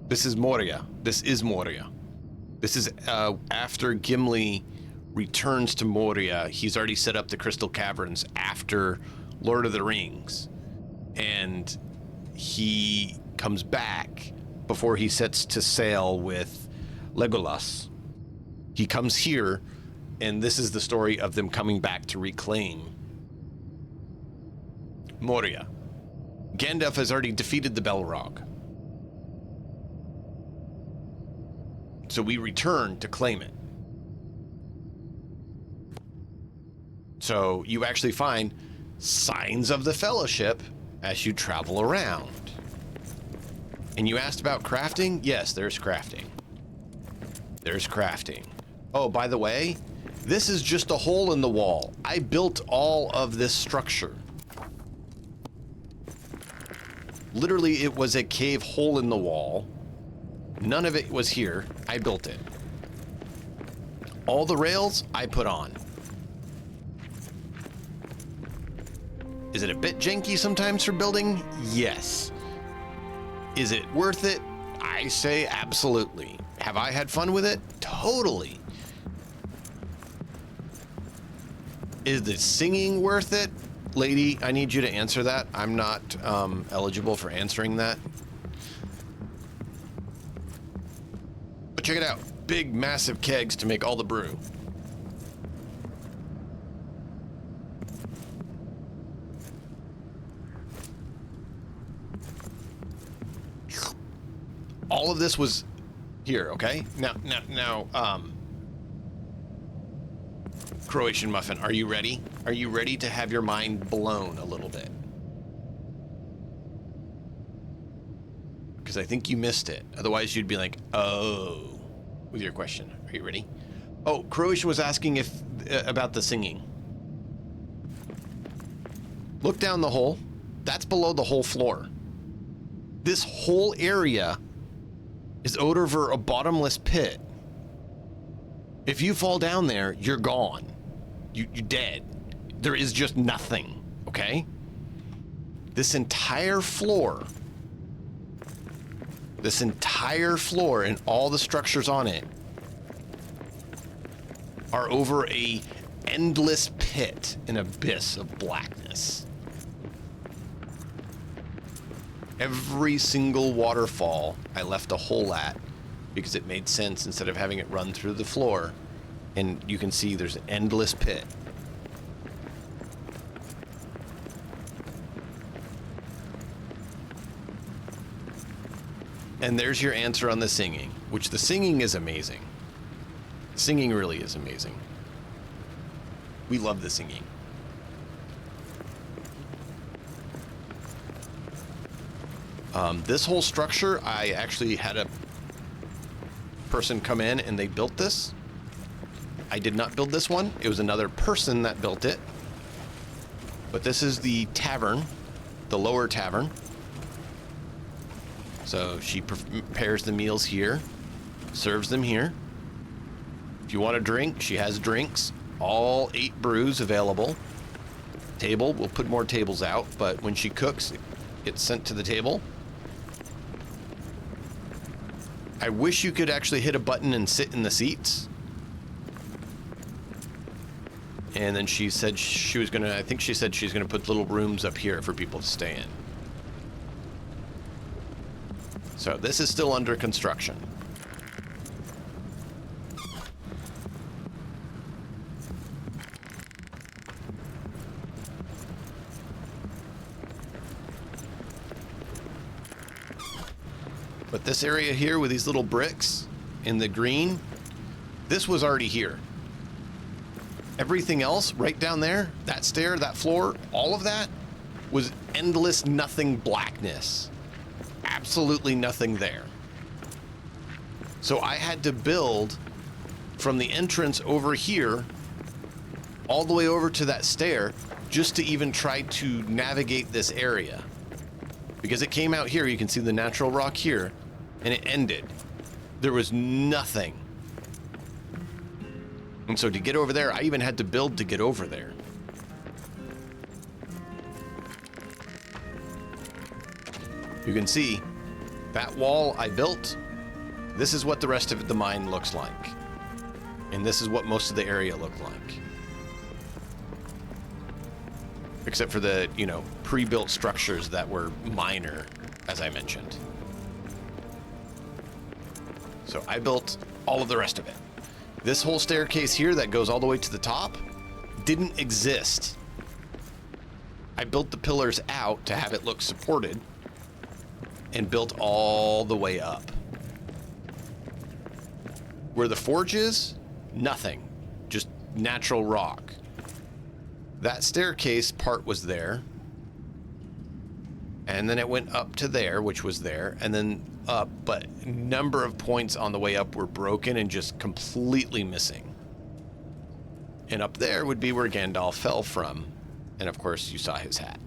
This is Moria. This is Moria. This is after Gimli returns to Moria. He's already set up the Crystal Caverns after Lord of the Rings. And he comes back before he sets to sail with Legolas. He comes here, and this is the story of them coming back to reclaim Moria. Gandalf has already defeated the Balrog. So we return to claim it. So you actually find signs of the Fellowship as you travel around. And you asked about crafting? Yes, there's crafting. There's crafting. Oh, by the way, this is just a hole in the wall. I built all of this structure. Literally, it was a cave hole in the wall. None of it was here. I built it. All the rails, I put on. Is it a bit janky sometimes for building? Yes. Is it worth it? I say absolutely. Have I had fun with it? Totally. Is the singing worth it? Lady, I need you to answer that. I'm not eligible for answering that. But check it out. Big, massive kegs to make all the brew. All of this was here, okay? Now, Croatian Muffin, are you ready? Are you ready to have your mind blown a little bit? Because I think you missed it. Otherwise, you'd be like, oh, with your question. Are you ready? Oh, Croatian was asking if about the singing. Look down the hole. That's below the whole floor. This whole area is over a bottomless pit. If you fall down there, you're gone. You're dead. There is just nothing, okay? This entire floor This entire floor and all the structures on it are over a endless pit, an abyss of blackness. Every single waterfall I left a hole at because it made sense instead of having it run through the floor. And you can see there's an endless pit. And there's your answer on the singing, which the singing is amazing. The singing really is amazing. We love the singing. This whole structure, I actually had a person come in and they built this. I did not build this one. It was another person that built it. But this is the tavern, the lower tavern. So she prepares the meals here, serves them here. If you want a drink, she has drinks. All 8 brews available. Table, we'll put more tables out, but when she cooks, it's sent to the table. I wish you could actually hit a button and sit in the seats. And then she said she was gonna, I think she said she's gonna put little rooms up here for people to stay in. So this is still under construction. But this area here with these little bricks in the green, this was already here. Everything else right down there, that stair, that floor, all of that was endless nothing blackness. Absolutely nothing there. So I had to build from the entrance over here all the way over to that stair just to even try to navigate this area. Because it came out here, you can see the natural rock here, and it ended. There was nothing. And so to get over there, I even had to build to get over there. You can see that wall I built. This is what the rest of the mine looks like. And this is what most of the area looked like. Except for the, you know, pre-built structures that were minor, as I mentioned. So I built all of the rest of it. This whole staircase here that goes all the way to the top didn't exist. I built the pillars out to have it look supported and built all the way up. Where the forge is, nothing, just natural rock. That staircase part was there. And then it went up to there, which was there, and then up, but a number of points on the way up were broken and just completely missing. And up there would be where Gandalf fell from. And of course, you saw his hat.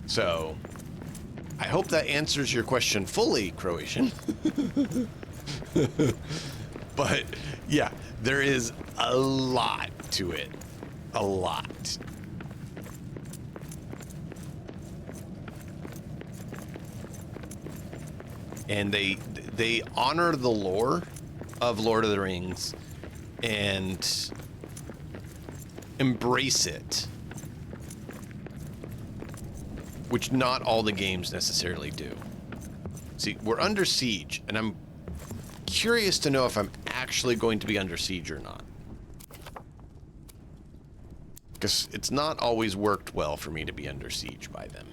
So, I hope that answers your question fully, Croatian. But, yeah, there is a lot to it. A lot. And they honor the lore of Lord of the Rings and embrace it, which not all the games necessarily do. See, we're under siege, and I'm curious to know if I'm actually going to be under siege or not. Because it's not always worked well for me to be under siege by them.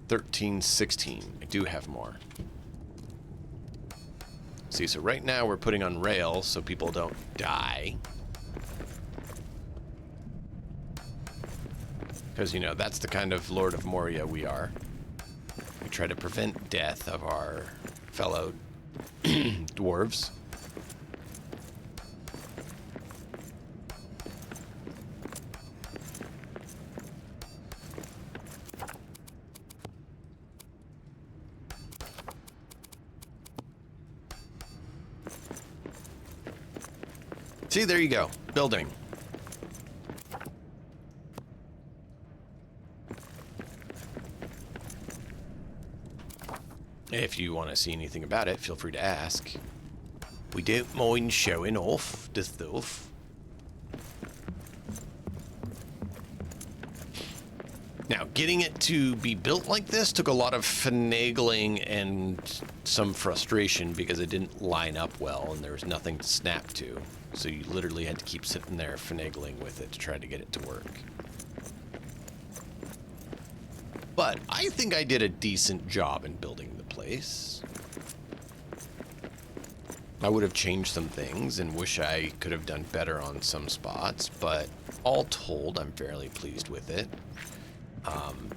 $13.16. I do have more. See, so right now we're putting on rails so people don't die. Because, you know, that's the kind of Lord of Moria we are. We try to prevent death of our fellow dwarves. See, there you go. Building. If you want to see anything about it, feel free to ask. We don't mind showing off the stuff. Now, getting it to be built like this took a lot of finagling and some frustration because it didn't line up well and there was nothing to snap to. So you literally had to keep sitting there finagling with it to try to get it to work. But I think I did a decent job in building the place. I would have changed some things and wish I could have done better on some spots, but all told, I'm fairly pleased with it.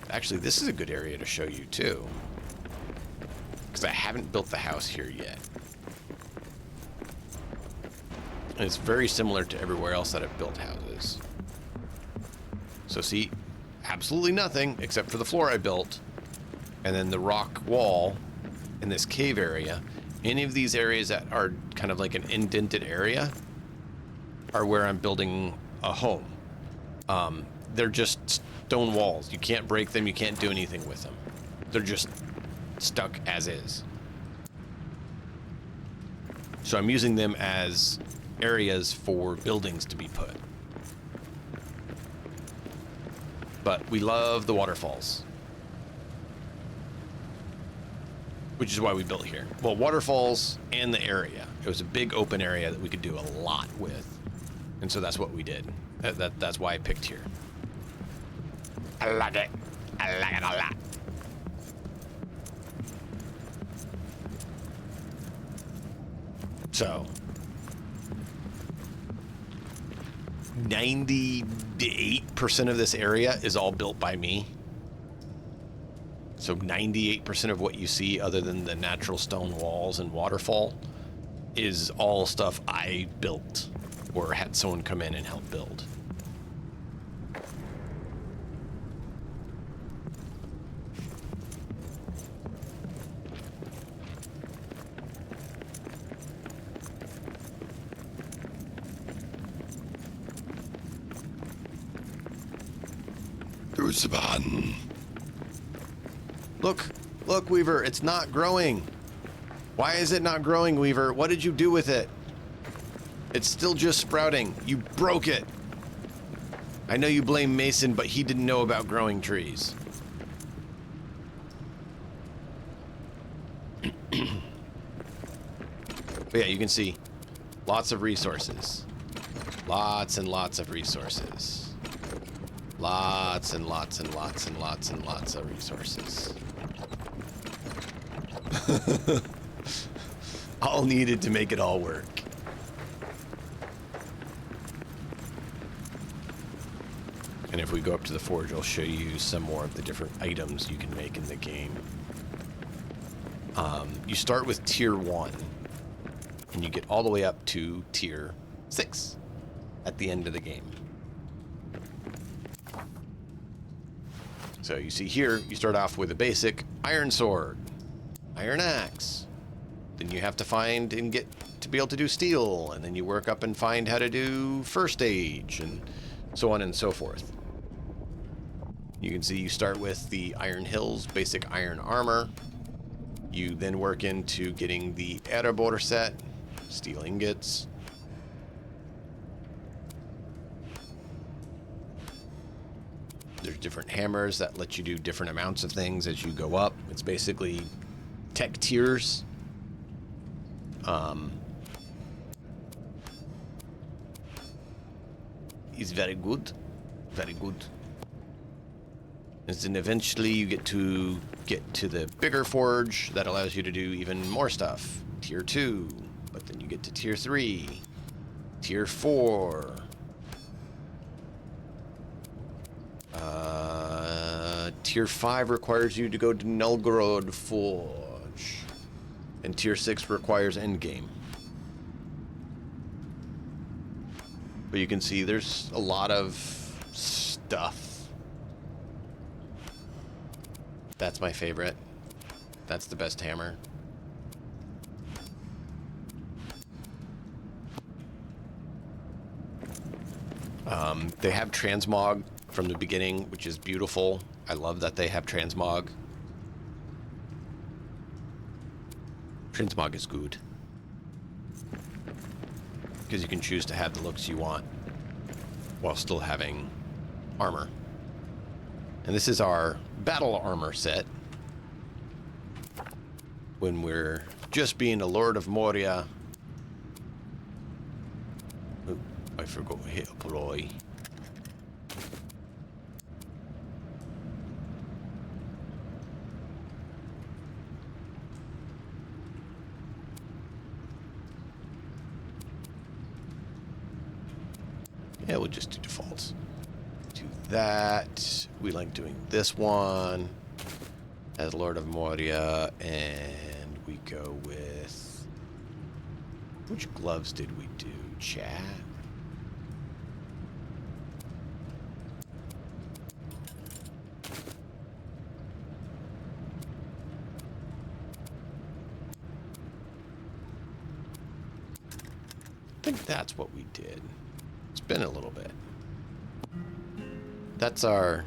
Actually, this is a good area to show you too, because I haven't built the house here yet. And it's very similar to everywhere else that I've built houses. So see, absolutely nothing except for the floor I built, and then the rock wall in this cave area. Any of these areas that are kind of like an indented area are where I'm building a home. They're just stone walls. You can't break them. You can't do anything with them. They're just stuck as is. So I'm using them as areas for buildings to be put. But we love the waterfalls, which is why we built here. Well, waterfalls and the area. It was a big open area that we could do a lot with. And so that's what we did. That's why I picked here. I like it. I like it a lot. So 98% of this area is all built by me. So 98% of what you see, other than the natural stone walls and waterfall, is all stuff I built or had someone come in and help build. Look, Weaver, it's not growing. Why is it not growing, Weaver? What did you do with it? It's still just sprouting. You broke it. I know you blame Mason, but he didn't know about growing trees. But yeah, you can see lots of resources. Lots and lots of resources. Lots and lots and lots and lots and lots of resources. All needed to make it all work. And if we go up to the forge, I'll show you some more of the different items you can make in the game. You start with tier 1, and you get all the way up to tier 6 at the end of the game. So you see here, you start off with a basic iron sword, iron axe. Then you have to find and get to be able to do steel, and then you work up and find how to do first stage, and so on and so forth. You can see you start with the Iron Hills basic iron armor. You then work into getting the Erebor set, steel ingots. There's different hammers that let you do different amounts of things as you go up. It's basically tech tiers. Is very good. Very good. And then eventually you get to the bigger forge that allows you to do even more stuff. Tier 2. But then you get to tier 3. Tier 4. Tier 5 requires you to go to Nulgarod Forge. And tier 6 requires endgame. But you can see there's a lot of stuff. That's my favorite. That's the best hammer. They have transmog from the beginning, which is beautiful. I love that they have transmog. Transmog is good. Because you can choose to have the looks you want while still having armor. And this is our battle armor set. When we're just being a Lord of Moria. Oh, I forgot to hit apply. Yeah, we'll just do defaults. Do that. We like doing this one as Lord of Moria, and we go with... Which gloves did we do, chat? I think that's what we did. It's been a little bit. That's our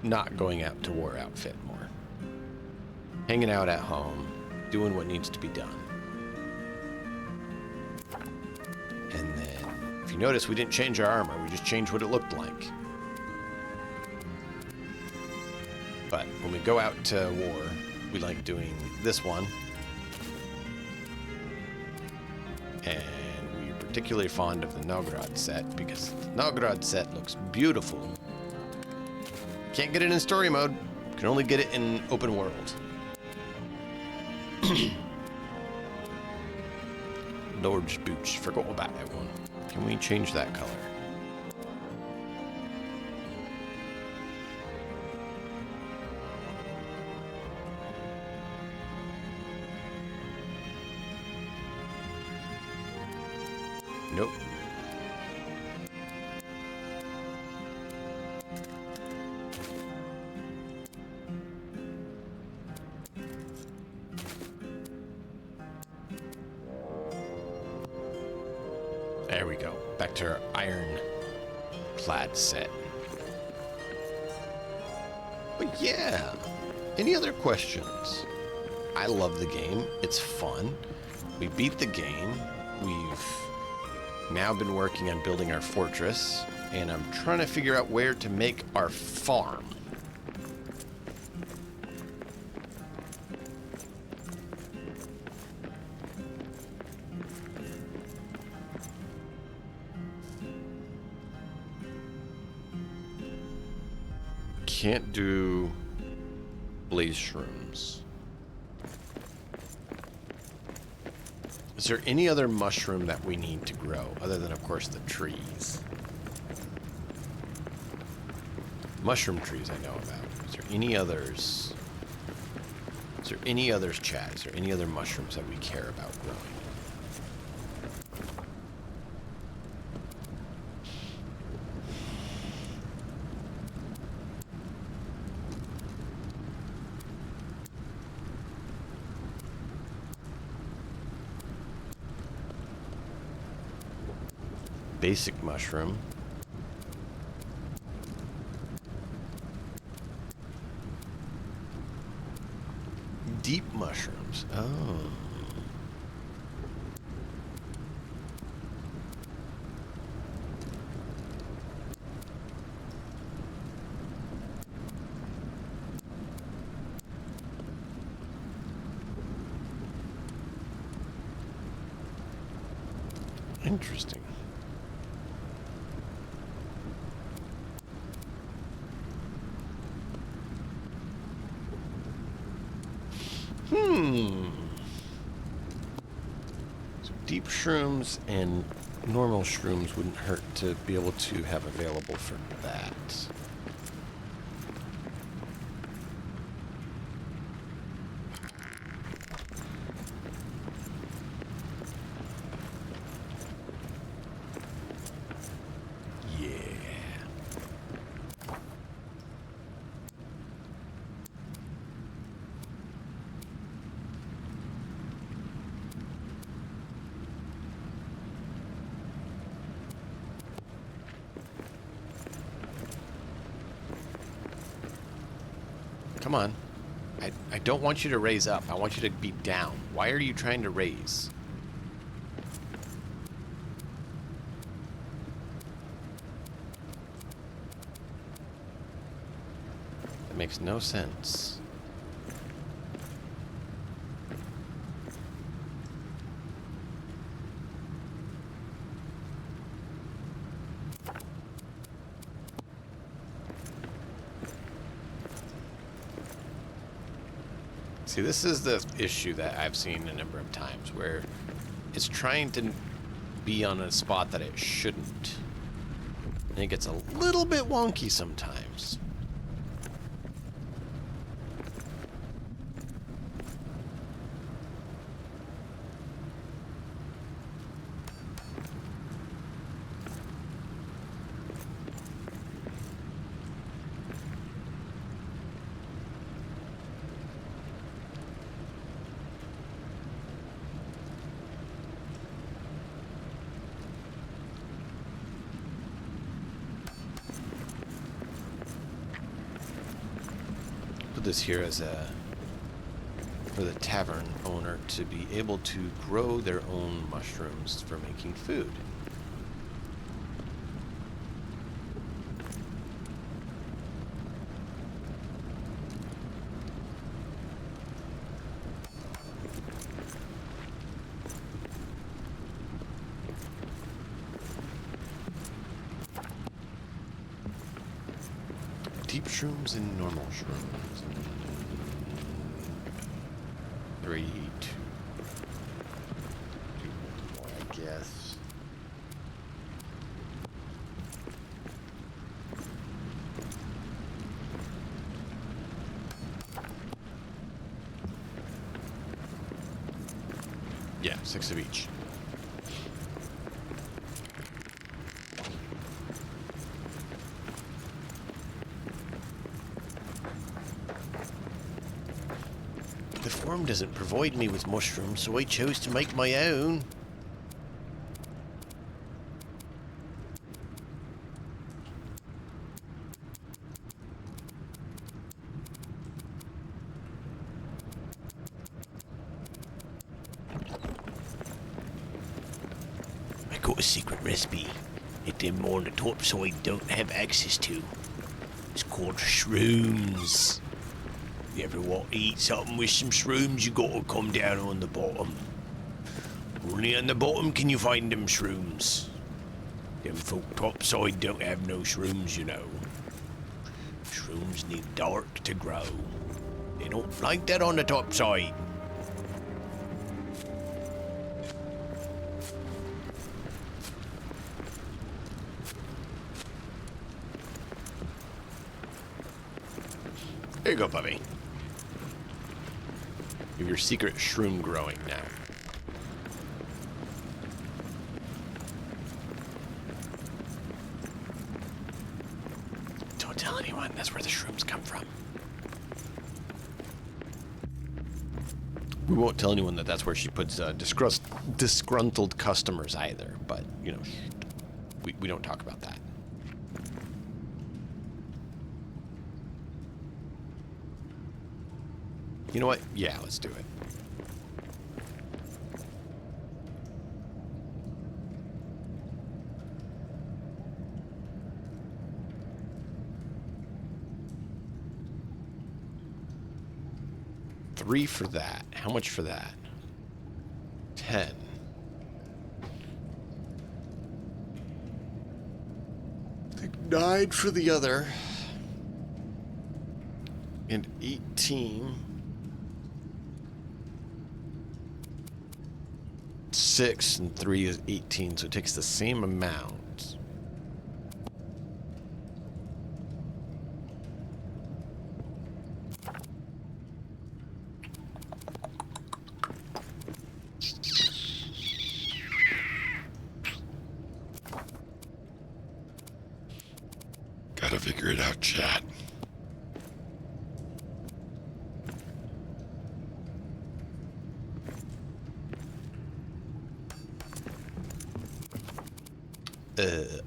not going out to war outfit more. Hanging out at home, doing what needs to be done. And then, if you notice, we didn't change our armor. We just changed what it looked like. But when we go out to war, we like doing this one. And we're particularly fond of the Novgorod set because the Novgorod set looks beautiful. Can't get it in story mode. Can only get it in open world. Lord's Boots. Forgot about that one. Can we change that color? Nope. There we go. Back to our iron-clad set. But yeah, any other questions? I love the game. It's fun. We beat the game. We've now been working on building our fortress, and I'm trying to figure out where to make our farm. Can't do blaze shrooms. Is there any other mushroom that we need to grow other than, of course, the trees? Mushroom trees I know about. Is there any others? Is there any others, chat? Is there any other mushrooms that we care about growing? Basic mushroom. Deep mushrooms. Oh. Interesting. So deep shrooms and normal shrooms wouldn't hurt to be able to have available for that. Come on. I don't want you to raise up. I want you to be down. Why are you trying to raise? It makes no sense. See, this is the issue that I've seen a number of times, where it's trying to be on a spot that it shouldn't. And it gets a little bit wonky sometimes. This here as a for the tavern owner to be able to grow their own mushrooms for making food. Deep shrooms and normal shrooms. 3, 2 more, I guess. Yeah, 6 of each. The farm doesn't provide me with mushrooms, so I chose to make my own. I got a secret recipe that them on the top side don't have access to. It's called shrooms. You ever want to eat something with some shrooms, you gotta come down on the bottom. Only on the bottom can you find them shrooms. Them folk topside don't have no shrooms, you know. Shrooms need dark to grow. They don't like that on the top side. There you go, puppy. You have your secret shroom growing now. Don't tell anyone. That's where the shrooms come from. We won't tell anyone that that's where she puts disgruntled customers either. But, you know, we don't talk about that. You know what? Yeah, let's do it. $3 for that. How much for that? 10. I think 9 for the other. And 18. 6 and 3 is 18, so it takes the same amount. Gotta figure it out, chat.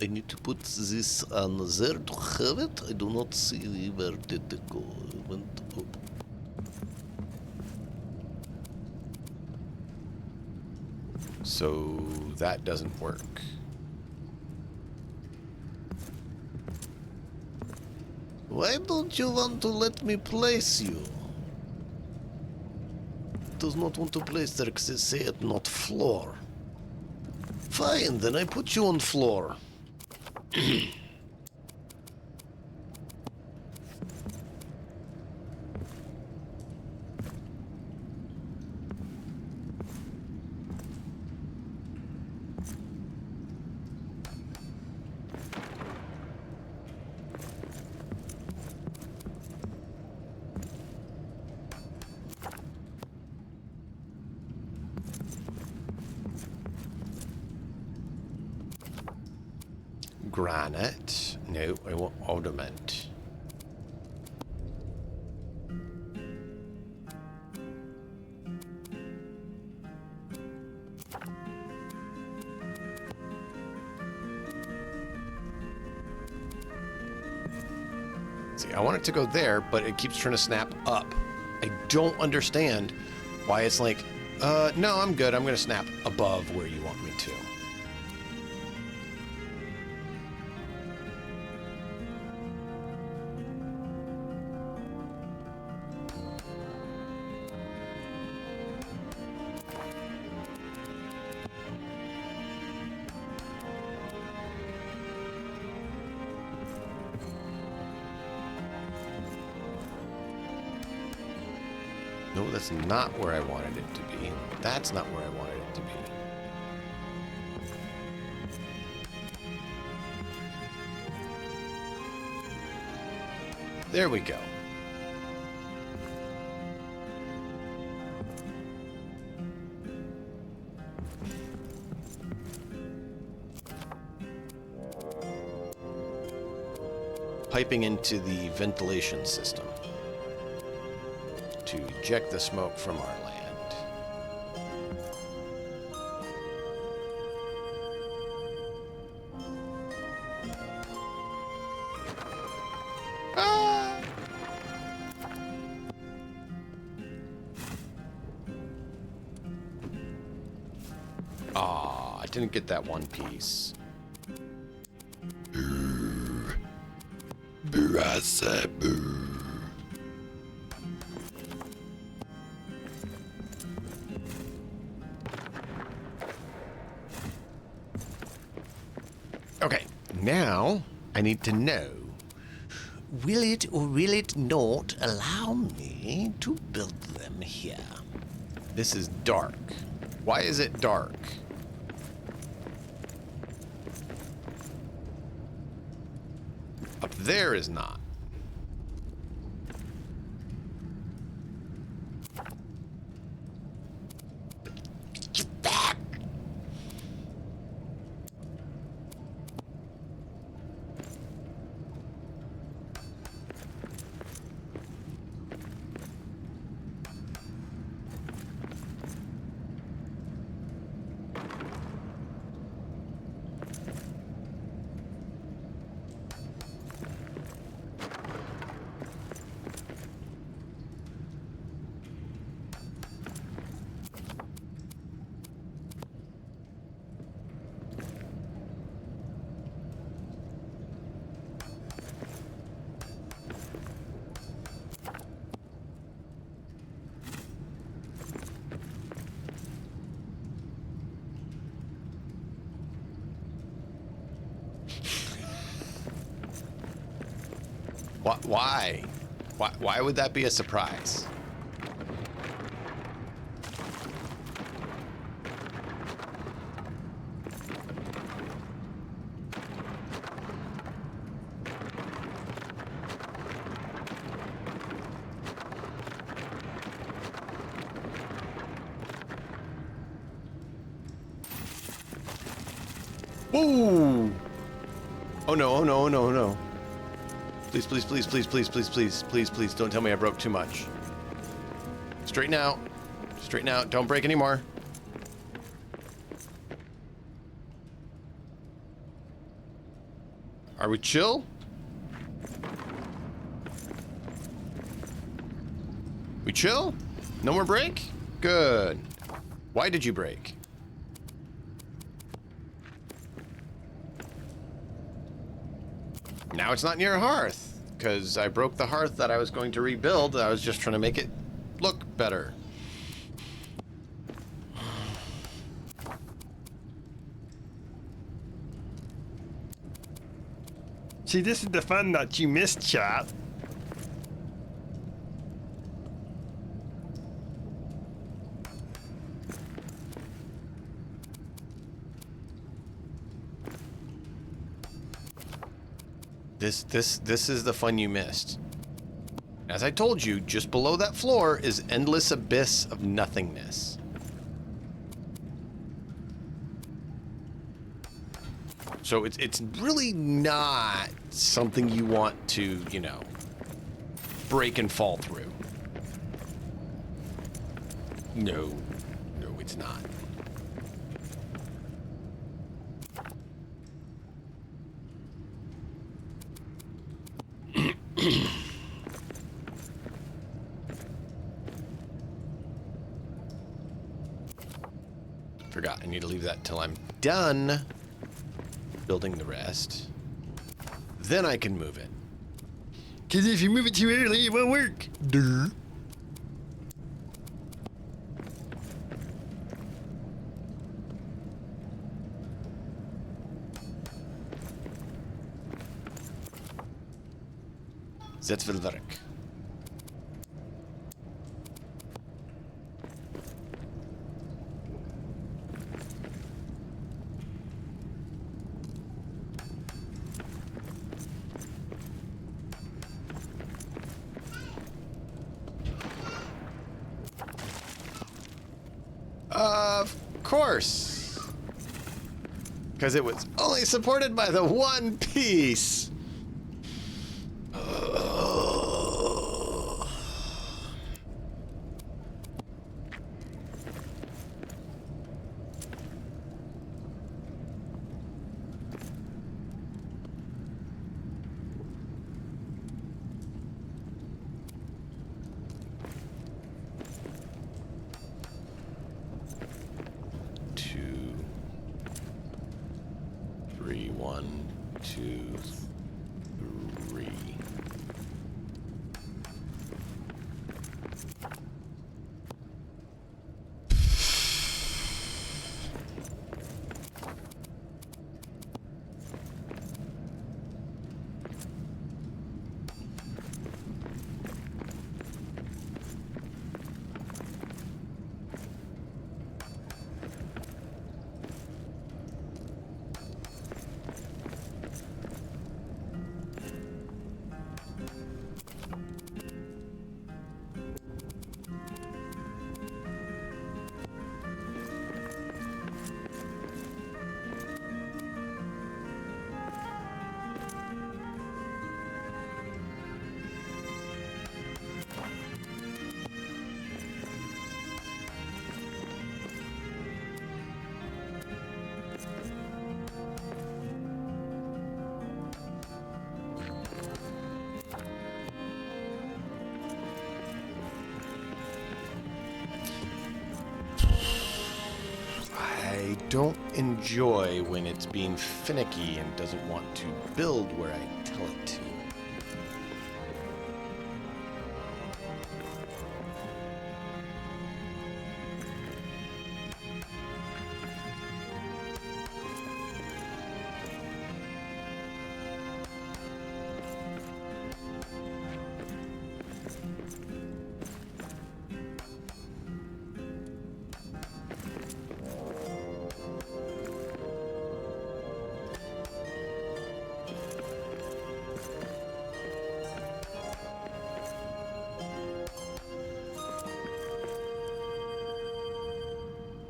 I need to put this on there to have it. I do not see where did it go. went up. So that doesn't work. Why don't you want to let me place you? Does not want to place there because they say it not floor. Fine, then I put you on floor. Granite. No, I want ornament. See, I want it to go there, but it keeps trying to snap up. I don't understand why it's like, no, I'm good. I'm going to snap above where you want me to. No, that's not where I wanted it to be. That's not where I wanted it to be. There we go. Piping into the ventilation system to eject the smoke from our land. Ah! Aw, I didn't get that one piece. Boo. Boo, I said boo. Okay, now I need to know, will it or will it not allow me to build them here? This is dark. Why is it dark? Up there is not. Get back! Why? Why would that be a surprise? Whoa! Oh no, oh no, oh no, oh no. Please, please, please, please, please, please, please, please, please, don't tell me I broke too much. Straighten out. Straighten out. Don't break anymore. Are we chill? We chill? No more break? Good. Why did you break? Now it's not near a hearth, because I broke the hearth that I was going to rebuild. I was just trying to make it look better. See, this is the fun that you missed, chat. This is the fun you missed. As I told you, just below that floor is endless abyss of nothingness. So it's really not something you want to, you know, break and fall through. No, it's not. Forgot, I need to leave that till I'm done building the rest. Then I can move it. Because if you move it too early, it won't work. Duh. Zet will werk. Of course. Because it was only supported by the one piece. I don't enjoy when it's being finicky and doesn't want to build where I tell it to.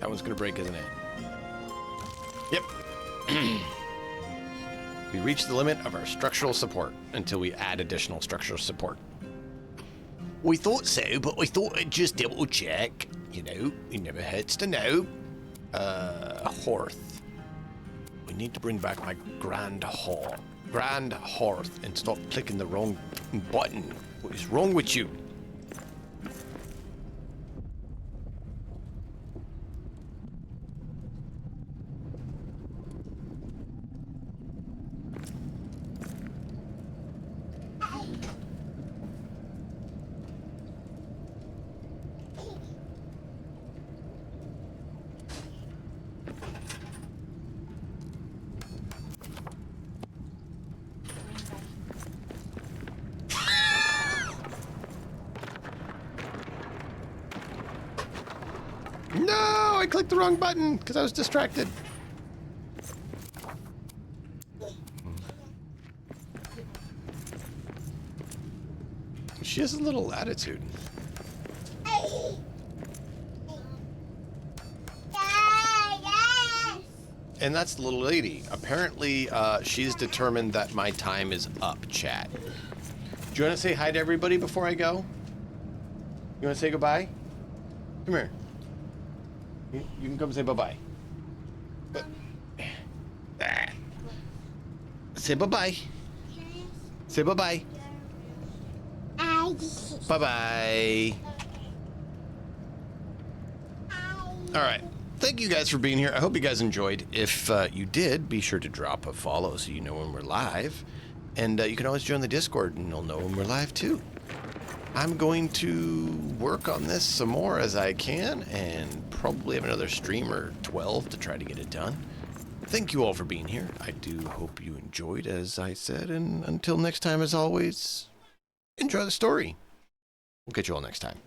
That one's gonna break, isn't it? Yep. We reached the limit of our structural support until we add additional structural support. We thought so, but we thought I'd just double check. You know, it never hurts to know. Hearth. We need to bring back my grand hearth and stop clicking the wrong button. What is wrong with you? clicked the wrong button because I was distracted. She has a little attitude. And that's the little lady. Apparently, she's determined that my time is up, chat. Do you want to say hi to everybody before I go? You want to say goodbye? Come here. You can come say bye-bye. Say bye-bye. Say bye-bye. Bye-bye. All right. Thank you guys for being here. I hope you guys enjoyed. If you did, be sure to drop a follow so you know when we're live. And you can always join the Discord and you'll know when we're live too. I'm going to work on this some more as I can and probably have another stream or 12 to try to get it done. Thank you all for being here. I do hope you enjoyed, as I said. And until next time, as always, enjoy the story. We'll catch you all next time.